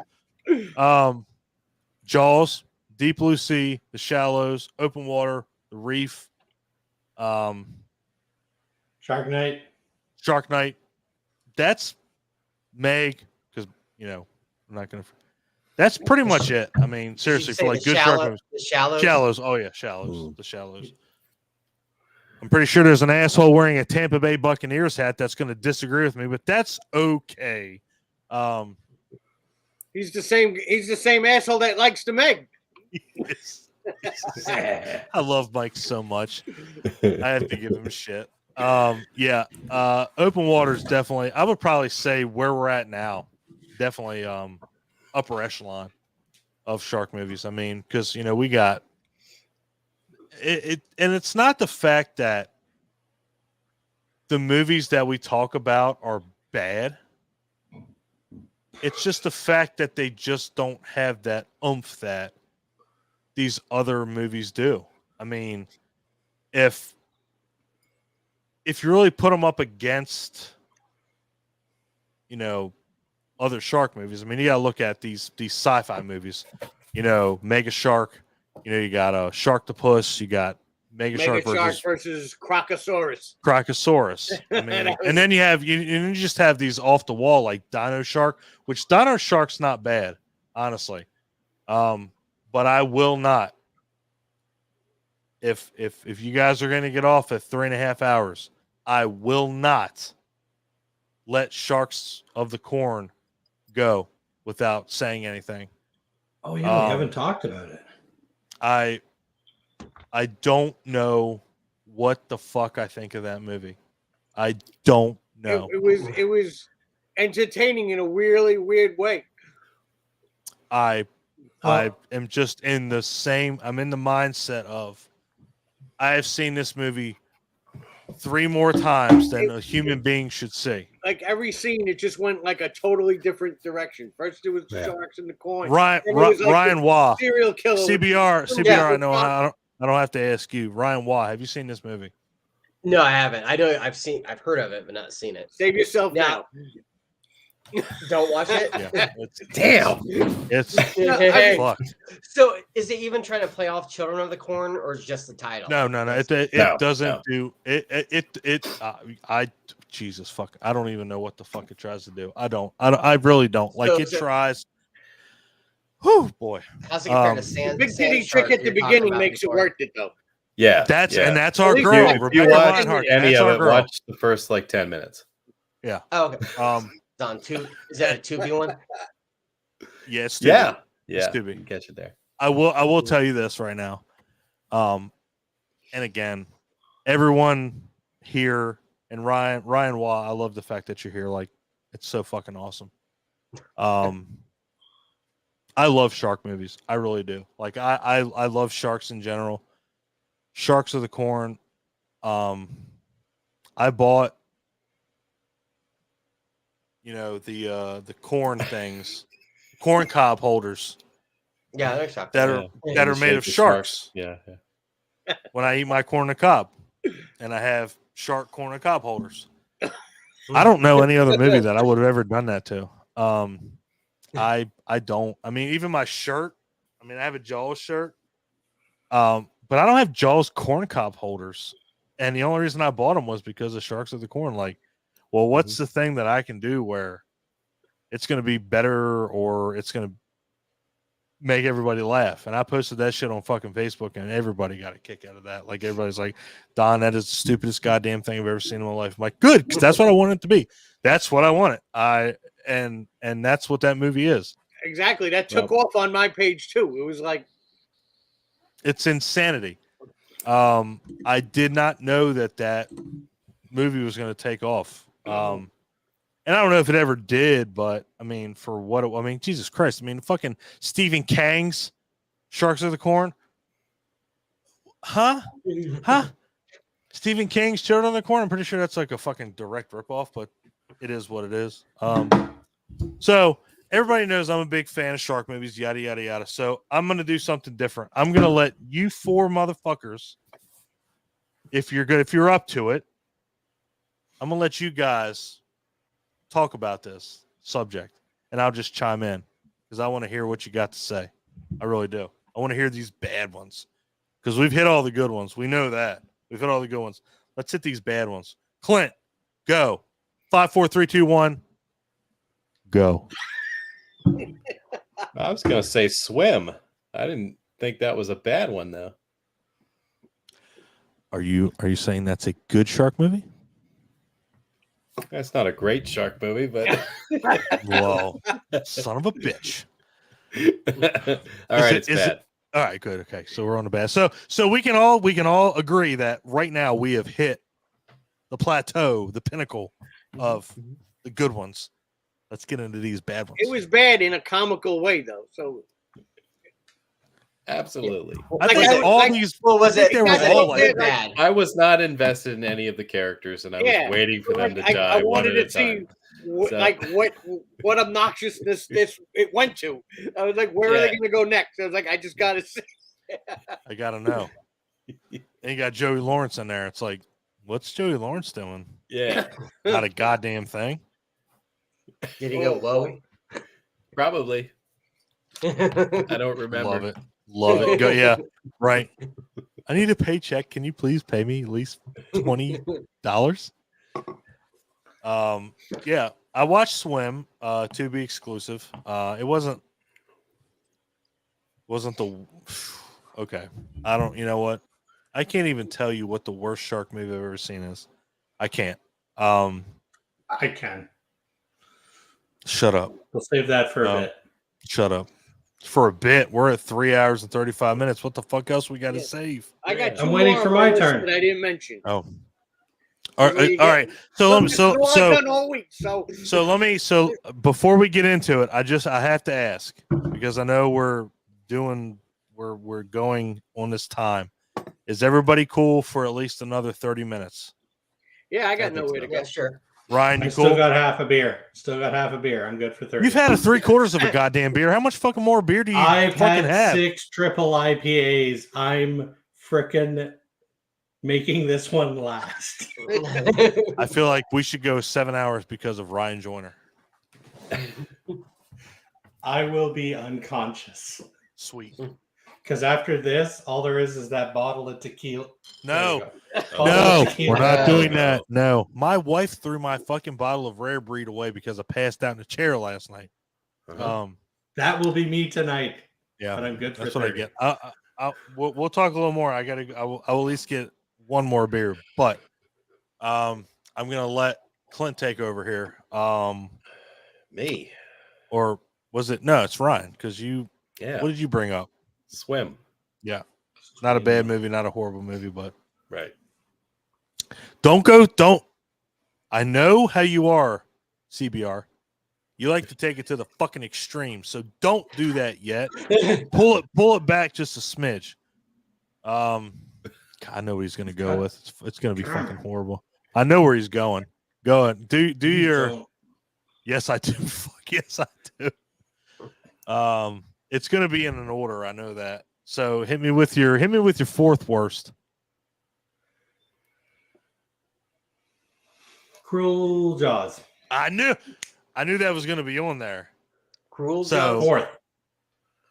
Jaws, Deep Blue Sea, The Shallows, Open Water, The Reef, Shark Night. Shark Night. That's Meg, because I'm not gonna. That's pretty much it. I mean, seriously, for like good shark movies. The Shallows. Shallows. Oh yeah, Shallows. The Shallows. I'm pretty sure there's an asshole wearing a Tampa Bay Buccaneers hat that's going to disagree with me, but that's okay. He's the same asshole that likes the Meg. I love Mike so much. I have to give him shit. Open Water is definitely. I would probably say where we're at now, definitely upper echelon of shark movies. I mean, because we got it, and it's not the fact that the movies that we talk about are bad. It's just the fact that they just don't have that oomph that these other movies do. I mean, if you really put them up against, other shark movies, I mean, you got to look at these sci-fi movies. Mega Shark. You got Sharktopus. You got Mega Shark versus Crocosaurus. I mean, and then you just have these off the wall like Dino Shark, which Dino Shark's not bad, honestly. But I will not. If you guys are going to get off at 3.5 hours, I will not let Sharks of the Corn go without saying anything. Oh yeah, we haven't talked about it. I don't know what the fuck I think of that movie. I don't know. It was entertaining in a really weird way. I am just in the same. I'm in the mindset of I have seen this movie 3 more times than a human being should see. Like every scene, it just went like a totally different direction. First, it was the sharks in the coin. Ryan Waugh, serial killer. CBR. I know. I don't have to ask you, Ryan Waugh. Have you seen this movie? No, I haven't. I know I've heard of it, but not seen it. Save yourself now. Don't watch it. Yeah, Damn. It's fucked. So, is it even trying to play off Children of the Corn, or is just the title? No. It doesn't do it. Jesus fuck. I don't even know what the fuck it tries to do. I really don't. Like it tries. Whew, boy. How's it compared to Sand? The big titty trick at the beginning makes it worth it, though. Yeah, that's our If girl. you Rebecca watch Reinhardt, any that's of our it, girl. watch the first 10 minutes. Yeah. Oh, okay. It's on two. Is that a 2v1? Yeah, it's Yeah. It's Tubi. Catch it there. I will tell you this right now. And again, everyone here and Ryan Waugh, I love the fact that you're here. Like, it's so fucking awesome. I love shark movies. I really do. Like I love sharks in general. Sharks of the Corn. I bought the corn things, corn cob holders. Yeah, they're sharks. that are made of sharks. Yeah. When I eat my corn on the cob, and I have shark corn on the cob holders. I don't know any other movie that I would have ever done that to. I don't. I mean, even my shirt. I mean, I have a Jaws shirt, but I don't have Jaws corn cob holders. And the only reason I bought them was because of Sharks of the Corn. Like, Well, what's the thing that I can do where it's going to be better or it's going to make everybody laugh? And I posted that shit on fucking Facebook, and everybody got a kick out of that. Like, everybody's like, Don, that is the stupidest goddamn thing I've ever seen in my life. I'm like, good, because that's what I want it to be. That's what I want it. And that's what that movie is. Exactly. That took off on my page too. It was like, it's insanity. I did not know that movie was going to take off. And I don't know if it ever did, but I mean, for what I mean, Jesus Christ. I mean, fucking Stephen Kang's Sharks of the Corn. Huh? Stephen King's Children of the Corn. I'm pretty sure that's like a fucking direct ripoff, but it is what it is. So everybody knows I'm a big fan of shark movies, yada, yada, yada. So I'm going to do something different. I'm going to let you four motherfuckers, if you're up to it, I'm going to let you guys talk about this subject, and I'll just chime in because I want to hear what you got to say. I really do. I want to hear these bad ones because we've hit all the good ones. We know that. We've hit all the good ones. Let's hit these bad ones. Clint, go. 5, 4, 3, 2, 1. Go. I was going to say Swim. I didn't think that was a bad one, though. Are you saying that's a good shark movie? That's not a great shark movie, but whoa, son of a bitch! All right, it's bad. All right, good. Okay, so we're on the bad. So we can all agree that right now we have hit the plateau, the pinnacle of the good ones. Let's get into these bad ones. it was bad in a comical way though. So Absolutely. I think all these. Well, was it? They were all like bad. I was not invested in any of the characters, and I was waiting for them to die. I wanted to see what obnoxiousness it went to. I was like, where are they going to go next? I was like, I just got to see. I gotta know. And you got Joey Lawrence in there. It's like, what's Joey Lawrence doing? Yeah, not a goddamn thing. Did he go low? Probably. I don't remember. Love it. Go, yeah, right. I need a paycheck. Can you please pay me at least $20? Yeah, I watched Swim. To be exclusive. It wasn't the okay. I don't. You know what? I can't even tell you what the worst shark movie I've ever seen is. I can't. I can. Shut up. We'll save that for a bit. Shut up. For a bit. We're at 3 hours and 35 minutes. What the fuck else we got to save? I got. I'm waiting for my turn. That I didn't mention. Oh. All right. So let me. So done all week. So let me. So before we get into it, I have to ask because I know we're going on this time. Is everybody cool for at least another 30 minutes? Yeah, I got nowhere to go. Yeah, sure. Ryan, you cool? Still got half a beer. I'm good for 30. You've had a 3/4 of a goddamn beer. How much fucking more beer do you I've fucking had have? 6 triple IPAs. I'm frickin' making this one last. I feel like we should go 7 hours because of Ryan Joyner. I will be unconscious. Sweet. Because after this, all there is that bottle of tequila. No, No, we're not doing that. No, my wife threw my fucking bottle of Rare Breed away because I passed out in a chair last night. That will be me tonight. Yeah, but I'm good for that's 30. what I get. We'll talk a little more. I will at least get one more beer, but I'm gonna let Clint take over here. Me, or was it? No, it's Ryan because you. Yeah. What did you bring up? Swim. Yeah, not a bad movie, not a horrible movie, but right. Don't. I know how you are, CBR. You like to take it to the fucking extreme, so don't do that yet. Pull it back just a smidge. I know what he's gonna go with. It's gonna be fucking horrible. I know where he's going. Go ahead. Do your. Yes, I do. Fuck yes, I do. It's gonna be in an order. I know that. So hit me with your fourth worst. Cruel Jaws. I knew that was gonna be on there. Cruel Jaws. Fourth.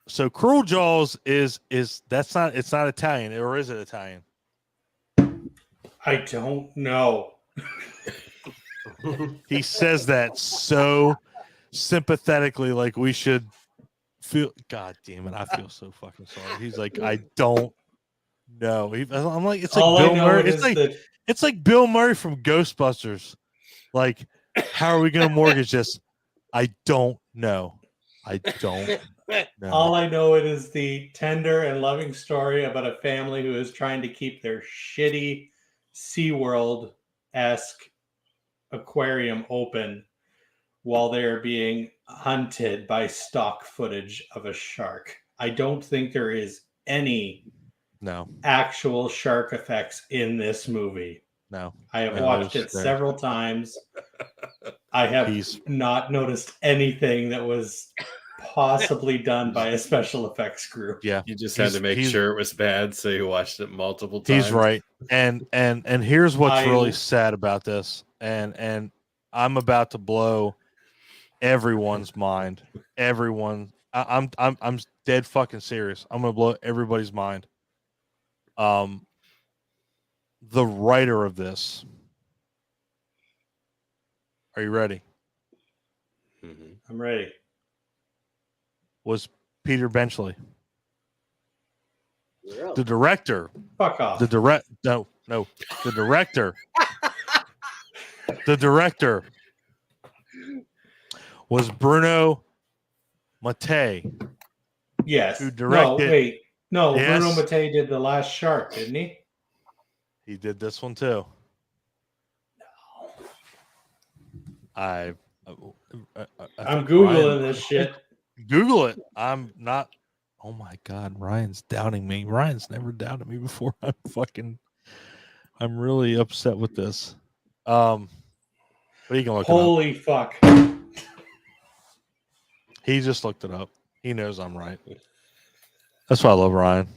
So Cruel Jaws is it's not Italian, or is it Italian? I don't know. He says that so sympathetically, like we should feel. God damn it, I feel so fucking sorry. He's like, I don't know. I'm like, it's like All I Bill know Murray. is that It's like Bill Murray from Ghostbusters. Like, how are we gonna mortgage this? I don't know. I don't know. all I know it is the tender and loving story about a family who is trying to keep their shitty SeaWorld-esque aquarium open while they are being hunted by stock footage of a shark. I don't think there is any No, actual shark effects in this movie. no. I have No, watched it there's- several times. I have He's- not noticed anything that was possibly done by a special effects group. Yeah, You just had to make sure it was bad, so you watched it multiple times. he's right. And here's what's really I- sad about this, and I'm about to blow everyone's mind. Everyone, I'm dead fucking serious. I'm gonna blow everybody's mind. The writer of this. Are you ready? Mhm. I'm ready. Was Peter Benchley. Really? The director. Fuck off. The director. The director was Bruno Mattei. Yes. Who No, directed- wait. No, Yes. Bruno Mattei did The Last Shark, didn't he? He did this one too. I'm Googling this shit. Google it. I'm not. Oh my God, Ryan's doubting me. Ryan's never doubted me before. I'm really upset with this. But he can look it up. Holy fuck. He just looked it up. He knows I'm right. That's why I love Ryan.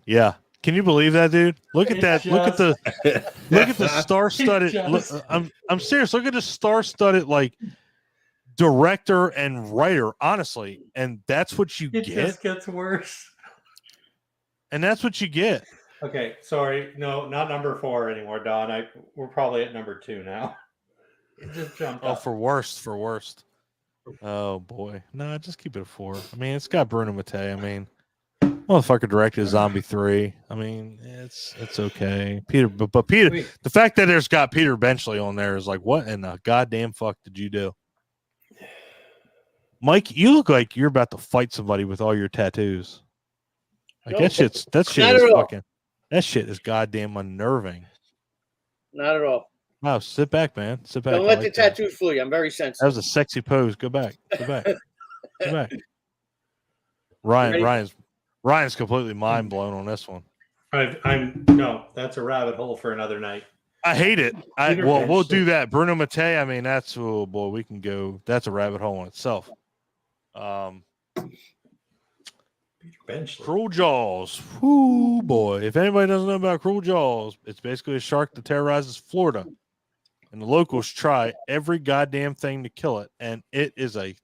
Yeah. Can you believe that, dude? Look at that. Look at the star-studded. I'm serious. Look at the star-studded like director and writer, honestly. And that's what you It get. just gets worse. And that's what you get. Okay, sorry. No, not number 4 anymore, Don. We're probably at number 2 now. It just jumped Oh, up. for worst. Oh boy. No, just keep it a 4. I mean, it's got Bruno Mattei. I mean, motherfucker directed Zombie 3. I mean, it's okay. But Peter, Wait. the fact that there's got Peter Benchley on there is like, what in the goddamn fuck did you do? Mike, you look like you're about to fight somebody with all your tattoos. Like No, that shit not is at all. fucking, that shit is goddamn unnerving. Not at all. Wow, sit back, man. Sit back. Don't I let the like that. tattoos fool you. I'm very That sensitive. was a sexy pose. Go back. Go back. Go back. Ready? Ryan's completely mind blown on this one. No, that's a rabbit hole for another night. I hate it. Peter We'll Benchley. do that. Bruno Mattei. I mean, that's oh boy, we can go. That's a rabbit hole in itself. Peter Benchley. Cruel Jaws. Whoo boy. If anybody doesn't know about Cruel Jaws, it's basically a shark that terrorizes Florida. And the locals try every goddamn thing to kill it. And it is a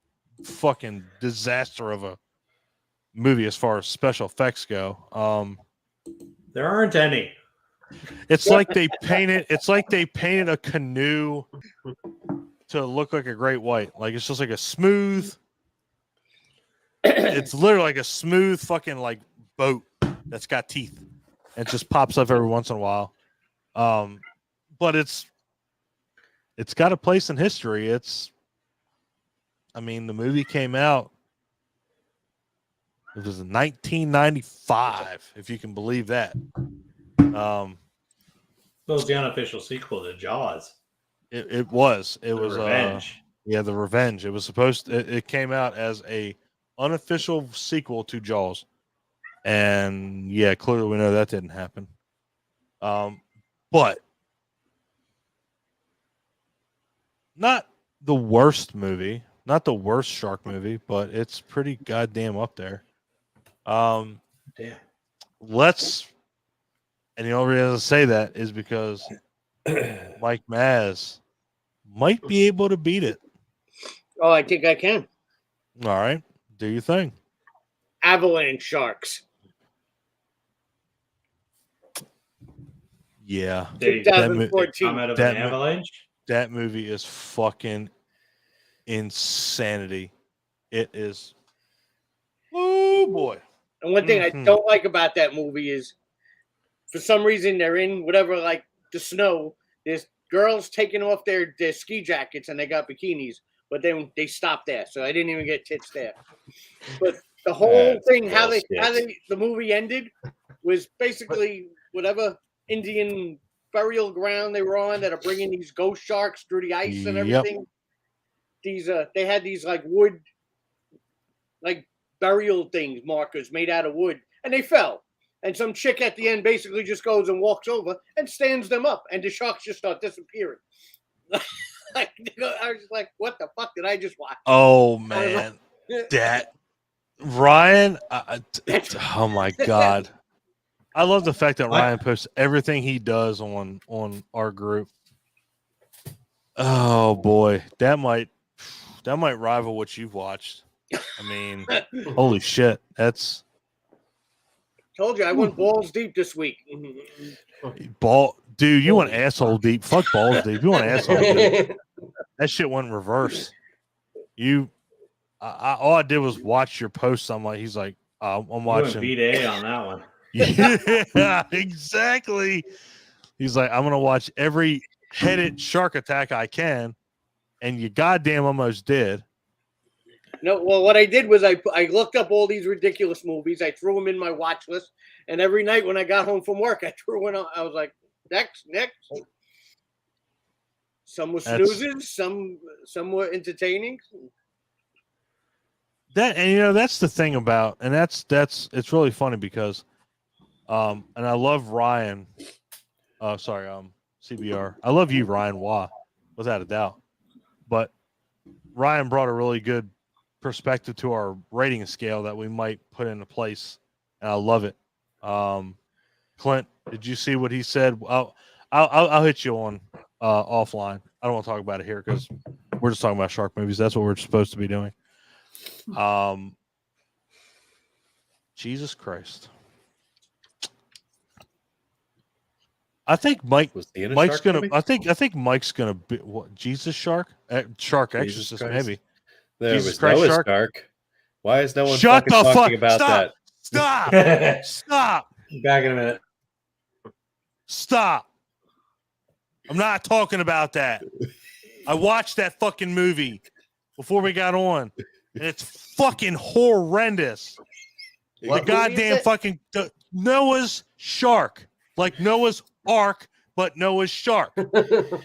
fucking disaster of a movie as far as special effects go. There aren't any. It's like they painted a canoe to look like a great white. Like it's just like a smooth. It's literally like a smooth fucking like boat that's got teeth. It just pops up every once in a while. But it's got a place in history. I mean, the movie came out. It was in 1995, if you can believe that. It was the unofficial sequel to Jaws. It was. It was Revenge. The Revenge. It was supposed to, it came out as a unofficial sequel to Jaws. And yeah, clearly we know that didn't happen. But not the worst movie, not the worst shark movie, but it's pretty goddamn up there. Damn. And the only reason I say that is because Mike Maz might be able to beat it. Oh, I think I can. All right, do your thing. Avalanche sharks. Yeah, They 2014. come out of That an mo- avalanche. That movie is fucking insanity. It is. Oh boy. And one thing I Mhm. don't like about that movie is, for some reason, they're in whatever, like the snow. There's girls taking off their ski jackets and they got bikinis, but then they stopped there, so I didn't even get tits there. But the whole That's thing, how bullshit. the movie ended, was basically whatever Indian burial ground they were on that are bringing these ghost sharks through the ice and Yep. everything. These they had these like wood, like burial things, markers made out of wood, and they fell. And some chick at the end basically just goes and walks over and stands them up, and the sharks just start disappearing. Like, I was just like, what the fuck did I just watch? Oh man, that Ryan. Oh my god, I love the fact that Ryan posts everything he does on our group. Oh boy, that might rival what you've watched. I mean, holy shit, that's Told you I went balls deep this week. ball, dude. You want asshole deep? Fuck balls deep. You want asshole deep? That shit went reverse. All I did was watch your posts. I'm like, he's like, I'm watching. beat A on that one. Yeah, exactly. He's like, I'm gonna watch every headed shark attack I can, and you goddamn almost did. No, well, what I did was I looked up all these ridiculous movies. I threw them in my watch list, and every night when I got home from work, I threw one on. I was like, next. Some were snoozes, some were entertaining. That's the thing about, and that's it's really funny because, and I love Ryan. CBR. I love you, Ryan Wah, without a doubt. But Ryan brought a really good perspective to our rating scale that we might put into place, and I love it. Clint, did you see what he said? I'll hit you on offline. I don't want to talk about it here because we're just talking about shark movies. That's what we're supposed to be doing. Jesus Christ. I think Mike's gonna. movie? I think Mike's gonna be what? Jesus Shark, Shark Jesus Exorcist, Christ. maybe. There Jesus was Christ, Noah's Shark. Shark. Why is no one Shut fucking the talking fuck! about Stop! that? Stop! Stop! Back in a minute. Stop! I'm not talking about that. I watched that fucking movie before we got on, and it's fucking horrendous. What The movie is goddamn it? fucking Noah's Shark, like Noah's Ark, but Noah's Shark. The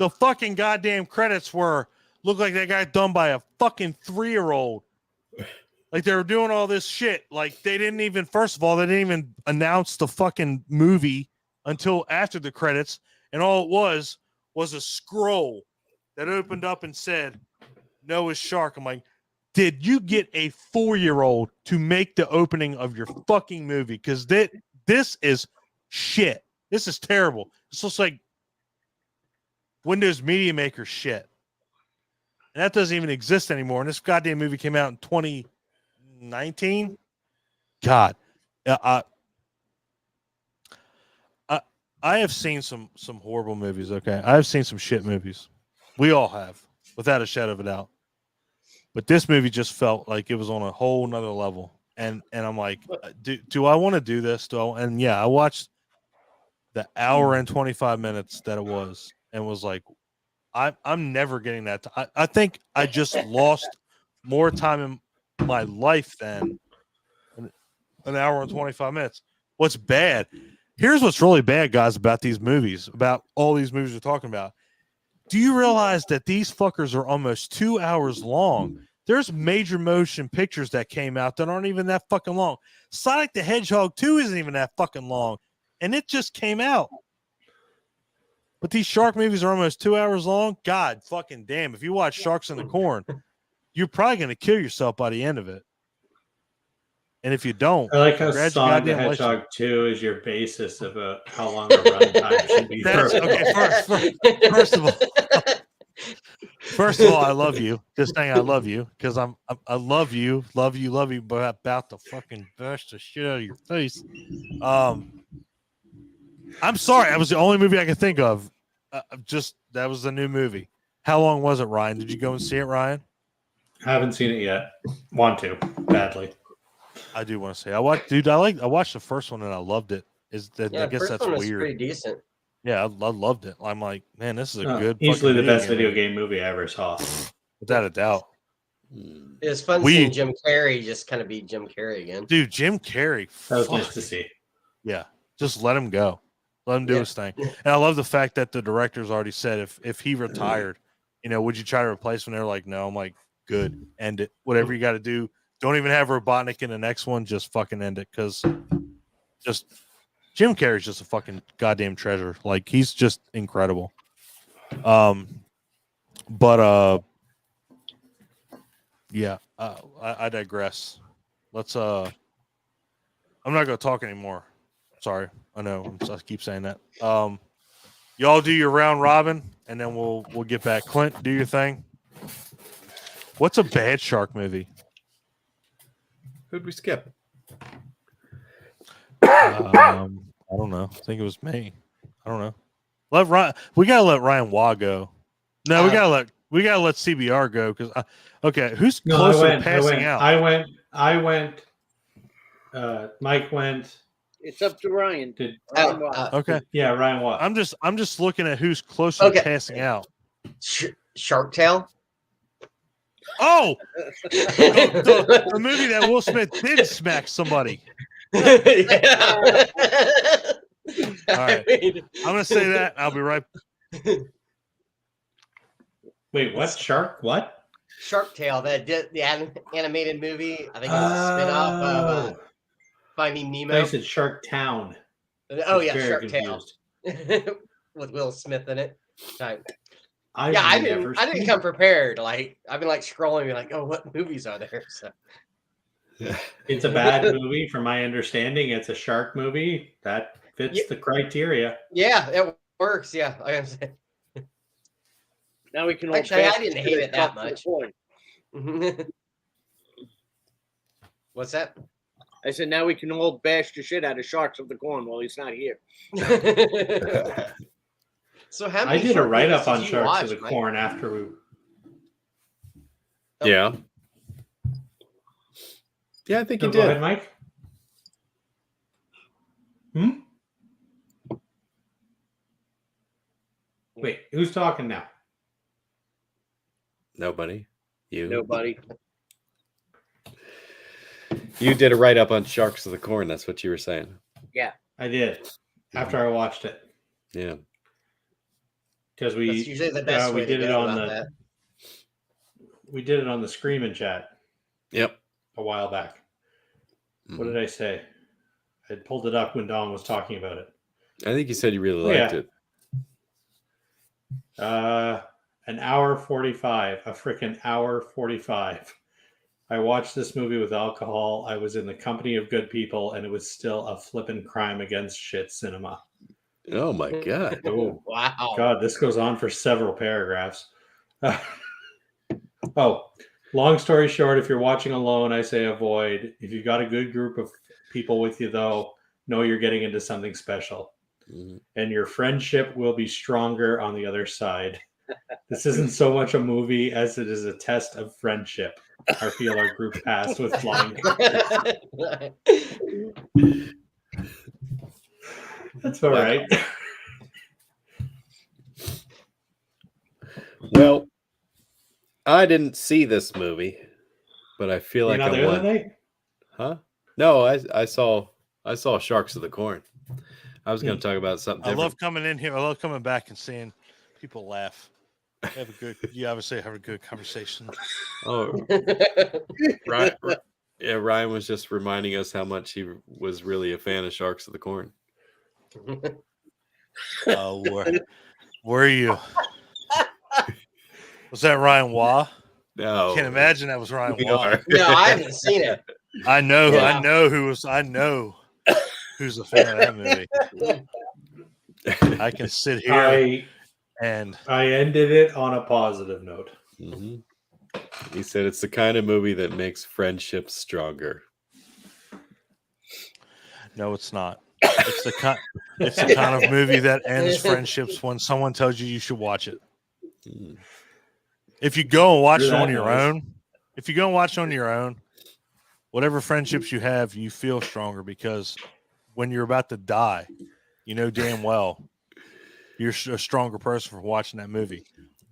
fucking goddamn credits look like they got done by a fucking 3-year-old. Like they were doing all this shit. Like they didn't even, first of all, they didn't even announce the fucking movie until after the credits. And all it was a scroll that opened up and said, Noah's Shark. I'm like, did you get a 4-year-old to make the opening of your fucking movie? Because this is shit. This is terrible. This looks like Windows Media Maker shit. And that doesn't even exist anymore. And this goddamn movie came out in 2019. God. I have seen some horrible movies, okay? I have seen some shit movies. We all have, without a shadow of a doubt. But this movie just felt like it was on a whole nother level. And I'm like, do I want to do this? And yeah, I watched the hour and 25 minutes that it was and was like, I'm never getting that. I think I just lost more time in my life than an hour and 25 minutes. What's bad? Here's what's really bad, guys, about these movies, about all these movies we're talking about. Do you realize that these fuckers are almost 2 hours long? There's major motion pictures that came out that aren't even that fucking long. Sonic the Hedgehog 2 isn't even that fucking long, and it just came out. But these shark movies are almost 2 hours long. God fucking damn. If you watch Sharks in the Corn, you're probably going to kill yourself by the end of it. And if you don't, I like how congrats, Sonic the goddamn Hedgehog 2 is your basis of how long a runtime should be. That's okay. First of all, I love you. Just saying I love you because I love you, but about to fucking burst the shit out of your face. I'm sorry. That was the only movie I could think of. that was the new movie. How long was it, Ryan? Did you go and see it, Ryan? Haven't seen it yet. Want to badly. I do want to say I watched the first one and I loved it. I the guess first that's one was weird. pretty decent. Yeah, I loved it. I'm like, man, this is a good, easily fucking the best movie. video game movie I ever saw. Without a doubt. It was fun seeing Jim Carrey just kind of be Jim Carrey again. Dude, Jim Carrey. That was nice to see. Yeah, just let him go. Let him do his thing. And I love the fact that the directors already said if he retired, would you try to replace him? They're like, no. I'm like, good, end it. Whatever you got to do. Don't even have Robotnik in the next one. Just fucking end it, because just Jim Carrey's just a fucking goddamn treasure. Like, he's just incredible. Yeah, I digress. Let's I'm not gonna talk anymore. Sorry, I know I keep saying that. Y'all do your round robin, and then we'll get back. Clint, do your thing. What's a bad shark movie? Who'd we skip? I don't know. I think it was me. I don't know. We gotta let Ryan Waugh go. No, we gotta let CBR go, because okay, who's closer to passing out? I went. Mike went. It's up to Ryan. Okay. Yeah, Ryan Waugh. I'm just looking at who's closer to passing out. Shark Tale. Oh, the movie that Will Smith did smack somebody. All right, I'm gonna say that. I'll be right. Wait, what? Shark? What? Shark Tale, the animated movie. I think it's a spin-off of Finding Nemo. I said Shark Town. Oh yeah, Shark Tale with Will Smith in it. I didn't come prepared. Like, I've been like scrolling, like, oh, what movies are there? So it's a bad movie, from my understanding. It's a shark movie that fits the criteria. Yeah, it works. Yeah, I understand. Now we can actually. I didn't hate it that much. What's that? I said now we can all bash the shit out of Sharks of the Corn while he's not here. So how many I did a write-up on you Sharks watch, of the Mike? Corn after we. Yeah. Yeah, I think you Go did. ahead, Mike. Wait, who's talking now? Nobody. You. Nobody. You did a write-up on Sharks of the Corn. That's what you were saying. Yeah. I did. After I watched it. Yeah. Because That's usually the best way we to did it go on about the that. we did it on the Screamin' Chat. Yep. A while back. What did I say? I had pulled it up when Don was talking about it. I think you said you really liked it. An hour 45. A freaking hour 45. I watched this movie with alcohol. I was in the company of good people, and it was still a flippin' crime against shit cinema. Oh my god! Oh wow! God, this goes on for several paragraphs. Long story short, if you're watching alone, I say avoid. If you've got a good group of people with you, though, know you're getting into something special, and your friendship will be stronger on the other side. This isn't so much a movie as it is a test of friendship. I feel our group passed with flying colors. That's all right. Well, I didn't see this movie, but I feel like I won. Huh? No, I saw Sharks of the Corn. I was going to talk about something different. I love coming in here. I love coming back and seeing people laugh. You obviously have a good conversation. Oh, right. Yeah, Ryan was just reminding us how much he was really a fan of Sharks of the Corn. Oh, were you? Was that Ryan Waugh? No, I can't imagine that was Ryan Waugh. No, I haven't seen it. I know who's a fan of that movie. I can sit here and I ended it on a positive note. Mm-hmm. He said it's the kind of movie that makes friendships stronger. No, it's not. It's the kind of movie that ends friendships when someone tells you should watch it. If you go and watch it on your own, whatever friendships you have, you feel stronger because when you're about to die, you know damn well you're a stronger person for watching that movie.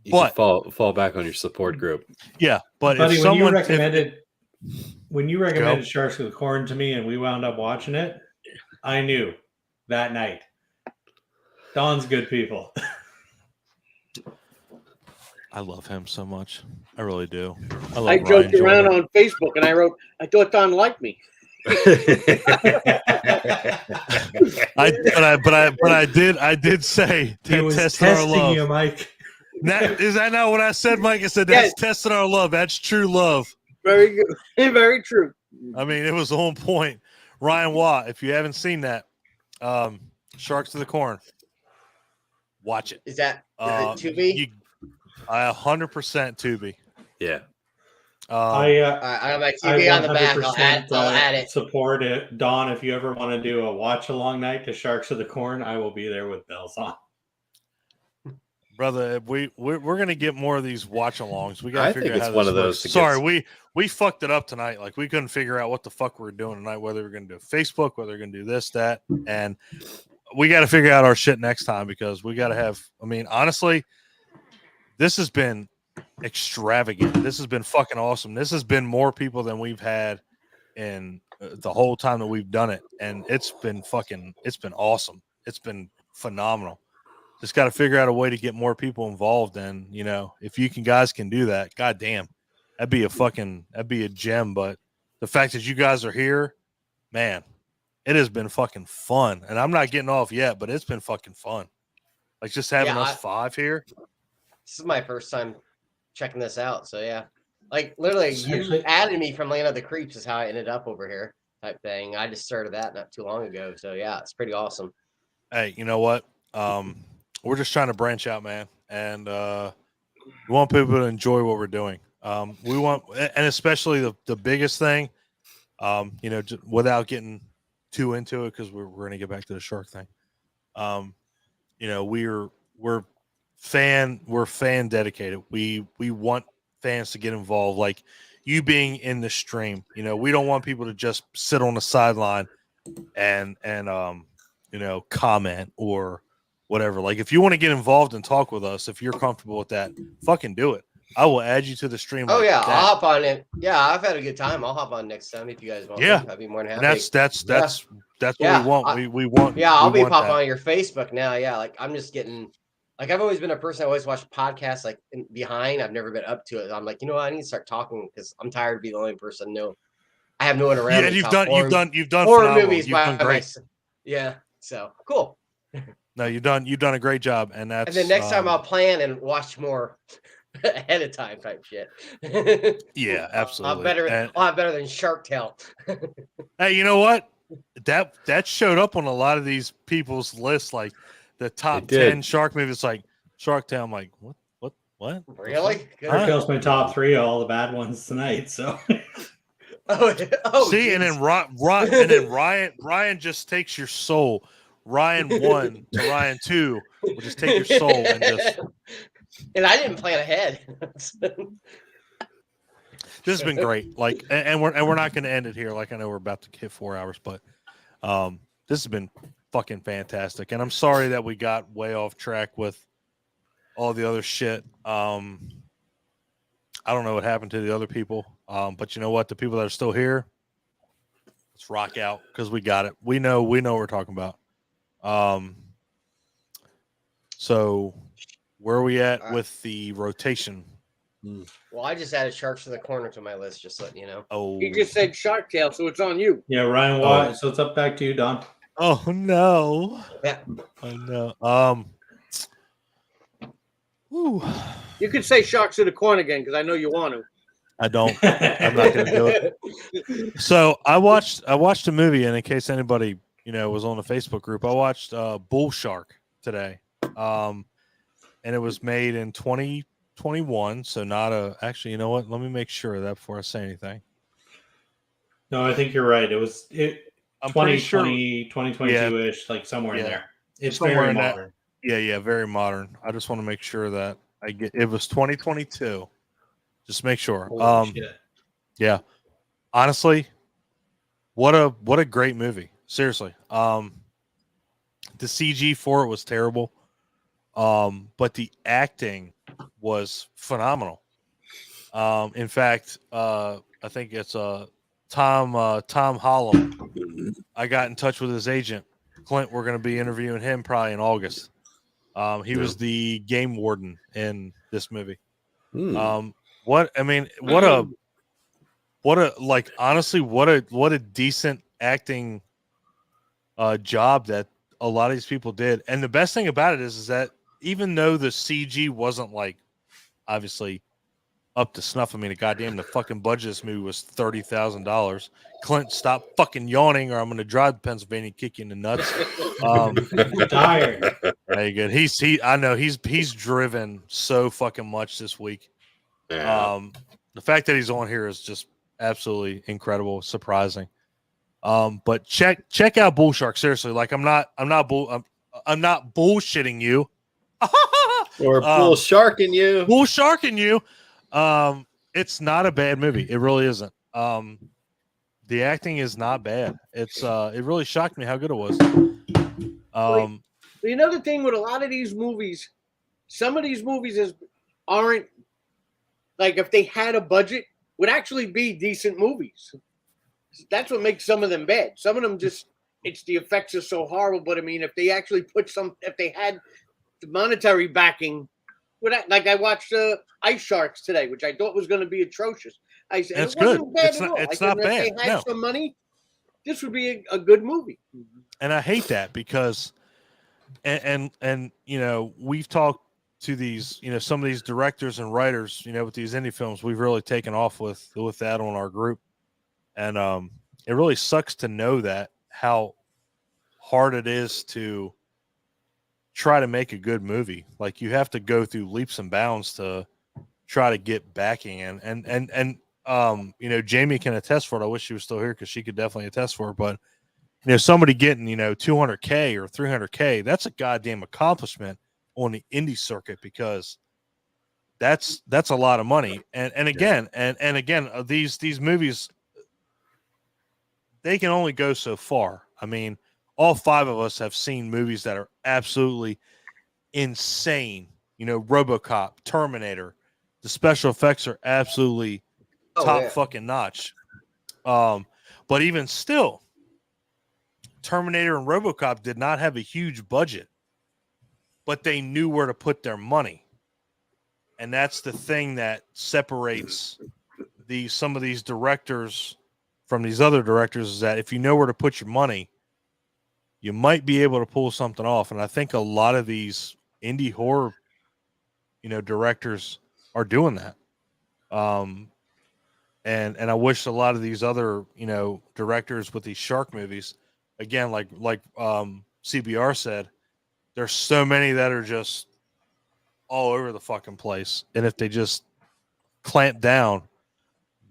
You should fall back on your support group. Yeah, but Buddy, if when someone you recommended Sharks of the Corn to me and we wound up watching it, I knew that night. Don's good people. I love him so much. I really do. I joked around on Facebook and I wrote, I thought Don liked me. I did say he was testing our love. You, Mike. Is that not what I said, Mike? I said that's testing our love. That's true love. Very good. Very true. I mean, it was on point. Ryan Watt, if you haven't seen that, Sharks of the Corn, watch it. Is that Tubi? 100% Tubi. Yeah. I have my TV on the back. I'll add it. Support it, Don. If you ever want to do a watch along night to Sharks of the Corn, I will be there with bells on. Brother, we're gonna get more of these watch alongs. We gotta figure out how one this of those. works. Sorry, we fucked it up tonight. Like we couldn't figure out what the fuck we were doing tonight. Whether we're gonna do Facebook, whether we're gonna do this, that, and we got to figure out our shit next time because we got to have. I mean, honestly, this has been extravagant. This has been fucking awesome. This has been more people than we've had in the whole time that we've done it, and it's been awesome. It's been phenomenal. Just got to figure out a way to get more people involved. And, you know, if you guys can do that, goddamn, that'd be a gem. But the fact that you guys are here, man, it has been fucking fun. And I'm not getting off yet, but it's been fucking fun. Like just having us five here. This is my first time checking this out. So yeah, like literally you added me from Land of the Creeps is how I ended up over here type thing. I just started that not too long ago. So yeah, it's pretty awesome. Hey, you know what? We're just trying to branch out, man, and we want people to enjoy what we're doing. We want, and especially the biggest thing, you know, without getting too into it, because we're going to get back to the shark thing. You know, we're fan dedicated. We want fans to get involved, like you being in the stream. You know, we don't want people to just sit on the sideline and you know, comment or whatever. Like if you want to get involved and talk with us, if you're comfortable with that, fucking do it. I will add you to the stream. Oh yeah, I'll hop on it. Yeah, I've had a good time. I'll hop on next time if you guys want. Yeah, I'd be more than happy. And that's what we want. We want. Yeah, I'll be popping on your Facebook now. Yeah, like I'm just getting. Like I've always been a person that always watched podcasts like behind. I've never been up to it. I'm like, you know what? I need to start talking because I'm tired of being the only person. No, I have no one around. Yeah, you've done horror phenomenal. movies. You've done great. Yeah, so cool. No, you've done a great job, and that's. And then next time I'll plan and watch more ahead of time type shit. Yeah, absolutely. I'll have better than Shark Tale. Hey, you know what? That showed up on a lot of these people's lists, like the top 10 shark movies. Like Shark Tale. I'm like, what? Really? Shark Tale's my top 3 of all the bad ones tonight. So. See, geez. And then Ryan just takes your soul. Ryan 1 to Ryan 2 will just take your soul and just. And I didn't plan ahead. This has been great. Like, and we're not going to end it here. Like, I know we're about to hit 4 hours, but this has been fucking fantastic. And I'm sorry that we got way off track with all the other shit. I don't know what happened to the other people, but you know what? The people that are still here, let's rock out because we got it. We know what we're talking about. So where are we at with the rotation? Well, I just added Sharks to the Corner to my list, just letting you know. Oh, he just said Shark Tale, so it's on you. Yeah, Ryan Watt. So it's up back to you, Don. Oh no. Yeah. Oh no. Whew. You could say Sharks to the Corner again because I know you want to. I don't. I'm not going to do it. So I watched a movie, and in case anybody was on the Facebook group, I watched Bull Shark today, and it was made in 2021. So not a. Actually, you know what? Let me make sure of that before I say anything. No, I think you're right. It I'm pretty sure 2022-ish, like somewhere in Yeah. there. It's Somewhere very in that- modern. Yeah, very modern. I just want to make sure that I get it was 2022. Just make sure. Holy shit. Yeah. Honestly, what a great movie. Seriously. The CG for it was terrible. But the acting was phenomenal. In fact, I think it's Tom Holland. I got in touch with his agent, Clint. We're going to be interviewing him probably in August. He was the game warden in this movie. What a like honestly, what a decent acting job that a lot of these people did. And the best thing about it is that even though the CG wasn't like obviously up to snuff, I mean, the fucking budget of this movie was $30,000. Clint, stop fucking yawning, or I'm going to drive to Pennsylvania and kick you in the nuts. Tired. Very good. I know he's driven so fucking much this week. Yeah. The fact that he's on here is just absolutely incredible, surprising. But check out Bull Shark. Seriously, like I'm not bullshitting you. Or bull sharking you. Bull sharking you. It's not a bad movie. It really isn't. The acting is not bad. It's it really shocked me how good it was. The other thing with a lot of these movies, some of these movies aren't like if they had a budget would actually be decent movies. That's what makes some of them bad. Some of them just it's the effects are so horrible. But I mean, if they actually if they had the monetary backing, like I watched Ice Sharks today, which I thought was going to be atrocious. I said it's it wasn't good. bad It's at all. It's not bad. If they had some money, this would be a good movie. And I hate that because, and you know, we've talked to these, you know, some of these directors and writers, you know, with these indie films, we've really taken off with that on our group, and it really sucks to know that how hard it is to try to make a good movie. Like you have to go through leaps and bounds to try to get backing, and you know, Jamie can attest for it. I wish she was still here because she could definitely attest for it. But you know, somebody getting, you know, $200K or $300K, that's a goddamn accomplishment on the indie circuit because that's a lot of money. And again, and again, these movies, they can only go so far. I mean, all five of us have seen movies that are absolutely insane. You know, RoboCop, Terminator, the special effects are absolutely top fucking notch. But even still, Terminator and RoboCop did not have a huge budget, but they knew where to put their money. And that's the thing that separates some of these directors from these other directors, is that if you know where to put your money, you might be able to pull something off. And I think a lot of these indie horror, you know, directors are doing that. And I wish a lot of these other, you know, directors with these shark movies, again, like CBR said, there's so many that are just all over the fucking place. And if they just clamp down,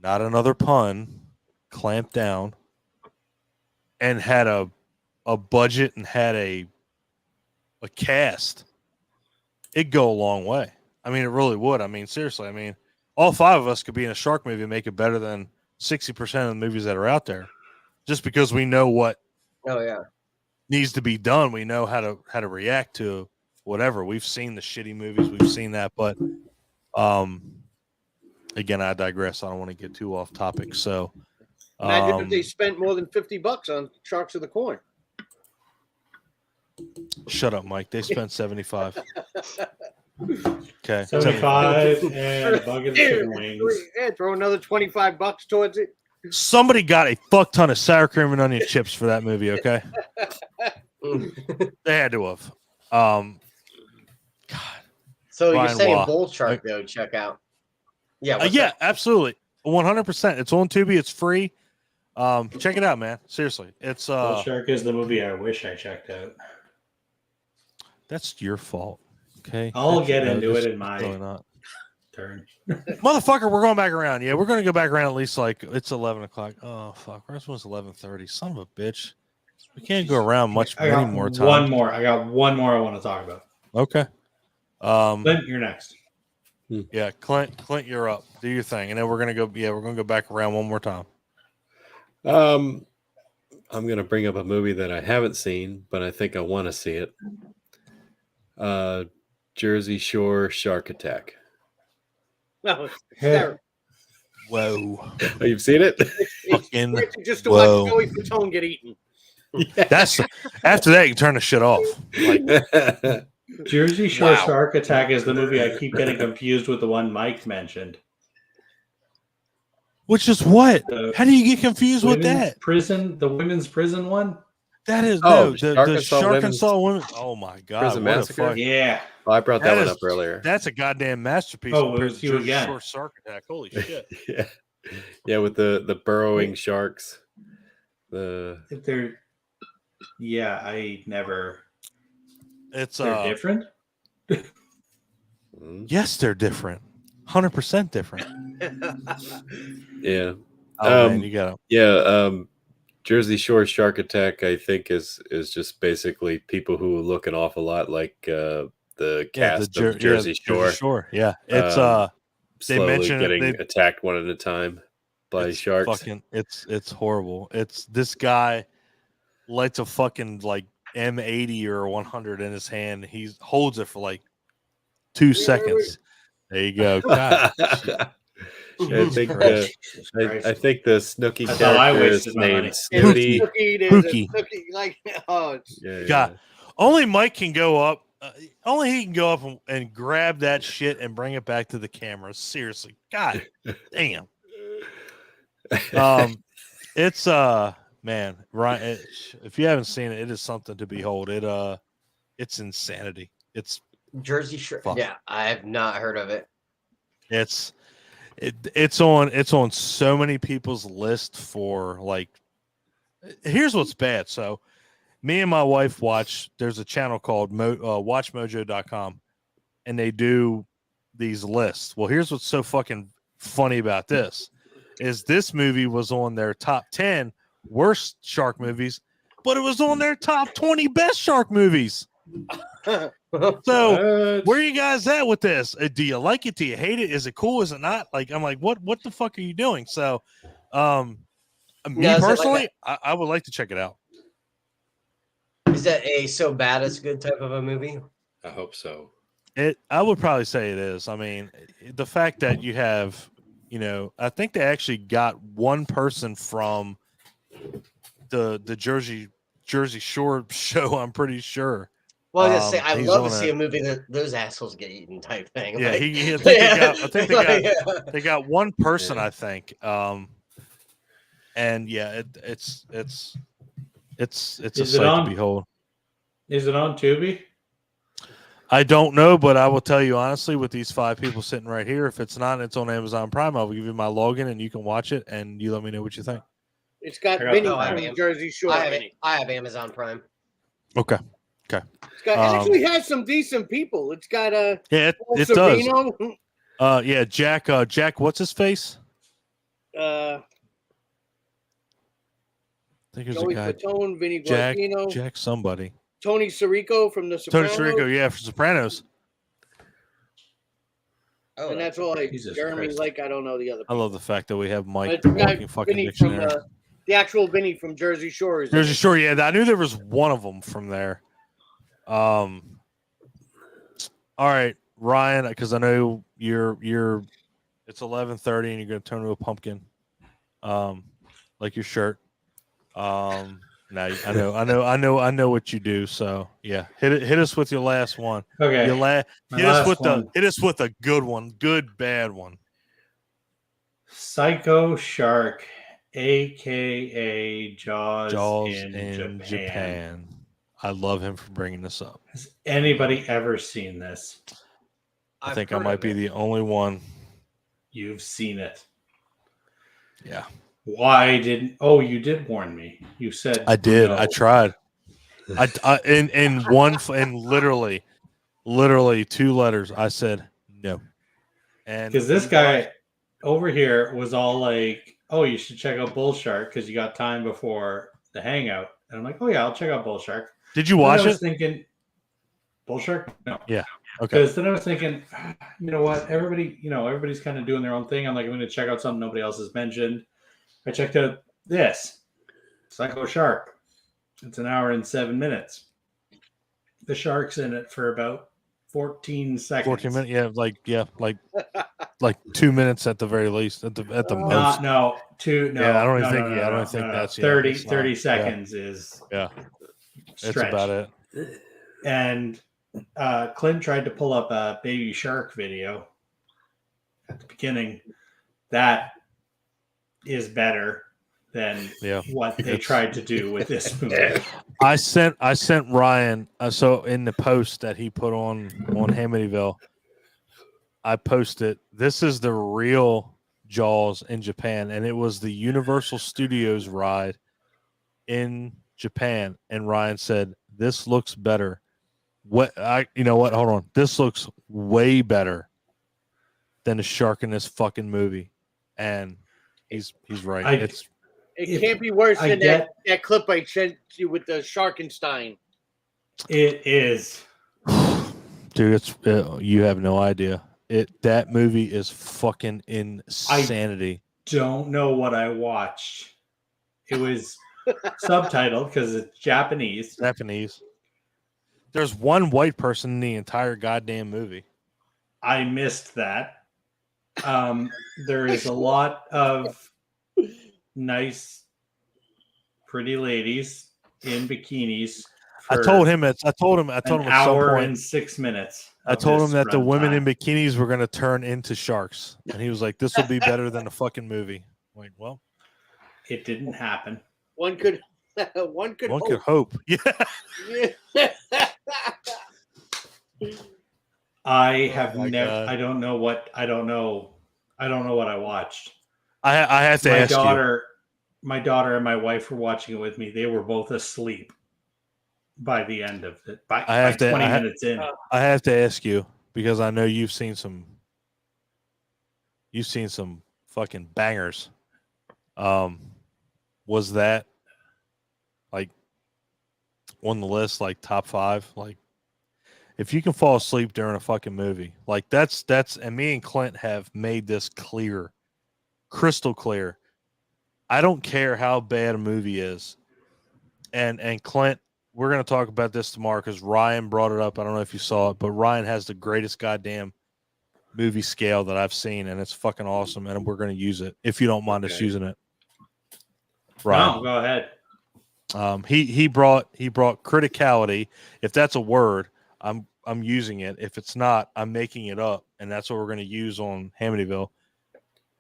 not another pun, clamp down, and had a budget and had a cast, it'd go a long way. I mean, it really would. I mean, seriously, I mean, all five of us could be in a shark movie and make it better than 60% of the movies that are out there, just because we know what needs to be done. We know how to react to whatever. We've seen the shitty movies. We've seen that. But again, I digress. I don't want to get too off topic. So imagine if they spent more than $50 on Sharks of the Corn. Shut up, Mike. They spent 75. Okay. 75 and a bucket of chicken wings. Yeah, throw another $25 towards it. Somebody got a fuck ton of sour cream and onion chips for that movie, okay? They had to have. God. So Brian you're saying Waugh. Bull Shark, though, check out. Yeah. Yeah, absolutely. 100%. It's on Tubi. It's free. Check it out, man. Seriously. It's Bull Shark is the movie I wish I checked out. That's your fault. Okay. I'll get into it in my turn. Motherfucker, we're going back around. Yeah, we're going to go back around at least like it's 11 o'clock. Oh, fuck. This one's 11:30. Son of a bitch. We can't go around much I got many more times. one more. I got one more I want to talk about. Okay. Clint, you're next. Yeah, Clint, you're up. Do your thing, and then we're gonna go. Yeah, we're gonna go back around one more time. I'm going to bring up a movie that I haven't seen, but I think I want to see it. Jersey Shore Shark Attack. No, it's Yeah. terrible. Whoa. Oh, you've seen it? It's Fucking worth it just to whoa. watch Joey Fatone get eaten. That's after that you turn the shit off. Like, Jersey Shore Wow. Shark Attack is the movie I keep getting confused with the one Mike mentioned. which is what? The How do you get confused with women's that? prison, the women's prison one? That is Oh, no the Arkansas Arkansas women. Oh my god! Prison What a Massacre? fuck. Yeah. Oh, I brought that That one is- up earlier. That's a goddamn masterpiece. Oh, it compared was to you Jersey again. Shore Shark Attack. Holy shit! Yeah, yeah, with the burrowing sharks. The If they're, yeah, I never. It's They're different. yes, they're different. 100% different. yeah, Oh man, you got yeah. Jersey Shore Shark Attack, I think, is just basically people who look an awful lot like the cast of Jersey Shore. Yeah, it's they slowly mention it, getting attacked one at a time by it's sharks. Fucking, it's horrible. It's this guy lights a fucking like M80 or 100 in his hand. He holds it for like 2 seconds. There you go. God. I think Jesus Christ. I think the Snooki That's how I character is wasted my money. named Snooty. Pookie. Like, oh, it's, Yeah, yeah. God. Only Mike can go up. Only he can go up and grab that shit and bring it back to the camera. Seriously. God damn. It's man, Ryan. If you haven't seen it, it is something to behold. It's insanity. It's Jersey Shore. Fuck. Yeah, I have not heard of it. it's on so many people's list for like. Here's what's bad. So, me and my wife watch. There's a channel called WatchMojo.com, and they do these lists. Well, here's what's so fucking funny about this is this movie was on their top 10 worst shark movies, but it was on their top 20 best shark movies. So where are you guys at with this? Do you like it? Do you hate it? Is it cool? Is it not? Like, I'm like, what the fuck are you doing? So me Now, is it like personally, I would like to check it out. Is that a so bad it's good type of a movie? I hope so. I would probably say it is. I mean, the fact that you have, I think they actually got one person from the Jersey Shore show. I'm pretty sure. Well, I was gonna say I'd he's love on to see a- a movie that those assholes get eaten type thing. Yeah, like, I think yeah. they got one person. Yeah. I think. And yeah, it's a Is it sight to on? behold. Is it on Tubi? I don't know, but I will tell you honestly, with these 5 people sitting right here, if it's not, it's on Amazon Prime. I'll give you my login, and you can watch it, and you let me know what you think. it's got I got Vinny no from idea. Jersey Shore. I have Amazon Prime. Okay. It's got actually has some decent people. It's got Yeah, Paul it does. Sorvino, Yeah, Jack. Jack, what's his face? uh, I think it was Joey a guy. Fatone, Vinny Jack. Guardino, Jack. Somebody. Tony Sirico from The Tony Sopranos, Sirico. Yeah, for Sopranos. Oh, and that's all. Jesus Jeremy Christ. Lake, I don't know the other. I love the fact that we have Mike It's the guy, walking fucking Vinny from dictionary. the actual Vinny from Jersey Shore. Is in Jersey it. Shore. Yeah, I knew there was one of them from there. All right, Ryan, because I know you're. It's 11:30 and you're gonna turn into a pumpkin, like your shirt. Now I know what you do. So yeah, hit us with your last one. Okay. Hit last one. hit us with a good one, good bad one. Psycho Shark, aka Jaws, in Japan. I love him for bringing this up. Has anybody ever seen this? I think I might be the only one. You've seen it. Yeah, Why didn't? Oh, you did warn me. You said I did. no. I tried. I in one in literally 2 letters. I said no. And Because this guy over here was all like, "Oh, you should check out Bull Shark because you got time before the Hangout." And I'm like, oh yeah, I'll check out Bull Shark. Did you Then watch I was it? thinking, Bull Shark? No. Yeah. Okay. Because then I was thinking, you know what? Everybody's kind of doing their own thing. I'm like, I'm going to check out something nobody else has mentioned. I checked out this Psycho Shark. It's an hour and 7 minutes. The shark's in it for about 14 seconds. 14 minutes. Like 2 minutes at the very least. At the most. No, two. No, Yeah, I don't no, think. no, Yeah, I no, don't think no, that's 30. it's not. 30 seconds is Yeah. stretch. It's about it. And Clint tried to pull up a baby shark video at the beginning. That is better than what they tried to do with this movie. I sent Ryan so in the post that he put on Hamityville, I posted, this is the real Jaws in Japan, and it was the Universal Studios ride in Japan, and Ryan said, this looks better. You know what? Hold on. This looks way better than the shark in this fucking movie. And he's right. It can't be worse than that clip I sent you with the Sharkenstein. It is. Dude, you have no idea. That movie is fucking insanity. Don't know what I watched. It was subtitled because it's Japanese. There's one white person in the entire goddamn movie. I missed that. There is a lot of nice, pretty ladies in bikinis. I told him an at hour some point, and 6 minutes. I told him that the women in bikinis were going to turn into sharks, and he was like, "This will be better than the fucking movie." I'm like, well, it didn't happen. One could hope. Yeah. I have never. God. I don't know what I watched. I have to ask you. My daughter and my wife were watching it with me. They were both asleep by the end of it. By 20 minutes in. I have to ask you because I know you've seen some fucking bangers. Was that like on the list, like top 5? Like, if you can fall asleep during a fucking movie, like that's and me and Clint have made this clear, crystal clear. I don't care how bad a movie is. And Clint, we're going to talk about this tomorrow because Ryan brought it up. I don't know if you saw it, but Ryan has the greatest goddamn movie scale that I've seen, and it's fucking awesome, and we're going to use it, if you don't mind us using it. Ryan. No, go ahead. He brought criticality. If that's a word, I'm using it. If it's not, I'm making it up, and that's what we're going to use on Hamityville.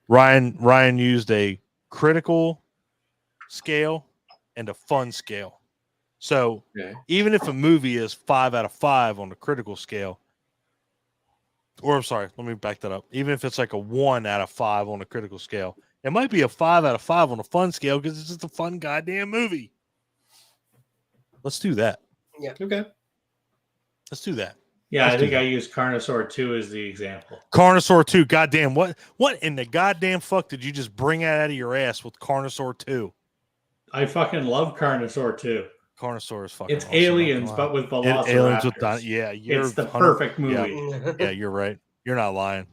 Ryan used a critical scale and a fun scale. So even if a movie is 5 out of 5 on the critical scale, or I'm sorry, let me back that up. Even if it's like a 1 out of 5 on the critical scale, it might be a 5 out of 5 on the fun scale because it's just a fun goddamn movie. Let's do that. Yeah. Okay. Let's do that. Yeah, I think I used Carnosaur 2 as the example. Carnosaur 2, goddamn. What in the goddamn fuck did you just bring out of your ass with Carnosaur 2? I fucking love Carnosaur 2. Carnosaur is fucking It's awesome. Aliens, but with velociraptors. Aliens with it's the perfect movie. Yeah, you're right. You're not lying.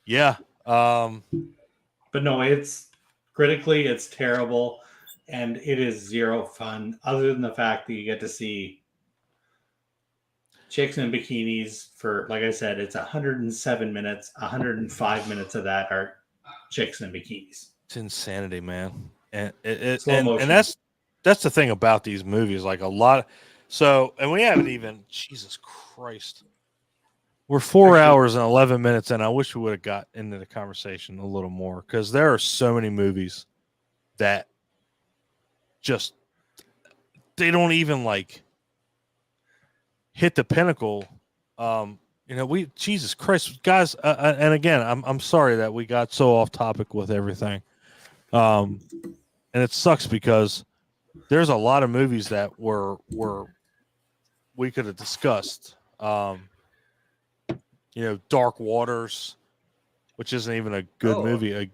Yeah. But no, it's critically, it's terrible. And it is zero fun, other than the fact that you get to see chicks in bikinis for, like I said, it's 107 minutes. 105 minutes of that are chicks in bikinis. It's insanity, man. And and that's the thing about these movies. Like a lot. And we haven't even. Jesus Christ. We're 4 hours and 11 minutes, and I wish we would have got into the conversation a little more because there are so many movies that. Just they don't even like hit the pinnacle. Jesus Christ, guys, and again, I'm sorry that we got so off topic with everything. And it sucks because there's a lot of movies that were we could have discussed. Dark Waters, which isn't even a good movie.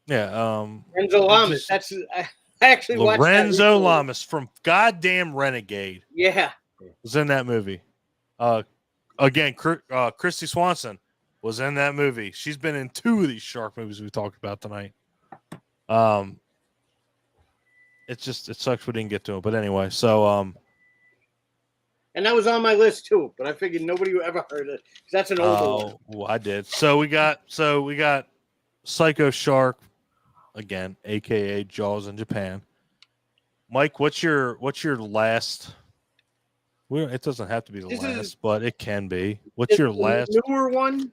Yeah. Lorenzo Lamas. That's I actually watched that Lorenzo recently. Lamas from goddamn Renegade Yeah. was in that movie. Again, Christy Swanson was in that movie. She's been in 2 of these shark movies we talked about tonight. It sucks we didn't get to it, but anyway. So And that was on my list too, but I figured nobody would ever heard it. That's an old one. well, I did. So we got Psycho Shark again, aka Jaws in Japan. Mike, what's your last? Well, it doesn't have to be the last, but it can be. What's your last newer one?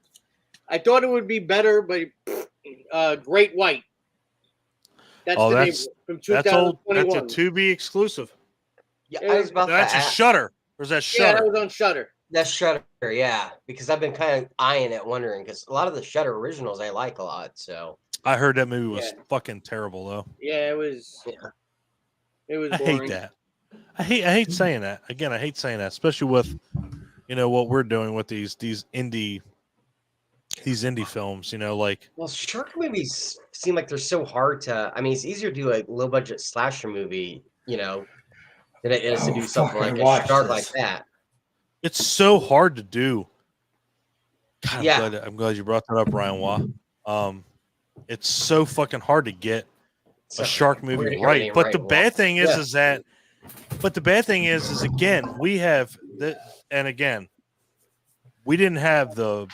I thought it would be better, but Great White. That's the name from 2021. That's old. That's a Tubi exclusive. Yeah, I was about That's to a ask. Shudder. Or is that Shudder? Yeah, that was on Shudder. That's Shudder, yeah. Because I've been kind of eyeing it, wondering, because a lot of the Shudder originals I like a lot. So I heard that movie was fucking terrible, though. Yeah, it was. Yeah. It was. I Boring. hate that. I hate saying that. Again, I hate saying that, especially with what we're doing with these indie films. Like, well, shark movies seem like they're so hard to. I mean, it's easier to do a low budget slasher movie, than it is to do something like a shark like that. it's so hard to do. God, Yeah. I'm glad you brought that up, Ryan Wah. It's so fucking hard to get a shark movie right. But the bad thing is that again, we have and again, we didn't have the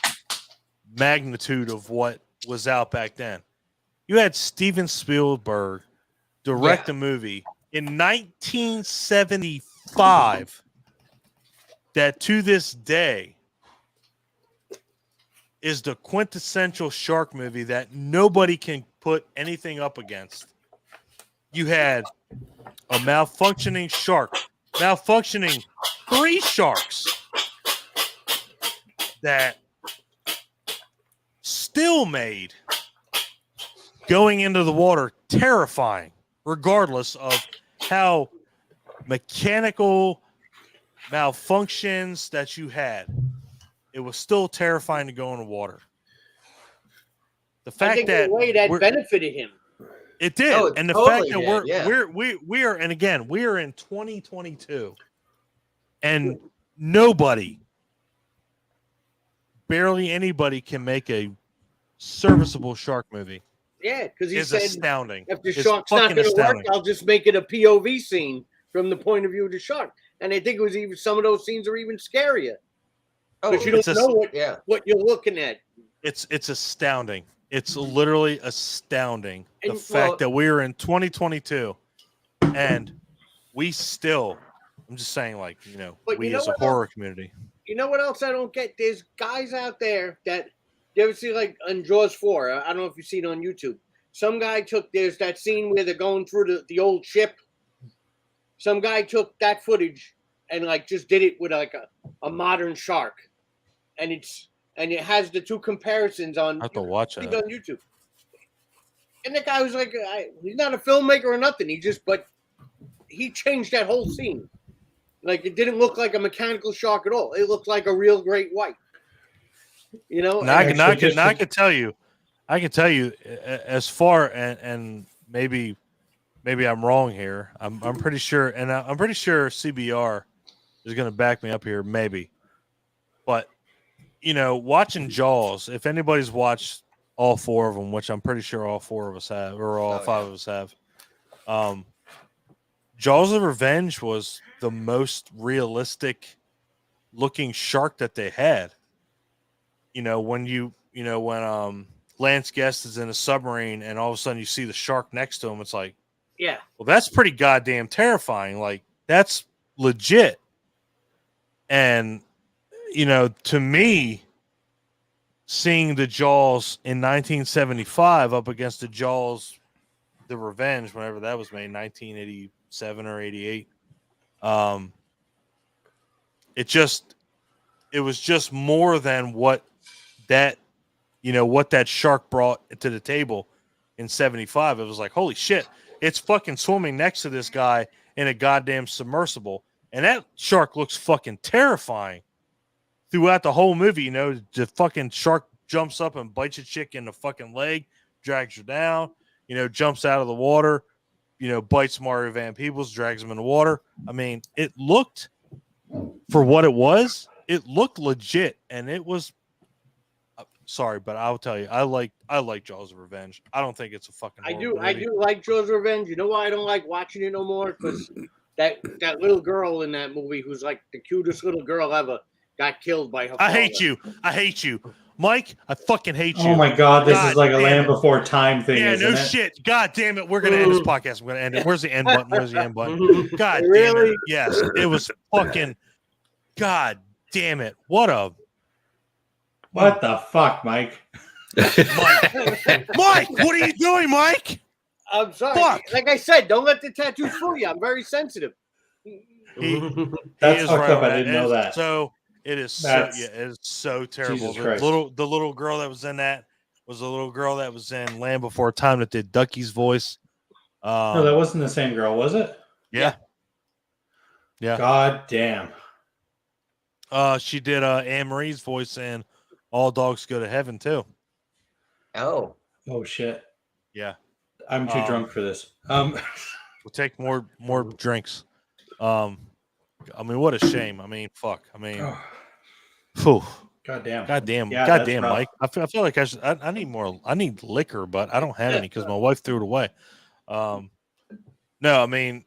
magnitude of what was out back then. You had Steven Spielberg direct a movie in 1975 that to this day is the quintessential shark movie that nobody can put anything up against. You had a malfunctioning shark, malfunctioning 3 sharks that still made going into the water terrifying, regardless of how mechanical malfunctions that you had. It was still terrifying to go in the water. The fact that in a way that benefited him. It did, Oh, it and the totally fact that did, we are, and again, we are in 2022, and nobody, barely anybody, can make a serviceable shark movie. Yeah, because he It's said, astounding. if the It's shark's not fucking going to work, astounding. I'll just make it a POV scene from the point of view of the shark. And I think it was even some of those scenes are even scarier. Because you don't know what you're looking at. It's astounding. It's literally astounding. The And, fact that we're in 2022 and we still, I'm just saying, like, But we you know as a what horror community. You know what else I don't get? There's guys out there that you ever see, like on Jaws 4. I don't know if you've seen it on YouTube. Some guy there's that scene where they're going through the old ship. Some guy took that footage and like just did it with like a modern shark. And it has the 2 comparisons on. I have to watch on that. YouTube. And the guy was like, he's not a filmmaker or nothing. But he changed that whole scene. Like, it didn't look like a mechanical shark at all. It looked like a real great white. I can tell you, as far and maybe I'm wrong here. I'm pretty sure, and I'm pretty sure CBR is going to back me up here, maybe. But watching Jaws, if anybody's watched all 4 of them, which I'm pretty sure all 4 of us have, or all 5 of us have, Jaws of Revenge was the most realistic looking shark that they had. When Lance Guest is in a submarine and all of a sudden you see the shark next to him, it's like, yeah, well, that's pretty goddamn terrifying. Like, that's legit. And to me, seeing the Jaws in 1975 up against the Jaws, the Revenge, whenever that was made, 1987 or 88, it was just more than what that shark brought to the table in 75. It was like, holy shit, it's fucking swimming next to this guy in a goddamn submersible. And that shark looks fucking terrifying throughout the whole movie. The fucking shark jumps up and bites a chick in the fucking leg, drags her down. jumps out of the water, bites Mario Van Peebles, drags him in the water. I mean, it looked, for what it was, it looked legit, and it was. Sorry, but I'll tell you, I like Jaws of Revenge. I don't think it's a fucking. I horrible do movie. like Jaws of Revenge. You know why I don't like watching it no more? Because that little girl in that movie, who's like the cutest little girl ever, got killed by her. I hate you, Mike. I fucking hate you. Oh my God, this is like a damn Land it. Before Time thing, Yeah, isn't no it? shit. God damn it. We're gonna end this podcast. I'm gonna end it. Where's the end button? Where's the end button? God damn Really? it. Yes, it was fucking. God damn it. What the fuck, Mike? Mike, what are you doing, Mike? I'm sorry. Fuck. Like I said, don't let the tattoos fool you. I'm very sensitive. That's fucked up. I didn't know that. So it is. It is so terrible. Jesus The Christ. little girl that was in that was the little girl that was in Land Before Time that did Ducky's voice. No, that wasn't the same girl, was it? Yeah. God damn. She did Anne Marie's voice in All Dogs Go to Heaven too. Oh shit. Yeah. I'm too drunk for this. We'll take more drinks. I mean, what a shame. I mean, fuck. I mean, phew. God damn. Yeah, God damn, Mike. I feel like I need more. I need liquor, but I don't have any because my wife threw it away. No, I mean,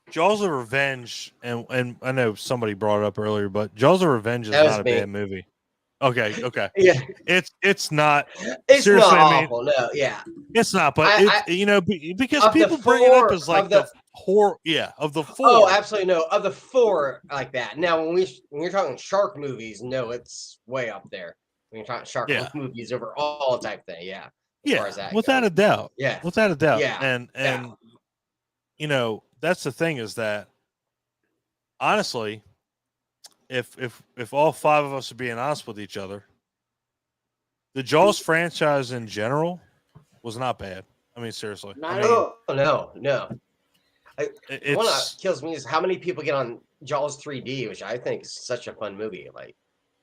Jaws of Revenge, and I know somebody brought it up earlier, but Jaws of Revenge is not a bad movie. Okay. Yeah. It's not. It's seriously, not I mean, awful. No, yeah. it's not. But because of the people bring it up four- as like of the- horror. Yeah, of the four. Oh, absolutely no. Of the four like that. Now, when you're talking shark movies, no, it's way up there. When you're talking shark movies overall type thing, yeah. As far as that without goes. a doubt. Yeah. Without a doubt. Yeah. And that's the thing is that honestly, if all five of us are being honest with each other, the Jaws franchise in general was not bad. I mean, seriously. No. What It's kills me is how many people get on Jaws 3D, which I think is such a fun movie. Like,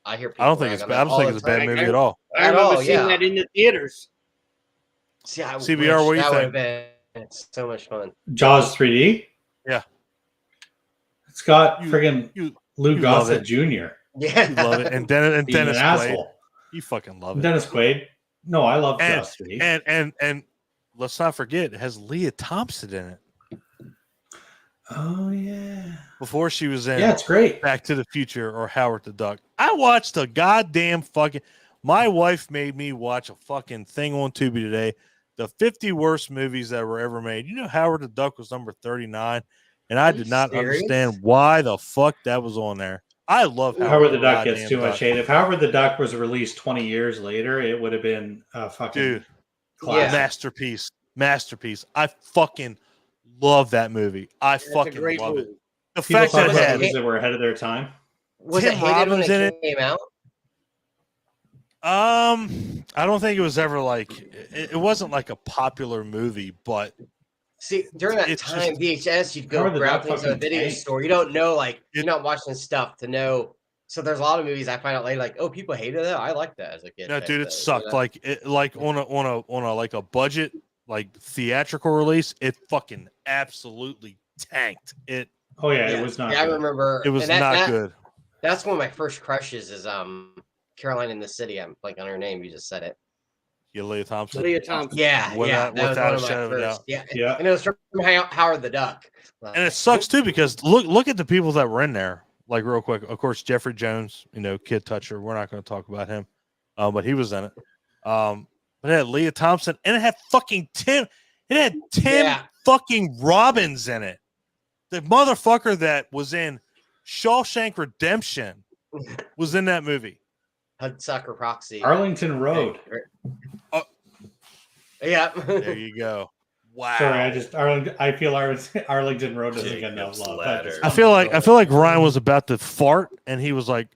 I hear people. I don't think it's rag on bad. that I don't all think the it's a bad time. movie at all. I remember seeing that in the theaters. See, I CBR, what do you that would have think? been so much fun. Jaws 3D? Yeah. It's got friggin' Lou you love Gossett it. Jr. Yeah. You love it. And Dennis Being an Quaid. asshole. You fucking love it. Dennis Quaid. No, I love and, Jaws 3D. and let's not forget, it has Leah Thompson in it. Oh yeah. Before she was in it's great. Back to the Future or Howard the Duck. I watched a goddamn fucking. My wife made me watch a fucking thing on Tubi today. The 50 worst movies that were ever made. You know, Howard the Duck was number 39, and I did not understand why the fuck that was on there. I love Howard the Duck gets too much hate. If Howard the Duck was released 20 years later, it would have been a fucking masterpiece. Masterpiece. I fucking love that movie. I fucking love it. The fact that it had movies that were ahead of their time. Was Tim it hated Robbins when in it came out? I don't think it was ever like it wasn't like a popular movie, but see, during that time, VHS, you'd go grab things at a video store. You don't know, like you're not watching stuff to know. So there's a lot of movies I find out later, like, oh, people hated that. I liked that as a kid. No, dude, it sucked. Like on a like a budget, like theatrical release, it fucking absolutely tanked it. Oh yeah, it was not. Yeah, I remember it was not good. That's one of my first crushes. Is Caroline in the City. I'm blanking on her name. You just said it. Yeah, Leah Thompson. Leah Thompson. Yeah, without a shadow of a doubt. Yeah. And it was from Howard the Duck. And it sucks too because look at the people that were in there. Like real quick, of course, Jeffrey Jones, Kid Toucher. We're not going to talk about him, but he was in it. But it had Leah Thompson, and it had fucking Tim. It had Tim fucking Robbins in it. The motherfucker that was in Shawshank Redemption was in that movie. Hudsucker Proxy. Arlington Road. Yeah. There you go. Wow. Sorry, I feel Arlington Road doesn't get enough love. I feel like Ryan was about to fart, and he was like,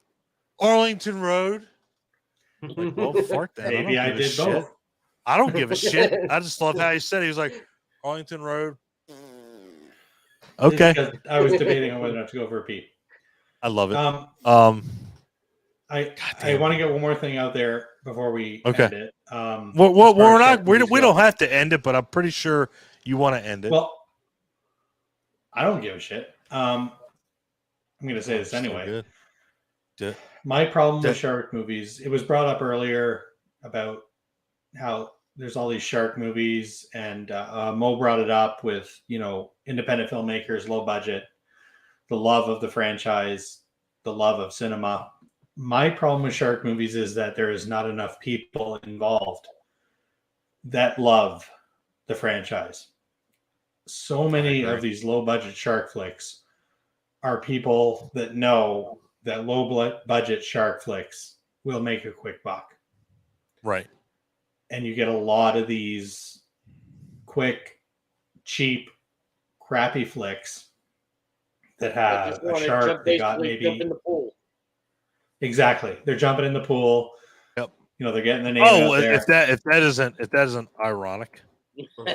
"Arlington Road." Like, well, fart then. Maybe I did both. I don't give a shit. I just love how he said it. He was like, "Arlington Road." Okay. I was debating on whether or not to go for a pee. I love it. I want to get one more thing out there. before we Okay. end it. Well, as far we're as not. shark We movies don't go. have to end it, but I'm pretty sure you want to end it. Well, I don't give a shit. I'm going to say this Still anyway. good. My problem That- with shark movies, it was brought up earlier about how there's all these shark movies, and Mo brought it up with, independent filmmakers, low budget, the love of the franchise, the love of cinema. My problem with shark movies is that there is not enough people involved that love the franchise. So many of these low budget shark flicks are people that know that low budget shark flicks will make a quick buck. Right. And you get a lot of these quick, cheap, crappy flicks that have Just a wanna shark that got basically jump maybe in the pool. exactly. They're jumping in the pool. Yep. They're getting the name Oh, out there. if that isn't ironic,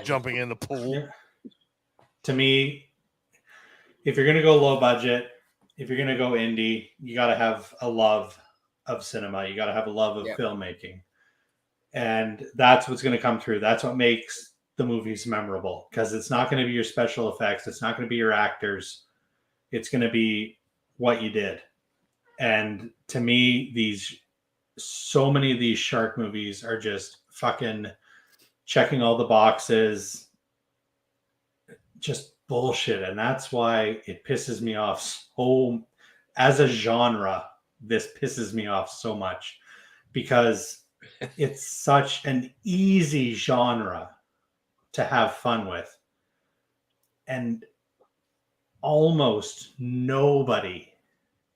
jumping in the pool. Yeah. To me, if you're going to go low budget, if you're going to go indie, you got to have a love of cinema. You got to have a love of filmmaking. And that's what's going to come through. That's what makes the movies memorable, because it's not going to be your special effects. It's not going to be your actors. It's going to be what you did. And to me, so many of these shark movies are just fucking checking all the boxes, just bullshit. And that's why it pisses me off so, as a genre, this pisses me off so much, because it's such an easy genre to have fun with. And almost nobody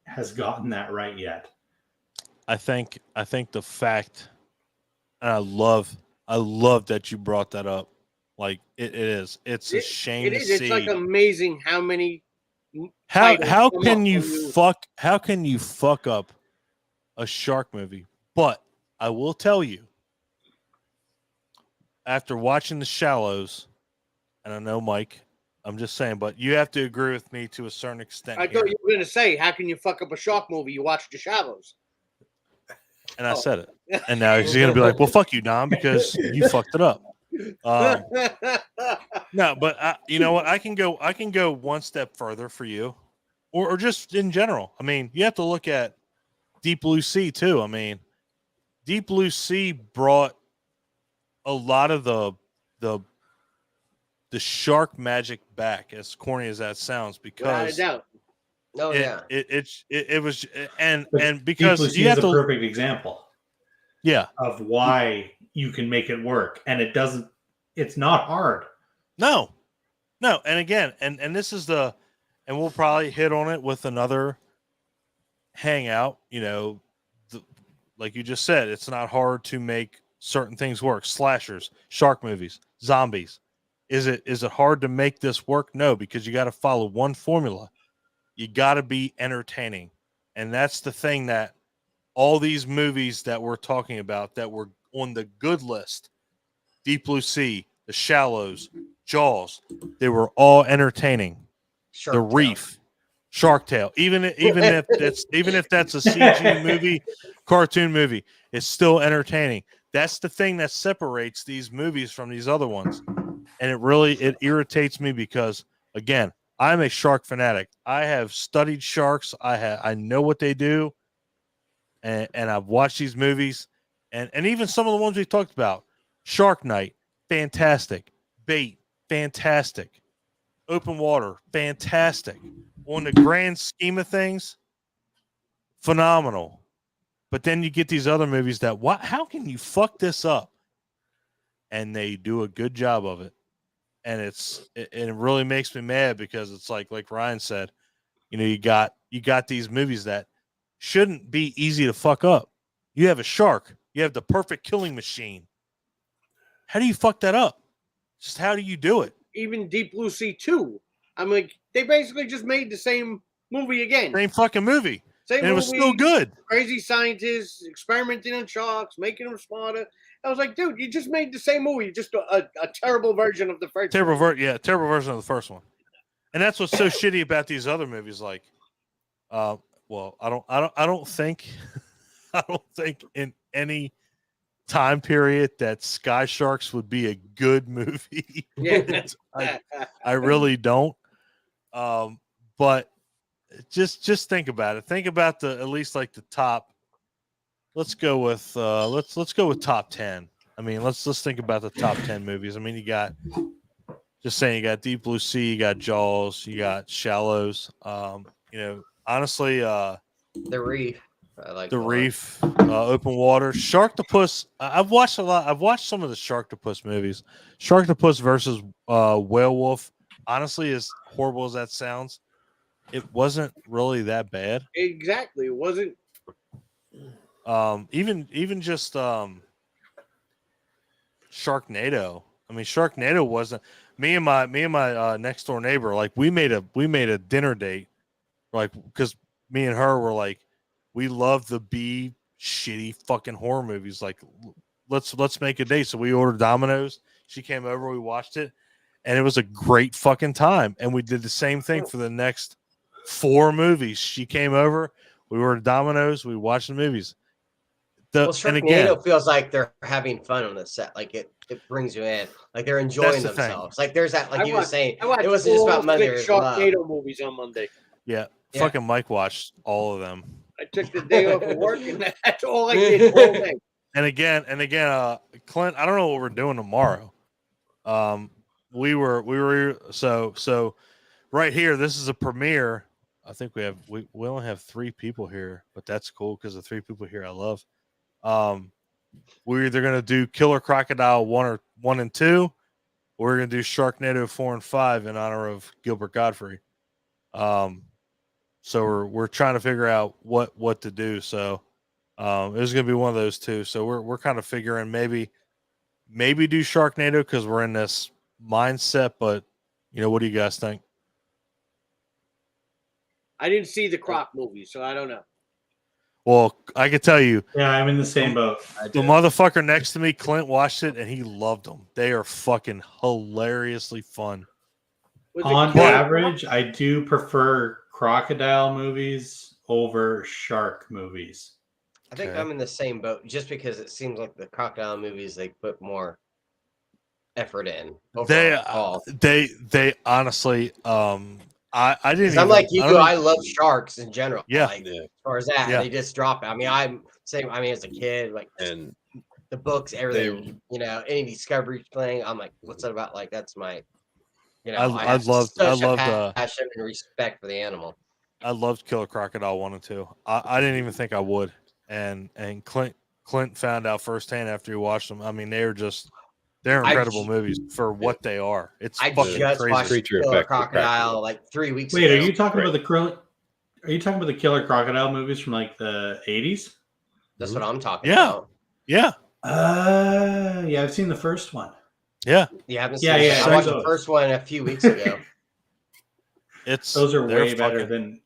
has gotten that right yet. I think the fact, and I love that you brought that up. Like it's a shame It to is. see. It's like amazing how many. How titles come can up you when how can you fuck up a shark movie? But I will tell you, after watching The Shallows, and I know Mike, I'm just saying, but you have to agree with me to a certain extent. I thought you were going to say, how can you fuck up a shark movie? You watch The Shallows. And I said it. And now he's going to be like, well, fuck you, Dom, because you fucked it up. No, but you know what? I can go one step further for you, or just in general. I mean, you have to look at Deep Blue Sea too. I mean, Deep Blue Sea brought a lot of the shark magic back, as corny as that sounds, Without a because doubt. Oh yeah. it was and But because Deep Blue Sea you have is a to perfect example of why you can make it work. And it's not hard. No. And again, and this is and we'll probably hit on it with another hangout, like you just said, it's not hard to make certain things work. Slashers, shark movies, zombies. Is it hard to make this work? No, because you got to follow one formula. You got to be entertaining. And that's the thing that all these movies that we're talking about that were on the good list, Deep Blue Sea, The Shallows, Jaws, they were all entertaining. Shark The Tale. Reef, Shark Tale, even if that's a CG movie, cartoon movie, it's still entertaining. That's the thing that separates these movies from these other ones. And it irritates me because, again, I'm a shark fanatic. I have studied sharks. I know what they do, and I've watched these movies, and even some of the ones we talked about. Shark Night, fantastic. Bait, fantastic. Open Water, fantastic. On the grand scheme of things, phenomenal. But then you get these other movies that how can you fuck this up? And they do a good job of it. And it really makes me mad, because it's like Ryan said, you got these movies that shouldn't be easy to fuck up. You have a shark, you have the perfect killing machine. How do you fuck that up? Just how do you do it? Even Deep Blue Sea 2. I'm like, they basically just made the same movie again. Same fucking movie. Same And it was still movie, good. Crazy scientists experimenting on sharks, making them smarter. I was like, dude, you just made the same movie, just a terrible version of the first. Terrible version of the first one. And that's what's so shitty about these other movies. Like, well, I don't think in any time period that Sky Sharks would be a good movie. Yeah. I really don't. But just think about it. Think about the at least like the top. Let's go with let's go with top 10. I mean, let's think about the top 10 movies. I mean, you got Deep Blue Sea, you got Jaws, you got Shallows. Honestly, The Reef. I like The that one. Reef, Open Water, Sharktopus. I've watched a lot. I've watched some of the Sharktopus movies. Sharktopus versus Werewolf. Honestly, as horrible as that sounds, it wasn't really that bad. Exactly. It wasn't. Even just Sharknado. I mean, Sharknado wasn't. Me and my next door neighbor, like we made a dinner date, like because me and her were like, we love the B shitty fucking horror movies. Like, let's make a date. So we ordered Domino's. She came over. We watched it, and it was a great fucking time. And we did the same thing for the next 4 movies. She came over. We ordered Domino's. We watched the movies. Well, And again, Sharknado feels like they're having fun on the set. Like it brings you in. Like they're enjoying That's the themselves. Like there's that. Like I you were watched- saying, I watched it wasn't just about mother love. Sharknado movies on Monday. yeah, Yeah. fucking Mike watched all of them. I took the day off of work, and that's all I did all day. And again, Clint, I don't know what we're doing tomorrow. We were so right here. This is a premiere. I think we only have 3 people here, but that's cool because the 3 people here I love. We're either gonna do Killer Crocodile 1 and 2, or we're gonna do Sharknado 4 and 5 in honor of Gilbert Godfrey. So we're trying to figure out what to do. So it was gonna be one of those 2. So we're kind of figuring maybe do Sharknado because we're in this mindset. But what do you guys think? I didn't see the Croc movie, so I don't know. Well, I can tell you, Yeah, I'm in the same boat. the motherfucker next to me, Clint, watched it and he loved them. They are fucking hilariously fun. Was it On Killer average, I do prefer crocodile movies over shark movies. I think Okay. I'm in the same boat just because it seems like the crocodile movies they put more effort in. overall. They honestly, I didn't. 'Cause I'm even- like you. I don't I love sharks in general. Yeah. Like, as far as that, Yeah. they just drop it. I mean, I'm saying. I mean, as a kid, like And the books, everything. Any Discovery thing. I'm like, what's that about? Like, that's my. I have loved- such I a loved, passion and respect for the animal. I loved Killer Crocodile 1 and 2. I didn't even think I would, and Clint found out firsthand after he watched them. I mean, they're I incredible ju- movies for what they are. It's I fucking just crazy. watched Creature Killer effect was Crocodile like 3 weeks Wait, ago. are you talking about the krill? Are you talking about the Killer Crocodile movies from like the 80s? That's what I'm talking Yeah. about. Yeah, Yeah, I've seen the first one. yeah. You haven't Yeah, seen yeah, it? I watched those. the first one a few weeks ago. Those are they're way better fucking- than.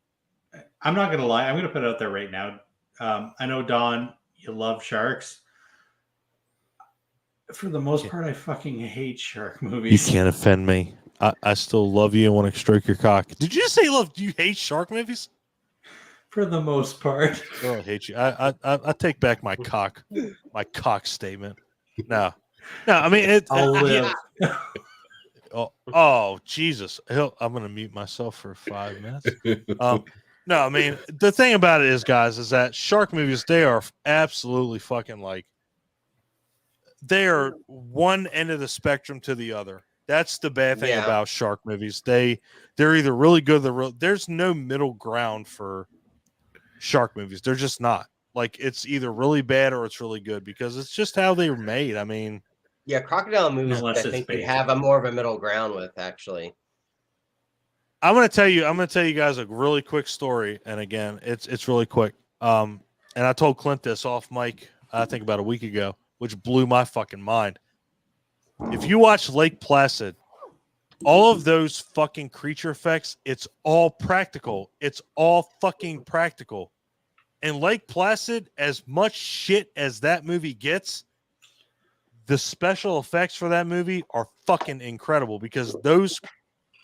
I'm not gonna lie. I'm gonna put it out there right now. I know Don, you love sharks. For the most part, I fucking hate shark You movies. can't offend me. I still love you and want to stroke your cock. Did you just say do you hate shark movies? For the most part, I hate you. I take back my cock statement. No. I mean it. I'll live. Oh Jesus! I'm gonna mute myself for 5 minutes. No, I mean the thing about it is, guys, is that shark movies, they are absolutely fucking like they are one end of the spectrum to the other. That's the bad thing Yeah. about shark movies. They're either really good, there's no middle ground for shark movies. They're just not. Like it's either really bad or it's really good because it's just how they were made. I mean, Yeah, crocodile movies. Unless I it's think they basic. have a more of a middle ground with actually. I'm gonna tell you guys a really quick story, and again, it's really quick. And I told Clint this off mic, I think about a week ago, which blew my fucking mind. If you watch Lake Placid, all of those fucking creature effects, it's all practical. It's all fucking practical. And Lake Placid, as much shit as that movie gets, the special effects for that movie are fucking incredible because those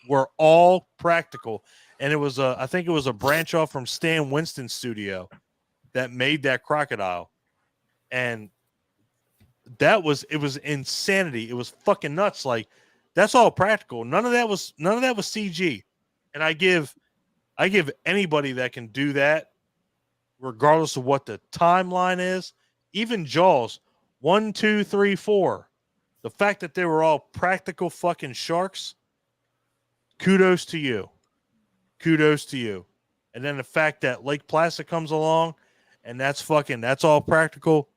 were all practical. And it was I think it was a branch off from Stan Winston's studio that made that crocodile. And it was insanity. It was fucking nuts. Like that's all practical. None of that was CG. And I give anybody that can do that, regardless of what the timeline is, even Jaws 1, 2, 3, 4. The fact that they were all practical fucking sharks, kudos to you. Kudos to you. And then the fact that Lake Placid comes along and that's all practical,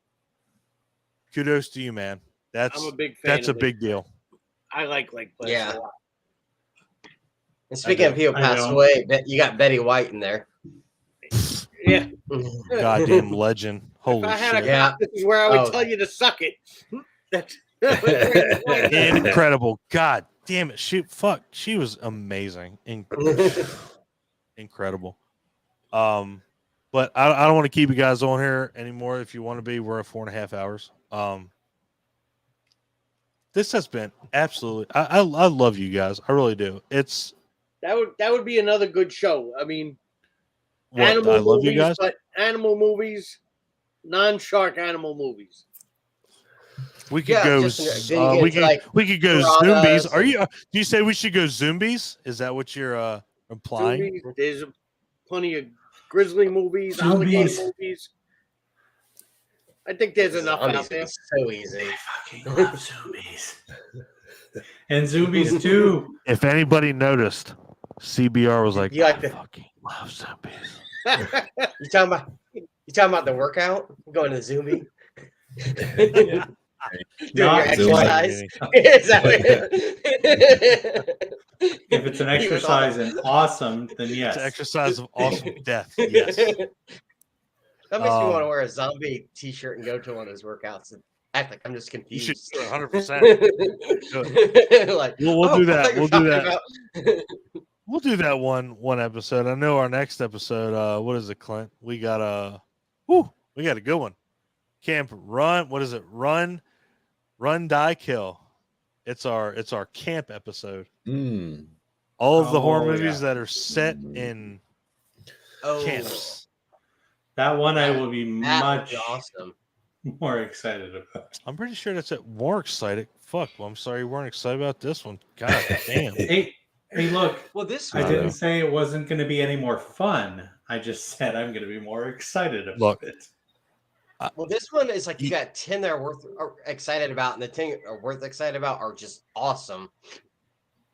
kudos to you, man. I'm a big fan. That's a big deal. I like Lake Placid Yeah. a lot. And speaking of people passed away, you got Betty White in there. Yeah. Goddamn legend. Holy If I had shit. a cop, this is where I would tell you to suck it. Incredible. God damn it. She was amazing. Incredible. But I don't want to keep you guys on here anymore. If you want to be, we're at 4.5 hours. This has been absolutely. I love you guys. I really do. It's that would be another good show. I mean, I love you guys, but animal movies, non-shark animal movies. We could go. We could go zombies. Are you? Do you say we should go zombies? Is that what you're implying? Zombies, there's plenty of grizzly movies, alligator movies. I think there's enough out there. So easy. I fucking love zombies. And zombies too. If anybody noticed, CBR was like, you like I fucking love zombies. You talking about the workout? Going to the zombie? Yeah. Doing your exercise? If it's an exercise and awesome, then yes. It's an exercise of awesome death. Yes. That makes me want to wear a zombie t-shirt and go to one of those workouts and act like I'm just confused. You should do it 100%. Like, we'll do that. We'll do that. About... We'll do that one episode. I know our next episode. What is it, Clint? We got a good one. Camp Run. What is it? Run, Die, Kill. It's our camp episode. All of the horror movies that are set in camps. That one I will be much awesome. more excited about. I'm pretty sure that's it. More excited. Fuck. Well, I'm sorry you weren't excited about this one. God damn. Hey, look. Well, this I didn't say it wasn't going to be any more fun. I just said I'm going to be more excited about it. Well, this one is like you got 10 that are excited about, and the 10 are worth excited about are just awesome.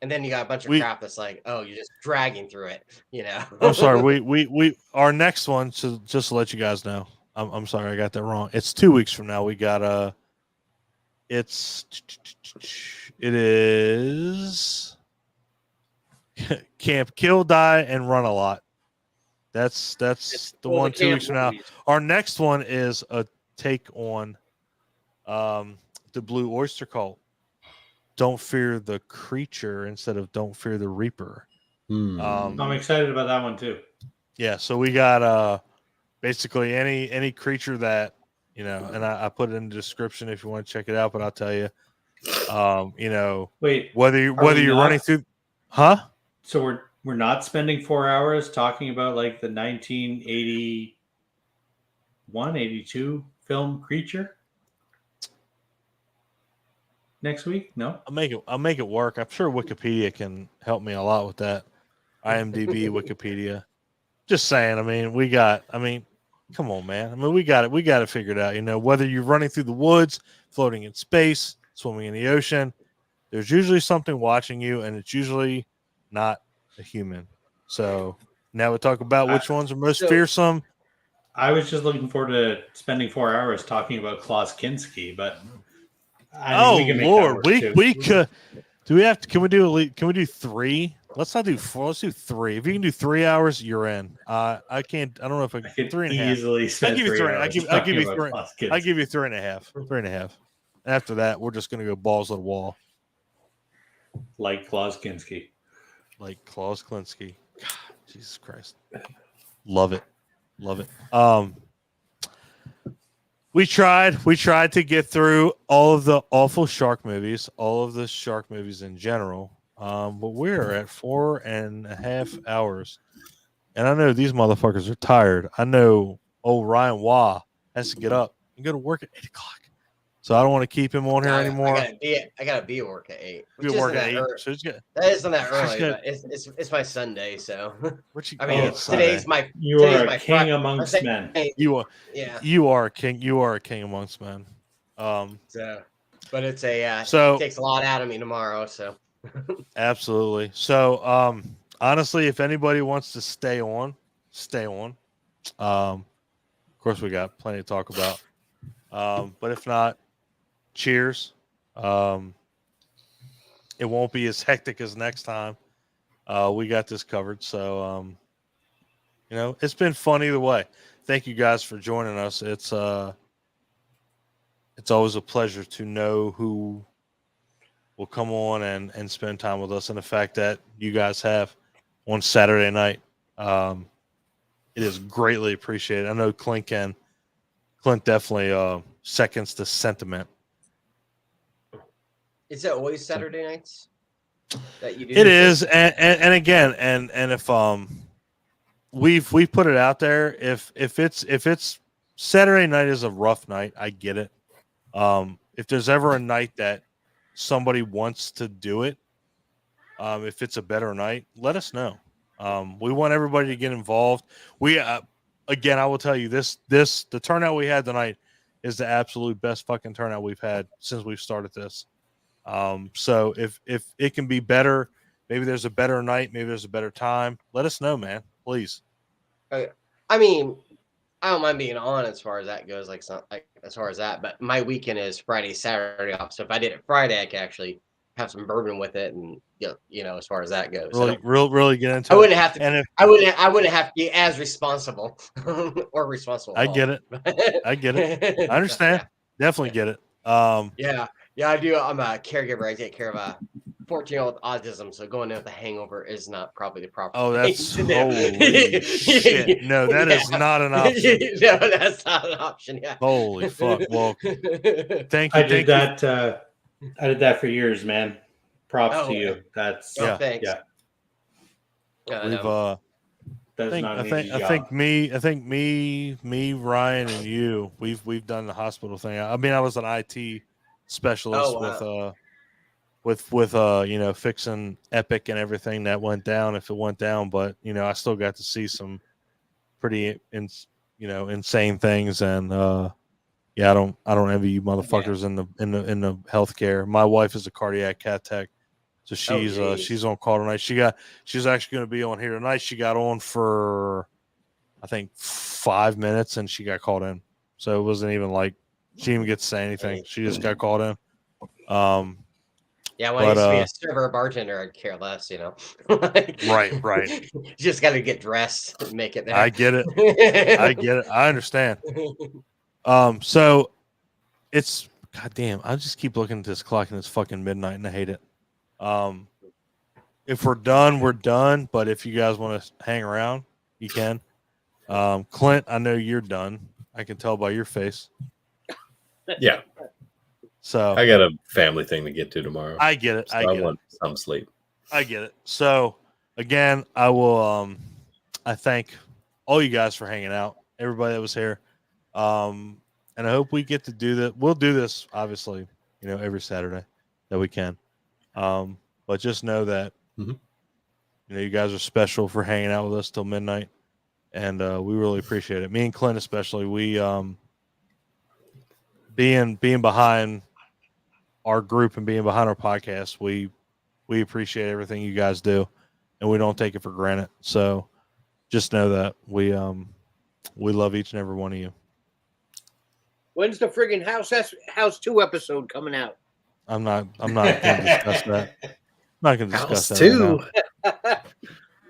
And then you got a bunch of crap that's like, oh, you're just dragging through it, you know. I'm sorry. We our next one, so just to let you guys know. I'm sorry I got that wrong. It's 2 weeks from now. We got it is Camp Kill, Die, and Run a Lot. That's the one 2 weeks from now. Our next one is a take on the Blue Oyster Cult. Don't fear the creature instead of don't fear the reaper. I'm excited about that one too. Yeah, so we got basically any creature that, you know, and I put it in the description if you want to check it out, but I'll tell you, you know, whether you're running through, So we're not spending 4 hours talking about like the 1981, 82 film Creature next week? No, I'll make it work. I'm sure Wikipedia can help me a lot with that. IMDb, Wikipedia. Just saying. I mean, come on, man. I mean, we got it figured out. You know, whether you're running through the woods, floating in space, swimming in the ocean, there's usually something watching you, and it's usually not a human. So now we talk about which ones are most fearsome. I was just looking forward to spending 4 hours talking about Klaus Kinski, but we can make Lord, we could. Do we have to? Can we do 3? Let's not do 4. Let's do 3. If you can do 3 hours, you're in. I can't. I don't know if I can. 3.5. Easily spend 3 hours. I'll give you 3. I'll give you 3.5. 3.5. After that, we're just gonna go balls to the wall. Like Klaus Kinski. Like Klaus Kinski. God, Jesus Christ. Love it. We tried to get through all of the awful shark movies, all of the shark movies in general. But we're at 4.5 hours. And I know these motherfuckers are tired. I know old Ryan Waugh has to get up and go to work at 8 o'clock. so I don't want to keep him on here I anymore. gotta be at work at 8. Be Which at work isn't at that 8. early. So it's good. That isn't that She's early, good. but it's my Sunday, so I Oh, mean it's Sunday. today's my You today's are my a king Friday. amongst men. You are Yeah. you are a king. You are a king amongst men. So, but it's a So- it takes a lot out of me tomorrow. So Absolutely. So, honestly, if anybody wants to stay on, stay on. Of course, we got plenty to talk about. But if not, cheers. It won't be as hectic as next time. We got this covered. So, you know, it's been fun either way. Thank you guys for joining us. It's always a pleasure to know who will come on and spend time with us, and the fact that you guys have on Saturday night. It is greatly appreciated. I know Clint definitely seconds the sentiment. is it always Saturday nights that you do? It this? is, and again, and if we've put it out there. If it's Saturday night is a rough night, I get it. If there's ever a night that somebody wants to do it, if it's a better night, let us know. We want everybody to get involved. We again, I will tell you the turnout we had tonight is the absolute best fucking turnout we've had since we've started this. So if it can be better, maybe there's a better night, maybe there's a better time, let us know, man, please. I mean, I don't mind being on as far as that goes, like as far as that. But my weekend is Friday, Saturday off. So if I did it Friday, I could actually have some bourbon with it, and you know, as far as that goes, Really get into I wouldn't have to. And if I wouldn't have to be as responsible or responsible. I get it, I understand, definitely get it. Yeah, I do. I'm a caregiver. I take care of a 14-year-old with autism, so going in with a hangover is not probably the proper. Oh, thing that's to do. holy shit! No, that is not an option. No, that's not an option. Yeah. Holy fuck! Well, thank you. I did that. I did that for years, man. Props to you. That's thanks. Yeah. We've That's not an easy job. I think me, Ryan, and you, we've done the hospital thing. I mean, I was an IT specialist with you know, fixing Epic and everything that went down if it went down. But you know, I still got to see some pretty insane things, and yeah, I don't envy you motherfuckers in the healthcare. My wife is a cardiac cath tech. So she's on call tonight. She's actually going to be on here tonight. She got on for I think 5 minutes and she got called in. So it wasn't even like she didn't even get to say anything. She just got called in. Yeah, when I used to be a server or bartender, I'd care less, you know. Right. You just got to get dressed and make it there. I get it. I understand. So it's goddamn. I just keep looking at this clock and it's fucking midnight and I hate it. If we're done, we're done. But if you guys want to hang around, you can. Clint, I know you're done. I can tell by your face. Yeah. So I got a family thing to get to tomorrow. I get it. So I want some sleep. I get it. So again, I will. I thank all you guys for hanging out. Everybody that was here. And I hope we get to do that. We'll do this, obviously, you know, every Saturday that we can. But just know that you know, you guys are special for hanging out with us till midnight, and we really appreciate it. Me and Clint especially. We being behind our group and being behind our podcast, we appreciate everything you guys do, and we don't take it for granted. So just know that we love each and every one of you. When's the friggin' House 2 episode coming out? I'm not going to discuss that. I'm not going to discuss House that. 2. Right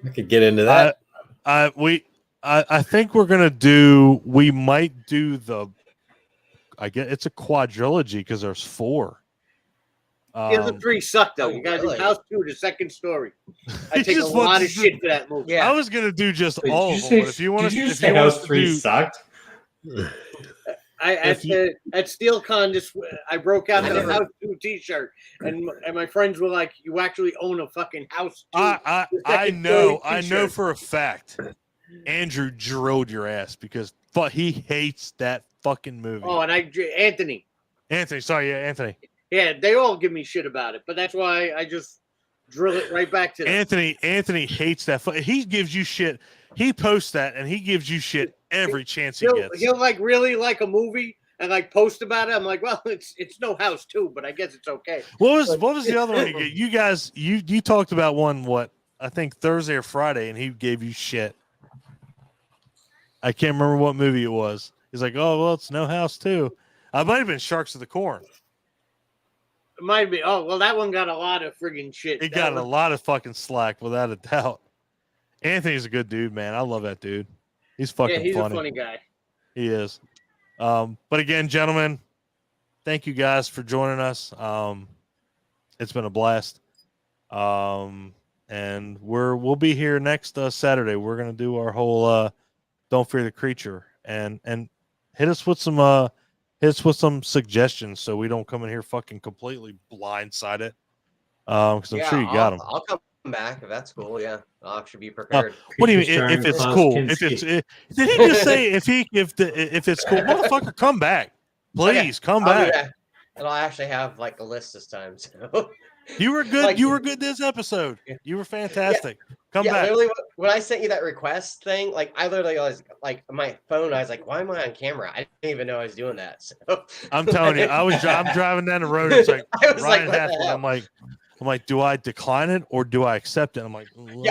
I could get into that. I think we're gonna do. We might do the. I guess it's a quadrilogy because there's 4. The other 3 suck though. You gotta do House 2, the second story. I take a lot of shit for that movie. Yeah. I was gonna do just all of them. But if you want to say House 3 sucked. At SteelCon, I broke out the House 2 T-shirt, and my friends were like, "You actually own a fucking House 2." I know for a fact. Andrew drilled your ass because he hates that fucking movie. Oh, and Anthony. Anthony, sorry, yeah, Anthony. Yeah, they all give me shit about it, but that's why I just drill it right back to them. Anthony hates that. He gives you shit. He posts that and he gives you shit every chance he gets. He'll like really like a movie and like post about it. I'm like, well, it's No House 2, but I guess it's okay. What was the other one you get? You guys, you talked about one, what, I think Thursday or Friday, and he gave you shit. I can't remember what movie it was. He's like, oh, well, it's No House 2. I might have been Sharks of the Corn. It might be. Oh, well, that one got a lot of friggin' shit. It got a lot of fucking slack, without a doubt. Anthony's a good dude, man. I love that dude. He's fucking he's funny. a funny guy. He is. But again, gentlemen, thank you guys for joining us. It's been a blast. And we'll be here next Saturday. We're gonna do our whole Don't Fear the Creature, and hit us with some suggestions so we don't come in here fucking completely blindsided. Because I'm sure you got them. I'll come back if that's cool. Yeah, I'll actually be prepared. What do you mean if it's cool? Did he just say if it's cool? Motherfucker, come back, please. Come back. And I'll actually have like a list this time. So you were good. You were good this episode. You were fantastic. Come back. Literally, when I sent you that request thing, like I literally was like my phone. I was like, why am I on camera? I didn't even know I was doing that. So I'm telling you, I'm driving down the road. It's like Ryan Hathaway. I'm like, do I decline it or do I accept it? I'm like,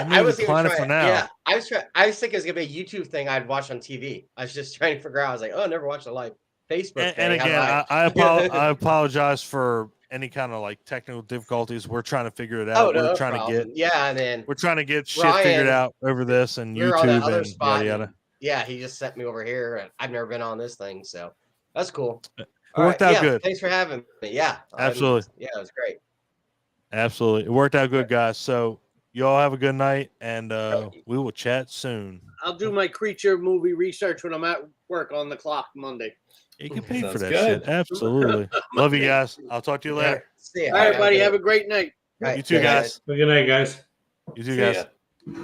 I was decline it for now. Yeah, I was thinking it was gonna be a YouTube thing I'd watch on TV. I was just trying to figure out. I was like, oh, I never watched a live Facebook. And again, I apologize for any kind of like technical difficulties. We're trying to figure it out. We're trying to get shit Ryan, figured out over this and YouTube and yada yada. Yeah, he just sent me over here, and I've never been on this thing, so that's cool. It worked out good. Thanks for having me. Yeah, absolutely. Yeah, it was great. Absolutely, it worked out good, guys. So you all have a good night, and we will chat soon. I'll do my creature movie research when I'm at work on the clock Monday. You can pay for that shit. Absolutely. Love you guys. I'll talk to you later. See ya. All right, buddy. Have a great night. You too, guys. Good night, guys. You too, guys.